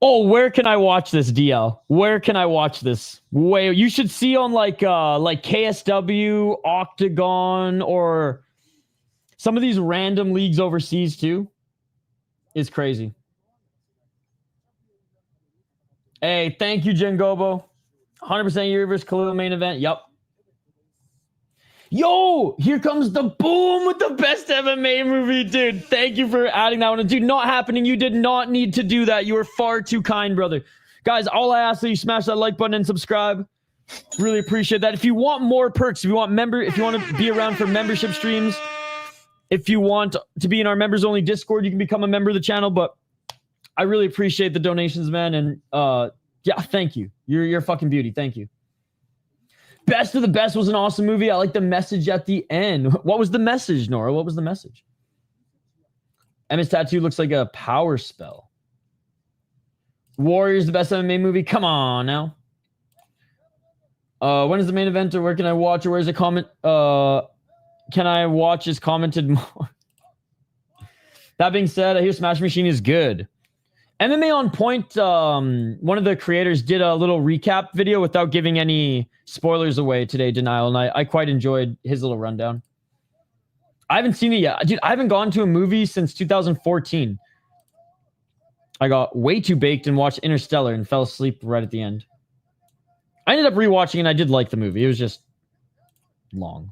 Oh, where can I watch this, DL? Where can I watch this? Wait, you should see on like KSW, Octagon, or some of these random leagues overseas too. It's crazy. Hey, thank you, Jengobo. 100% Universe Khalil main event. Yep. Yo, here comes the boom with the best MMA movie, dude. Thank you for adding that one. Dude, not happening. You did not need to do that. You were far too kind, brother. Guys, all I ask is that you smash that like button and subscribe. Really appreciate that. If you want more perks, if you want to be around for membership streams, if you want to be in our members only Discord, you can become a member of the channel. But I really appreciate the donations, man. And yeah, thank you. You're a fucking beauty. Thank you. Best of the Best was an awesome movie. I like the message at the end. What was the message, Nora? What was the message? Emmett's tattoo looks like a power spell. Warriors, the best MMA movie. Come on now. When is the main event, or where can I watch, or where's the comment? Can I watch is commented more? That being said, I hear Smash Machine is good. MMA on Point, one of the creators did a little recap video without giving any spoilers away today, Denial, and I quite enjoyed his little rundown. I haven't seen it yet. Dude, I haven't gone to a movie since 2014. I got way too baked and watched Interstellar and fell asleep right at the end. I ended up rewatching and I did like the movie. It was just long.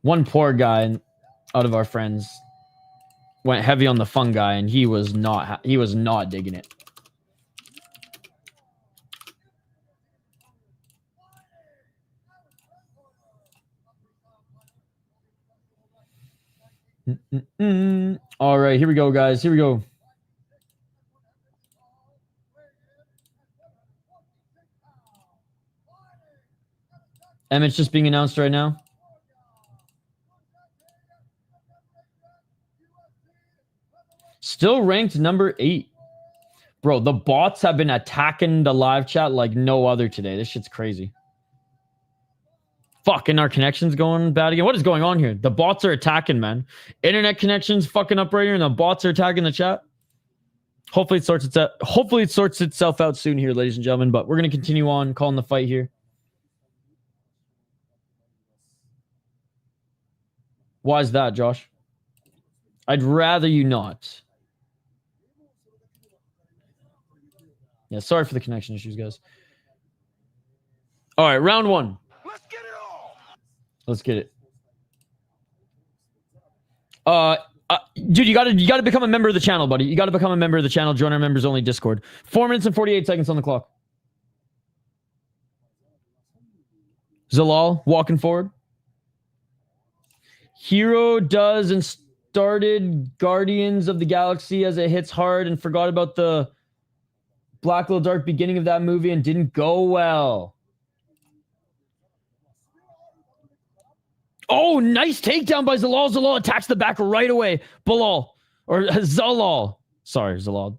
One poor guy out of our friends went heavy on the fungi and he was not digging it. All right, here we go, guys. Here we go. Emmett's just being announced right now. Still ranked number 8. Bro, the bots have been attacking the live chat like no other today. This shit's crazy. Fucking our connection's going bad again. What is going on here? The bots are attacking, man. Internet connection's fucking up right here and the bots are attacking the chat. Hopefully it sorts itself out soon here, ladies and gentlemen, but we're going to continue on calling the fight here. Why is that, Josh? I'd rather you not. Yeah, sorry for the connection issues, guys. All right, round 1. Let's get it all. Let's get it. Dude, you gotta become a member of the channel, buddy. You gotta become a member of the channel. Join our members only Discord. 4 minutes and 48 seconds on the clock. Zalal walking forward. Hero does and started Guardians of the Galaxy as it hits hard and forgot about the Black Little Dark beginning of that movie and didn't go well. Oh, nice takedown by Zalal. Zalal attacks the back right away. Bilal. Or Zalal. Sorry, Zalal.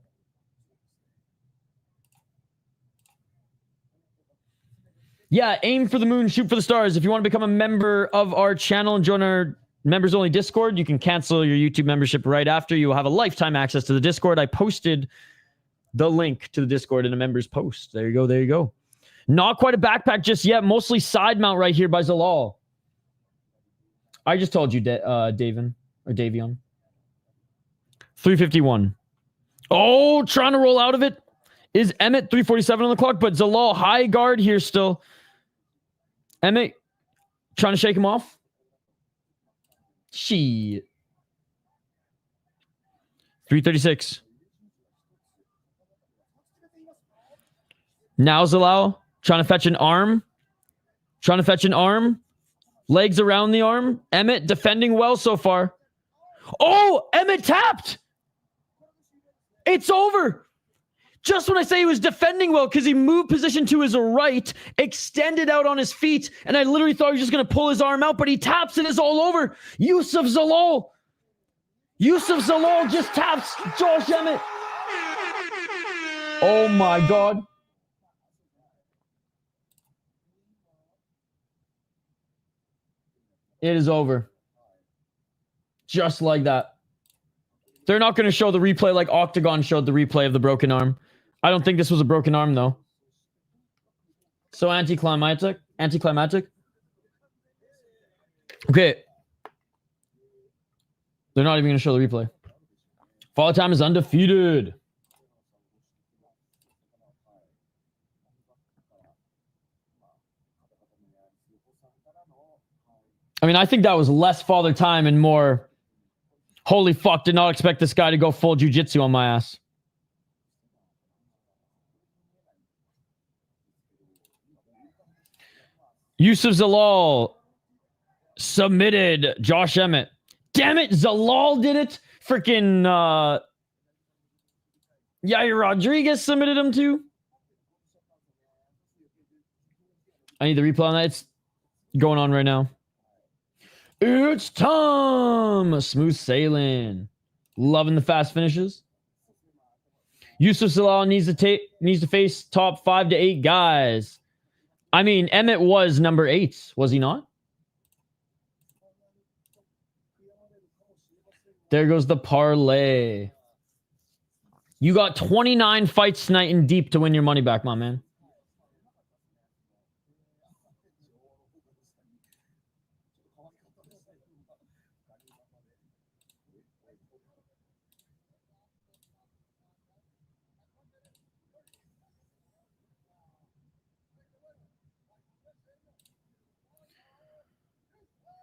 Yeah, aim for the moon, shoot for the stars. If you want to become a member of our channel and join our members only Discord, you can cancel your YouTube membership right after. You will have a lifetime access to the Discord. I posted the link to the Discord in a member's post. There you go. There you go. Not quite a backpack just yet. Mostly side mount right here by Zalal. I just told you, Davion. 351. Oh, trying to roll out of it is Emmett. 347 on the clock, but Zalal high guard here still. Emmett trying to shake him off. Shit. 336. Now Zalal trying to fetch an arm. Legs around the arm. Emmett defending well so far. Oh, Emmett tapped. It's over. Just when I say he was defending well because he moved position to his right, extended out on his feet, and I literally thought he was just going to pull his arm out, but he taps and it's all over. Yusuf Zalal just taps Josh Emmett. Oh my God. It is over. Just like that. They're not going to show the replay like Octagon showed the replay of the broken arm. I don't think this was a broken arm, though. So anticlimactic. Okay. They're not even going to show the replay. Father Time is undefeated. I mean, I think that was less Father Time and more, holy fuck, did not expect this guy to go full jiu-jitsu on my ass. Yusuf Zalal submitted Josh Emmett. Damn it, Zalal did it. Freaking Yair Rodriguez submitted him too. I need the replay on that. It's going on right now. It's Tom. Smooth sailing. Loving the fast finishes. Yusuf Zalal needs to face top 5 to 8 guys. I mean, Emmett was number 8, was he not? There goes the parlay. You got 29 fights tonight in deep to win your money back, my man.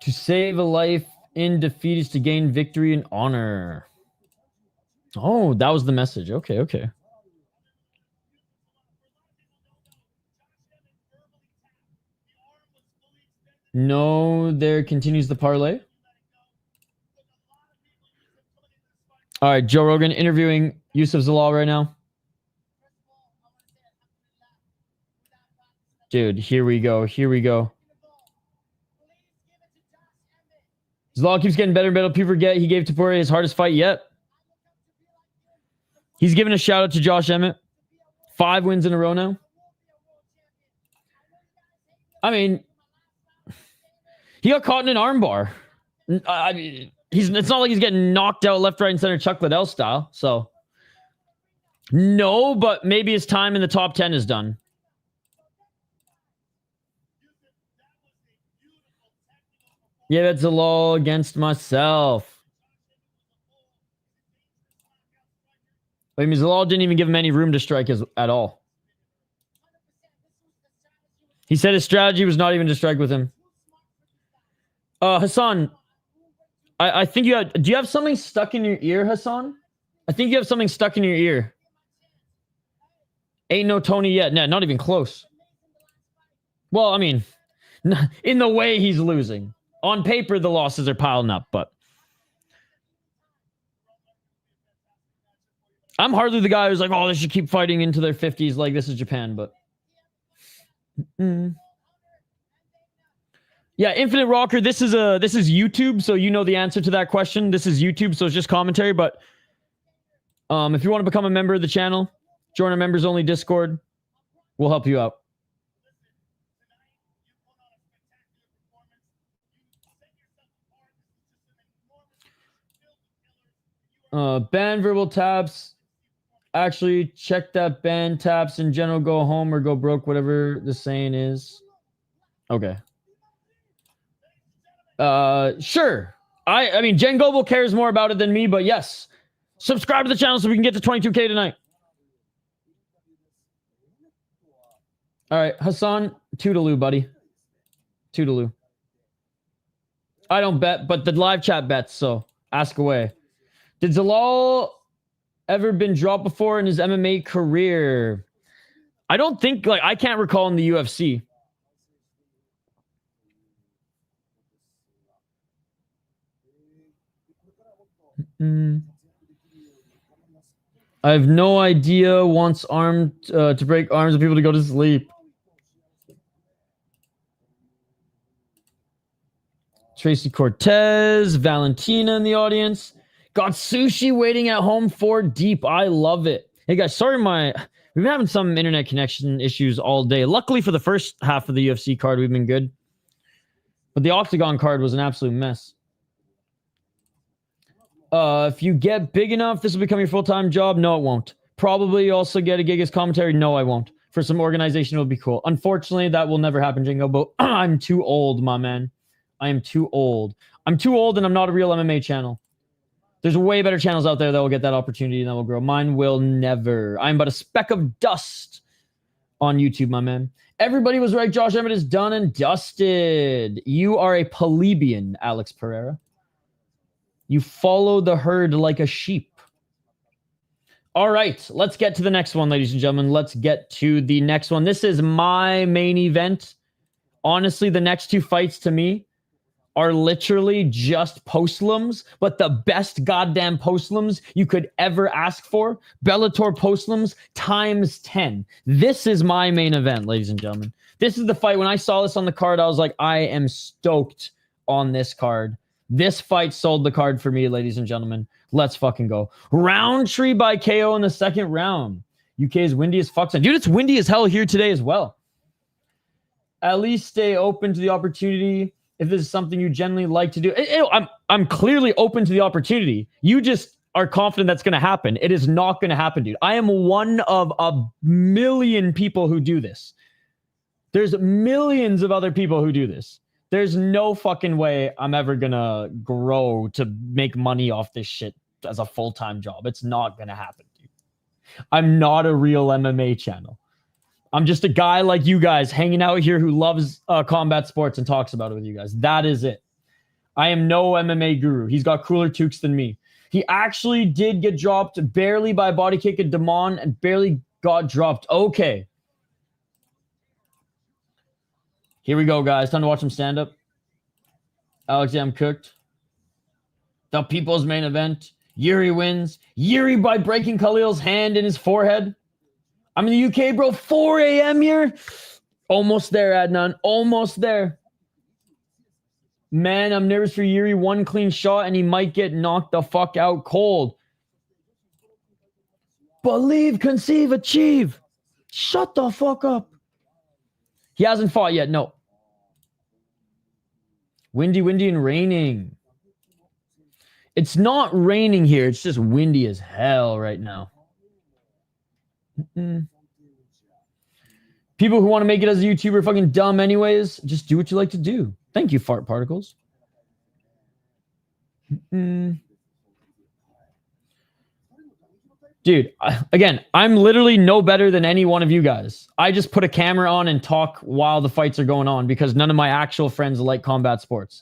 To save a life in defeat is to gain victory and honor. Oh, that was the message. Okay, okay. No, there continues the parlay. All right, Joe Rogan interviewing Yusuf Zalal right now. Dude, here we go. Here we go. Zalal keeps getting better and better. People forget he gave Tapore his hardest fight yet. He's giving a shout out to Josh Emmett. 5 wins in a row now. I mean, he got caught in an armbar. I mean, it's not like he's getting knocked out left, right, and center Chuck Liddell style. So, no, but maybe his time in the top 10 is done. Yeah, that's a law against myself. I mean, Zalal didn't even give him any room to strike at all. He said his strategy was not even to strike with him. Hassan, I think you have... Do you have something stuck in your ear, Hassan? I think you have something stuck in your ear. Ain't no Tony yet. Nah, not even close. Well, I mean, in the way he's losing. On paper, the losses are piling up, but... I'm hardly the guy who's like, oh, they should keep fighting into their 50s like this is Japan, but... Yeah, Infinite Rocker, this is YouTube, so you know the answer to that question. This is YouTube, so it's just commentary, but if you want to become a member of the channel, join our members-only Discord. We'll help you out. Ban verbal taps. Actually, check that ban taps in general, go home or go broke, whatever the saying is. Okay. Sure. I mean, Jen Goebel cares more about it than me, but yes. Subscribe to the channel so we can get to 22K tonight. All right, Hassan, toodaloo, buddy. Toodaloo. I don't bet, but the live chat bets, so ask away. Did Zalal ever been dropped before in his MMA career? I don't think, like, I can't recall in the UFC. I have no idea. Wants armed to break arms of people to go to sleep. Tracy Cortez, Valentina in the audience. Got sushi waiting at home for deep. I love it. Hey guys, sorry we've been having some internet connection issues all day. Luckily for the first half of the UFC card, we've been good. But the Octagon card was an absolute mess. If you get big enough, this will become your full-time job. No, it won't. Probably also get a gig as commentary. No, I won't. For some organization, it would be cool. Unfortunately, that will never happen, Jingo. But I'm too old, my man. I am too old. I'm too old, and I'm not a real MMA channel. There's way better channels out there that will get that opportunity and that will grow. Mine will never. I'm but a speck of dust on YouTube, my man. Everybody was right. Josh Emmett is done and dusted. You are a plebeian, Alex Pereira. You follow the herd like a sheep. All right, let's get to the next one, ladies and gentlemen. Let's get to the next one. This is my main event. Honestly, the next 2 fights to me are literally just postlims, but the best goddamn postlims you could ever ask for. Bellator postlims times 10. This is my main event, ladies and gentlemen. This is the fight. When I saw this on the card, I was like, I am stoked on this card. This fight sold the card for me, ladies and gentlemen. Let's fucking go. Roundtree by KO in the 2nd round. UK's windy as fuck. Dude, it's windy as hell here today as well. At least stay open to the opportunity if this is something you generally like to do. I'm clearly open to the opportunity. You just are confident that's going to happen. It is not going to happen, dude. I am one of a million people who do this. There's millions of other people who do this. There's no fucking way I'm ever going to grow to make money off this shit as a full-time job. It's not going to happen, dude. I'm not a real MMA channel. I'm just a guy like you guys hanging out here who loves combat sports and talks about it with you guys. That is it. I am no MMA guru. He's got cooler toques than me. He actually did get dropped barely by a body kick at Damon and barely got dropped. Okay. Here we go, guys. Time to watch him stand up. Alex, I'm cooked. The people's main event. Yuri wins. Yuri by breaking Khalil's hand in his forehead. I'm in the UK, bro. 4 a.m. here. Almost there, Adnan. Almost there. Man, I'm nervous for Yuri. One clean shot, and he might get knocked the fuck out cold. Believe, conceive, achieve. Shut the fuck up. He hasn't fought yet, no. Windy, and raining. It's not raining here. It's just windy as hell right now. People who want to make it as a YouTuber are fucking dumb anyways. Just do what you like to do. Thank you, fart particles. Dude, again, I'm literally no better than any one of you guys. I just put a camera on and talk while the fights are going on because none of my actual friends like combat sports.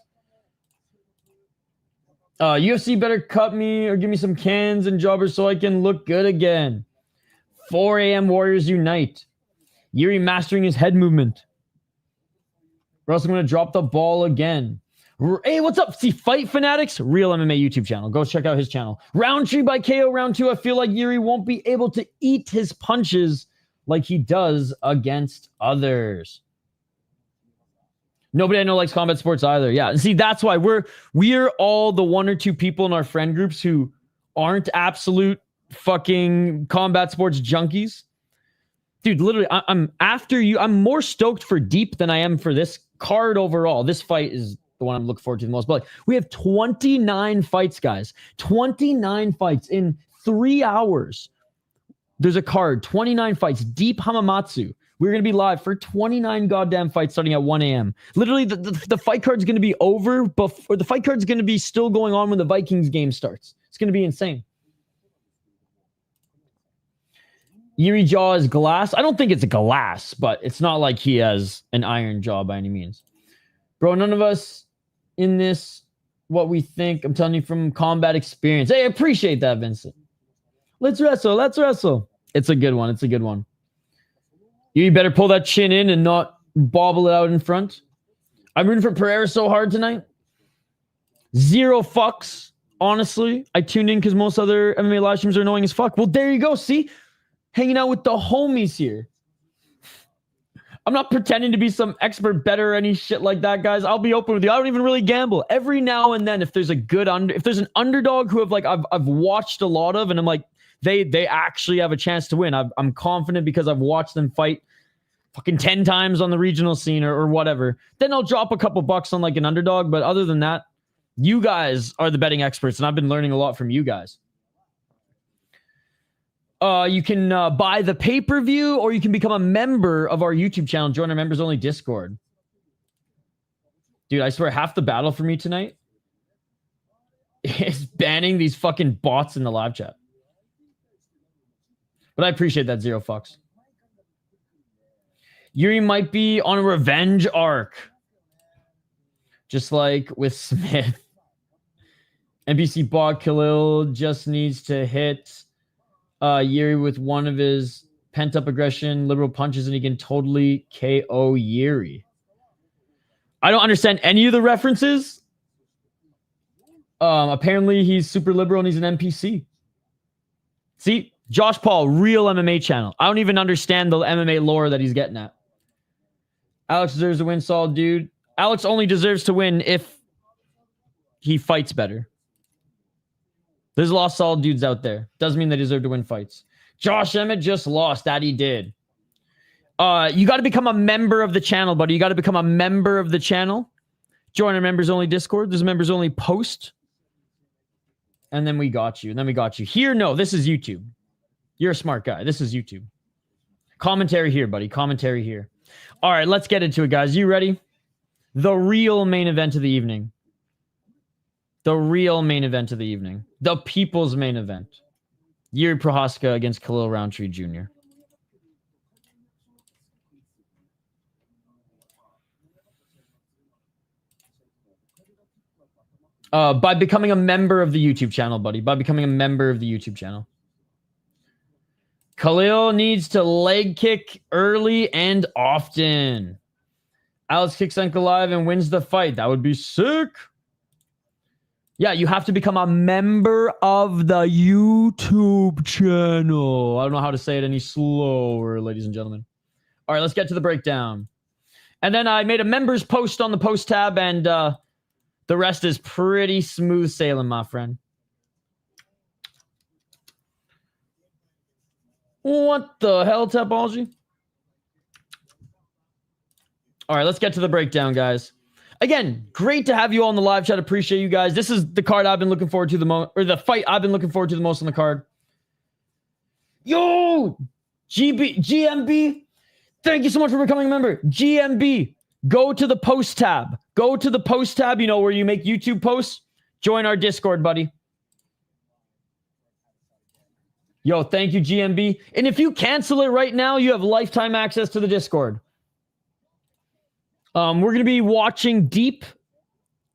UFC better cut me or give me some cans and jobbers so I can look good again. 4 a.m. Warriors unite. Yuri mastering his head movement. Or else I'm going to drop the ball again. Hey, what's up? See, Fight Fanatics, real MMA YouTube channel. Go check out his channel. Roundtree by KO round 2. I feel like Yuri won't be able to eat his punches like he does against others. Nobody I know likes combat sports either. Yeah, see, that's why we're all the one or two people in our friend groups who aren't absolute fucking combat sports junkies. Dude, literally, I'm after you. I'm more stoked for Deep than I am for this card overall. This fight is the one I'm looking forward to the most. But like, we have 29 fights, guys. 29 fights in 3 hours. There's a card, 29 fights. Deep Hamamatsu. We're going to be live for 29 goddamn fights starting at 1 a.m. Literally, the fight card's going to be over before the fight card's going to be still going on when the Vikings game starts. It's going to be insane. Yuri jaw is glass. I don't think it's a glass, but it's not like he has an iron jaw by any means. Bro, none of us in this, what we think, I'm telling you from combat experience. Hey, I appreciate that, Vincent. Let's wrestle. Let's wrestle. It's a good one. It's a good one. You better pull that chin in and not bobble it out in front. I'm rooting for Pereira so hard tonight. 0 fucks, honestly. I tuned in because most other MMA live streams are annoying as fuck. Well, there you go. See? Hanging out with the homies here. I'm not pretending to be some expert better or any shit like that, guys. I'll be open with you. I don't even really gamble. Every now and then, if there's a good if there's an underdog who I've watched a lot of, and I'm like, they actually have a chance to win. I'm confident because I've watched them fight fucking 10 times on the regional scene or whatever. Then I'll drop a couple bucks on like an underdog. But other than that, you guys are the betting experts, and I've been learning a lot from you guys. You can buy the pay-per-view, or you can become a member of our YouTube channel. Join our members-only Discord. Dude, I swear, half the battle for me tonight is banning these fucking bots in the live chat. But I appreciate that 0 fucks. Yuri might be on a revenge arc. Just like with Smith. NBC bot Khalil just needs to hit Yuri with one of his pent-up aggression, liberal punches, and he can totally KO Yuri. I don't understand any of the references. Apparently, he's super liberal and he's an NPC. See? Josh Paul, real MMA channel. I don't even understand the MMA lore that he's getting at. Alex deserves to win, solid dude. Alex only deserves to win if he fights better. There's a lot of solid dudes out there. Doesn't mean they deserve to win fights. Josh Emmett just lost. That he did. You got to become a member of the channel, buddy. You got to become a member of the channel. Join our members-only Discord. There's a members-only post. And then we got you. And then we got you. Here, no, this is YouTube. You're a smart guy. This is YouTube. Commentary here, buddy. Commentary here. All right, let's get into it, guys. You ready? The real main event of the evening. The real main event of the evening. The people's main event. Yuri Prohaska against Khalil Roundtree Jr. By becoming a member of the YouTube channel, buddy. By becoming a member of the YouTube channel. Khalil needs to leg kick early and often. Alex kicks Ankalaev and wins the fight. That would be sick. Yeah, you have to become a member of the YouTube channel. I don't know how to say it any slower, ladies and gentlemen. All right, let's get to the breakdown. And then I made a members post on the post tab, and the rest is pretty smooth sailing, my friend. What the hell, Topology? All right, let's get to the breakdown, guys. Again, great to have you all in the live chat. Appreciate you guys. This is the card I've been looking forward to the most, or the fight I've been looking forward to the most on the card. Yo, GMB, thank you so much for becoming a member. GMB, go to the post tab. Go to the post tab, you know, where you make YouTube posts. Join our Discord, buddy. Yo, thank you, GMB. And if you cancel it right now, you have lifetime access to the Discord. We're going to be watching Deep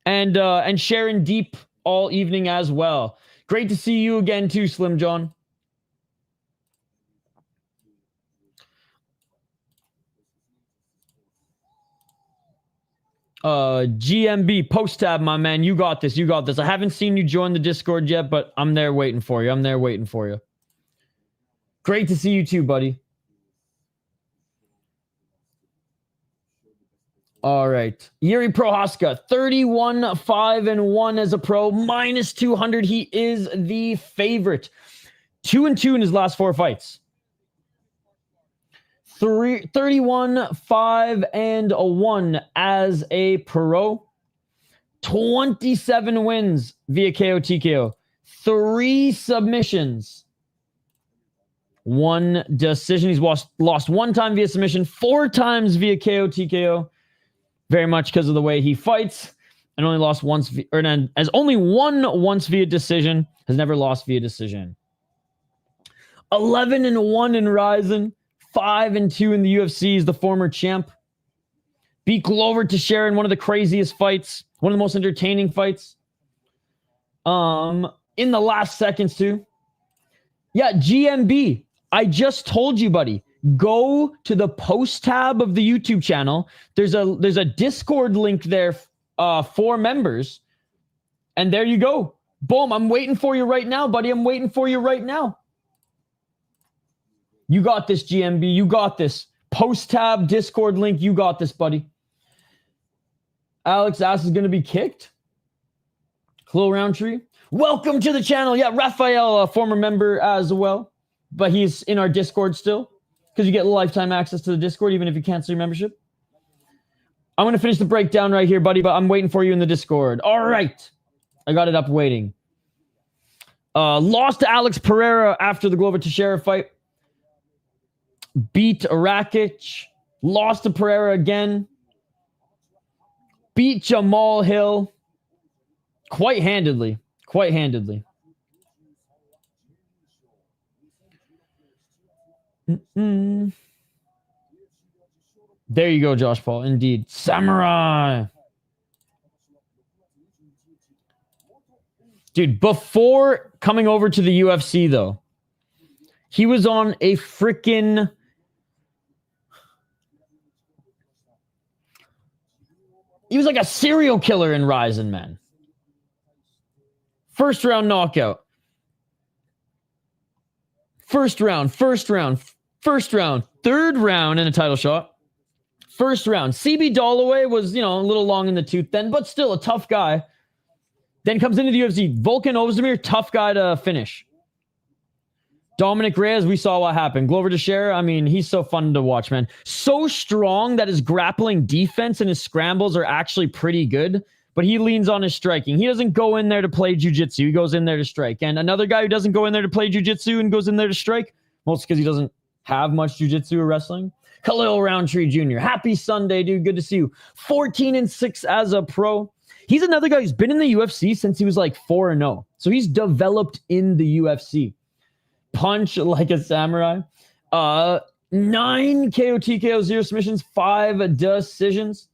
and sharing Deep all evening as well. Great to see you again too, Slim John. GMB, post tab, my man. You got this. You got this. I haven't seen you join the Discord yet, but I'm there waiting for you. I'm there waiting for you. Great to see you too, buddy. All right. Yuri Prohaska, 31-5-1 as a pro, minus 200. He is the favorite. 2-2 in his last 4 fights. 31-5-1 as a pro. 27 wins via KO TKO. 3 submissions. 1 decision. He's lost 1 time via submission, 4 times via KO TKO. Very much because of the way he fights, and only lost once, has only won once via decision, has never lost via decision. 11-1 in Ryzen, 5-2 in the UFC. Is the former champ. Beat Glover Teixeira in one of the craziest fights, one of the most entertaining fights. In the last seconds too. Yeah, GMB. I just told you, buddy. Go to the post tab of the YouTube channel. There's a Discord link there for members. And there you go. Boom. I'm waiting for you right now, buddy. I'm waiting for you right now. You got this, GMB. You got this. Post tab, Discord link. You got this, buddy. Alex ass is going to be kicked. Khalil Roundtree. Welcome to the channel. Yeah, Raphael, a former member as well. But he's in our Discord still. Because you get lifetime access to the Discord, even if you cancel your membership. I'm going to finish the breakdown right here, buddy, but I'm waiting for you in the Discord. All right. I got it up waiting. Lost to Alex Pereira after the Glover Teixeira fight. Beat Rakic. Lost to Pereira again. Beat Jamal Hill. Quite handedly. Quite handedly. There you go, Josh Paul. Indeed. Samurai. Dude, before coming over to the UFC, though, he was on a freaking... He was like a serial killer in Ryzen, man. First round knockout. First round. Third round in a title shot. First round. CB Dollaway was, a little long in the tooth then, but still a tough guy. Then comes into the UFC. Volkan Ozdemir, tough guy to finish. Dominic Reyes, we saw what happened. Glover Teixeira, I mean, he's so fun to watch, man. So strong that his grappling defense and his scrambles are actually pretty good, but he leans on his striking. He doesn't go in there to play jiu-jitsu. He goes in there to strike. And another guy who doesn't go in there to play jiu-jitsu and goes in there to strike, mostly because he doesn't have much jiu-jitsu or wrestling, Khalil Roundtree Jr. Happy Sunday, dude. Good to see you. 14-6 as a pro. He's another guy who's been in the UFC since he was like 4-0. So he's developed in the UFC. Punch like a samurai. 9 KO TKO, 0 submissions, 5 decisions.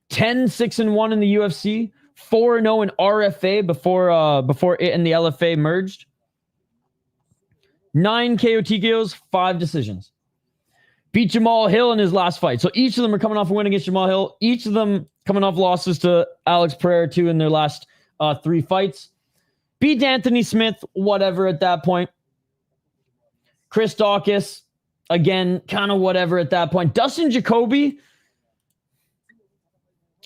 10-6-1 in the UFC. 4-0 in RFA before it and the LFA merged. 9 KO TKOs, 5 decisions. Beat Jamal Hill in his last fight. So each of them are coming off a win against Jamal Hill. Each of them coming off losses to Alex Pereira too in their last 3 fights. Beat Anthony Smith, whatever at that point. Chris Dawkins, again, kind of whatever at that point. Dustin Jacoby,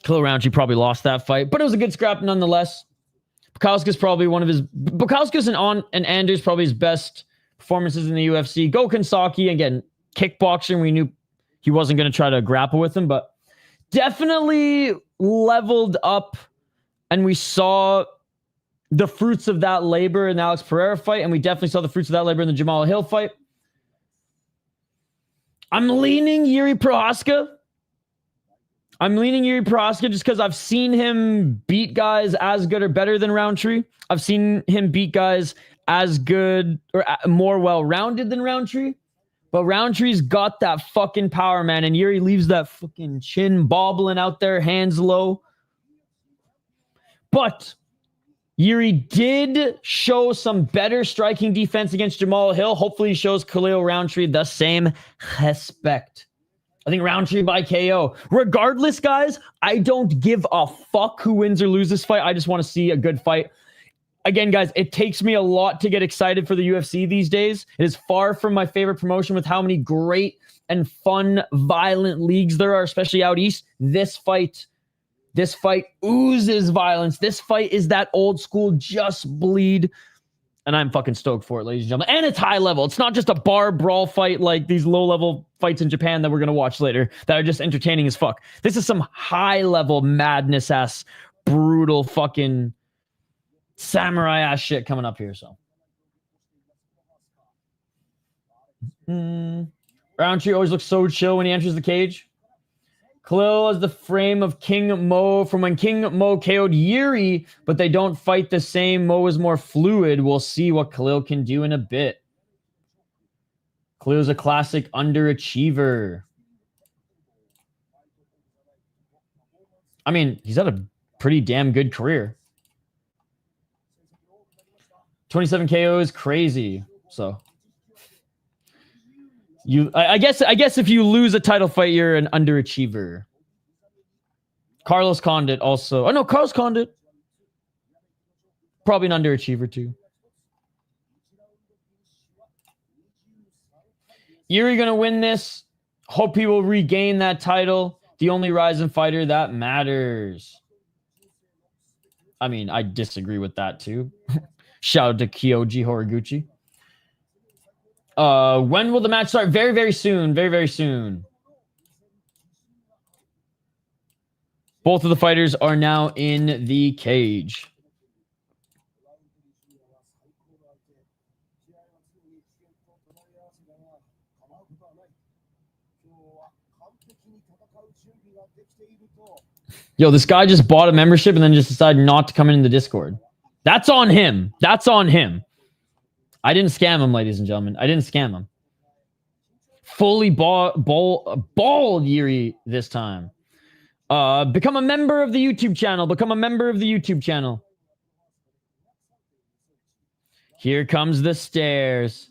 Khalil Roundtree probably lost that fight, but it was a good scrap nonetheless. Bukowski's probably Bukowski's and Anders probably his best performances in the UFC. Gokhan Saki, again, kickboxing, we knew he wasn't going to try to grapple with him, but definitely leveled up, and we saw the fruits of that labor in the Alex Pereira fight, and we definitely saw the fruits of that labor in the Jamal Hill fight. I'm leaning Yuri Prohaska. Just because I've seen him beat guys as good or better than Roundtree. I've seen him beat guys as good or more well-rounded than Roundtree. But Roundtree's got that fucking power, man. And Yuri leaves that fucking chin bobbling out there, hands low. But Yuri did show some better striking defense against Jamal Hill. Hopefully he shows Khalil Roundtree the same respect. I think Roundtree by KO. Regardless, guys, I don't give a fuck who wins or loses this fight. I just want to see a good fight. Again, guys, it takes me a lot to get excited for the UFC these days. It is far from my favorite promotion with how many great and fun, violent leagues there are, especially out east. This fight oozes violence. This fight is that old school just bleed. And I'm fucking stoked for it, ladies and gentlemen. And it's high level. It's not just a bar brawl fight like these low-level fights in Japan that we're going to watch later that are just entertaining as fuck. This is some high-level madness-ass, brutal fucking samurai-ass shit coming up here, so. Roundtree always looks so chill when he enters the cage. Khalil has the frame of King Mo from when King Mo KO'd Yuri, but they don't fight the same. Mo is more fluid. We'll see what Khalil can do in a bit. Khalil's a classic underachiever. I mean, he's had a pretty damn good career. 27 KO is crazy. So I guess if you lose a title fight, you're an underachiever. Carlos Condit also. Oh no, Carlos Condit. Probably an underachiever too. Yuri gonna win this. Hope he will regain that title. The only rising fighter that matters. I mean, I disagree with that too. Shout out to Kyoji Horiguchi. When will the match start? Very, very soon. Very, very soon. Both of the fighters are now in the cage. Yo, this guy just bought a membership and then just decided not to come in the Discord. That's on him. That's on him. I didn't scam him, ladies and gentlemen. I didn't scam him. Fully bald Yuri this time. Become a member of the YouTube channel. Become a member of the YouTube channel. Here comes the stairs.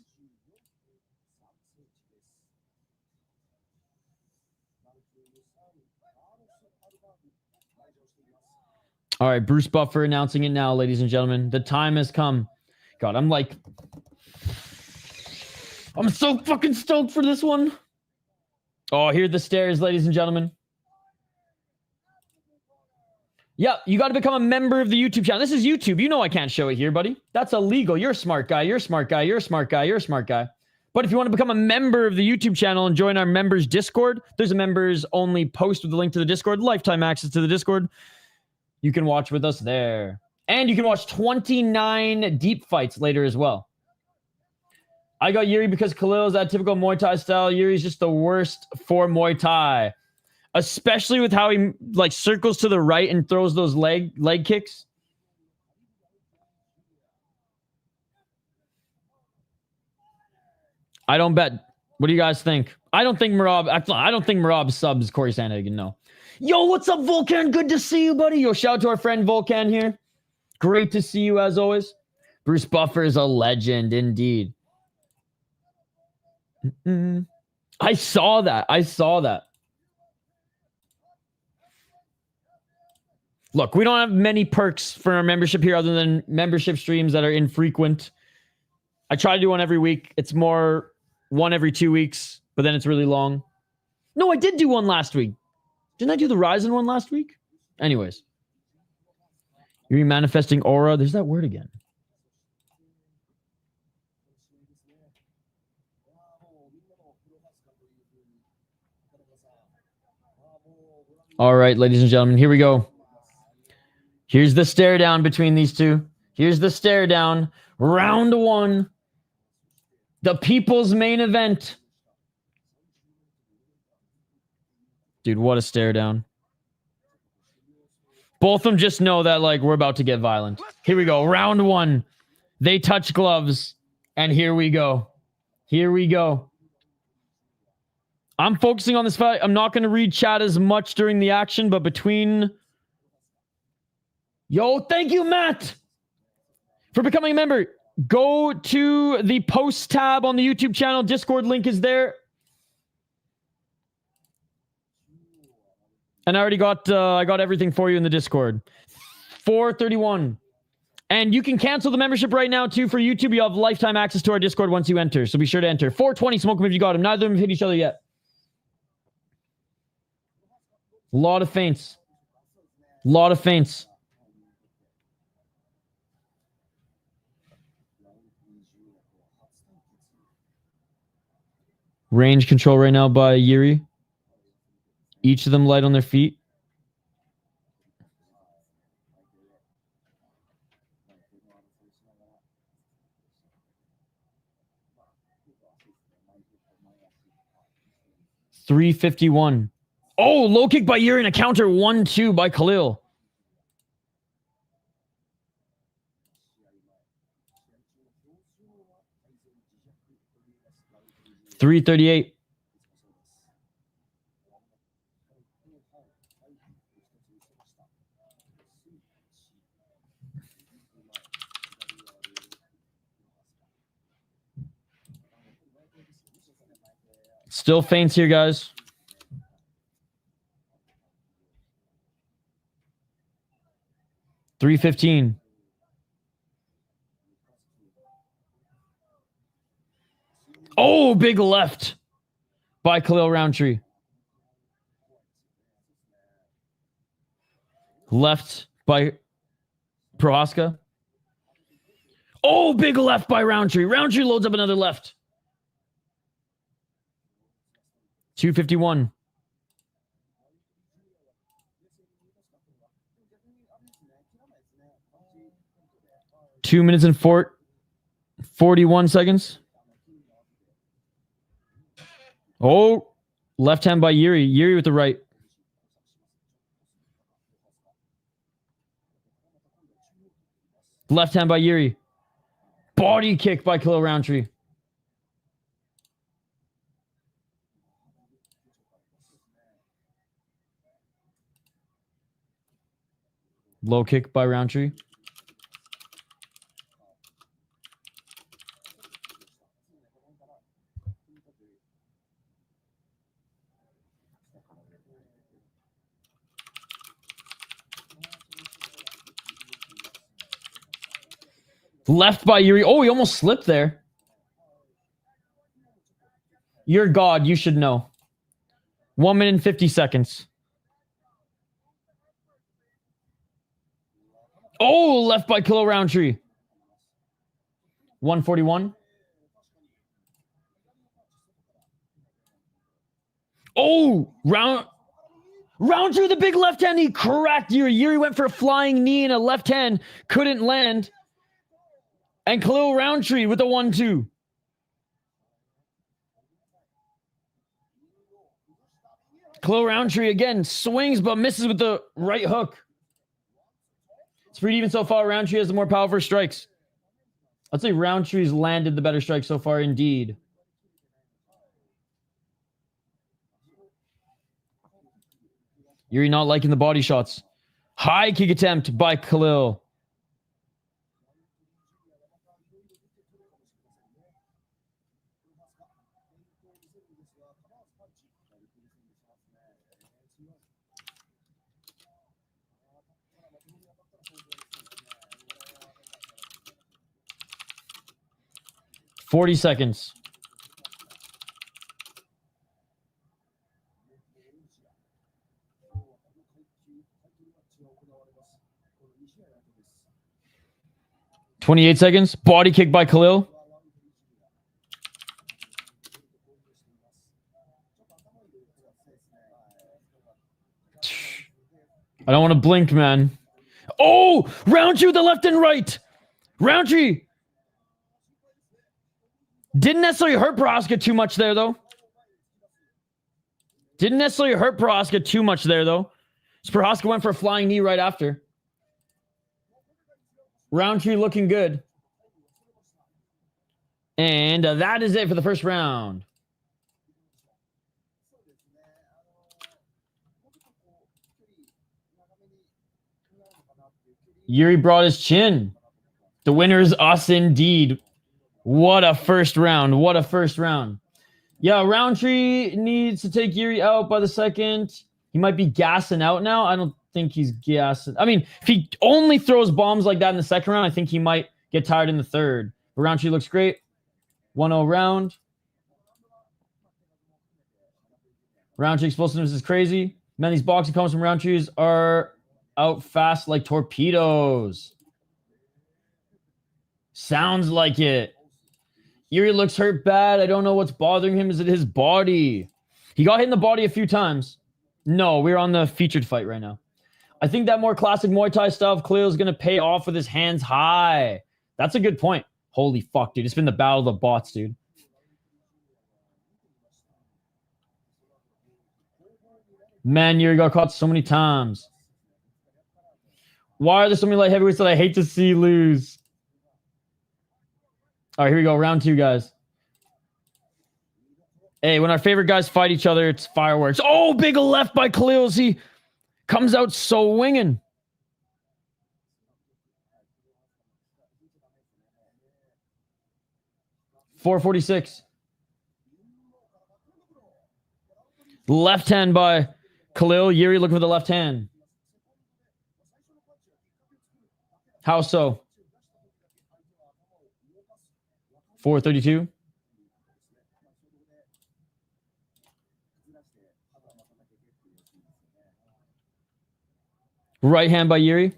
All right, Bruce Buffer announcing it now, ladies and gentlemen. The time has come. God, I'm so fucking stoked for this one. Oh, here are the stairs, ladies and gentlemen. Yep, you got to become a member of the YouTube channel. This is YouTube. You know I can't show it here, buddy. That's illegal. You're a smart guy. You're a smart guy. You're a smart guy. You're a smart guy. But if you want to become a member of the YouTube channel and join our members Discord, there's a members only post with the link to the Discord, lifetime access to the Discord. You can watch with us there. And you can watch 29 deep fights later as well. I got Yuri because Khalil's that typical Muay Thai style. Yuri's just the worst for Muay Thai. Especially with how he like circles to the right and throws those leg kicks. I don't bet. What do you guys think? I don't think Merab subs Corey Sandhagen, no. Yo, what's up, Volcan? Good to see you, buddy. Yo, shout out to our friend Volcan here. Great to see you as always. Bruce Buffer is a legend indeed. I saw that. Look, we don't have many perks for our membership here other than membership streams that are infrequent. I try to do one every week. It's more one every 2 weeks, but then it's really long. No, I did do one last week. Didn't I do the Ryzen one last week? Anyways. You're manifesting aura. There's that word again. All right, ladies and gentlemen, here we go. Here's the stare down between these two. Here's the stare down. Round one. The people's main event. Dude, what a stare down. Both of them just know that, like, we're about to get violent. Here we go. Round one. They touch gloves. And here we go. Here we go. I'm focusing on this fight. I'm not going to read chat as much during the action, but between... Yo, thank you, Matt, for becoming a member. Go to the post tab on the YouTube channel. Discord link is there. And I already got I got everything for you in the Discord. 431. And you can cancel the membership right now, too, for YouTube. You have lifetime access to our Discord once you enter. So be sure to enter. 420, smoke them if you got them. Neither of them have hit each other yet. A lot of feints. A lot of feints. Range control right now by Yuri. Each of them light on their feet. $351. Oh, low kick by Yuri and a counter 1-2 by Khalil. $338. Still feints here, guys. $315. Oh, big left by Khalil Roundtree. Left by Prohaska. Oh, big left by Roundtree. Roundtree loads up another left. 251. Two minutes and 41 seconds. Oh, left hand by Yuri. Yuri with the right. Left hand by Yuri. Body kick by Khalil Roundtree. Low kick by Roundtree. Left by Yuri. Oh, he almost slipped there. You're God. You should know. 1 minute and 50 seconds. Oh, left by Khalil Roundtree. 141. Oh, Roundtree with a big left hand. He cracked Yuri. Yuri went for a flying knee and a left hand. Couldn't land. And Khalil Roundtree with a 1-2. Khalil Roundtree again swings but misses with the right hook. It's pretty even so far. Roundtree has the more powerful strikes. I'd say Roundtree's landed the better strike so far, indeed. Yuri not liking the body shots. High kick attempt by Khalil. $40 seconds. $28 seconds. Body kick by Khalil. I don't want to blink, man. Oh! Roundtree with the left and right. Roundtree. Didn't necessarily hurt Prohaska too much there, though. Didn't necessarily hurt Prohaska too much there, though. So Prohaska went for a flying knee right after. Roundtree looking good. And that is it for the first round. Yuri brought his chin. The winner is us indeed. What a first round. What a first round. Yeah, Roundtree needs to take Yuri out by the second. He might be gassing out now. I don't think he's gassing. I mean, if he only throws bombs like that in the second round, I think he might get tired in the third. But Roundtree looks great. 1-0 round. Roundtree explosiveness is crazy. Man, these boxing comments from Roundtrees are out fast like torpedoes. Sounds like it. Yuri looks hurt bad. I don't know what's bothering him. Is it his body? He got hit in the body a few times. No, we're on the featured fight right now. I think that more classic Muay Thai style of Khalil is going to pay off with his hands high. That's a good point. Holy fuck, dude. It's been the battle of the bots, dude. Man, Yuri got caught so many times. Why are there so many light heavyweights that I hate to see lose? All right, here we go. Round two, guys. Hey, when our favorite guys fight each other, it's fireworks. Oh, big left by Khalil as he comes out swinging. $4.46. Left hand by Khalil. Yuri looking for the left hand. How so? 4:32. Right hand by Yuri.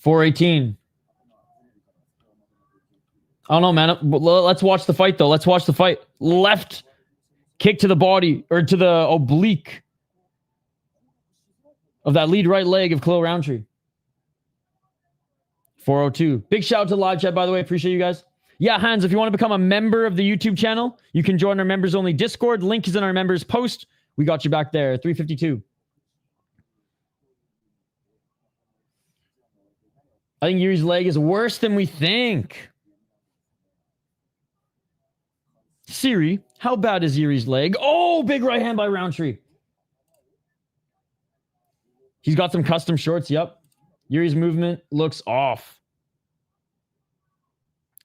4:18. I don't know, man. Let's watch the fight, though. Let's watch the fight. Left kick to the body, or to the oblique of that lead right leg of Khalil Roundtree. 4:02. Big shout out to the live chat, by the way. Appreciate you guys. Yeah, Hans, if you want to become a member of the YouTube channel, you can join our members only Discord. Link is in our members post. We got you back there. 3:52. I think Yuri's leg is worse than we think. Siri, how bad is Yuri's leg? Oh, big right hand by Roundtree. He's got some custom shorts. Yep. Yuri's movement looks off.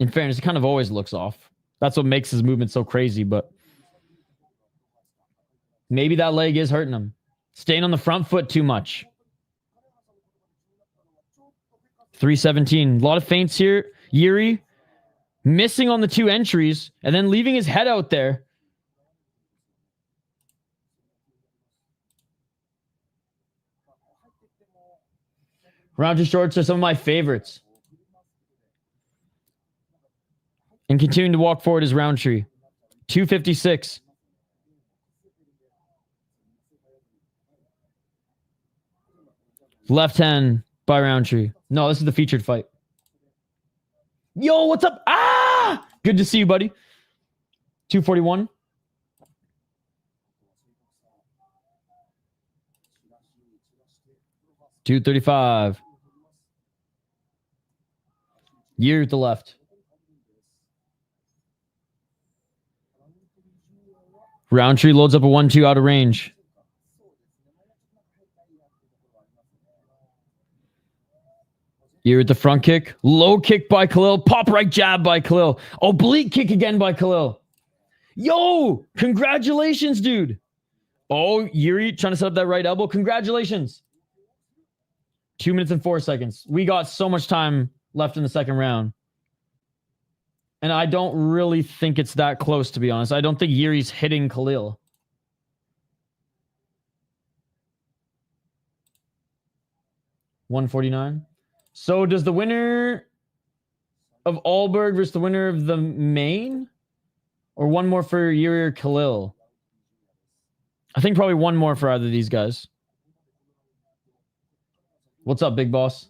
In fairness, it kind of always looks off. That's what makes his movement so crazy, but maybe that leg is hurting him. Staying on the front foot too much. 3:17. A lot of feints here. Yuri missing on the two entries and then leaving his head out there. Roundtree shorts are some of my favorites. And continuing to walk forward is Roundtree. 2:56. Left hand by Roundtree. No, this is the featured fight. Yo, what's up? Ah! Good to see you, buddy. 241. $235. Year at the left. Roundtree loads up a 1-2 out of range. Year at the front kick. Low kick by Khalil. Pop right jab by Khalil. Oblique kick again by Khalil. Yo, congratulations, dude. Oh, Yuri trying to set up that right elbow. Congratulations. 2 minutes and 4 seconds. We got so much time left in the second round. And I don't really think it's that close, to be honest. I don't think Yuri's hitting Khalil. $149. So does the winner of Allberg versus the winner of the main? Or one more for Yuri or Khalil? I think probably one more for either of these guys. What's up, big boss?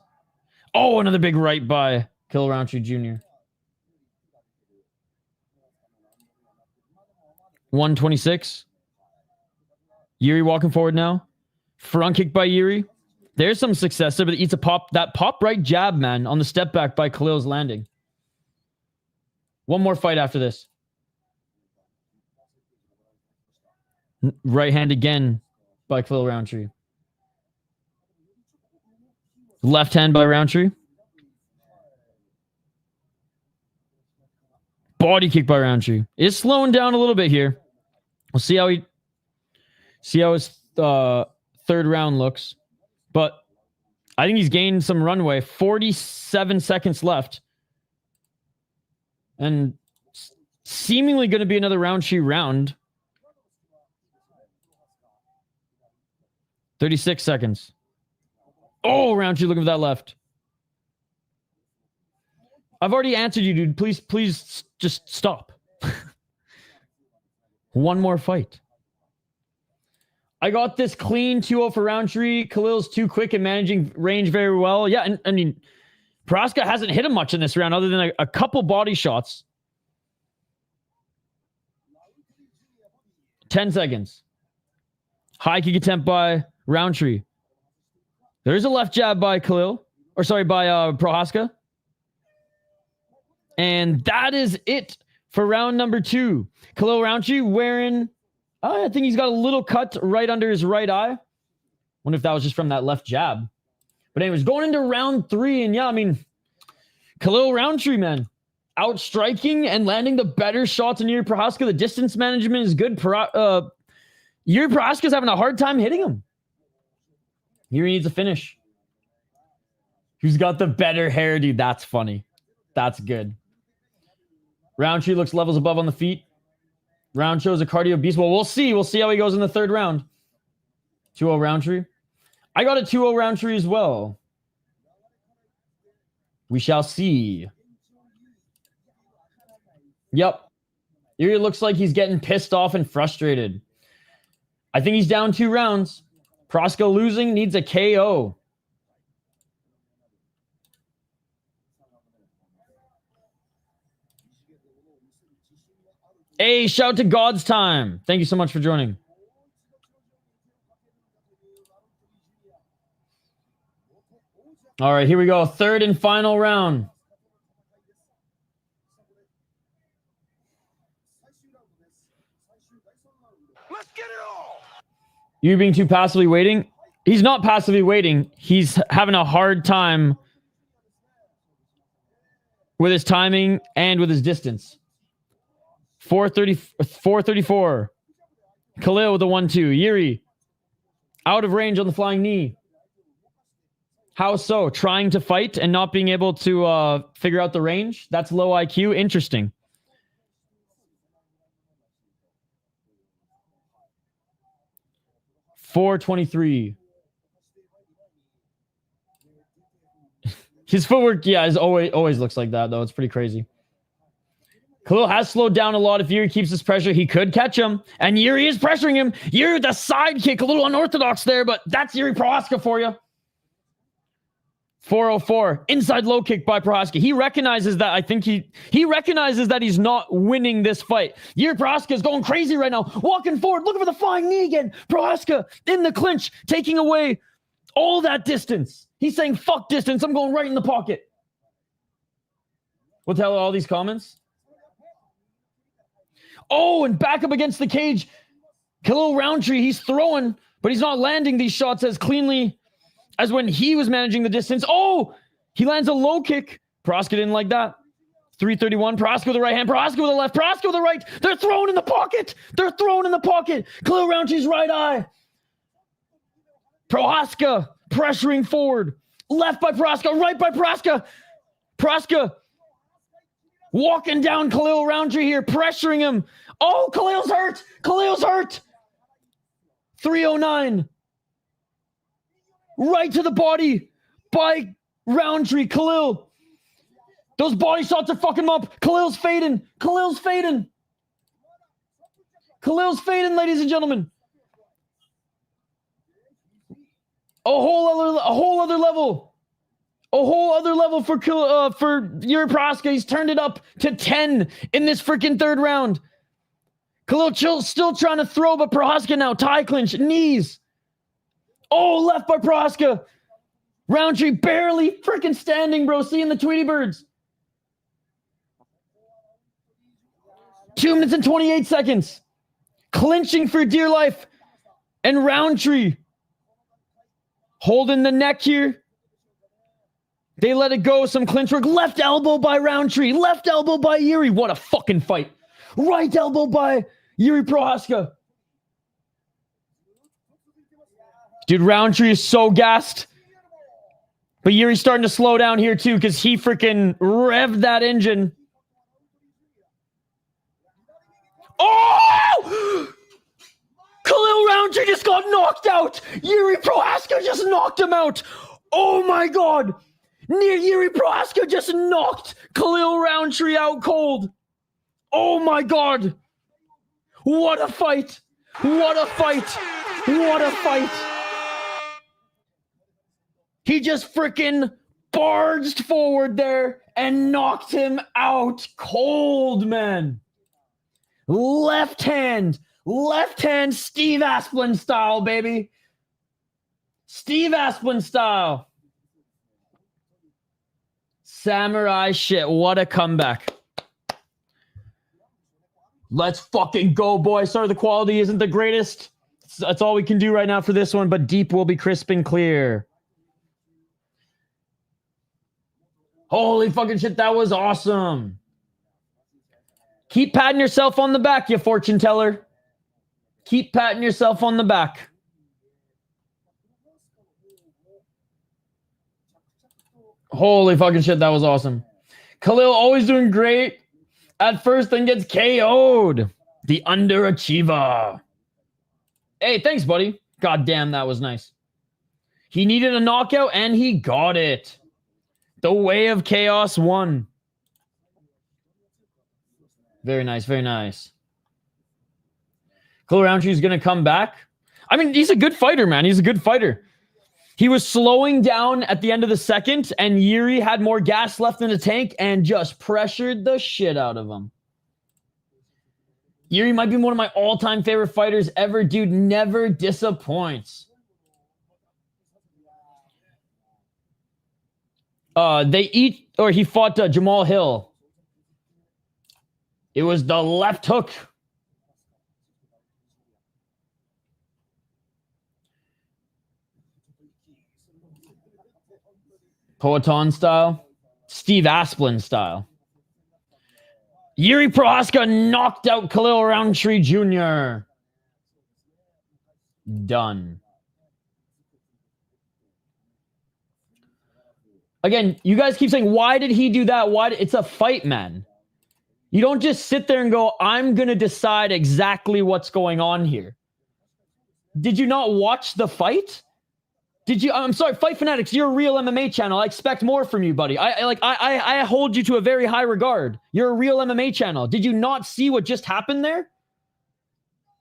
Oh, another big right by Khalil Roundtree Jr. 126. Yuri walking forward now. Front kick by Yuri. There's some success there, but it eats a pop. That pop right jab, man, on the step back by Khalil's landing. One more fight after this. Right hand again by Khalil Roundtree. Left hand by Roundtree. Body kick by Roundtree. It's slowing down a little bit here. We'll see how his third round looks. But I think he's gained some runway. 47 seconds left. And seemingly going to be another Roundtree round. 36 seconds. Oh, Roundtree looking for that left. I've already answered you, dude. Please just stop. One more fight. I got this clean 2-0 for Roundtree. Khalil's too quick and managing range very well. Yeah, and I mean, Prohaska hasn't hit him much in this round other than a couple body shots. 10 seconds. High kick attempt by Roundtree. There's a left jab by Khalil. Or sorry, by Prohaska. And that is it for round number 2. Khalil Roundtree wearing... I think he's got a little cut right under his right eye. Wonder if that was just from that left jab. But anyways, going into round 3. And yeah, I mean... Khalil Roundtree, man. Outstriking and landing the better shots in Yuri Prohaska. The distance management is good. Yuri Prohaska's having a hard time hitting him. Yuri needs a finish. Who's got the better hair, dude? That's funny. That's good. Roundtree looks levels above on the feet. Round shows a cardio beast. Well, we'll see. We'll see how he goes in the third round. 2-0 Roundtree. I got a 2-0 Roundtree as well. We shall see. Yep. Yuri looks like he's getting pissed off and frustrated. I think he's down 2 rounds. Prohaska losing, needs a KO. Hey, shout to God's Time. Thank you so much for joining. All right, here we go. Third and final round. Let's get it all. You being too passively waiting? He's not passively waiting. He's having a hard time with his timing and with his distance. 434. Khalil with a 1-2. Yuri out of range on the flying knee. How so? Trying to fight and not being able to figure out the range? That's low IQ. Interesting. $423. His footwork, yeah, is always looks like that, though. It's pretty crazy. Khalil has slowed down a lot. If Yuri keeps this pressure, he could catch him. And Yuri is pressuring him. Yuri with a side kick. A little unorthodox there, but that's Yuri Prohaska for you. 404. Inside low kick by Prohaska. He recognizes that. I think he recognizes that he's not winning this fight. Yuri Prohaska is going crazy right now. Walking forward, looking for the flying knee again. Prohaska in the clinch, taking away all that distance. He's saying, fuck distance. I'm going right in the pocket. We'll tell all these comments. Oh, and back up against the cage. Khalil Roundtree, he's throwing, but he's not landing these shots as cleanly as when he was managing the distance. Oh, he lands a low kick. Prohaska didn't like that. 331. Prohaska with the right hand. Prohaska with the left. Prohaska with the right. They're throwing in the pocket. They're throwing in the pocket. Khalil Roundtree's right eye. Prohaska pressuring forward. Left by Prohaska. Right by Prohaska. Prohaska walking down Khalil Roundtree here, pressuring him. Oh, Khalil's hurt. Khalil's hurt. 309. Right to the body by Roundtree. Khalil. Those body shots are fucking him up. Khalil's fading. Khalil's fading. Khalil's fading, ladies and gentlemen. A whole other level. A whole other level for Yuri Prohaska. He's turned it up to 10 in this freaking third round. Khalil still trying to throw, but Prohaska now tie clinch, knees. Oh, left by Prohaska. Roundtree barely freaking standing, bro. Seeing the Tweety Birds. 2 minutes and 28 seconds. Clinching for dear life. And Roundtree holding the neck here. They let it go. Some clinch work. Left elbow by Roundtree. Left elbow by Yuri. What a fucking fight. Right elbow by Yuri Prohaska. Dude, Roundtree is so gassed. But Yuri's starting to slow down here too because he freaking revved that engine. Oh! Khalil Roundtree just got knocked out. Yuri Prohaska just knocked him out. Oh my God. Yuri Prohaska just knocked Khalil Roundtree out cold. Oh my God. What a fight. What a fight. What a fight. He just freaking barged forward there and knocked him out cold, man. Left hand Steve Asplin style, baby. Steve Asplin style. Samurai shit. What a comeback. Let's fucking go, boys. Sorry, the quality isn't the greatest. That's all we can do right now for this one, but deep will be crisp and clear. Holy fucking shit, that was awesome. Keep patting yourself on the back, you fortune teller. Keep patting yourself on the back. Holy fucking shit, that was awesome. Khalil always doing great at first, then gets KO'd. The underachiever. Hey, thanks, buddy. God damn, that was nice. He needed a knockout, and he got it. The way of chaos won. Very nice, very nice. Khalil Roundtree is going to come back. I mean, he's a good fighter, man. He's a good fighter. He was slowing down at the end of the second, and Yuri had more gas left in the tank and just pressured the shit out of him. Yuri might be one of my all-time favorite fighters ever. Dude never disappoints. He fought Jamal Hill. It was the left hook. Poeton style. Steve Asplin style. Yuri Prohaska knocked out Khalil Roundtree Jr. Done. Again, you guys keep saying, why did he do that? It's a fight, man. You don't just sit there and go, I'm going to decide exactly what's going on here. Did you not watch the fight? I'm sorry, Fight Fanatics, you're a real MMA channel. I expect more from you, buddy. I hold you to a very high regard. You're a real MMA channel. Did you not see what just happened there?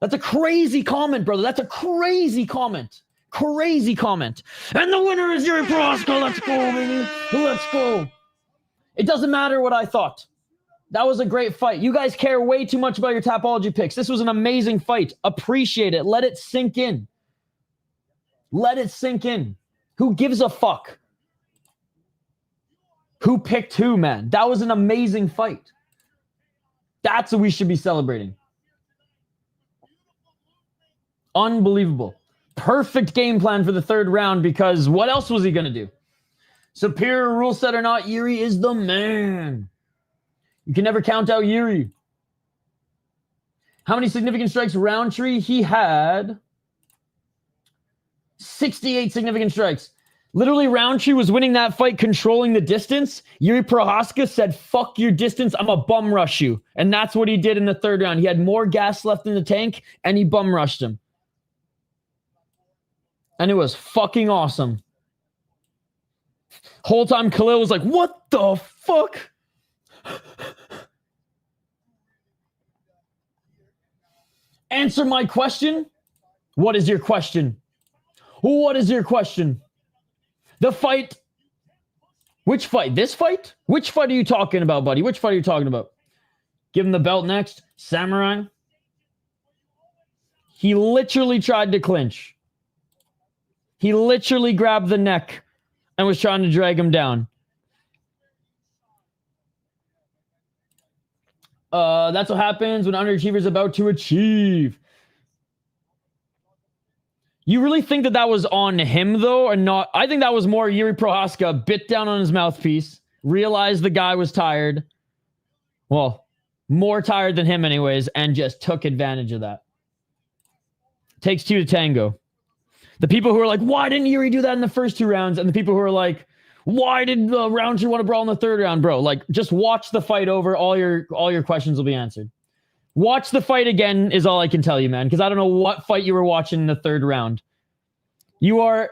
That's a crazy comment, brother. That's a crazy comment. Crazy comment. And the winner is Yuri Prohaska. Let's go, baby. Let's go. It doesn't matter what I thought. That was a great fight. You guys care way too much about your Tapology picks. This was an amazing fight. Appreciate it. Let it sink in. Let it sink in. Who gives a fuck? Who picked who, man? That was an amazing fight. That's what we should be celebrating. Unbelievable. Perfect game plan for the third round, because what else was he going to do? Superior rule set or not, Yuri is the man. You can never count out Yuri. How many significant strikes Roundtree? He had 68 significant strikes. Literally, Roundtree was winning that fight, controlling the distance. Yuri Prohaska said, fuck your distance, I'm a bum rush you. And that's what he did in the third round. He had more gas left in the tank, and he bum rushed him. And it was fucking awesome. Whole time Khalil was like, what the fuck? Answer my question. What is your question? What is your question? The fight. Which fight? This fight? Which fight are you talking about, buddy? Which fight are you talking about? Give him the belt next. Samurai. He literally tried to clinch. He literally grabbed the neck and was trying to drag him down. That's what happens when underachiever's about to achieve. You really think that was on him, though, or not? I think that was more Yuri Prohaska bit down on his mouthpiece, realized the guy was tired. Well, more tired than him anyways, and just took advantage of that. Takes two to tango. The people who are like, why didn't Yuri do that in the first two rounds? And the people who are like, why did Roundtree want to brawl in the third round, bro? Like, just watch the fight over. All your questions will be answered. Watch the fight again is all I can tell you, man, because I don't know what fight you were watching in the third round. You're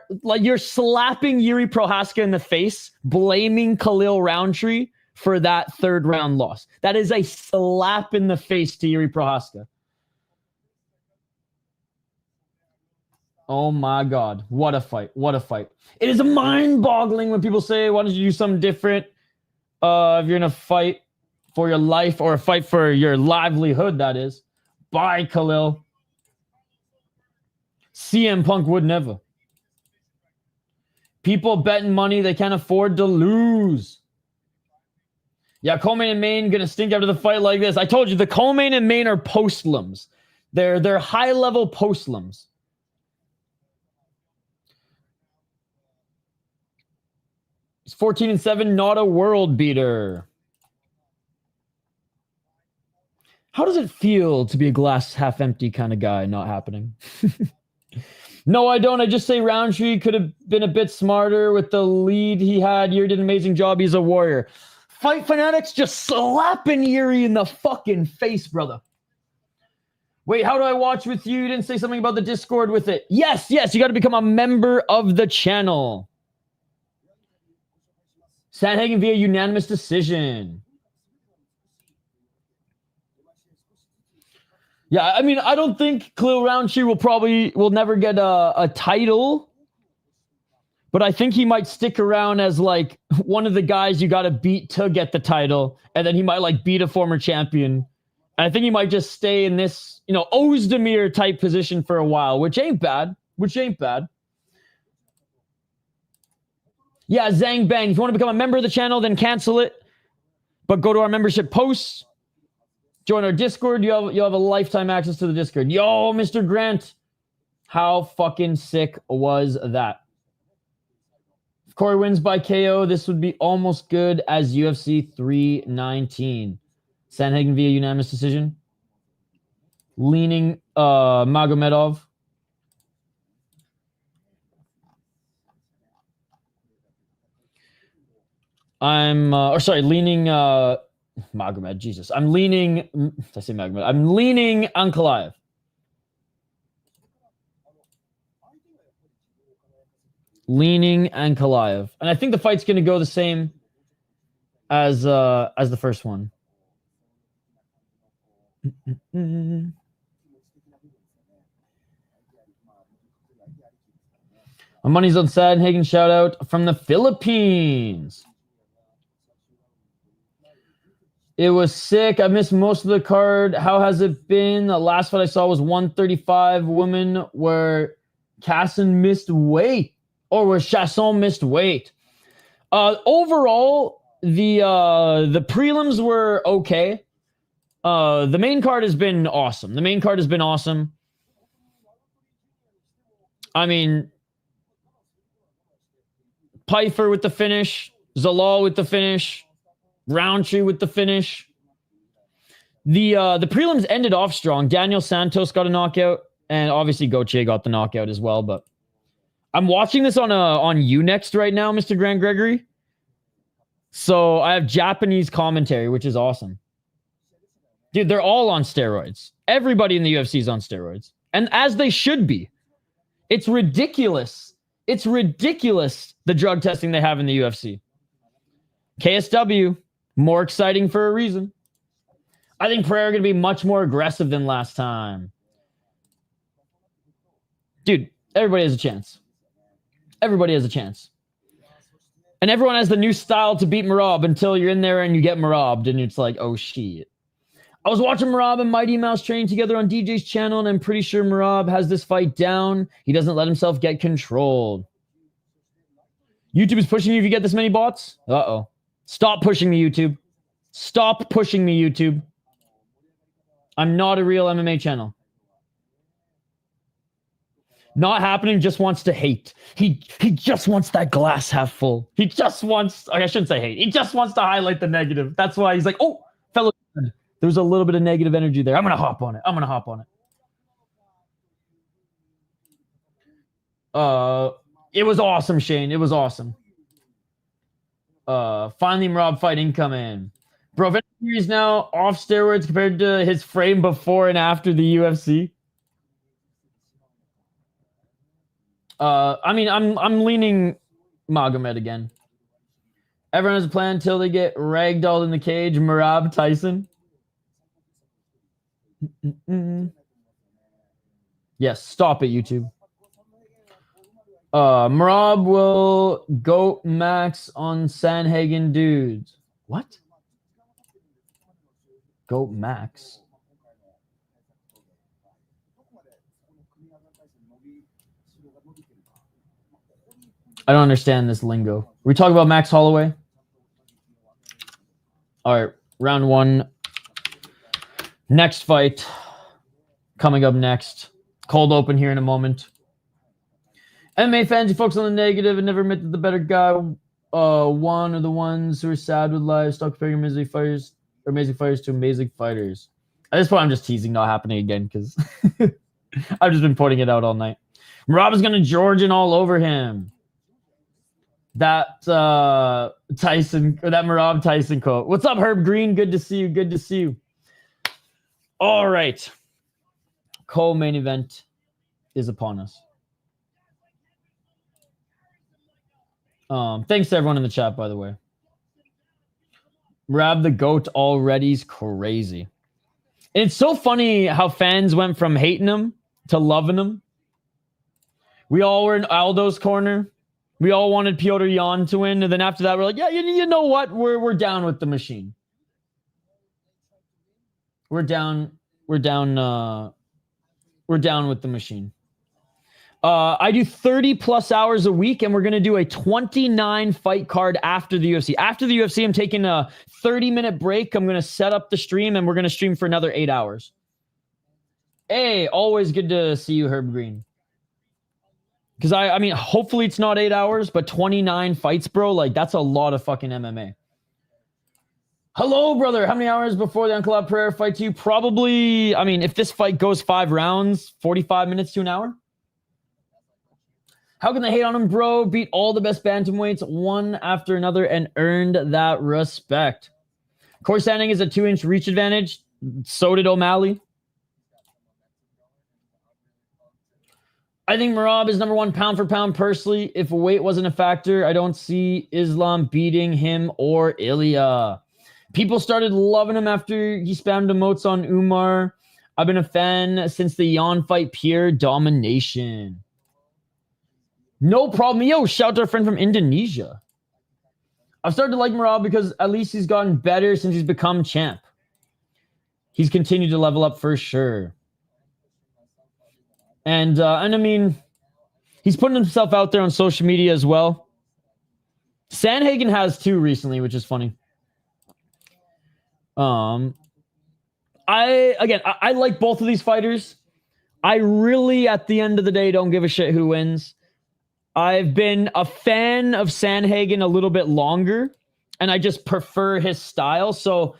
slapping Yuri Prohaska in the face, blaming Khalil Roundtree for that third round loss. That is a slap in the face to Yuri Prohaska. Oh my God. What a fight. What a fight. It is mind-boggling when people say, why don't you do something different if you're in a fight for your life or a fight for your livelihood, that is. Bye, Khalil. CM Punk would never. People betting money they can't afford to lose. Yeah, co-main and main going to stink after the fight like this. I told you, the co-main and main are postlims. They're high-level postlims. It's 14-7, not a world beater. How does it feel to be a glass half empty kind of guy? Not happening. No, I don't. I just say Roundtree could have been a bit smarter with the lead he had. Yuri did an amazing job. He's a warrior. Fight Fanatics just slapping Yuri in the fucking face, brother. Wait, how do I watch with you? You didn't say something about the Discord with it. Yes. You got to become a member of the channel. Sandhagen via unanimous decision. Yeah, I mean, I don't think Khalil Roundtree will never get a title. But I think he might stick around as like one of the guys you got to beat to get the title. And then he might like beat a former champion. And I think he might just stay in this, Ozdemir type position for a while, which ain't bad. Yeah, Zang Bang. If you want to become a member of the channel, then cancel it. But go to our membership posts. Join our Discord. You'll have a lifetime access to the Discord. Yo, Mr. Grant. How fucking sick was that? If Corey wins by KO, this would be almost good as UFC 319. Sandhagen via unanimous decision. Leaning Magomedov. Leaning Magomed, Jesus. I'm leaning Ankalaev. Leaning Ankalaev. And I think the fight's going to go the same as the first one. My money's on Sandhagen. Shout out from the Philippines. It was sick. I missed most of the card. How has it been? The last fight I saw was 135 women where Chiasson missed weight. Or where Chiasson missed weight. Overall, the prelims were okay. The main card has been awesome. I mean, Pfeiffer with the finish, Zalal with the finish, Roundtree with the finish. The prelims ended off strong. Daniel Santos got a knockout, and obviously Gauthier got the knockout as well. But I'm watching this on Unext right now, Mr. Grant Gregory. So I have Japanese commentary, which is awesome. Dude, they're all on steroids. Everybody in the UFC is on steroids. And as they should be. It's ridiculous. It's ridiculous, the drug testing they have in the UFC. KSW, more exciting for a reason. I think Pereira going to be much more aggressive than last time. Dude, everybody has a chance. Everybody has a chance. And everyone has the new style to beat Merab until you're in there and you get Merab'd and it's like, oh shit. I was watching Merab and Mighty Mouse train together on DJ's channel, and I'm pretty sure Merab has this fight down. He doesn't let himself get controlled. YouTube is pushing you if you get this many bots? Uh-oh. Stop pushing me, YouTube. Stop pushing me, YouTube. I'm not a real MMA channel. Not happening, just wants to hate. He just wants that glass half full. He just wants... I shouldn't say hate. He just wants to highlight the negative. That's why he's like, oh, fellow... There's a little bit of negative energy there. I'm going to hop on it. It was awesome, Shane. It was awesome. Finally, Merab fight incoming. Bro, he's now off steroids compared to his frame before and after the UFC. I mean, I'm leaning Magomed again. Everyone has a plan until they get ragdolled in the cage. Merab, Tyson. Yes, stop it, YouTube. Merab will go max on Sandhagen dudes. What? Go max? I don't understand this lingo. We talk about Max Holloway? All right, round one. Next fight coming up next. Cold open here in a moment. MMA fans, you focus on the negative and never admit that the better guy won, or the ones who are sad with life. Stop comparing amazing fighters to amazing fighters. At this point, I'm just teasing not happening again because I've just been pointing it out all night. Merab is going to Georgian all over him. That Tyson, or that Merab Tyson quote. What's up, Herb Green? Good to see you. Good to see you. All right. Co-main event is upon us. Thanks to everyone in the chat, by the way. Merab the GOAT already is crazy. And it's so funny how fans went from hating him to loving him. We all were in Aldo's corner. We all wanted Piotr Jan to win, and then after that, we're like, yeah, you know what? We're down with the machine. We're down with the machine. I do 30 plus hours a week, and we're going to do a 29 fight card after the UFC. After the UFC, I'm taking a 30-minute break. I'm going to set up the stream, and we're going to stream for another 8 hours. Hey, always good to see you, Herb Green. Because I mean, hopefully it's not 8 hours, but 29 fights, bro. Like, that's a lot of fucking MMA. Hello, brother. How many hours before the Ankalaev Pereira fight to you? Probably, I mean, if this fight goes 5 rounds, 45 minutes to an hour. How can they hate on him, bro? Beat all the best bantamweights one after another and earned that respect. Core standing is a 2-inch reach advantage. So did O'Malley. I think Merab is number one pound for pound personally. If weight wasn't a factor, I don't see Islam beating him or Ilya. People started loving him after he spammed emotes on Umar. I've been a fan since the Jan fight, pure domination. No problem. Yo, shout out to our friend from Indonesia. I've started to like Merab because at least he's gotten better since he's become champ. He's continued to level up for sure. And I mean, he's putting himself out there on social media as well. Sandhagen has too recently, which is funny. I like both of these fighters. I really, at the end of the day, don't give a shit who wins. I've been a fan of Sandhagen a little bit longer, and I just prefer his style. So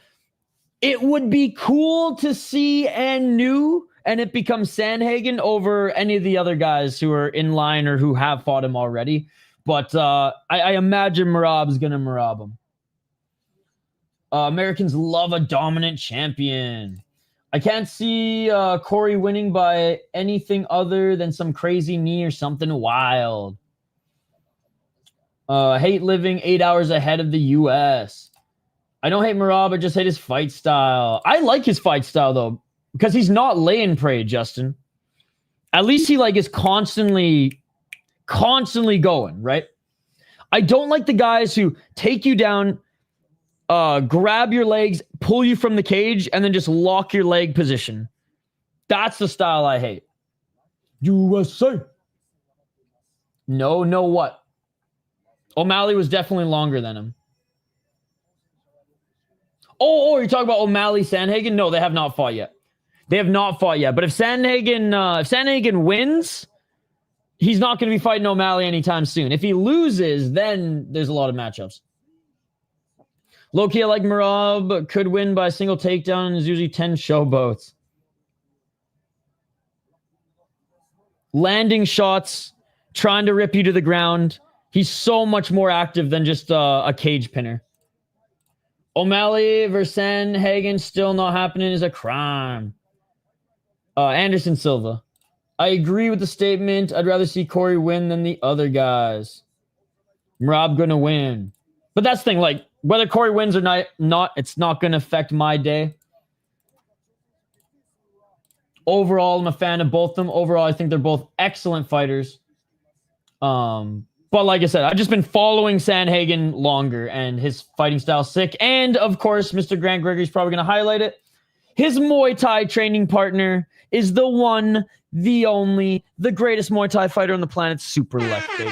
it would be cool to see and new, and it becomes Sandhagen over any of the other guys who are in line or who have fought him already. But I imagine Merab's going to Merab him. Americans love a dominant champion. I can't see Corey winning by anything other than some crazy knee or something wild. Hate living 8 hours ahead of the U.S. I don't hate Merab, I just hate his fight style. I like his fight style, though, because he's not laying prey, Justin. At least he is constantly going, right? I don't like the guys who take you down, grab your legs, pull you from the cage, and then just lock your leg position. That's the style I hate. USA. No what? O'Malley was definitely longer than him. Oh, you're talking about O'Malley, Sandhagen? No, they have not fought yet. But if Sandhagen wins, he's not going to be fighting O'Malley anytime soon. If he loses, then there's a lot of matchups. Low-key, I like Merab, could win by a single takedown, and is usually 10 showboats. Landing shots, trying to rip you to the ground. He's so much more active than just a cage pinner. O'Malley versus Sandhagen still not happening is a crime. Anderson Silva. I agree with the statement. I'd rather see Corey win than the other guys. Merab gonna win. But that's the thing, whether Corey wins or not, it's not gonna affect my day. Overall, I'm a fan of both of them. Overall, I think they're both excellent fighters. But like I said, I've just been following Sandhagen longer, and his fighting style sick. And, of course, Mr. Grant Gregory's probably going to highlight it. His Muay Thai training partner is the one, the only, the greatest Muay Thai fighter on the planet, Super Left, baby.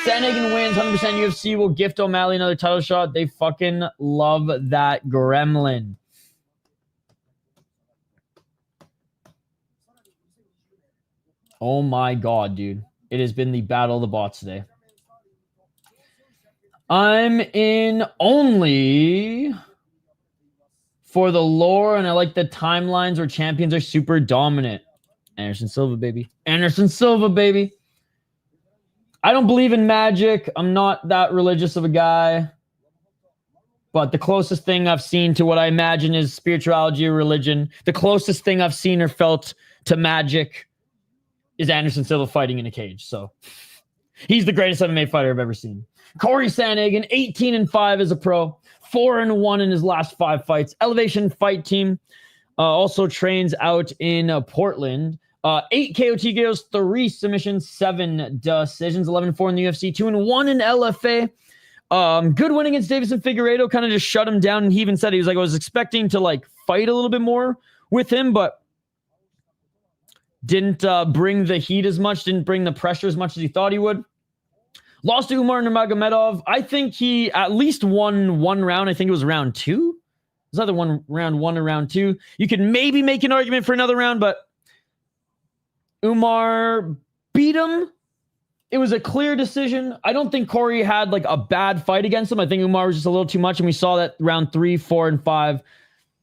Sandhagen wins, 100% UFC will gift O'Malley another title shot. They fucking love that gremlin. Oh my god, dude. It has been the battle of the bots today. I'm in only for the lore, and I like the timelines where champions are super dominant. Anderson Silva, baby. Anderson Silva, baby. I don't believe in magic. I'm not that religious of a guy. But the closest thing I've seen to what I imagine is spirituality or religion, the closest thing I've seen or felt to magic is Anderson Silva fighting in a cage. So he's the greatest MMA fighter I've ever seen. Corey Sandhagen, 18-5 as a pro, 4-1 in his last 5 fights. Elevation Fight Team also trains out in Portland. 8 KO TKOs, 3 submissions, 7 decisions, 11-4 in the UFC, 2-1 in LFA. Good win against Davison Figueiredo, kind of just shut him down. And he even said, he was like, I was expecting to fight a little bit more with him, but didn't bring the heat as much, didn't bring the pressure as much as he thought he would. Lost to Umar Nurmagomedov. I think he at least won one round. I think it was round 2. It was either round 1 or round 2. You could maybe make an argument for another round, but Umar beat him. It was a clear decision. I don't think Corey had a bad fight against him. I think Umar was just a little too much, and we saw that round 3, 4, and 5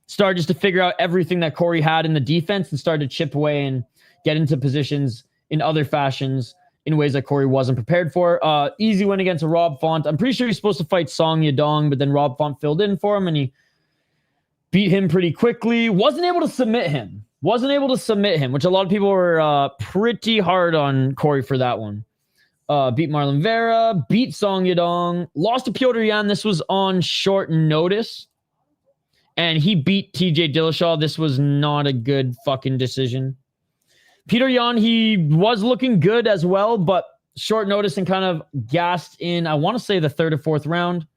started just to figure out everything that Corey had in the defense and started to chip away and get into positions in other fashions in ways that Corey wasn't prepared for. Easy win against Rob Font. I'm pretty sure he's supposed to fight Song Yadong, but then Rob Font filled in for him, and he beat him pretty quickly. Wasn't able to submit him, which a lot of people were pretty hard on Corey for that one. Beat Marlon Vera, beat Song Yadong, lost to Piotr Yan. This was on short notice. And he beat TJ Dillashaw. This was not a good fucking decision. Peter Yan, he was looking good as well, but short notice and kind of gassed in, I want to say, the third or fourth round.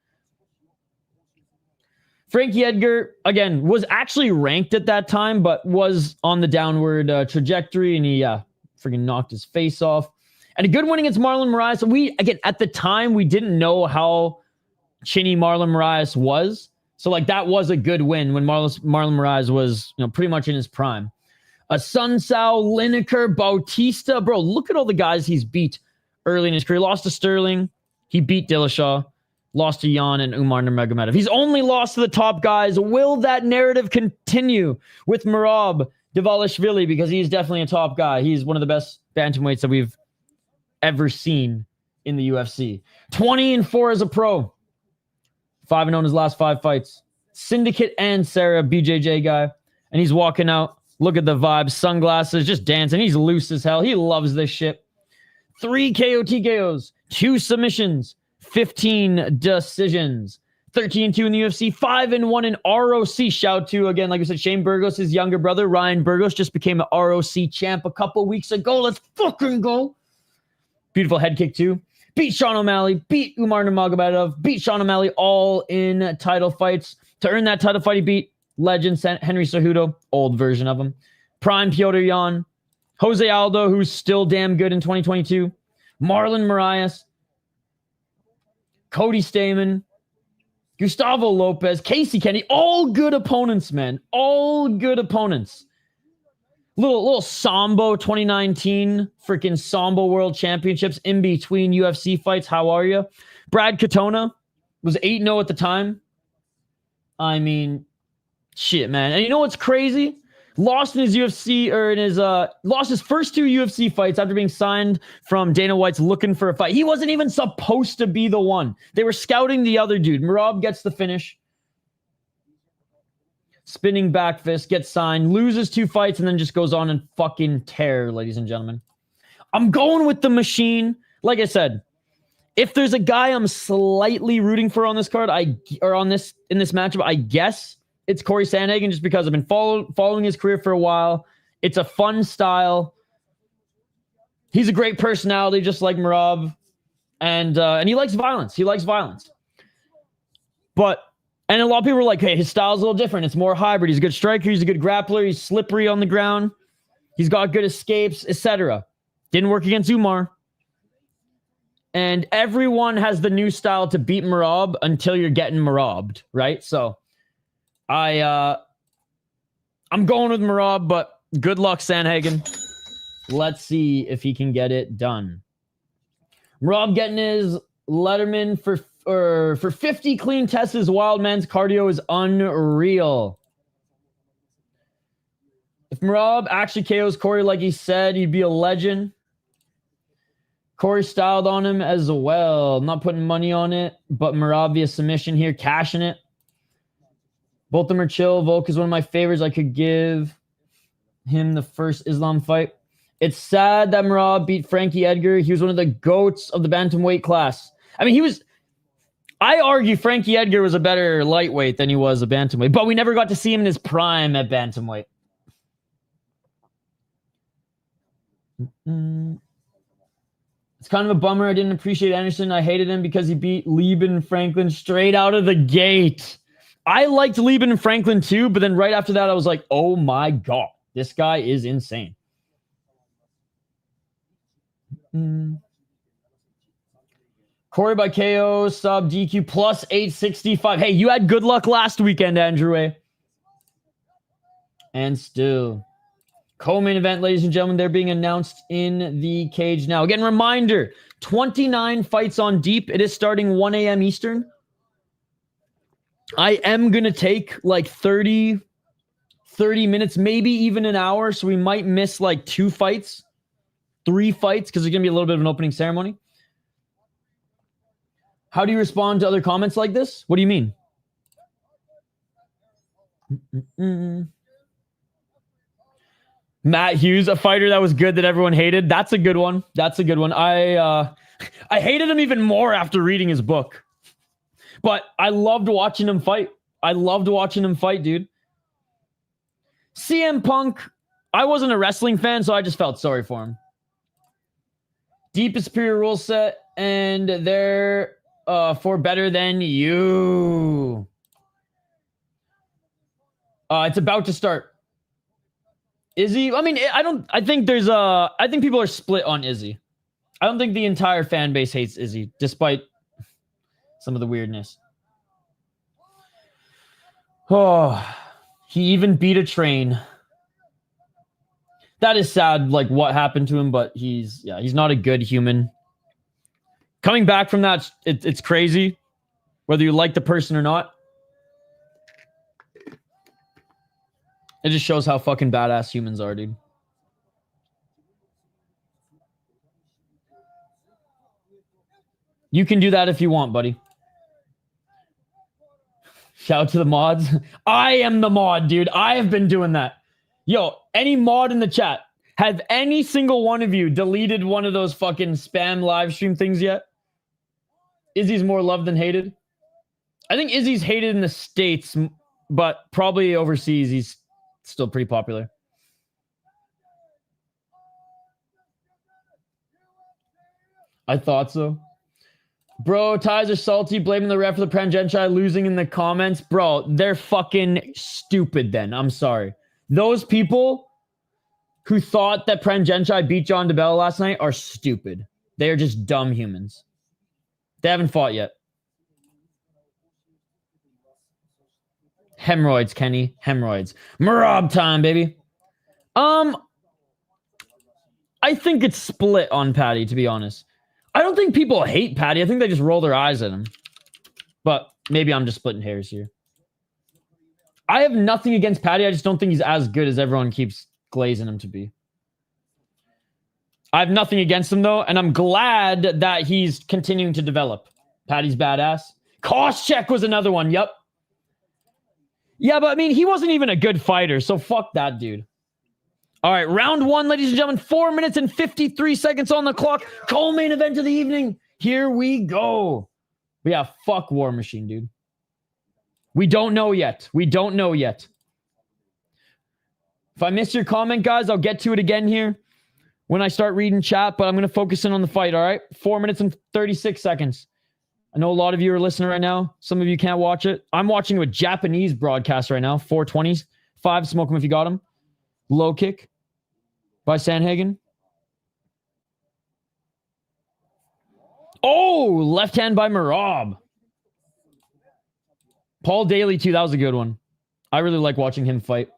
Frankie Edgar, again, was actually ranked at that time, but was on the downward trajectory, and he freaking knocked his face off. And a good win against Marlon Moraes. So we, again, at the time, we didn't know how chinny Marlon Moraes was. So, like, that was a good win when Marlon Moraes was, pretty much in his prime. Sun Sao, Lineker, Bautista. Bro, look at all the guys he's beat early in his career. Lost to Sterling. He beat Dillashaw. Lost to Jan and Umar Nurmagomedov. He's only lost to the top guys. Will that narrative continue with Merab Dvalishvili? Because he's definitely a top guy. He's one of the best bantamweights that we've ever seen in the UFC. 20-4 as a pro. 5-0 in his last 5 fights. Syndicate and Sarah, BJJ guy. And he's walking out. Look at the vibes. Sunglasses, just dancing. He's loose as hell. He loves this shit. 3 KO TKOs. 2 submissions. 15 decisions. 13-2 in the UFC. 5-1 in ROC. Shout to, again, like I said, Shane Burgos' younger brother, Ryan Burgos, just became an ROC champ a couple weeks ago. Let's fucking go. Beautiful head kick, too. Beat Sean O'Malley. Beat Umar Nurmagomedov. Beat Sean O'Malley all in title fights. To earn that title fight, he beat legend Henry Cejudo, old version of him. Prime Piotr Jan. Jose Aldo, who's still damn good in 2022. Marlon Moraes. Cody Stamen. Gustavo Lopez. Casey Kennedy. All good opponents, man. All good opponents. Little Sambo 2019 freaking Sambo World Championships in between UFC fights. How are you? Brad Katona was 8-0 at the time. I mean, shit, man. And you know what's crazy? Lost in his UFC, or in his lost his first 2 UFC fights after being signed from Dana White's Looking for a Fight. He wasn't even supposed to be the one. They were scouting the other dude. Merab gets the finish. Spinning back fist, gets signed, loses 2 fights, and then just goes on and fucking tear, ladies and gentlemen. I'm going with the machine. Like I said, if there's a guy I'm slightly rooting for on this card, in this matchup, I guess it's Corey Sandhagen, just because I've been following his career for a while. It's a fun style. He's a great personality, just like Merab, and he likes violence. And a lot of people are like, hey, his style's a little different. It's more hybrid. He's a good striker. He's a good grappler. He's slippery on the ground. He's got good escapes, etc. Didn't work against Umar. And everyone has the new style to beat Merab until you're getting Merabed, right? So I'm going with Merab, but good luck, Sandhagen. Let's see if he can get it done. Merab getting his Letterman for 50 clean tests. His wild man's cardio is unreal. If Merab actually KOs Corey like he said, he'd be a legend. Corey styled on him as well. I'm not putting money on it, but Merab via submission here, cashing it. Both of them are chill. Volk is one of my favorites. I could give him the first Islam fight. It's sad that Merab beat Frankie Edgar. He was one of the GOATs of the bantamweight class. I mean, I argue Frankie Edgar was a better lightweight than he was a bantamweight, but we never got to see him in his prime at bantamweight. It's kind of a bummer. I didn't appreciate Anderson. I hated him because he beat Lieben and Franklin straight out of the gate. I liked Lieben and Franklin too, but then right after that, I was like, oh my God, this guy is insane. Corey by KO, sub DQ, plus 865. Hey, you had good luck last weekend, Andrew. And still. Co-main event, ladies and gentlemen, they're being announced in the cage now. Again, reminder, 29 fights on Deep. It is starting 1 a.m. Eastern. I am going to take like 30 minutes, maybe even an hour. So we might miss like 2 fights, 3 fights, because there's going to be a little bit of an opening ceremony. How do you respond to other comments like this? What do you mean? Matt Hughes, a fighter that was good that everyone hated. That's a good one. I hated him even more after reading his book. But I loved watching him fight. Dude. CM Punk, I wasn't a wrestling fan, so I just felt sorry for him. Deepest superior rule set, and they're for better than you. It's about to start. Izzy, I mean, I think people are split on Izzy. I don't think the entire fan base hates Izzy, despite some of the weirdness. Oh, he even beat a train. That is sad, like what happened to him, but he's not a good human. Coming back from that, it's crazy, whether you like the person or not. It just shows how fucking badass humans are, dude. You can do that if you want, buddy. Shout out to the mods. I am the mod, dude. I have been doing that. Yo, any mod in the chat, have any single one of you deleted one of those fucking spam live stream things yet? Izzy's more loved than hated. I think Izzy's hated in the States, but probably overseas he's still pretty popular. I thought so. Bro, ties are salty, blaming the ref for the Prangenchai losing in the comments. Bro, they're fucking stupid then. I'm sorry. Those people who thought that Prangenchai beat John DeBella last night are stupid. They are just dumb humans. They haven't fought yet. Hemorrhoids, Kenny. Hemorrhoids. Merab time, baby. I think it's split on Patty, to be honest. I don't think people hate Patty. I think they just roll their eyes at him. But maybe I'm just splitting hairs here. I have nothing against Patty. I just don't think he's as good as everyone keeps glazing him to be. I have nothing against him, though, and I'm glad that he's continuing to develop. Patty's badass. Koscheck was another one. Yep. Yeah, but I mean, he wasn't even a good fighter, so fuck that dude. All right, round one, ladies and gentlemen. 4 minutes and 53 seconds on the clock. Co-main event of the evening. Here we go. But yeah, fuck War Machine, dude. We don't know yet. We don't know yet. If I missed your comment, guys, I'll get to it again here when I start reading chat, but I'm going to focus in on the fight, all right? 4 minutes and 36 seconds. I know a lot of you are listening right now. Some of you can't watch it. I'm watching a Japanese broadcast right now. 420s. 5, smoke them if you got them. Low kick by Sandhagen. Oh, left hand by Merab. Paul Daly, too. That was a good one. I really like watching him fight.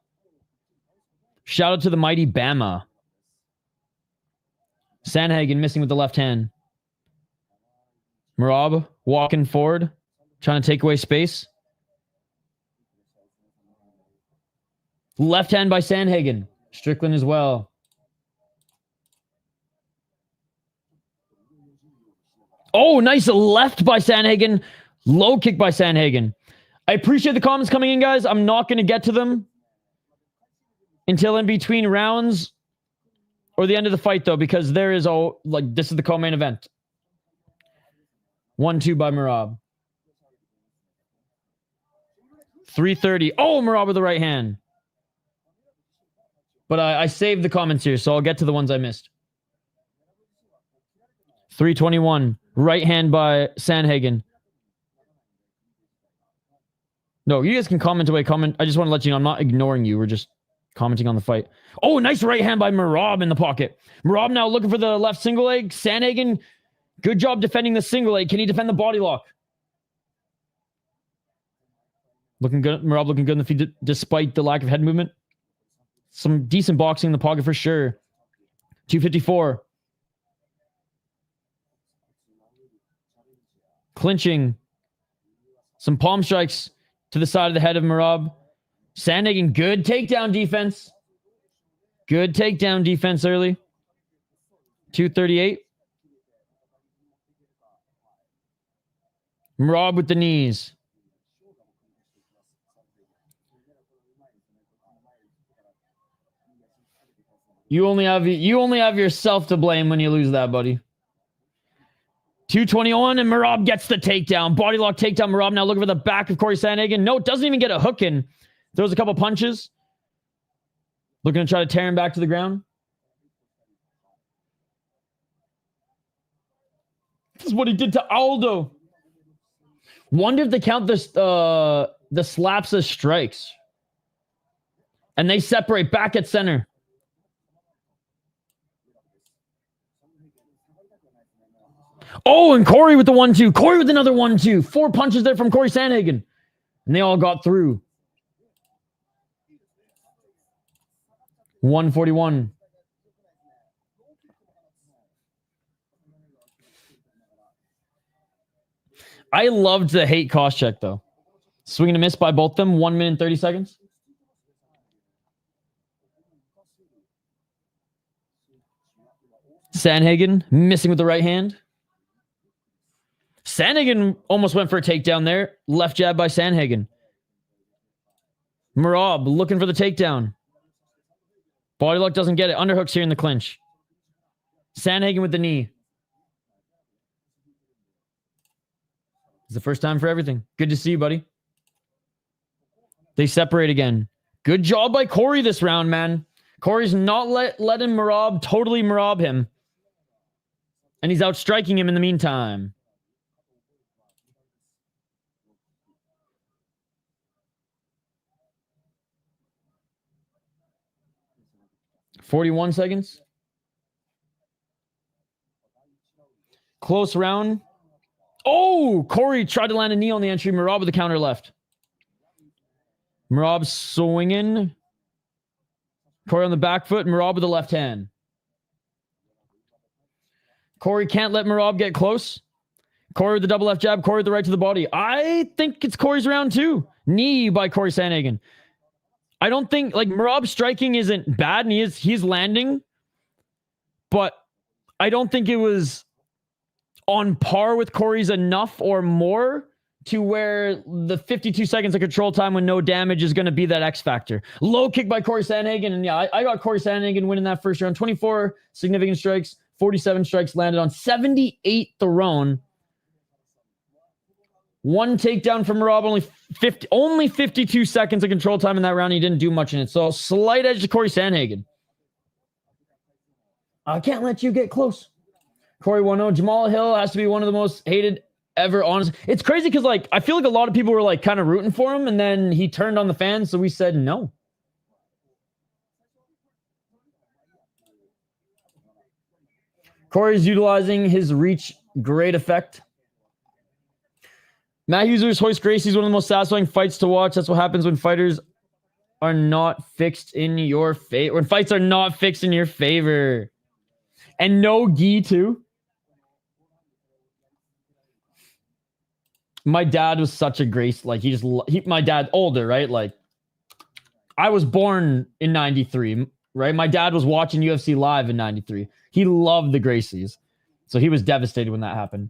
Shout out to the mighty Bama. Sandhagen missing with the left hand. Merab walking forward, trying to take away space. Left hand by Sandhagen. Strickland as well. Oh, nice left by Sandhagen. Low kick by Sandhagen. I appreciate the comments coming in, guys. I'm not going to get to them until in between rounds or the end of the fight, though, because there is this is the co-main event. 1-2 by Merab. 3:30. Oh, Merab with the right hand. But I saved the comments here, so I'll get to the ones I missed. 3:21. Right hand by Sandhagen. No, you guys can comment away. Comment. I just want to let you know I'm not ignoring you. We're just commenting on the fight. Oh, nice right hand by Merab in the pocket. Merab now looking for the left single leg. Sandhagen, good job defending the single leg. Can he defend the body lock? Looking good. Merab looking good in the feet despite the lack of head movement. Some decent boxing in the pocket for sure. 254. Clinching. Some palm strikes to the side of the head of Merab. Sandhagen, good takedown defense. Good takedown defense early. 238. Merab with the knees. You only have yourself to blame when you lose that, buddy. 221, and Merab gets the takedown. Body lock takedown. Merab now looking for the back of Corey Sandhagen. No, doesn't even get a hook in. Throws a couple punches. Looking to try to tear him back to the ground. This is what he did to Aldo. Wonder if they count this, the slaps as strikes. And they separate back at center. Oh, and Corey with the 1-2. Corey with another 1-2. 4 punches there from Corey Sandhagen. And they all got through. 141. I loved the hate cost check, though. Swing and a miss by both of them. 1 minute and 30 seconds. Sandhagen missing with the right hand. Sandhagen almost went for a takedown there. Left jab by Sandhagen. Merab looking for the takedown. Body lock doesn't get it. Underhooks here in the clinch. Sandhagen with the knee. It's the first time for everything. Good to see you, buddy. They separate again. Good job by Corey this round, man. Corey's not letting Merab totally Merab him. And he's outstriking him in the meantime. $41 seconds. Close round. Oh, Corey tried to land a knee on the entry. Merab with the counter left. Merab swinging. Corey on the back foot. Merab with the left hand. Corey can't let Merab get close. Corey with the double left jab. Corey with the right to the body. I think it's Corey's round too. Knee by Corey Sandhagen. I don't think, like, Merab's striking isn't bad, and he's landing, but I don't think it was on par with Corey's enough or more to where the 52 seconds of control time with no damage is going to be that X factor. Low kick by Corey Sandhagen, and yeah, I got Corey Sandhagen winning that first round. 24 significant strikes, 47 strikes landed on 78 thrown. 1 takedown from Merab, only 52 seconds of control time in that round. He didn't do much in it. So slight edge to Corey Sandhagen. I can't let you get close. Corey 1-0. Jamal Hill has to be one of the most hated ever. Honest. It's crazy because, like, I feel like a lot of people were like kind of rooting for him, and then he turned on the fans, so we said no. Corey's utilizing his reach. Great effect. Matt Hughes Royce Gracie is one of the most satisfying fights to watch. That's what happens when fighters are not fixed in your favor. When fights are not fixed in your favor. And no gi too. My dad was such a Grace. Like, my dad older, right? Like, I was born in 93, right? My dad was watching UFC live in 93. He loved the Gracies. So he was devastated when that happened.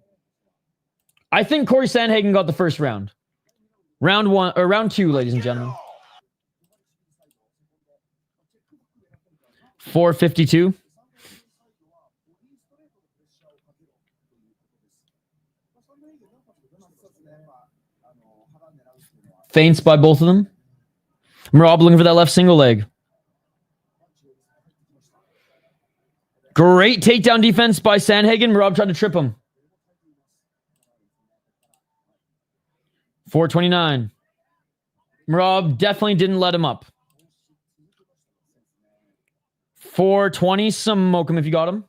I think Corey Sandhagen got the first round. Round 2, ladies and gentlemen. 4:52. Feints by both of them. Merab looking for that left single leg. Great takedown defense by Sandhagen. Merab tried to trip him. 4:29. Merab definitely didn't let him up. 4:20. Smoke him if you got him.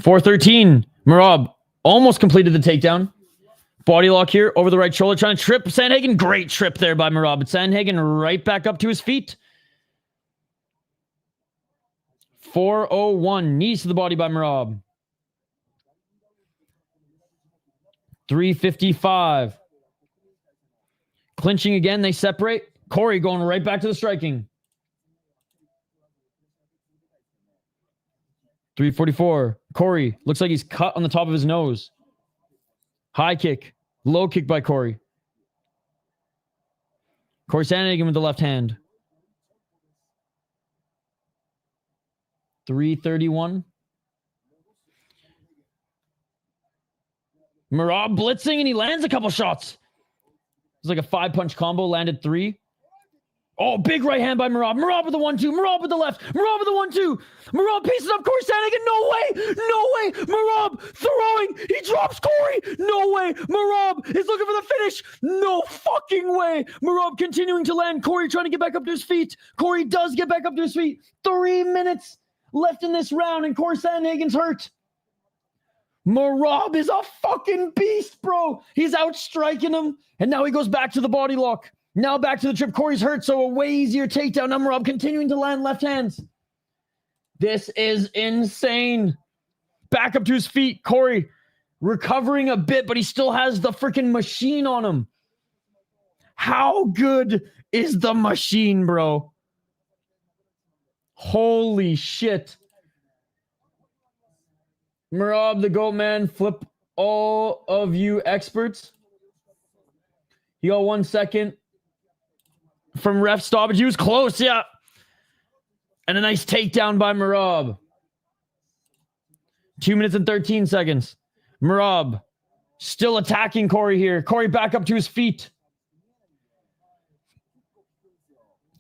4:13. Merab almost completed the takedown. Body lock here over the right shoulder, trying to trip Sandhagen. Great trip there by Merab. But Sandhagen right back up to his feet. 4:01. Knees to the body by Merab. 3:55. Clinching again. They separate. Corey going right back to the striking. 3:44. Corey looks like he's cut on the top of his nose. High kick. Low kick by Corey. Corey Sandhagen with the left hand. 3:31. Merab blitzing, and he lands a couple shots. It's like a 5-punch combo, landed 3. Oh, big right hand by Merab. Merab with the 1-2. Merab with the left. Merab with the 1-2. Merab pieces up Corey Sandhagen. No way. No way. Merab throwing. He drops Corey. No way. Merab is looking for the finish. No fucking way. Merab continuing to land. Corey trying to get back up to his feet. Corey does get back up to his feet. 3 minutes left in this round, and Corey Sandhagen's hurt. Merab is a fucking beast, bro. He's outstriking him, and now he goes back to the body lock. Now back to the trip. Corey's hurt, so a way easier takedown. Now Merab continuing to land left hands. This is insane. Back up to his feet. Corey recovering a bit, but he still has the freaking machine on him. How good is the machine, bro? Holy shit. Merab, the GOAT man, flip all of you experts. You got 1 second from ref stoppage. He was close, yeah. And a nice takedown by Merab. 2 minutes and 13 seconds. Merab still attacking Corey here. Corey back up to his feet.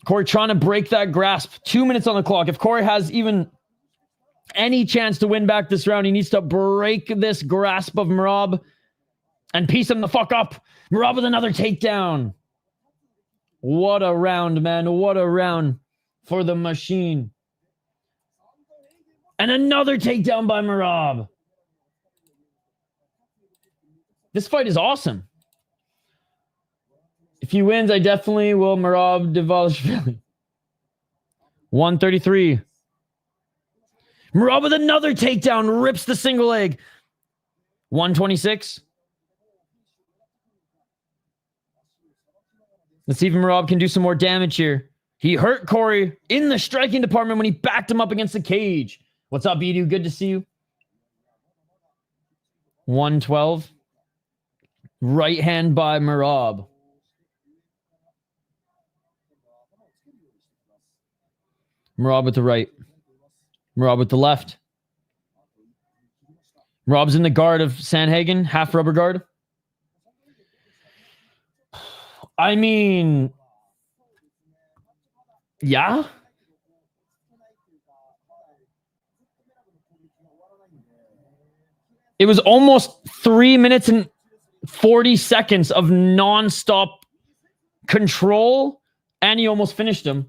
Corey trying to break that grasp. 2 minutes on the clock. If Corey has even any chance to win back this round, he needs to break this grasp of Merab and piece him the fuck up. Merab with another takedown. What a round, man. What a round for the machine. And another takedown by Merab. This fight is awesome. If he wins, I definitely will Merab Dvalishvili. 133. Merab with another takedown, rips the single leg. 126. Let's see if Merab can do some more damage here. He hurt Corey in the striking department when he backed him up against the cage. What's up, Edu? Good to see you. 112. Right hand by Merab. Merab with the right. Merab with the left. Merab's in the guard of Sandhagen, half rubber guard. I mean, yeah. It was almost 3 minutes and 40 seconds of non-stop control, and he almost finished him.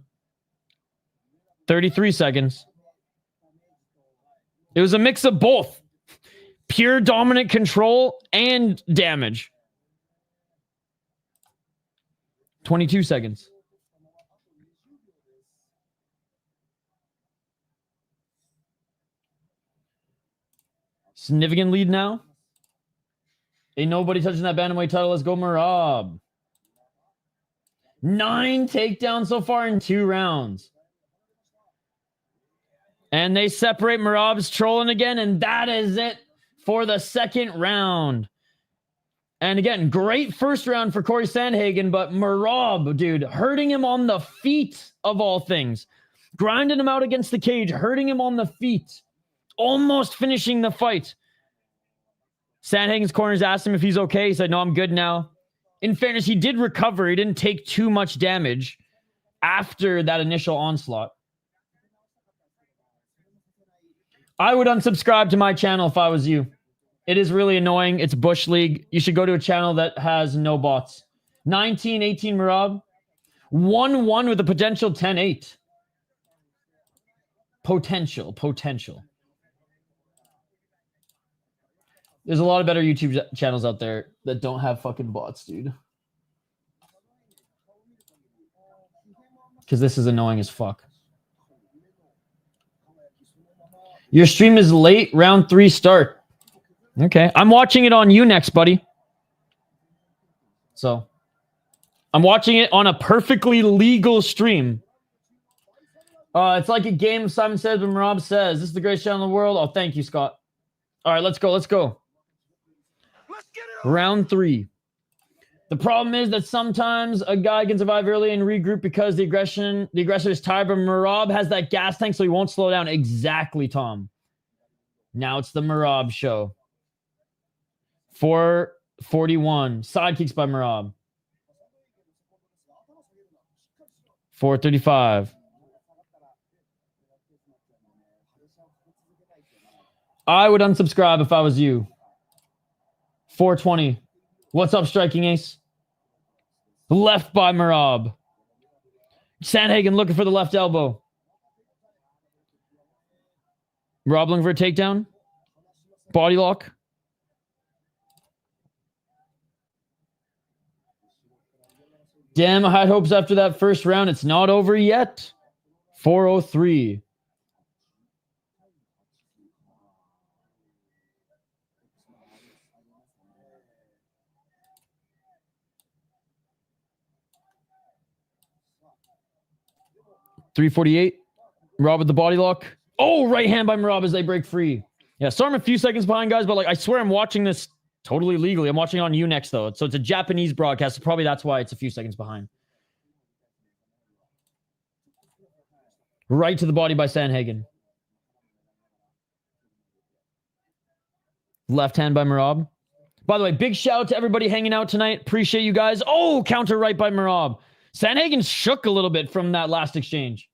33 seconds. It was a mix of both. Pure dominant control and damage. 22 seconds. Significant lead now. Ain't nobody touching that bantamweight title. Let's go, Merab. 9 takedowns so far in 2 rounds. And they separate. Merab's trolling again, and that is it for the second round. And again, great first round for Corey Sandhagen, but Merab, dude, hurting him on the feet of all things. Grinding him out against the cage, hurting him on the feet. Almost finishing the fight. Sandhagen's corners asked him if he's okay. He said, no, I'm good now. In fairness, he did recover. He didn't take too much damage after that initial onslaught. I would unsubscribe to my channel if I was you. It is really annoying. It's Bush League. You should go to a channel that has no bots. 19-18 Merab. 1-1 with a potential 10-8. Potential. There's a lot of better YouTube channels out there that don't have fucking bots, dude. Because this is annoying as fuck. Your stream is late. Round 3 start. Okay. I'm watching it on Unext, buddy. So, I'm watching it on a perfectly legal stream. It's like a game, Simon says, when Rob says, this is the greatest channel in the world. Oh, thank you, Scott. All right, let's go. Let's go. Round 3. The problem is that sometimes a guy can survive early and regroup because the aggressor is tired, but Merab has that gas tank, so he won't slow down. Exactly, Tom. Now it's the Merab show. 441. Side kicks by Merab. 435. I would unsubscribe if I was you. 420. What's up, Striking Ace? Left by Merab. Sandhagen looking for the left elbow. Merab looking for a takedown. Body lock. Damn, I had hopes after that first round. It's not over yet. 403. .348. Merab with the body lock. Oh, right hand by Merab as they break free. Yeah, sorry I'm a few seconds behind, guys, but like I swear I'm watching this totally legally. I'm watching on Unext, though. So it's a Japanese broadcast. So probably that's why it's a few seconds behind. Right to the body by Sandhagen. Left hand by Merab. By the way, big shout out to everybody hanging out tonight. Appreciate you guys. Oh, counter right by Merab. Sandhagen shook a little bit from that last exchange.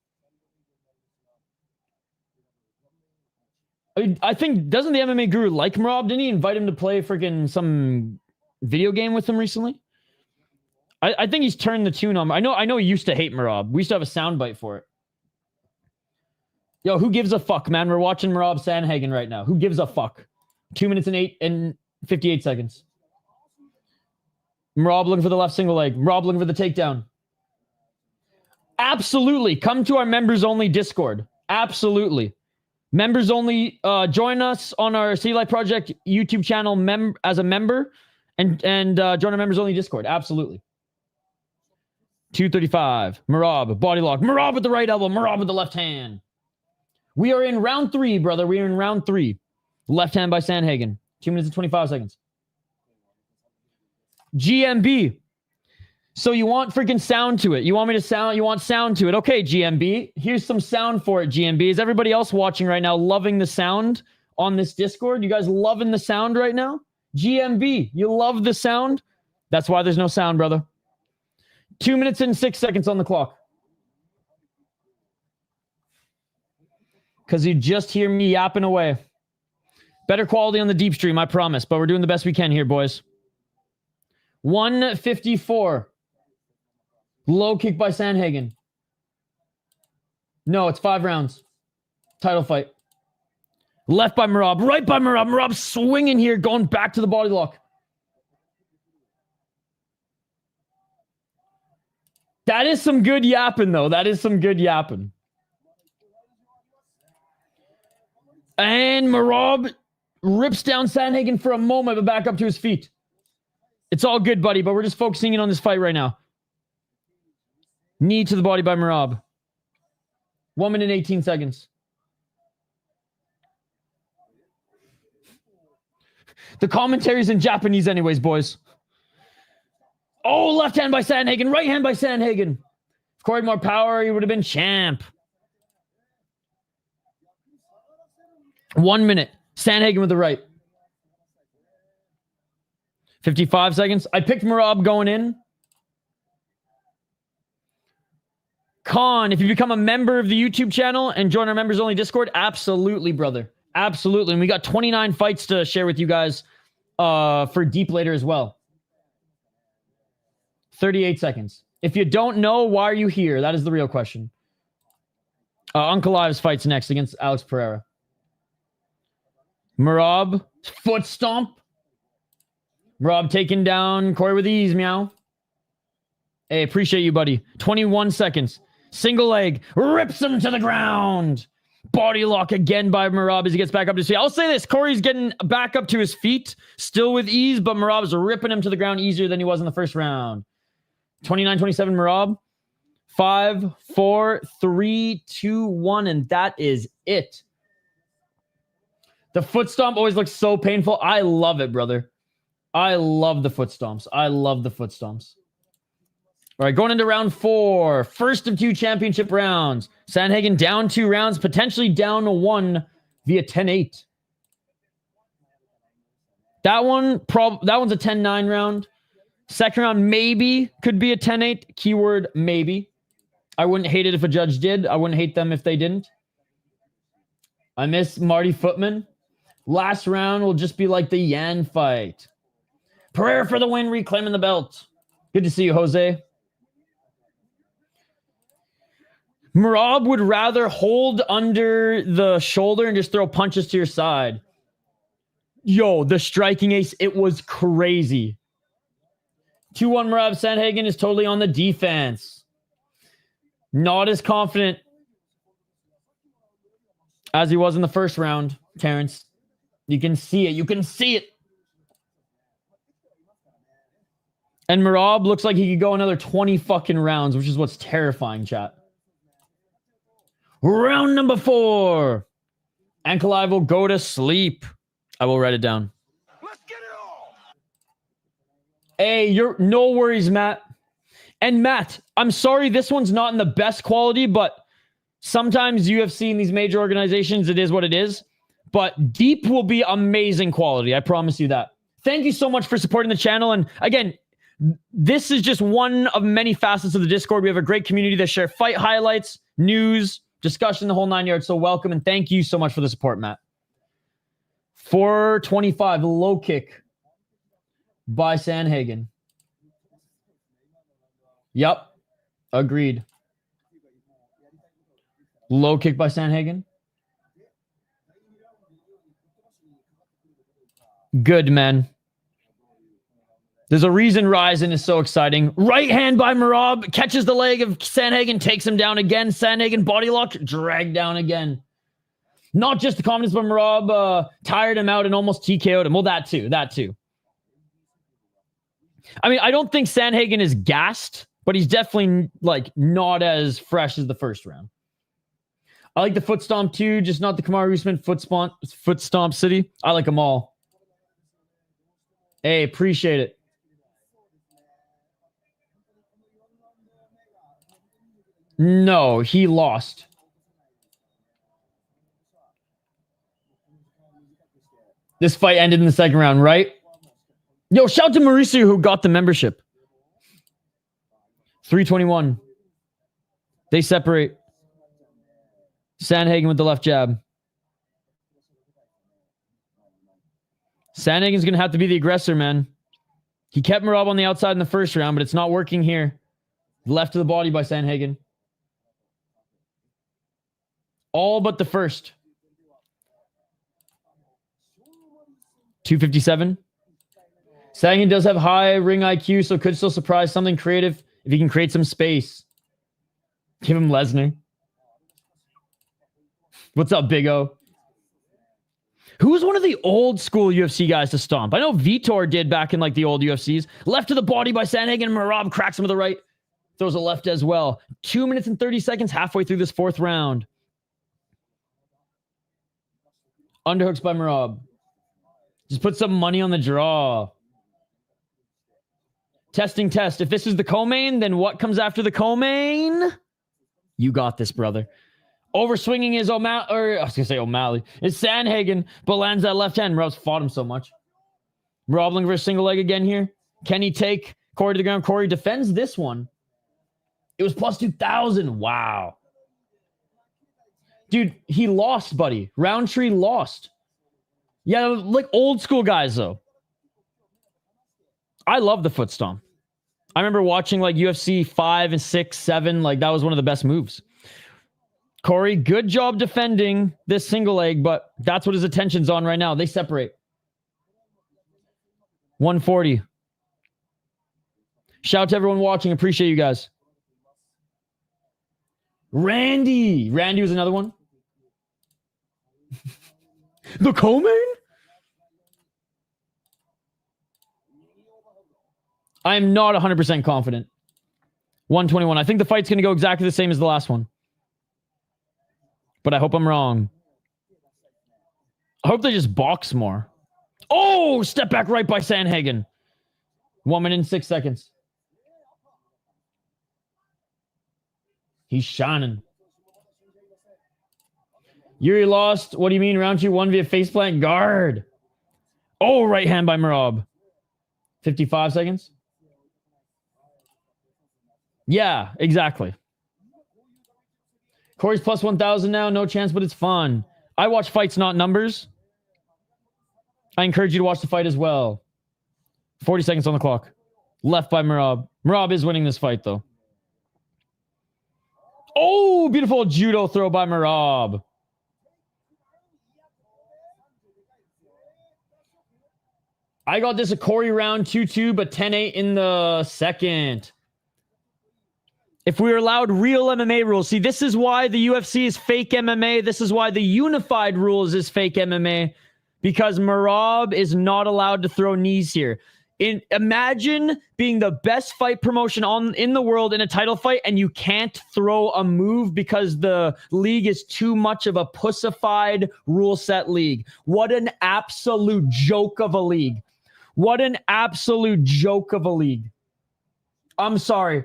I think, doesn't the MMA guru like Merab? Didn't he invite him to play freaking some video game with him recently? I think he's turned the tune on. I know he used to hate Merab. We used to have a soundbite for it. Yo, who gives a fuck, man? We're watching Merab Sandhagen right now. Who gives a fuck? 2 minutes and 58 seconds. Merab looking for the left single leg. Merab looking for the takedown. Absolutely. Come to our members only Discord. Absolutely. Members only, join us on our City Life Project YouTube channel as a member and join our members only Discord. Absolutely. 235. Merab, body lock. Merab with the right elbow. Merab with the left hand. We are in round 3, brother. We are in round 3. Left hand by Sandhagen. 2 minutes and 25 seconds. GMB. So you want freaking sound to it. You want sound to it. Okay, GMB. Here's some sound for it, GMB. Is everybody else watching right now loving the sound on this Discord? You guys loving the sound right now? GMB, you love the sound? That's why there's no sound, brother. 2 minutes and 6 seconds on the clock. Because you just hear me yapping away. Better quality on the deep stream, I promise. But we're doing the best we can here, boys. 154. Low kick by Sandhagen. No, it's 5 rounds. Title fight. Left by Merab. Right by Merab. Merab swinging here, going back to the body lock. That is some good yapping, though. That is some good yapping. And Merab rips down Sandhagen for a moment, but back up to his feet. It's all good, buddy, but we're just focusing in on this fight right now. Knee to the body by Merab. 1 minute, 18 seconds. The commentary's in Japanese anyways, boys. Oh, left hand by Sandhagen. Right hand by Sandhagen. If Corey had more power, he would have been champ. 1 minute. Sandhagen with the right. 55 seconds. I picked Merab going in. Khan, if you become a member of the YouTube channel and join our members only Discord, absolutely, brother. Absolutely. And we got 29 fights to share with you guys for deep later as well. 38 seconds. If you don't know, why are you here? That is the real question. Ankalaev's fights next against Alex Pereira. Merab, foot stomp. Merab taking down Corey with ease, meow. Hey, appreciate you, buddy. 21 seconds. Single leg. Rips him to the ground. Body lock again by Merab as he gets back up to his feet. I'll say this. Corey's getting back up to his feet. Still with ease, but Merab's ripping him to the ground easier than he was in the first round. 29-27 Merab. 5, 4, 3, 2, 1, and that is it. The foot stomp always looks so painful. I love it, brother. I love the foot stomps. I love the foot stomps. All right, going into round 4. First of 2 championship rounds. Sandhagen down 2 rounds, potentially down 1 via 10-8. That one's a 10-9 round. Second round maybe could be a 10-8. Keyword maybe. I wouldn't hate it if a judge did. I wouldn't hate them if they didn't. I miss Marty Footman. Last round will just be like the Yan fight. Pereira for the win, reclaiming the belt. Good to see you, Jose. Merab would rather hold under the shoulder and just throw punches to your side. Yo, the striking ace, it was crazy. 2-1 Merab. Sandhagen is totally on the defense. Not as confident as he was in the first round, Terrence. You can see it. You can see it. And Merab looks like he could go another 20 fucking rounds, which is what's terrifying, chat. Round number 4. Ankalaev will go to sleep. I will write it down. Let's get it all. Hey, you're no worries, Matt. And Matt, I'm sorry this one's not in the best quality, but sometimes UFC and these major organizations, it is what it is. But deep will be amazing quality. I promise you that. Thank you so much for supporting the channel. And again, this is just one of many facets of the Discord. We have a great community that share fight highlights, news, discussion, the whole 9 yards. So welcome and thank you so much for the support, Matt. 425, low kick by Sandhagen. Yep, agreed. Low kick by Sandhagen. Good, man. There's a reason Ryzen is so exciting. Right hand by Merab. Catches the leg of Sandhagen. Takes him down again. Sandhagen body lock. Dragged down again. Not just the confidence, but Merab tired him out and almost TKO'd him. Well, that too. That too. I mean, I don't think Sandhagen is gassed, but he's definitely like not as fresh as the first round. I like the foot stomp too, just not the Kamaru Usman foot stomp city. I like them all. Hey, appreciate it. No, he lost. This fight ended in the second round, right? Yo, shout to Mauricio who got the membership. 321. They separate. Sandhagen with the left jab. Sandhagen's going to have to be the aggressor, man. He kept Merab on the outside in the first round, but it's not working here. Left to the body by Sandhagen. All but the first. 257. Sandhagen does have high ring IQ, so could still surprise something creative if he can create some space. Give him Lesnar. What's up, Big O? Who's one of the old school UFC guys to stomp? I know Vitor did back in like the old UFCs. Left to the body by Sandhagen. Merab cracks him with the right. Throws a left as well. 2 minutes and 30 seconds halfway through this fourth round. Underhooks by Merab. Just put some money on the draw. Testing test. If this is the co-main, then what comes after the co-main? You got this, brother. Overswinging is O'Malley, or I was going to say O'Malley. It's Sandhagen, but lands that left hand. Merab's fought him so much. Merab looking for a single leg again here. Can he take Corey to the ground? Corey defends this one. It was plus 2,000. Wow. Dude, he lost, buddy. Roundtree lost. Yeah, like old school guys, though. I love the foot stomp. I remember watching like UFC 5 and 6, 7. Like that was one of the best moves. Corey, good job defending this single leg, but that's what his attention's on right now. They separate. 140. Shout out to everyone watching. Appreciate you guys. Randy. Randy was another one. The co-main? I am not 100% confident. 121. I think the fight's going to go exactly the same as the last one. But I hope I'm wrong. I hope they just box more. Oh, step back right by Sandhagen. 1 minute and 6 seconds. He's shining. Yuri lost. What do you mean? Round 2 won via faceplant guard. Oh, right hand by Merab. 55 seconds. Yeah, exactly. Corey's plus 1,000 now. No chance, but it's fun. I watch fights, not numbers. I encourage you to watch the fight as well. 40 seconds on the clock. Left by Merab. Merab is winning this fight, though. Oh, beautiful judo throw by Merab. I got this a Corey round 2-2, but 10-8 in the second. If we were allowed real MMA rules, see, this is why the UFC is fake MMA. This is why the unified rules is fake MMA, because Merab is not allowed to throw knees here. Imagine being the best fight promotion in the world in a title fight, and you can't throw a move because the league is too much of a pussified rule set league. What an absolute joke of a league. What an absolute joke of a league. I'm sorry.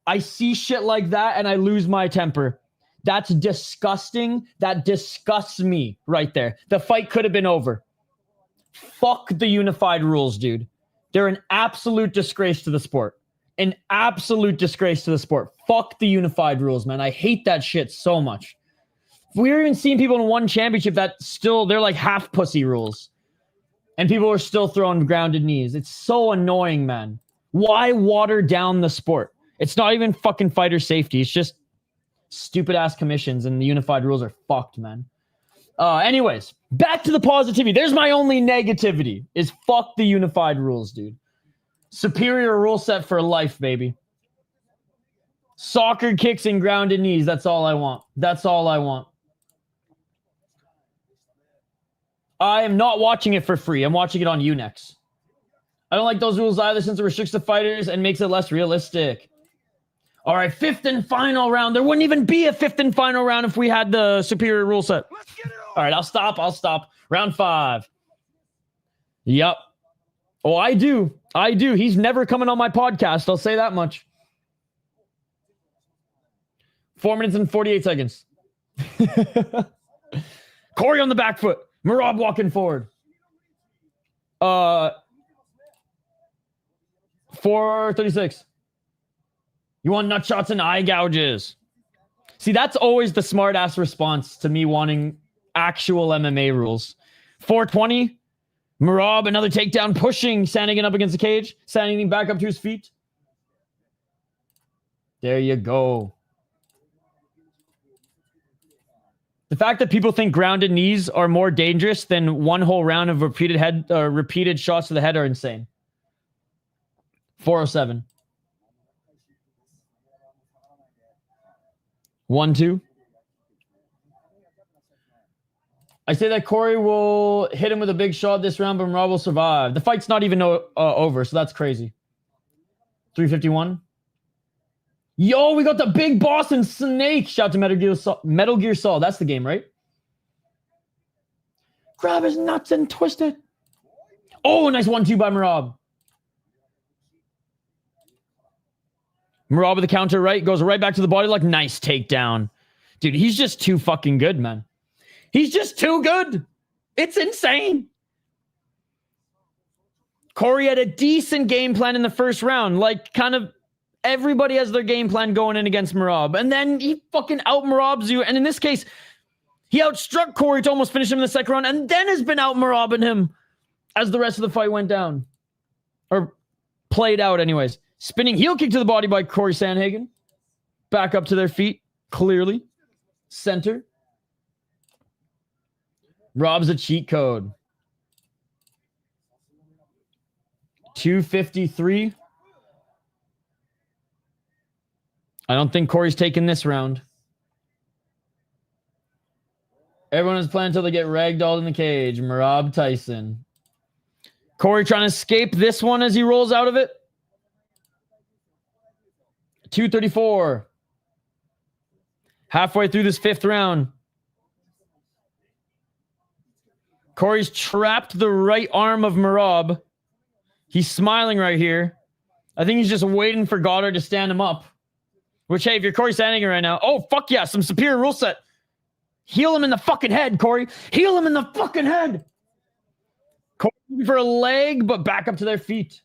I see shit like that and I lose my temper. That's disgusting. That disgusts me right there. The fight could have been over. Fuck the unified rules, dude. They're an absolute disgrace to the sport. An absolute disgrace to the sport. Fuck the unified rules, man. I hate that shit so much. We're even seeing people in one championship that still, they're like half pussy rules. And people are still throwing grounded knees. It's so annoying, man. Why water down the sport? It's not even fucking fighter safety. It's just stupid ass commissions, and the unified rules are fucked, man. Anyways, back to the positivity. There's my only negativity is fuck the unified rules, dude. Superior rule set for life, baby. Soccer kicks and grounded knees. That's all I want. That's all I want. I am not watching it for free. I'm watching it on Unex. I don't like those rules either, since it restricts the fighters and makes it less realistic. All right, fifth and final round. There wouldn't even be a fifth and final round if we had the superior rule set. Let's get it on. All right, I'll stop. Round 5. Yep. Oh, I do. He's never coming on my podcast. I'll say that much. 4 minutes and 48 seconds. Corey on the back foot. Merab walking forward. 4:36. You want nut shots and eye gouges. See, that's always the smart ass response to me wanting actual MMA rules. 4:20. Merab, another takedown, pushing Sandhagen up against the cage. Sandhagen back up to his feet. There you go. The fact that people think grounded knees are more dangerous than one whole round of repeated shots to the head are insane. 4:07. 1-2. I say that Corey will hit him with a big shot this round, but Merab will survive. The fight's not even over, so that's crazy. 3:51. Yo, we got the big boss and Snake. Shout to Metal Gear Solid. That's the game, right? Grab his nuts and twist it. Oh, nice 1-2 by Merab. Merab with the counter right. Goes right back to the body. Like, nice takedown. Dude, he's just too fucking good, man. He's just too good. It's insane. Corey had a decent game plan in the first round. Like, kind of everybody has their game plan going in against Merab. And then he fucking out-Merabs you. And in this case, he outstruck Corey to almost finish him in the second round, and then has been out-Merabing him as the rest of the fight went down. Or played out anyways. Spinning heel kick to the body by Corey Sandhagen. Back up to their feet. Clearly. Center. Rob's a cheat code. 2:53. I don't think Corey's taking this round. Everyone is playing until they get ragdolled in the cage. Merab Tyson. Corey trying to escape this one as he rolls out of it. 2:34. Halfway through this fifth round. Corey's trapped the right arm of Merab. He's smiling right here. I think he's just waiting for Goddard to stand him up. Which, hey, if you're Corey Sandhagen right now, oh, fuck yeah, some superior rule set. Heal him in the fucking head, Corey. Heal him in the fucking head. Corey for a leg, but back up to their feet.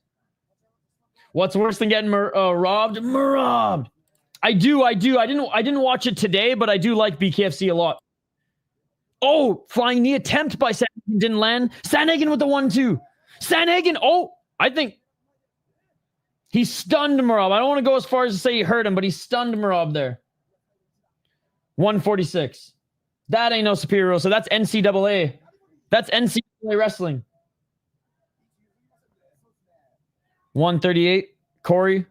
What's worse than getting robbed? Merab. I do. I didn't watch it today, but I do like BKFC a lot. Oh, flying knee attempt by Sandhagen didn't land. Sandhagen with the 1-2. Sandhagen. Oh, I think he stunned Merab. I don't want to go as far as to say he hurt him, but he stunned Merab there. 146. That ain't no superior. So that's NCAA. That's NCAA wrestling. 138. Corey.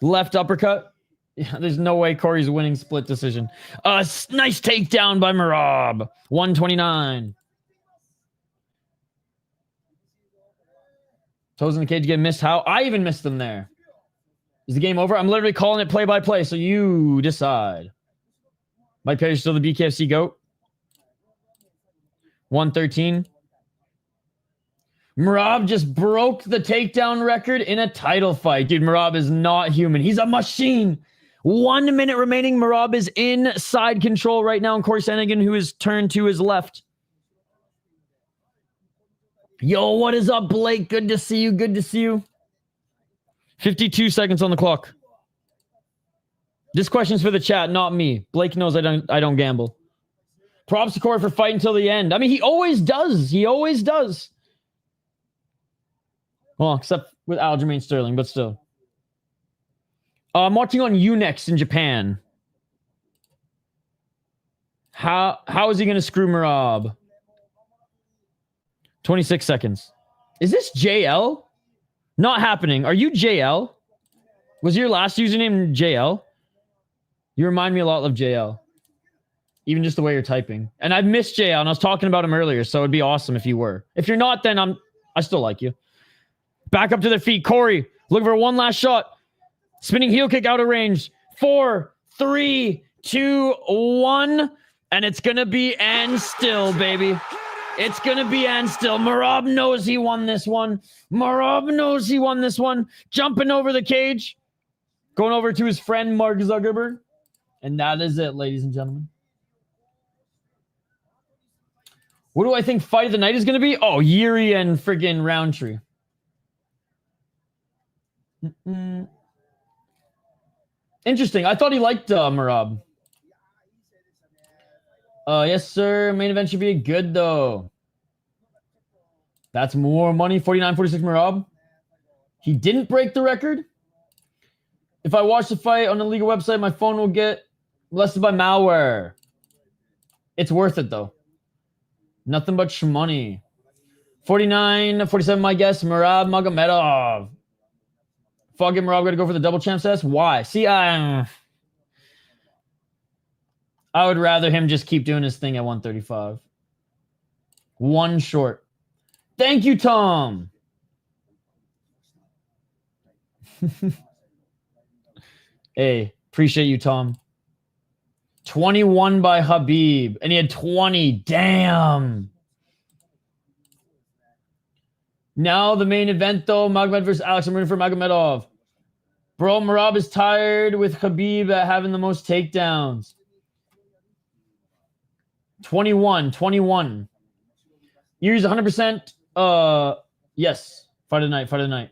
Left uppercut. Yeah, there's no way Corey's winning split decision. Nice takedown by Merab. 129. Toes in the cage get missed. How? I even missed them there. Is the game over? I'm literally calling it play-by-play, so you decide. Mike Perry still the BKFC GOAT. 113. Merab just broke the takedown record in a title fight. Dude, Merab is not human. He's a machine. 1 minute remaining. Merab is in side control right now. And Corey Sandhagen, who is turned to his left. Yo, what is up, Blake? Good to see you. Good to see you. 52 seconds on the clock. This question's for the chat, not me. Blake knows I don't gamble. Props to Corey for fighting until the end. I mean, he always does. He always does. Well, except with Aljamain Sterling, but still. I'm watching on Unext in Japan. How is he going to screw Merab? 26 seconds. Is this JL? Not happening. Are you JL? Was your last username JL? You remind me a lot of JL. Even just the way you're typing. And I've missed JL, and I was talking about him earlier, so it'd be awesome if you were. If you're not, then I still like you. Back up to their feet. Corey, looking for one last shot. Spinning heel kick out of range. 4, 3, 2, 1. And it's going to be and still, baby. It's going to be and still. Merab knows he won this one. Merab knows he won this one. Jumping over the cage. Going over to his friend, Mark Zuckerberg. And that is it, ladies and gentlemen. What do I think fight of the night is going to be? Oh, Yuri and friggin' Roundtree. Interesting. I thought he liked Merab. Yes, sir. Main event should be good, though. That's more money. 49-46 Merab. He didn't break the record. If I watch the fight on the legal website, my phone will get molested by malware. It's worth it, though. Nothing but shmoney. 49-47, my guess. Merab Magomedov. Fuck it, Merab. Got to go for the double champ status. Why? See, I would rather him just keep doing his thing at 135. One short. Thank you, Tom. Hey, appreciate you, Tom. 21 by Habib. And he had 20. Damn. Now the main event, though. Magomed versus Alex. I'm rooting for Magomedov. Bro, Merab is tired with Habib at having the most takedowns. 21. Yuri's 100%. Yes. Fight of the night.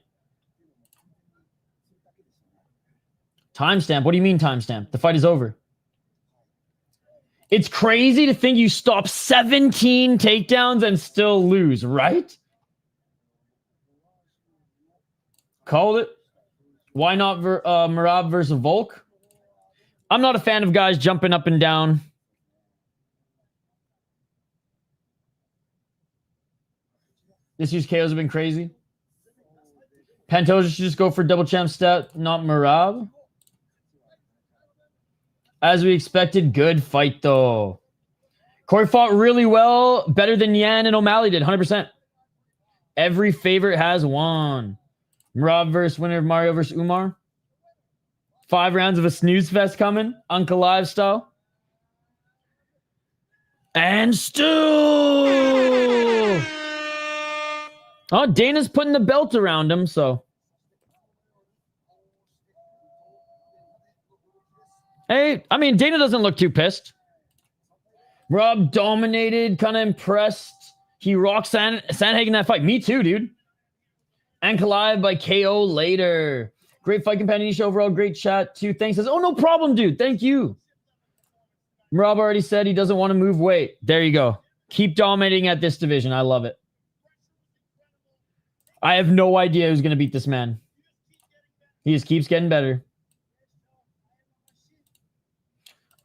Timestamp. What do you mean timestamp? The fight is over. It's crazy to think you stop 17 takedowns and still lose, right? Called it. Why not Merab versus Volk? I'm not a fan of guys jumping up and down. This year's KOs have been crazy. Pantoja should just go for double champ stat, not Merab. As we expected, good fight, though. Corey fought really well, better than Yan and O'Malley did, 100%. Every favorite has won. Merab versus winner of Mario versus Umar. 5 rounds of a snooze fest coming. Ankalaev style. And still. Oh, Dana's putting the belt around him, so. Hey, I mean, Dana doesn't look too pissed. Rob dominated, kind of impressed. He rocked Sandhagen that fight. Me too, dude. Ankalaev by KO later. Great fight companion, Nisha. Overall, great chat too. Thanks. Oh, no problem, dude. Thank you. Merab already said he doesn't want to move weight. There you go. Keep dominating at this division. I love it. I have no idea who's going to beat this man. He just keeps getting better.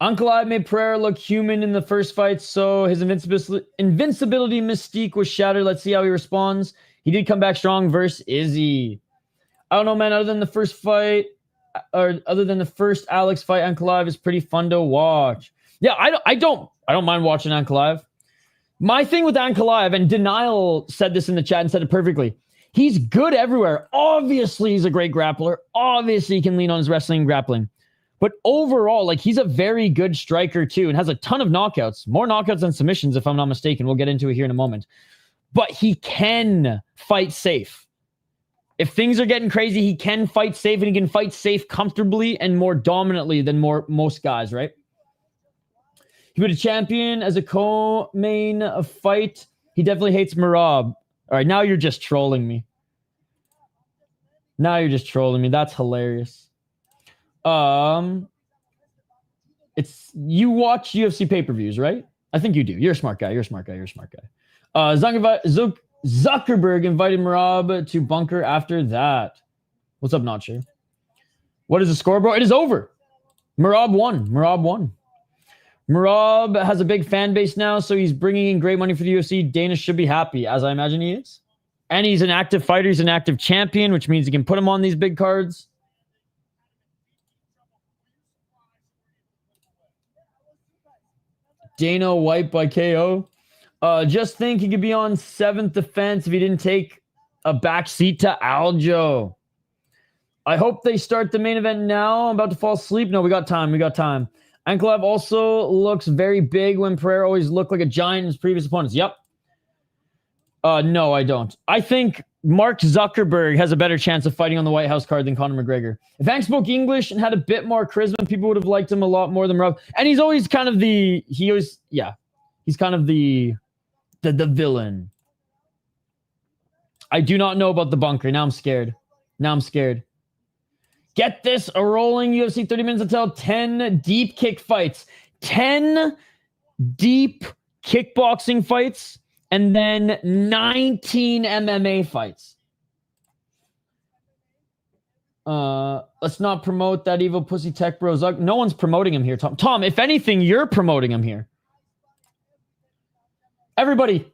Ankalaev made Pereira look human in the first fight, so his invincibility mystique was shattered. Let's see how he responds. He did come back strong versus Izzy. I don't know, man. Other than the first fight, or other than the first Alex fight, Ankalaev is pretty fun to watch. Yeah, I don't mind watching Ankalaev. My thing with Ankalaev, and Denial said this in the chat and said it perfectly. He's good everywhere. Obviously, he's a great grappler. Obviously, he can lean on his wrestling and grappling. But overall, like, he's a very good striker too, and has a ton of knockouts. More knockouts than submissions, if I'm not mistaken. We'll get into it here in a moment. But he can fight safe. If things are getting crazy, he can fight safe, and he can fight safe comfortably and more dominantly than most guys, right? He put a champion as a co-main fight. He definitely hates Merab. All right, now you're just trolling me. Now you're just trolling me. That's hilarious. It's you watch UFC pay-per-views, right? I think you do. You're a smart guy. Zuckerberg invited Merab to bunker after that. What's up, Notcher? What is the score, bro? It is over. Merab won. Merab has a big fan base now, so he's bringing in great money for the UFC. Dana should be happy, as I imagine he is. And he's an active fighter. He's an active champion, which means he can put him on these big cards. Dana wiped by KO. Just think he could be on 7th defense if he didn't take a back seat to Aljo. I hope they start the main event now. I'm about to fall asleep. No, we got time. Ankalaev also looks very big when Pereira always looked like a giant in his previous opponents. Yep. No, I don't. I think Mark Zuckerberg has a better chance of fighting on the White House card than Conor McGregor. If Hank spoke English and had a bit more charisma, people would have liked him a lot more than Merab. And he's always kind of he's kind of the villain. I do not know about the bunker. Now I'm scared. Get this, a rolling UFC 30 minutes until 10 deep kick fights. 10 deep kickboxing fights. And then 19 MMA fights. Let's not promote that evil pussy tech bros. No one's promoting him here, Tom. Tom, if anything, you're promoting him here. Everybody,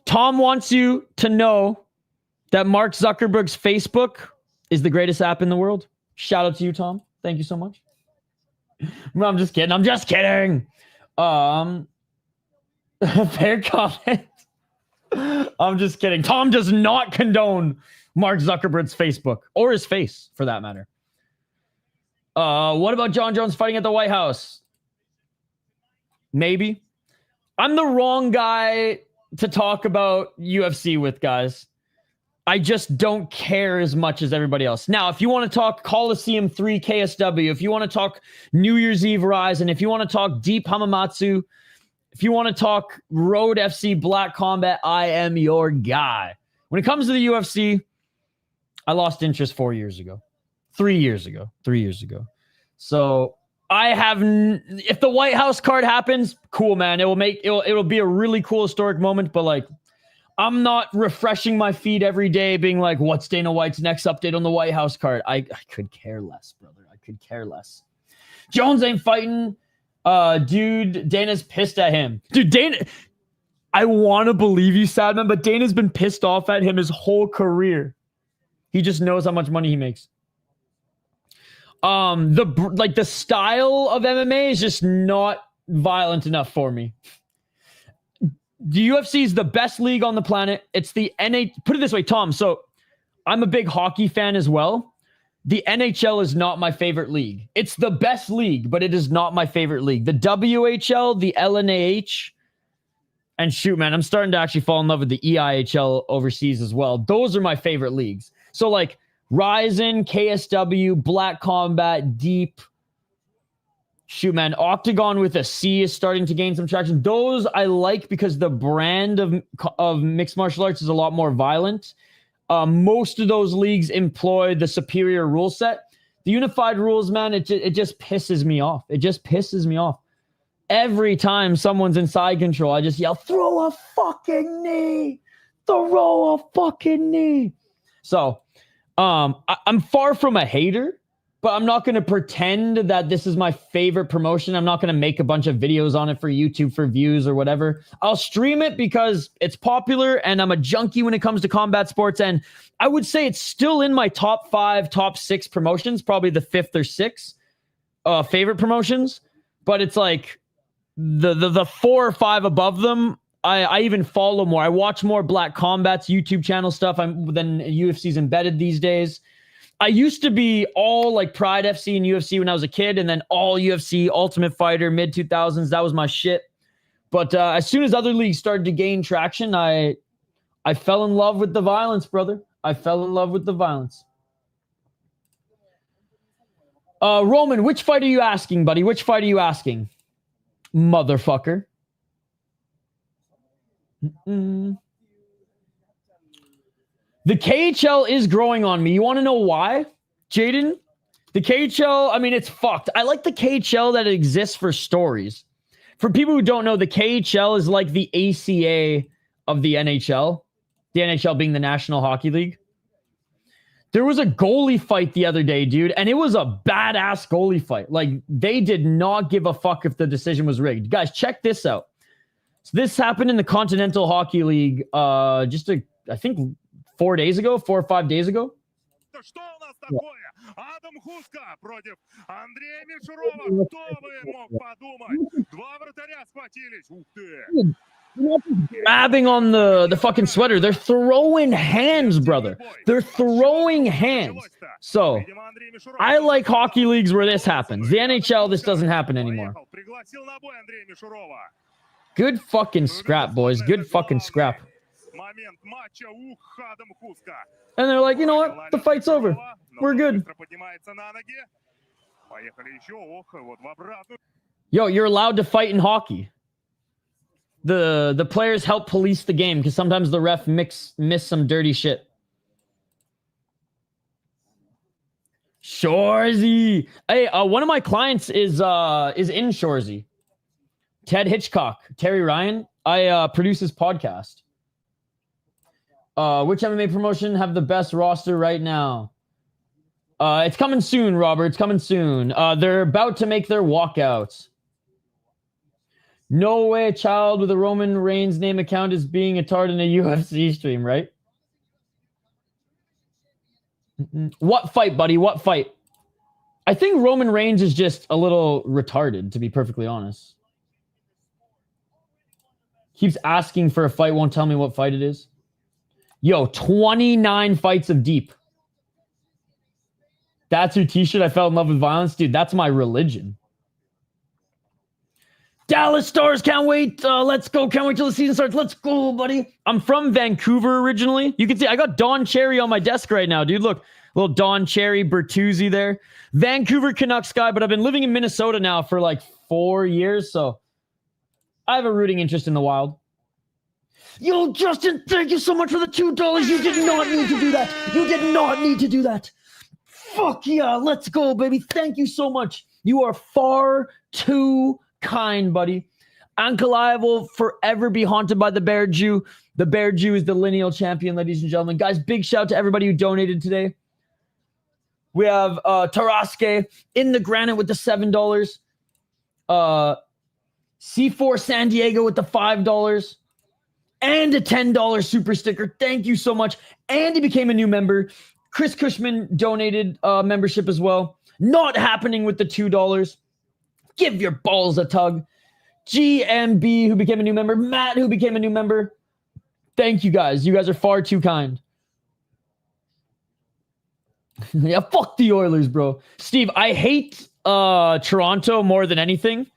Tom wants you to know that Mark Zuckerberg's Facebook is the greatest app in the world. Shout out to you, Tom. Thank you so much. No, I'm just kidding. Fair comment. I'm just kidding. Tom does not condone Mark Zuckerberg's Facebook or his face, for that matter. What about John Jones fighting at the White House? Maybe. I'm the wrong guy to talk about UFC with, guys. I just don't care as much as everybody else. Now, if you want to talk Coliseum 3 KSW, if you want to talk New Year's Eve Rise, if you want to talk Deep Hamamatsu, if you want to talk Road FC Black Combat, I am your guy. When it comes to the UFC, I lost interest 4 years ago. 3 years ago. So I have, if the White House card happens, cool, man. It'll be a really cool historic moment, but like, I'm not refreshing my feed every day being like, what's Dana White's next update on the White House card? I could care less, brother. I could care less. Jones ain't fighting. Dude, Dana's pissed at him. Dude, Dana, I want to believe you, Sadman, but Dana's been pissed off at him his whole career. He just knows how much money he makes. The style of MMA is just not violent enough for me. The UFC is the best league on the planet. It's the NHL. Put it this way, Tom. So I'm a big hockey fan as well. The NHL is not my favorite league. It's the best league, but it is not my favorite league. The WHL, the LNAH, and shoot, man, I'm starting to actually fall in love with the EIHL overseas as well. Those are my favorite leagues. So like Ryzen, KSW, Black Combat, Deep. Shoot, man, Octagon with a C is starting to gain some traction. Those I like because the brand of mixed martial arts is a lot more violent. Most of those leagues employ the superior rule set. The unified rules, man, it just pisses me off. It just pisses me off. Every time someone's in side control, I just yell, throw a fucking knee. Throw a fucking knee. So, I'm far from a hater, but I'm not going to pretend that this is my favorite promotion. I'm not going to make a bunch of videos on it for YouTube for views or whatever. I'll stream it because it's popular and I'm a junkie when it comes to combat sports. And I would say it's still in my top 5, top 6 promotions, probably the 5th or 6th favorite promotions. But it's like the 4 or 5 above them, I even follow more. I watch more Black Combat's YouTube channel stuff than UFC's embedded these days. I used to be all like Pride FC and UFC when I was a kid, and then all UFC, Ultimate Fighter, mid-2000s. That was my shit. But as soon as other leagues started to gain traction, I fell in love with the violence, brother. I fell in love with the violence. Roman, which fight are you asking, buddy? Which fight are you asking? Motherfucker. The KHL is growing on me. You want to know why, Jaden? The KHL, I mean, it's fucked. I like the KHL that exists for stories. For people who don't know, the KHL is like the ACA of the NHL. The NHL being the National Hockey League. There was a goalie fight the other day, dude, and it was a badass goalie fight. Like, they did not give a fuck if the decision was rigged. Guys, check this out. So this happened in the Continental Hockey League I think 4 or 5 days ago. Grabbing on the fucking sweater. They're throwing hands, brother. They're throwing hands. So, I like hockey leagues where this happens. The NHL, this doesn't happen anymore. Good fucking scrap, boys. Good fucking scrap. And they're like, you know what? The fight's over. We're good. Yo, you're allowed to fight in hockey. The players help police the game because sometimes the ref miss some dirty shit. Shorzy. Hey, one of my clients is in Shorzy. Ted Hitchcock, Terry Ryan. I produce his podcast. Which MMA promotion have the best roster right now? It's coming soon, Robert. It's coming soon. They're about to make their walkouts. No way a child with a Roman Reigns name account is being a tart in a UFC stream, right? What fight, buddy? What fight? I think Roman Reigns is just a little retarded, to be perfectly honest. Keeps asking for a fight, won't tell me what fight it is. Yo, 29 fights of deep. That's your t-shirt. I fell in love with violence. Dude, that's my religion. Dallas Stars, can't wait. Let's go. Can't wait till the season starts. Let's go, buddy. I'm from Vancouver originally. You can see I got Don Cherry on my desk right now, dude. Look, little Don Cherry, Bertuzzi there. Vancouver Canucks guy, but I've been living in Minnesota now for like 4 years, so I have a rooting interest in the Wild. Yo, Justin, thank you so much for the $2. You did not need to do that. You did not need to do that. Fuck yeah, let's go, baby. Thank you so much. You are far too kind, buddy. Ankalaev will forever be haunted by the Bear Jew. The Bear Jew is the lineal champion, ladies and gentlemen. Guys, big shout out to everybody who donated today. We have Taraske in the granite with the $7. C4 San Diego with the $5. And a $10 super sticker. Thank you so much. And he became a new member. Chris Cushman donated membership as well. Not happening with the $2. Give your balls a tug. GMB, who became a new member. Matt, who became a new member. Thank you guys. You guys are far too kind. Yeah, fuck the Oilers, bro. Steve, I hate Toronto more than anything.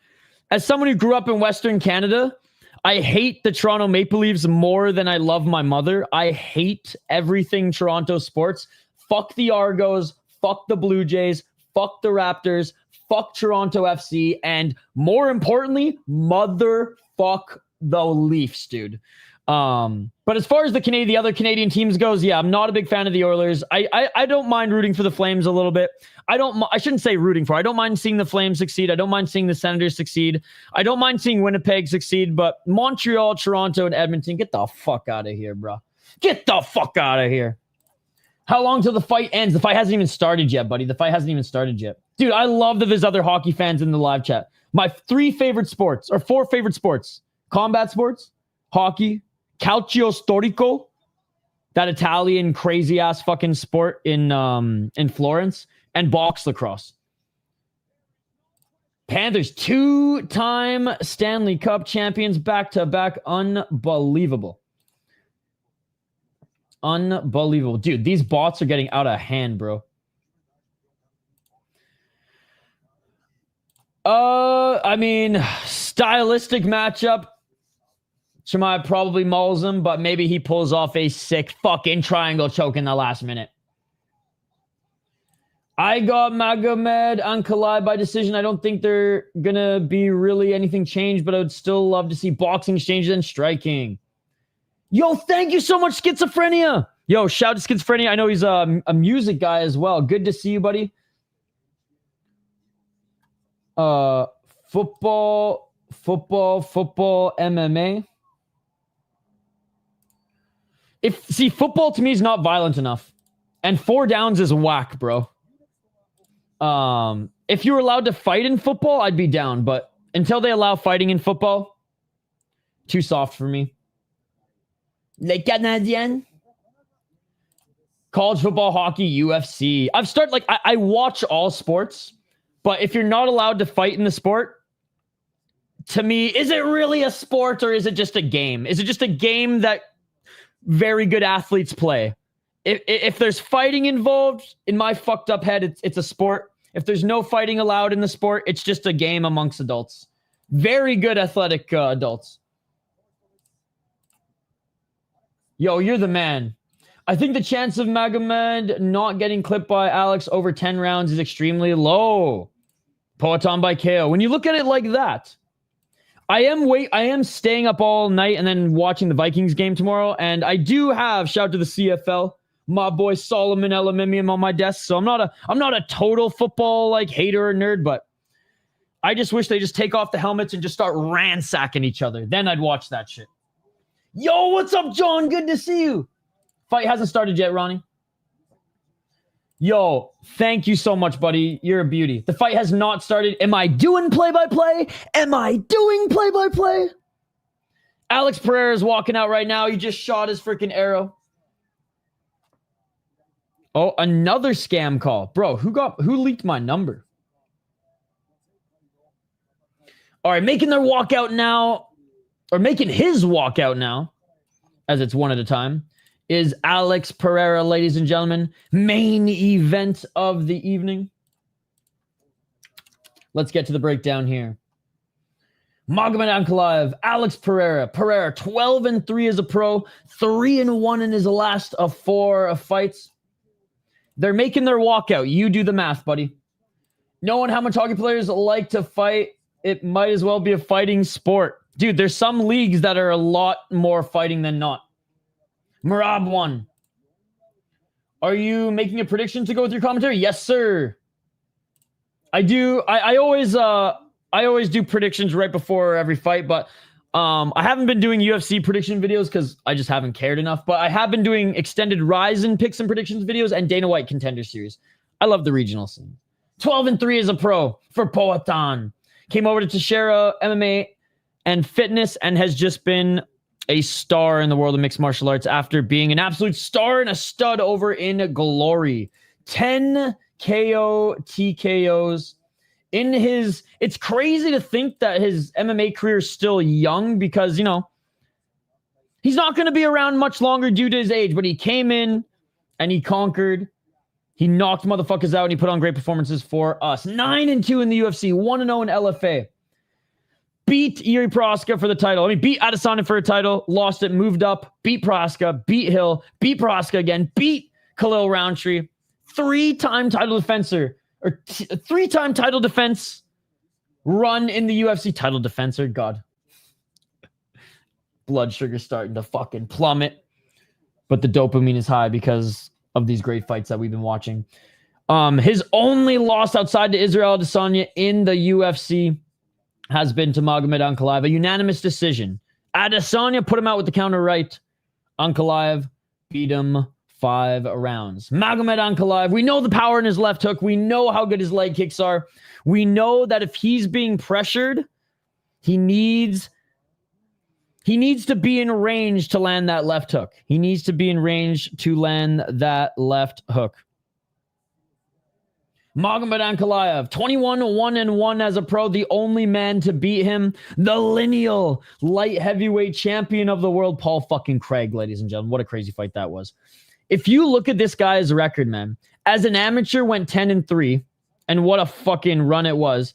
As someone who grew up in Western Canada, I hate the Toronto Maple Leafs more than I love my mother. I hate everything Toronto sports. Fuck the Argos. Fuck the Blue Jays. Fuck the Raptors. Fuck Toronto FC. And more importantly, motherfuck the Leafs, dude. But as far as the other Canadian teams goes, yeah, I'm not a big fan of the Oilers. I don't mind rooting for the Flames a little bit. I shouldn't say rooting for. I don't mind seeing the Flames succeed. I don't mind seeing the Senators succeed. I don't mind seeing Winnipeg succeed. But Montreal, Toronto, and Edmonton, get the fuck out of here, bro. Get the fuck out of here. How long till the fight ends? The fight hasn't even started yet, buddy. The fight hasn't even started yet. Dude, I love that there's other hockey fans in the live chat. My 4 favorite sports. Combat sports, hockey, calcio storico, that Italian crazy ass fucking sport in Florence, and box lacrosse. Panthers 2-time Stanley Cup champions back to back. Unbelievable. Unbelievable. Dude, these bots are getting out of hand, bro. I mean, stylistic matchup. Chimaev probably mauls him, but maybe he pulls off a sick fucking triangle choke in the last minute. I got Magomed Ankalaev by decision. I don't think they're gonna be really anything changed, but I would still love to see boxing exchanges and striking. Yo, thank you so much, Schizophrenia. Yo, shout to Schizophrenia. I know he's a music guy as well. Good to see you, buddy. Football, MMA. Football to me is not violent enough. And 4 downs is whack, bro. If you were allowed to fight in football, I'd be down. But until they allow fighting in football, too soft for me. Les Canadiens. College football, hockey, UFC. I watch all sports. But if you're not allowed to fight in the sport, to me, is it really a sport or is it just a game? Is it just a game that very good athletes play? If there's fighting involved, in my fucked up head, it's a sport. If there's no fighting allowed in the sport, it's just a game amongst adults. Very good athletic adults. Yo, you're the man. I think the chance of Magomed not getting clipped by Alex over 10 rounds is extremely low. Poetan by KO. When you look at it like that, I am staying up all night and then watching the Vikings game tomorrow. And I do have, shout out to the CFL, my boy Solomon Elamimium on my desk. So I'm not a total football like hater or nerd, but I just wish they just take off the helmets and just start ransacking each other. Then I'd watch that shit. Yo, what's up, John? Good to see you. Fight hasn't started yet, Ronnie. Yo, thank you so much, buddy. You're a beauty. The fight has not started. Am I doing play-by-play? Am I doing play-by-play? Alex Pereira is walking out right now. He just shot his freaking arrow. Oh, another scam call. Bro, who leaked my number? All right, making their walkout now, or making his walkout now, as it's one at a time, is Alex Pereira, ladies and gentlemen. Main event of the evening. Let's get to the breakdown here. Magomed Ankalaev, Alex Pereira. Pereira, 12-3 as a pro, 3-1 in his last of 4 fights. They're making their walkout. You do the math, buddy. Knowing how much hockey players like to fight, it might as well be a fighting sport. Dude, there's some leagues that are a lot more fighting than not. Merab won. Are you making a prediction to go with your commentary? Yes, sir. I do. I always do predictions right before every fight, but I haven't been doing UFC prediction videos because I just haven't cared enough. But I have been doing extended Ryzen picks and predictions videos and Dana White Contender Series. I love the regional scene. 12-3 as a pro for Poetan. Came over to Teixeira MMA and Fitness and has just been a star in the world of mixed martial arts after being an absolute star and a stud over in Glory. 10 KO TKOs in his... It's crazy to think that his MMA career is still young because, you know, he's not going to be around much longer due to his age, but he came in and he conquered. He knocked motherfuckers out and he put on great performances for us. 9-2 in the UFC, 1-0 in LFA. Beat Yuri Proska for the title. I mean, beat Adesanya for a title, lost it, moved up, beat Proska, beat Hill, beat Proska again, beat Khalil Roundtree. 3-time title defenser, or 3-time title defense run in the UFC. Title defenser, God. blood sugar starting to fucking plummet. But the dopamine is high because of these great fights that we've been watching. His only loss outside to Israel Adesanya in the UFC has been to Magomed Ankalaev, a unanimous decision. Adesanya put him out with the counter right. Ankalaev beat him 5 rounds. Magomed Ankalaev, we know the power in his left hook. We know how good his leg kicks are. We know that if he's being pressured, he needs to be in range to land that left hook. He needs to be in range to land that left hook. Magomed Ankalaev, 21-1-1 as a pro, the only man to beat him, the lineal light heavyweight champion of the world, Paul fucking Craig, ladies and gentlemen. What a crazy fight that was. If you look at this guy's record, man, as an amateur went 10-3, and what a fucking run it was.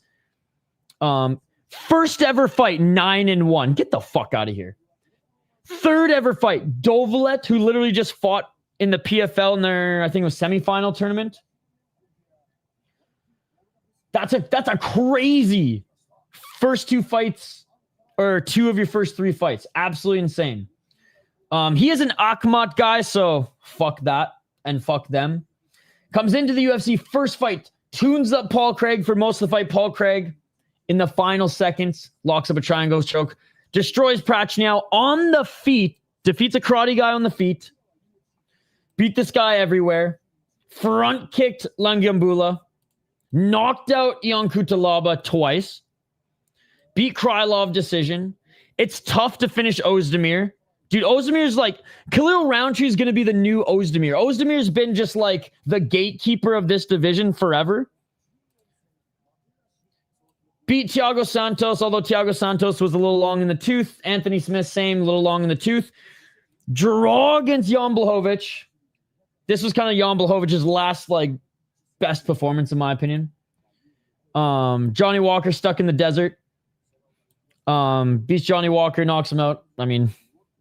First ever fight, 9-1. Get the fuck out of here. Third ever fight, Dovalet, who literally just fought in the PFL in their, I think it was semifinal tournament. That's a crazy first 2 fights, or 2 of your first 3 fights. Absolutely insane. He is an Akhmat guy, so fuck that and fuck them. Comes into the UFC, first fight, tunes up Paul Craig for most of the fight. Paul Craig, in the final seconds, locks up a triangle choke, destroys Prates on the feet, defeats a karate guy on the feet, beat this guy everywhere, front kicked Langiambula, knocked out Ion Kutalaba twice, beat Krylov decision. It's tough to finish Ozdemir. Dude, Ozdemir's like, Khalil Roundtree is going to be the new Ozdemir. Ozdemir's been just like the gatekeeper of this division forever. Beat Thiago Santos, although Thiago Santos was a little long in the tooth. Anthony Smith, same, a little long in the tooth. Draw against Jan Blachowicz. This was kind of Jan Blachowicz' last, like, best performance, in my opinion. Johnny Walker stuck in the desert. Beats Johnny Walker, knocks him out. I mean,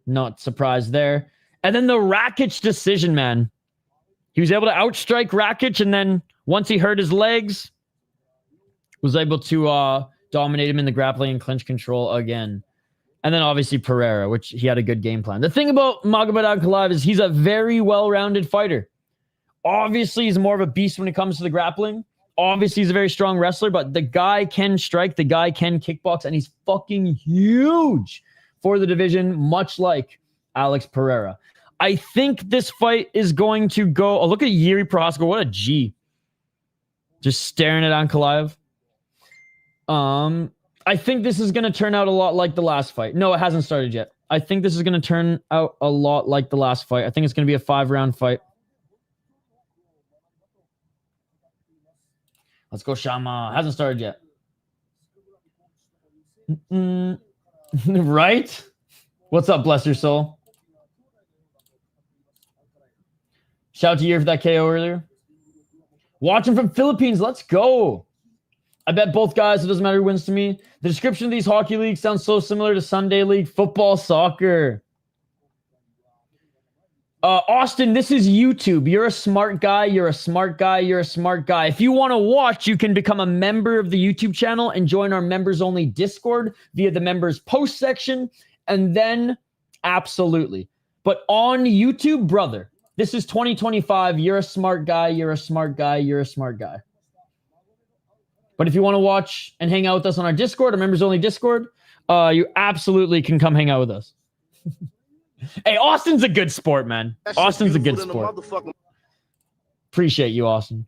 not surprised there. And then the Rakic decision, man. He was able to outstrike Rakic, and then once he hurt his legs, was able to dominate him in the grappling and clinch control again. And then obviously Pereira, which he had a good game plan. The thing about Magomed Ankalaev is he's a very well-rounded fighter. Obviously, he's more of a beast when it comes to the grappling. Obviously, he's a very strong wrestler, but the guy can strike, the guy can kickbox, and he's fucking huge for the division, much like Alex Pereira. I think this fight is going to go... Oh, look at Yuri Prohaska. What a G. Just staring at Ankalaev. I think this is going to turn out a lot like the last fight. No, it hasn't started yet. I think this is going to turn out a lot like the last fight. I think it's going to be a 5-round fight. Let's go, Shama. Hasn't started yet. Right? What's up, bless your soul? Shout out to you for that KO earlier. Watching from Philippines. Let's go. I bet both guys, it doesn't matter who wins to me. The description of these hockey leagues sounds so similar to Sunday League football, soccer. Austin, this is YouTube. You're a smart guy. You're a smart guy. You're a smart guy. If you want to watch, you can become a member of the YouTube channel and join our members-only Discord via the members post section. And then, absolutely. But on YouTube, brother, this is 2025. You're a smart guy. You're a smart guy. You're a smart guy. But if you want to watch and hang out with us on our Discord, our members-only Discord, you absolutely can come hang out with us. Hey, Austin's a good sport, man. Austin's a good sport. Appreciate you, Austin.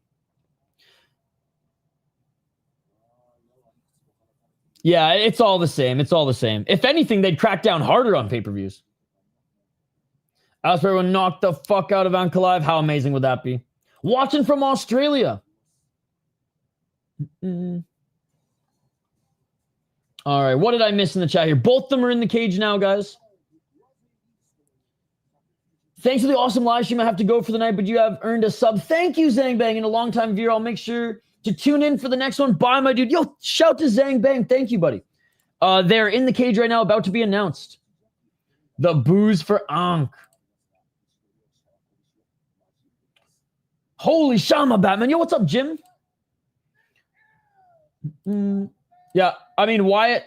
Yeah, it's all the same. It's all the same. If anything, they'd crack down harder on pay-per-views. Alex Pereira knocked the fuck out of Ankalaev. How amazing would that be? Watching from Australia. All right, what did I miss in the chat here? Both of them are in the cage now, guys. Thanks for the awesome live stream. I have to go for the night, but you have earned a sub. Thank you, Zang Bang, and a long-time viewer. I'll make sure to tune in for the next one. Bye, my dude. Yo, shout to Zang Bang. Thank you, buddy. They're in the cage right now, about to be announced. The booze for Ankh. Holy Shama, Batman. Yo, what's up, Jim? Yeah, I mean, Wyatt.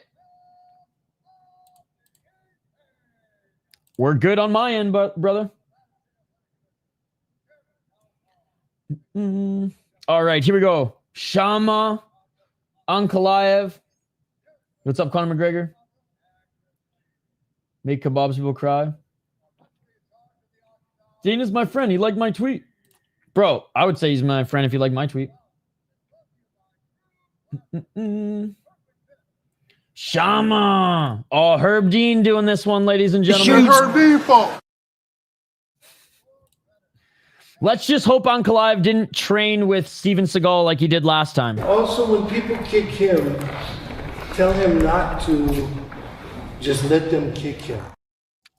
We're good on my end, but brother. All right, here we go. Shama, Ankalaev. What's up, Conor McGregor? Make kebabs people cry. Dana's my friend. He liked my tweet. Bro, I would say he's my friend if he liked my tweet. Shama. Oh, Herb Dean doing this one, ladies and gentlemen. Let's just hope Ankalaev didn't train with Steven Seagal like he did last time. Also, when people kick him, tell him not to just let them kick him.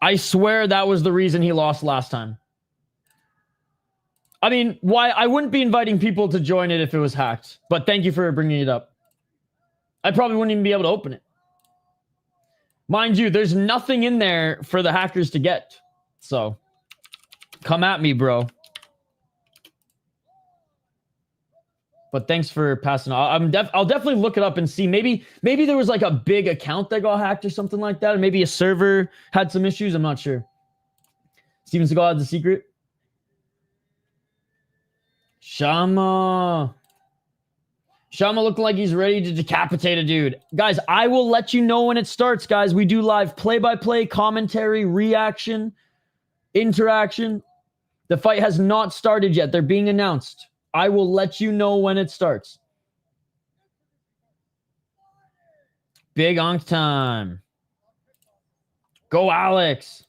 I swear that was the reason he lost last time. I mean, why? I wouldn't be inviting people to join it if it was hacked. But thank you for bringing it up. I probably wouldn't even be able to open it. Mind you, there's nothing in there for the hackers to get. So, come at me, bro. But thanks for passing on. I'll definitely look it up and see. Maybe there was like a big account that got hacked or something like that. Or maybe a server had some issues. I'm not sure. Steven Seagal had the secret. Shama looking like he's ready to decapitate a dude. Guys, I will let you know when it starts, guys. We do live play-by-play, commentary, reaction, interaction. The fight has not started yet. They're being announced. I will let you know when it starts. Big Onk time. Go, Alex.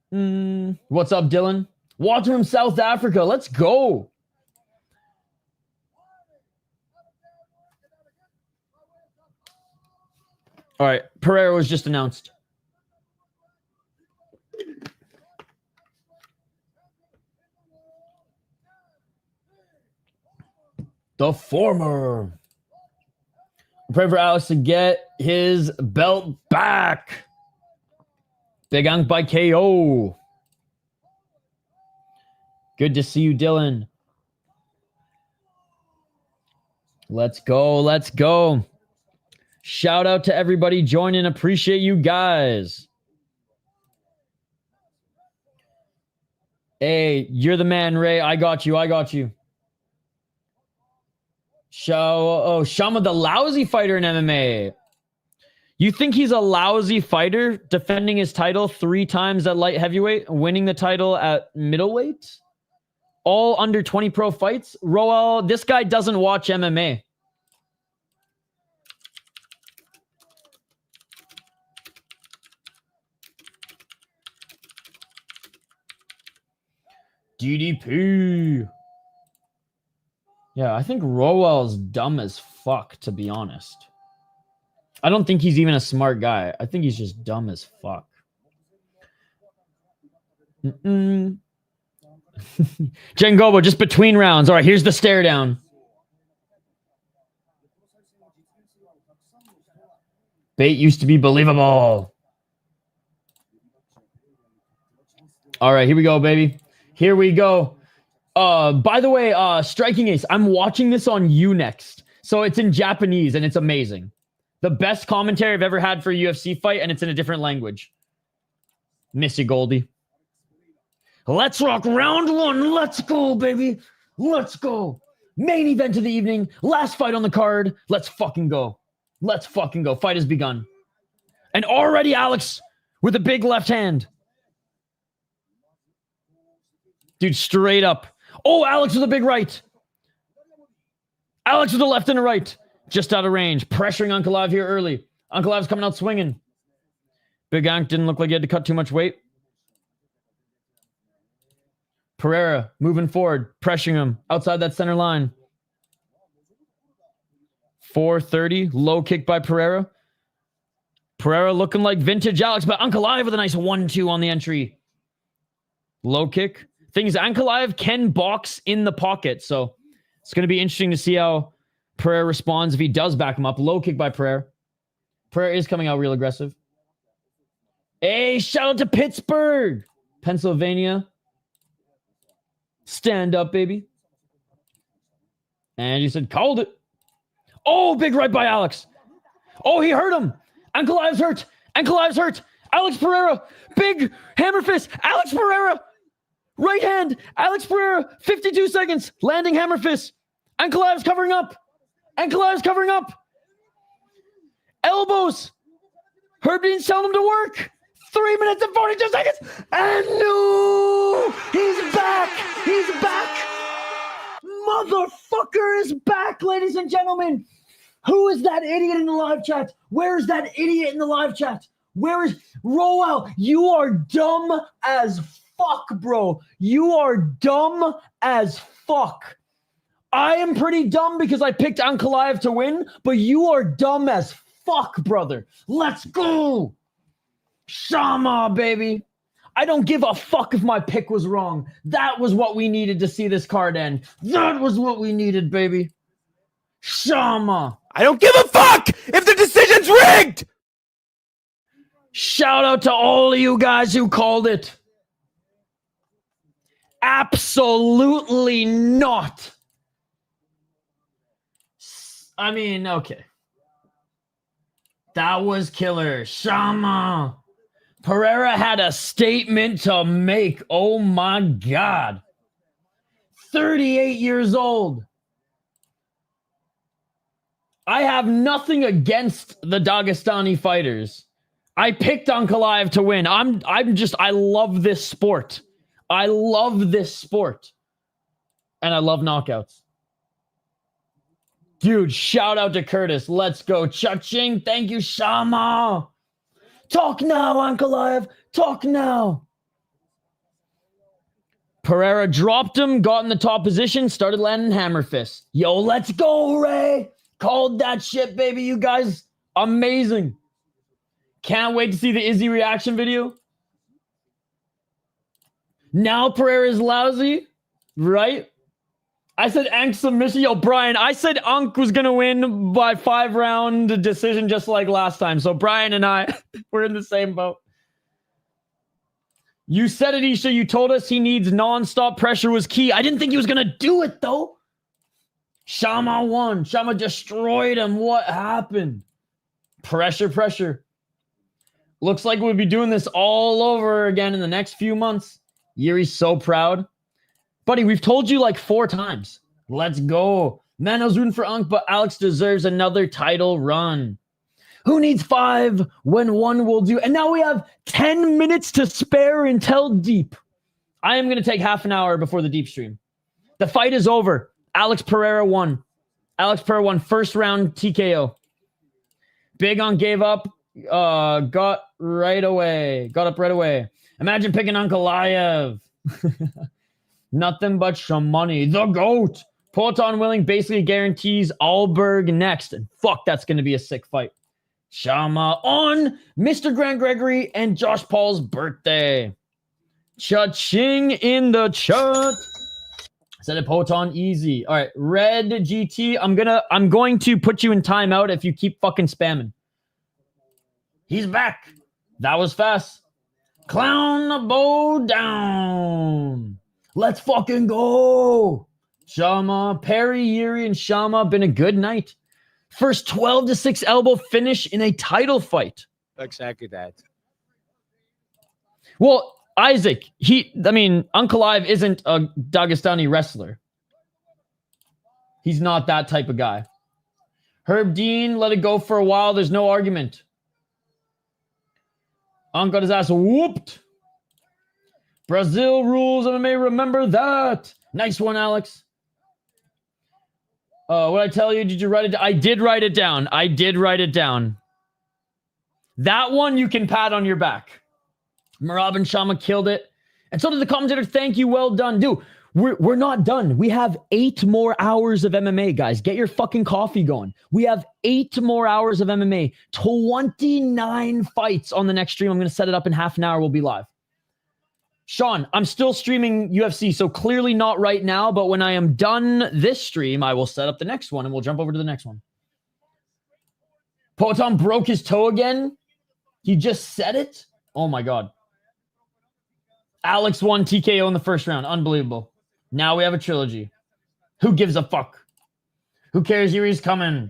What's up, Dylan? Watching from South Africa. Let's go. All right. Pereira was just announced. The former. Pray for Alex to get his belt back. Big Onk by KO. Good to see you, Dylan. Let's go. Let's go. Shout out to everybody joining. Appreciate you guys. Hey, you're the man, Ray. I got you. I got you. Shama, the lousy fighter in MMA. You think he's a lousy fighter defending his title 3 times at light heavyweight, winning the title at middleweight? All under 20 pro fights? Roel, this guy doesn't watch MMA. DDP. Yeah, I think Roel's dumb as fuck, to be honest. I don't think he's even a smart guy. I think he's just dumb as fuck. Jengobo, just between rounds. All right, here's the stare down. Bait used to be believable. All right, here we go, baby. Here we go. By the way, Striking Ace, I'm watching this on Unext. So it's in Japanese and it's amazing. The best commentary I've ever had for a UFC fight, and it's in a different language. Miss you, Goldie. Let's rock round 1. Let's go, baby. Let's go. Main event of the evening. Last fight on the card. Let's fucking go. Let's fucking go. Fight has begun. And already Alex with a big left hand. Dude, straight up. Oh, Alex with a big right. Alex with a left and a right. Just out of range. Pressuring Ankalaev here early. Ankalaev's coming out swinging. Big Onk didn't look like he had to cut too much weight. Pereira moving forward. Pressuring him outside that center line. 430. Low kick by Pereira. Pereira looking like vintage Alex, but Ankalaev with a nice 1-2 on the entry. Low kick. Thing is, Ankalaev can box in the pocket, so it's going to be interesting to see how Pereira responds if he does back him up. Low kick by Pereira. Pereira is coming out real aggressive. Hey, shout out to Pittsburgh, Pennsylvania. Stand up, baby. And you said, called it. Oh, big right by Alex. Oh, he hurt him. Ankalaev's hurt. Ankalaev's hurt. Alex Pereira. Big hammer fist. Alex Pereira. Right hand. Alex Pereira. 52 seconds. Landing hammer fist. Ankalaev's covering up. Ankalaev's covering up. Elbows. Herb Dean's telling him to work. 3 minutes and 42 seconds. And no! He's back. He's back. Motherfucker is back, ladies and gentlemen. Who is that idiot in the live chat? Where is that idiot in the live chat? Where is Roel? You are dumb as fuck, bro. You are dumb as fuck. I am pretty dumb because I picked Ankalaev to win, but you are dumb as fuck, brother. Let's go. Shama, baby. I don't give a fuck if my pick was wrong. That was what we needed to see this card end. That was what we needed, baby. Shama. I don't give a fuck if the decision's rigged! Shout out to all of you guys who called it. Absolutely not. I mean, okay. That was killer. Shama. Pereira had a statement to make. Oh my God. 38 years old. I have nothing against the Dagestani fighters. I picked Ankalaev to win. I love this sport. I love this sport. And I love knockouts. Dude, shout out to Curtis. Let's go. Cha-ching. Thank you, Shama. Talk now, Ankalaev. Talk now. Pereira dropped him, got in the top position, started landing hammer fists. Yo, let's go, Ray. Called that shit, baby. You guys, amazing. Can't wait to see the Izzy reaction video. Now Pereira is lousy, right? I said Ank submission. Yo, Brian, I said Ank was going to win by 5-round decision just like last time. So Brian and I, we're in the same boat. You said it, Isha. You told us he needs non-stop pressure was key. I didn't think he was going to do it, though. Shama won. Shama destroyed him. What happened? Pressure, pressure. Looks like we'll be doing this all over again in the next few months. Yuri's so proud. Buddy, we've told you like 4 times. Let's go. Mano's rooting for Unk, but Alex deserves another title run. Who needs 5 when 1 will do? And now we have 10 minutes to spare until deep. I am going to take half an hour before the deep stream. The fight is over. Alex Pereira won. Alex Pereira won first round TKO. Big on gave up. Got up right away. Imagine picking Ankalaev. Nothing but some money. The GOAT. Poton Willing basically guarantees Alberg next. And fuck, that's going to be a sick fight. Shama on Mr. Grant Gregory and Josh Paul's birthday. Cha-ching in the chat. Said it Poton easy. All right, Red GT. I'm going to put you in timeout if you keep fucking spamming. He's back. That was fast. Clown the bow down. Let's fucking go. Shama, Perry, Yuri, and Shama. Been a good night. First 12-6 elbow finish in a title fight. Exactly that. Well, Isaac, Ankalaev isn't a Dagestani wrestler. He's not that type of guy. Herb Dean, let it go for a while. There's no argument. Unk got his ass whooped. Brazil rules MMA, remember that. Nice one, Alex. What I tell you, did you write it down? I did write it down. That one you can pat on your back. Merab and Shama killed it. And so did the commentator. Thank you. Well done. Dude, we're not done. We have 8 more hours of MMA, guys. Get your fucking coffee going. We have 8 more hours of MMA. 29 fights on the next stream. I'm going to set it up in half an hour. We'll be live. Sean, I'm still streaming UFC, so clearly not right now, but when I am done this stream, I will set up the next one, and we'll jump over to the next one. Poton broke his toe again? He just said it? Oh, my God. Alex won TKO in the first round. Unbelievable. Now we have a trilogy. Who gives a fuck? Who cares? Yuri's coming.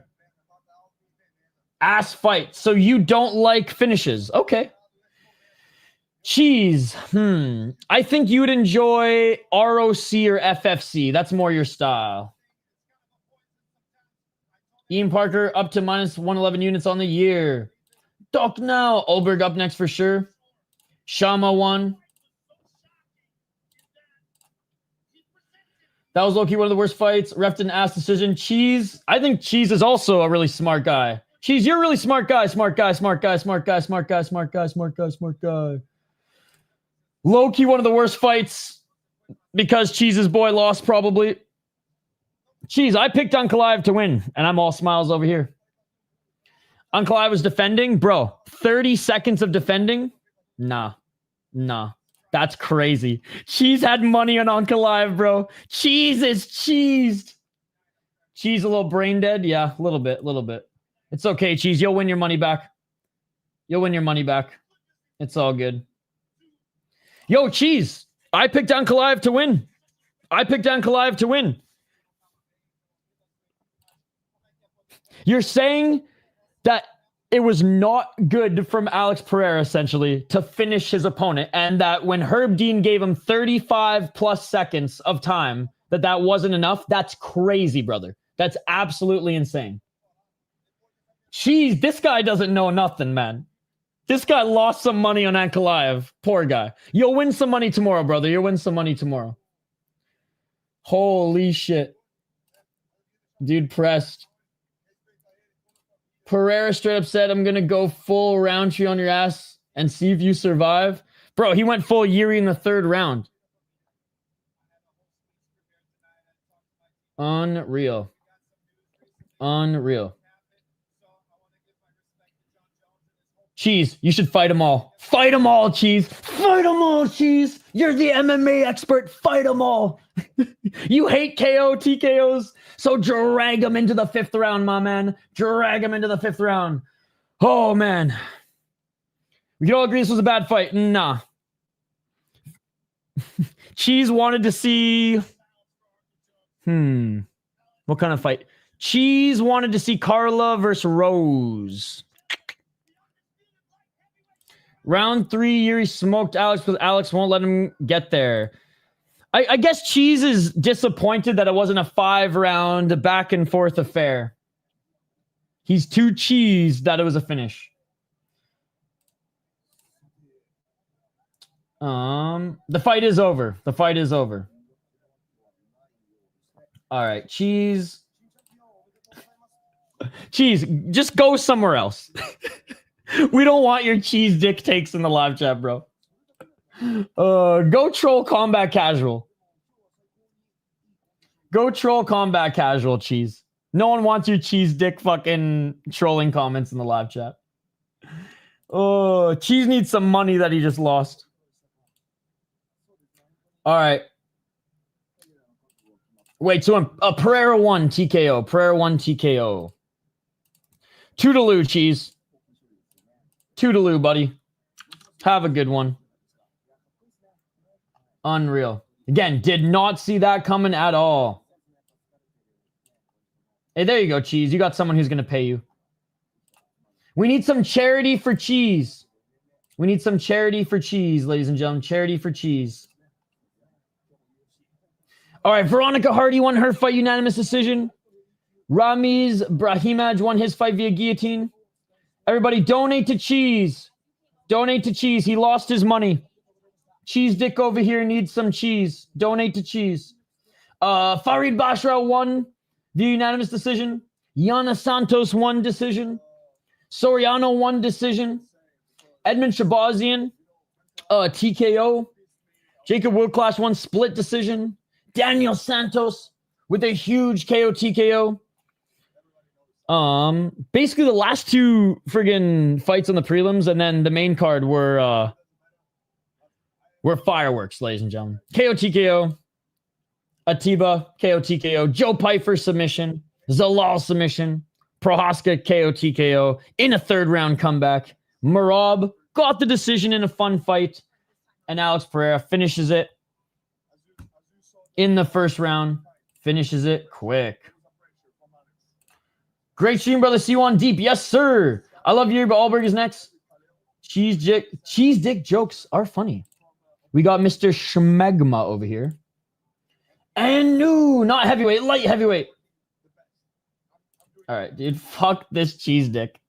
Ass fight. So you don't like finishes. Okay. Cheese. I think you would enjoy ROC or FFC. That's more your style. Ian Parker up to minus 111 units on the year. Doc now. Olberg up next for sure. Shama won. That was low-key one of the worst fights. Ref didn't ask decision. Cheese. I think Cheese is also a really smart guy. Cheese, you're a really smart guy. Smart guy, smart guy, smart guy, smart guy, smart guy, smart guy, smart guy. Low-key one of the worst fights because Cheese's boy lost probably. Cheese, I picked Ankalaev to win, and I'm all smiles over here. Ankalaev was defending. Bro, 30 seconds of defending? Nah. That's crazy. Cheese had money on Ankalaev, bro. Cheese is cheesed. Cheese a little brain dead? Yeah, a little bit. It's okay, Cheese. You'll win your money back. It's all good. Yo, Cheese. I picked Ankalaev to win. You're saying that it was not good from Alex Pereira, essentially, to finish his opponent, and that when Herb Dean gave him 35 plus seconds of time, that wasn't enough? That's crazy, brother. That's absolutely insane. Jeez, this guy doesn't know nothing, man. This guy lost some money on Ankalaev. Poor guy. You'll win some money tomorrow, brother. You'll win some money tomorrow. Holy shit. Dude pressed. Pereira straight up said, I'm going to go full Roundtree on your ass and see if you survive. Bro, he went full Yuri in the third round. Unreal. Cheese, you should fight them all. Fight them all, Cheese. Fight them all, Cheese. You're the MMA expert. Fight them all. You hate KO, TKOs, so drag them into the 5th round, my man. Drag them into the 5th round. Oh, man. We can all agree this was a bad fight. Nah. Cheese wanted to see... What kind of fight? Cheese wanted to see Carla versus Rose. Round 3, Yuri smoked Alex, but Alex won't let him get there. I guess Cheese is disappointed that it wasn't a 5-round back and forth affair. He's too cheesed that it was a finish. The fight is over. All right, Cheese. Cheese, just go somewhere else. We don't want your cheese dick takes in the live chat, bro. Go troll combat casual. Cheese. No one wants your cheese dick fucking trolling comments in the live chat. Cheese needs some money that he just lost. All right. Wait, so Pereira won TKO. Toodaloo, Cheese. Toodaloo, buddy. Have a good one. Unreal. Again, did not see that coming at all. Hey, there you go, Cheese. You got someone who's going to pay you. We need some charity for Cheese. Ladies and gentlemen. Charity for Cheese. All right, Veronica Hardy won her fight unanimous decision. Ramiz Brahimaj won his fight via guillotine. Everybody donate to Cheese. He lost his money. Cheese dick over here needs some cheese. Donate to Cheese. Farid Basharat won via unanimous decision. Yana Santos won decision. Soriano won decision. Edmund Shabazian, TKO. Jacob Woodclash won split decision. Daniel Santos with a huge KO TKO. Basically the last 2 friggin' fights on the prelims and then the main card were fireworks, ladies and gentlemen. KO TKO. Atiba, KO TKO. Joe Pyfer submission. Zalal submission. Prohaska KO TKO in a 3rd round comeback. Merab got the decision in a fun fight. And Alex Pereira finishes it in the 1st round. Finishes it quick. Great stream, brother. See you on Deep. Yes, sir. I love you, but Allberg is next. Cheese dick jokes are funny. We got Mr. Schmegma over here. And no, not heavyweight, light heavyweight. All right, dude. Fuck this cheese dick.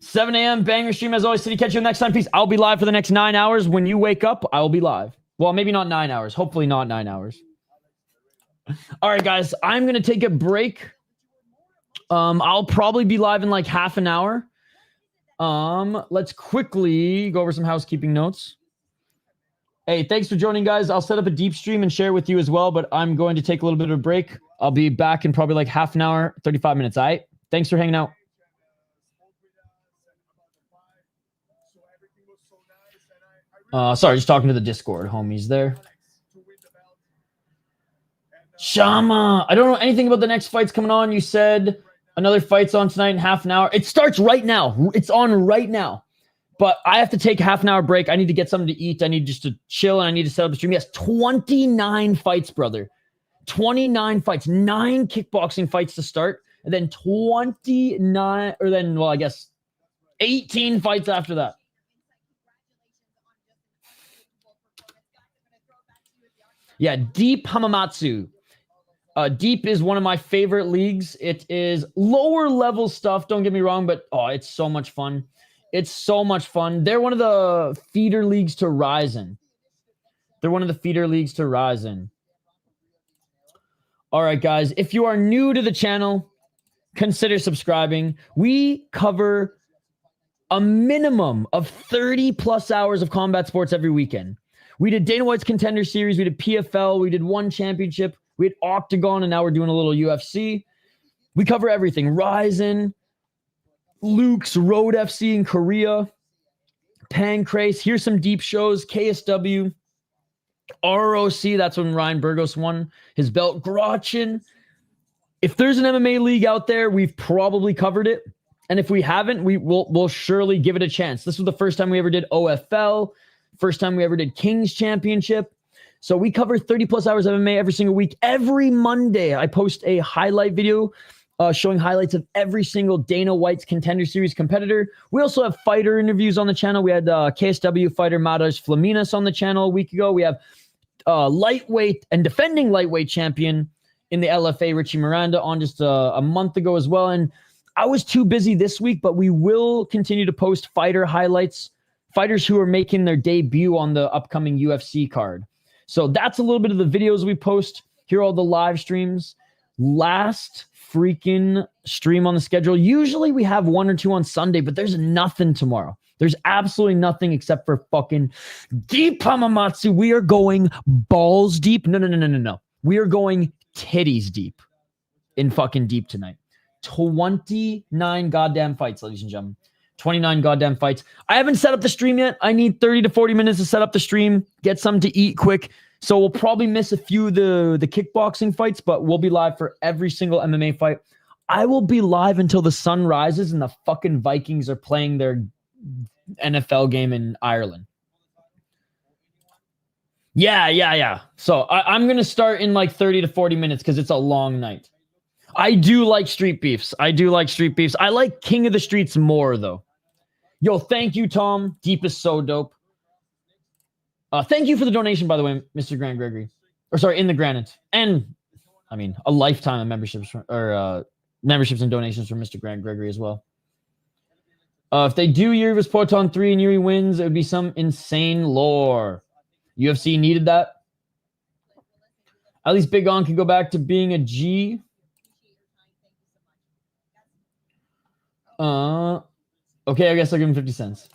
7 a.m. banger stream as always. City, catch you next time. Peace. I'll be live for the next 9 hours. When you wake up, I will be live. Well, maybe not 9 hours. Hopefully not 9 hours. All right, guys. I'm going to take a break. I'll probably be live in like half an hour. Let's quickly go over some housekeeping notes. Hey, thanks for joining, guys. I'll set up a deep stream and share with you as well, but I'm going to take a little bit of a break. I'll be back in probably like half an hour, 35 minutes. All right? Thanks for hanging out. Sorry, just talking to the Discord homies there. Shama, I don't know anything about the next fights coming on. You said another fight's on tonight in half an hour. It starts right now. It's on right now. But I have to take a half an hour break. I need to get something to eat. I need just to chill, and I need to set up the stream. Yes, 29 fights, brother. 29 fights. 9 kickboxing fights to start. And then 29, or then, well, I guess 18 fights after that. Yeah, Deep Hamamatsu. Deep is one of my favorite leagues. It is lower level stuff, don't get me wrong, but oh, it's so much fun. It's so much fun. They're one of the feeder leagues to Ryzen. They're one of the feeder leagues to Ryzen. All right, guys. If you are new to the channel, consider subscribing. We cover a minimum of 30 plus hours of combat sports every weekend. We did Dana White's Contender Series. We did PFL. We did One Championship. We had Octagon, and now we're doing a little UFC. We cover everything. Ryzen, Luke's, Road FC in Korea, Pancrase. Here's some deep shows. KSW, ROC. That's when Ryan Burgos won his belt. Grotchin. If there's an MMA league out there, we've probably covered it. And if we haven't, we'll surely give it a chance. This was the first time we ever did OFL. First time we ever did King's Championship. So we cover 30 plus hours of MMA every single week. Every Monday, I post a highlight video showing highlights of every single Dana White's Contender Series competitor. We also have fighter interviews on the channel. We had KSW fighter Matas Flaminas on the channel a week ago. We have lightweight and defending lightweight champion in the LFA, Richie Miranda, on just a month ago as well. And I was too busy this week, but we will continue to post fighter highlights, fighters who are making their debut on the upcoming UFC card. So that's a little bit of the videos we post. Here are all the live streams. Last freaking stream on the schedule. Usually we have 1 or 2 on Sunday, but there's nothing tomorrow. There's absolutely nothing except for fucking Deep Hamamatsu. We are going balls deep. No. We are going titties deep in fucking Deep tonight. 29 goddamn fights, ladies and gentlemen. 29 goddamn fights. I haven't set up the stream yet. I need 30 to 40 minutes to set up the stream, get something to eat quick. So we'll probably miss a few of the kickboxing fights, but we'll be live for every single MMA fight. I will be live until the sun rises and the fucking Vikings are playing their NFL game in Ireland. Yeah. So I'm going to start in like 30 to 40 minutes because it's a long night. I do like street beefs. I like King of the Streets more, though. Yo, thank you, Tom. Deep is so dope. Thank you for the donation, by the way, Mr. Grant Gregory. Or sorry, in the granite. And, I mean, a lifetime of memberships memberships and donations from Mr. Grant Gregory as well. If they do Yuri vs. Proton 3 and Yuri wins, it would be some insane lore. UFC needed that. At least Big On can go back to being a G. Okay, I guess I'll give him 50 cents.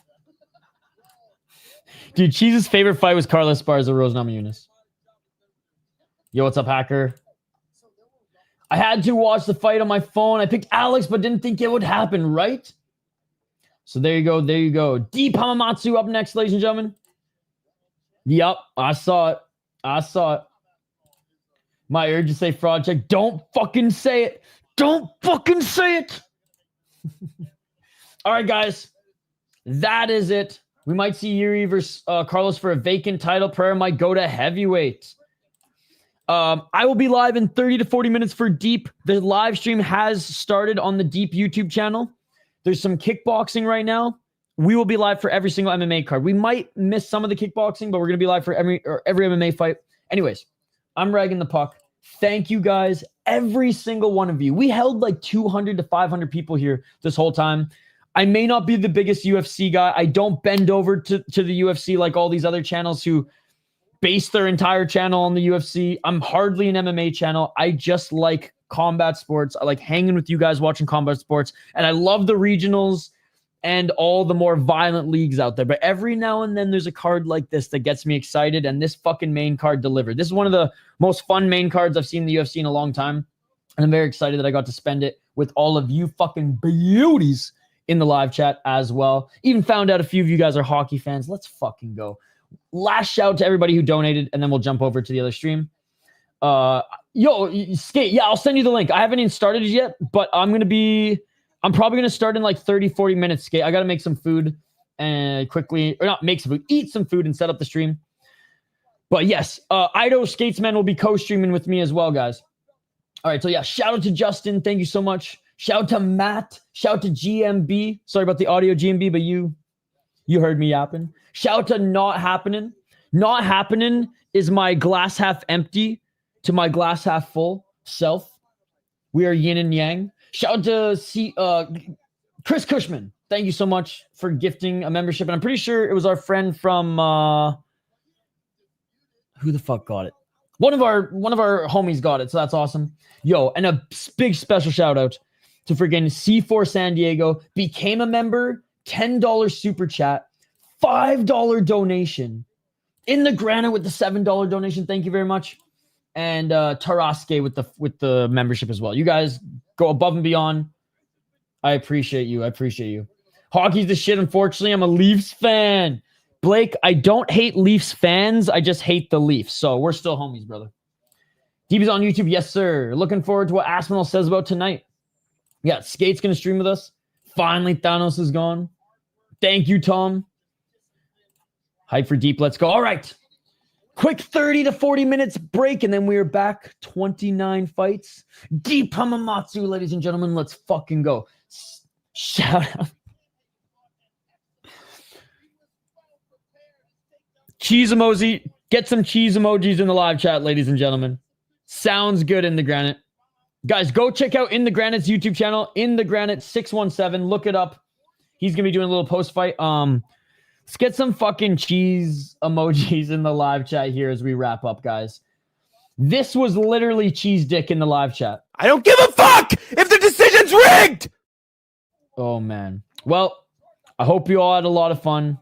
Dude, Cheese's favorite fight was Carlos Esparza, Rose Namajunas. Yo, what's up, hacker? I had to watch the fight on my phone. I picked Alex, but didn't think it would happen, right? So there you go. Deep Hamamatsu up next, ladies and gentlemen. Yup, I saw it. My urge to say fraud check. Don't fucking say it. All right, guys. That is it. We might see Yuri versus Carlos for a vacant title. Pereira might go to heavyweight. I will be live in 30 to 40 minutes for Deep. The live stream has started on the Deep YouTube channel. There's some kickboxing right now. We will be live for every single MMA card. We might miss some of the kickboxing, but we're going to be live for every MMA fight. Anyways, I'm ragging the puck. Thank you guys, every single one of you. We held like 200 to 500 people here this whole time. I may not be the biggest UFC guy. I don't bend over to the UFC like all these other channels who base their entire channel on the UFC. I'm hardly an MMA channel. I just like combat sports. I like hanging with you guys watching combat sports. And I love the regionals and all the more violent leagues out there. But every now and then there's a card like this that gets me excited. And this fucking main card delivered. This is one of the most fun main cards I've seen in the UFC in a long time. And I'm very excited that I got to spend it with all of you fucking beauties in the live chat as well. Even found out a few of you guys are hockey fans. Let's fucking go. Last shout to everybody who donated, and then we'll jump over to the other stream. Skate. Yeah, I'll send you the link. I haven't even started it yet, but I'm probably going to start in like 30, 40 minutes, Skate. I got to make some food and quickly, or not make some food, eat some food and set up the stream. But yes, Ido Skatesman will be co-streaming with me as well, guys. All right, so yeah, shout out to Justin. Thank you so much. Shout out to Matt. Shout out to GMB. Sorry about the audio, GMB, but you heard me yapping. Shout out to Not Happening. Not Happening is my glass half empty to my glass half full self. We are yin and yang. Shout out to Chris Cushman. Thank you so much for gifting a membership. And I'm pretty sure it was our friend from who the fuck got it? One of our homies got it, so that's awesome. Yo, and a big special shout out to friggin' C4 San Diego. Became a member, $10 super chat, $5 donation. In the granite with the $7 donation. Thank you very much. And Taraske with the membership as well. You guys go above and beyond. I appreciate you. Hockey's the shit. Unfortunately, I'm a Leafs fan. Blake, I don't hate Leafs fans. I just hate the Leafs. So we're still homies, brother. DB's on YouTube. Yes, sir. Looking forward to what Aspinall says about tonight. Yeah, Skate's going to stream with us. Finally, Thanos is gone. Thank you, Tom. Hype for Deep. Let's go. All right. Quick 30 to 40 minutes break, and then we are back. 29 fights. Deep Hamamatsu, ladies and gentlemen. Let's fucking go. Shout out. Cheese emoji. Get some cheese emojis in the live chat, ladies and gentlemen. Sounds good in the granite. Guys, go check out In the Granite's YouTube channel. In the Granite 617. Look it up. He's going to be doing a little post-fight. Let's get some fucking cheese emojis in the live chat here as we wrap up, guys. This was literally cheese dick in the live chat. I don't give a fuck if the decision's rigged! Oh, man. Well, I hope you all had a lot of fun.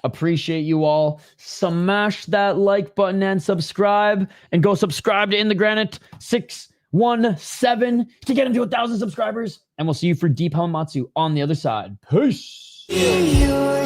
Appreciate you all. Smash that like button and subscribe. And go subscribe to In the Granite 617 to get him to 1,000 subscribers. And we'll see you for Deep Hamamatsu on the other side. Peace. Yeah.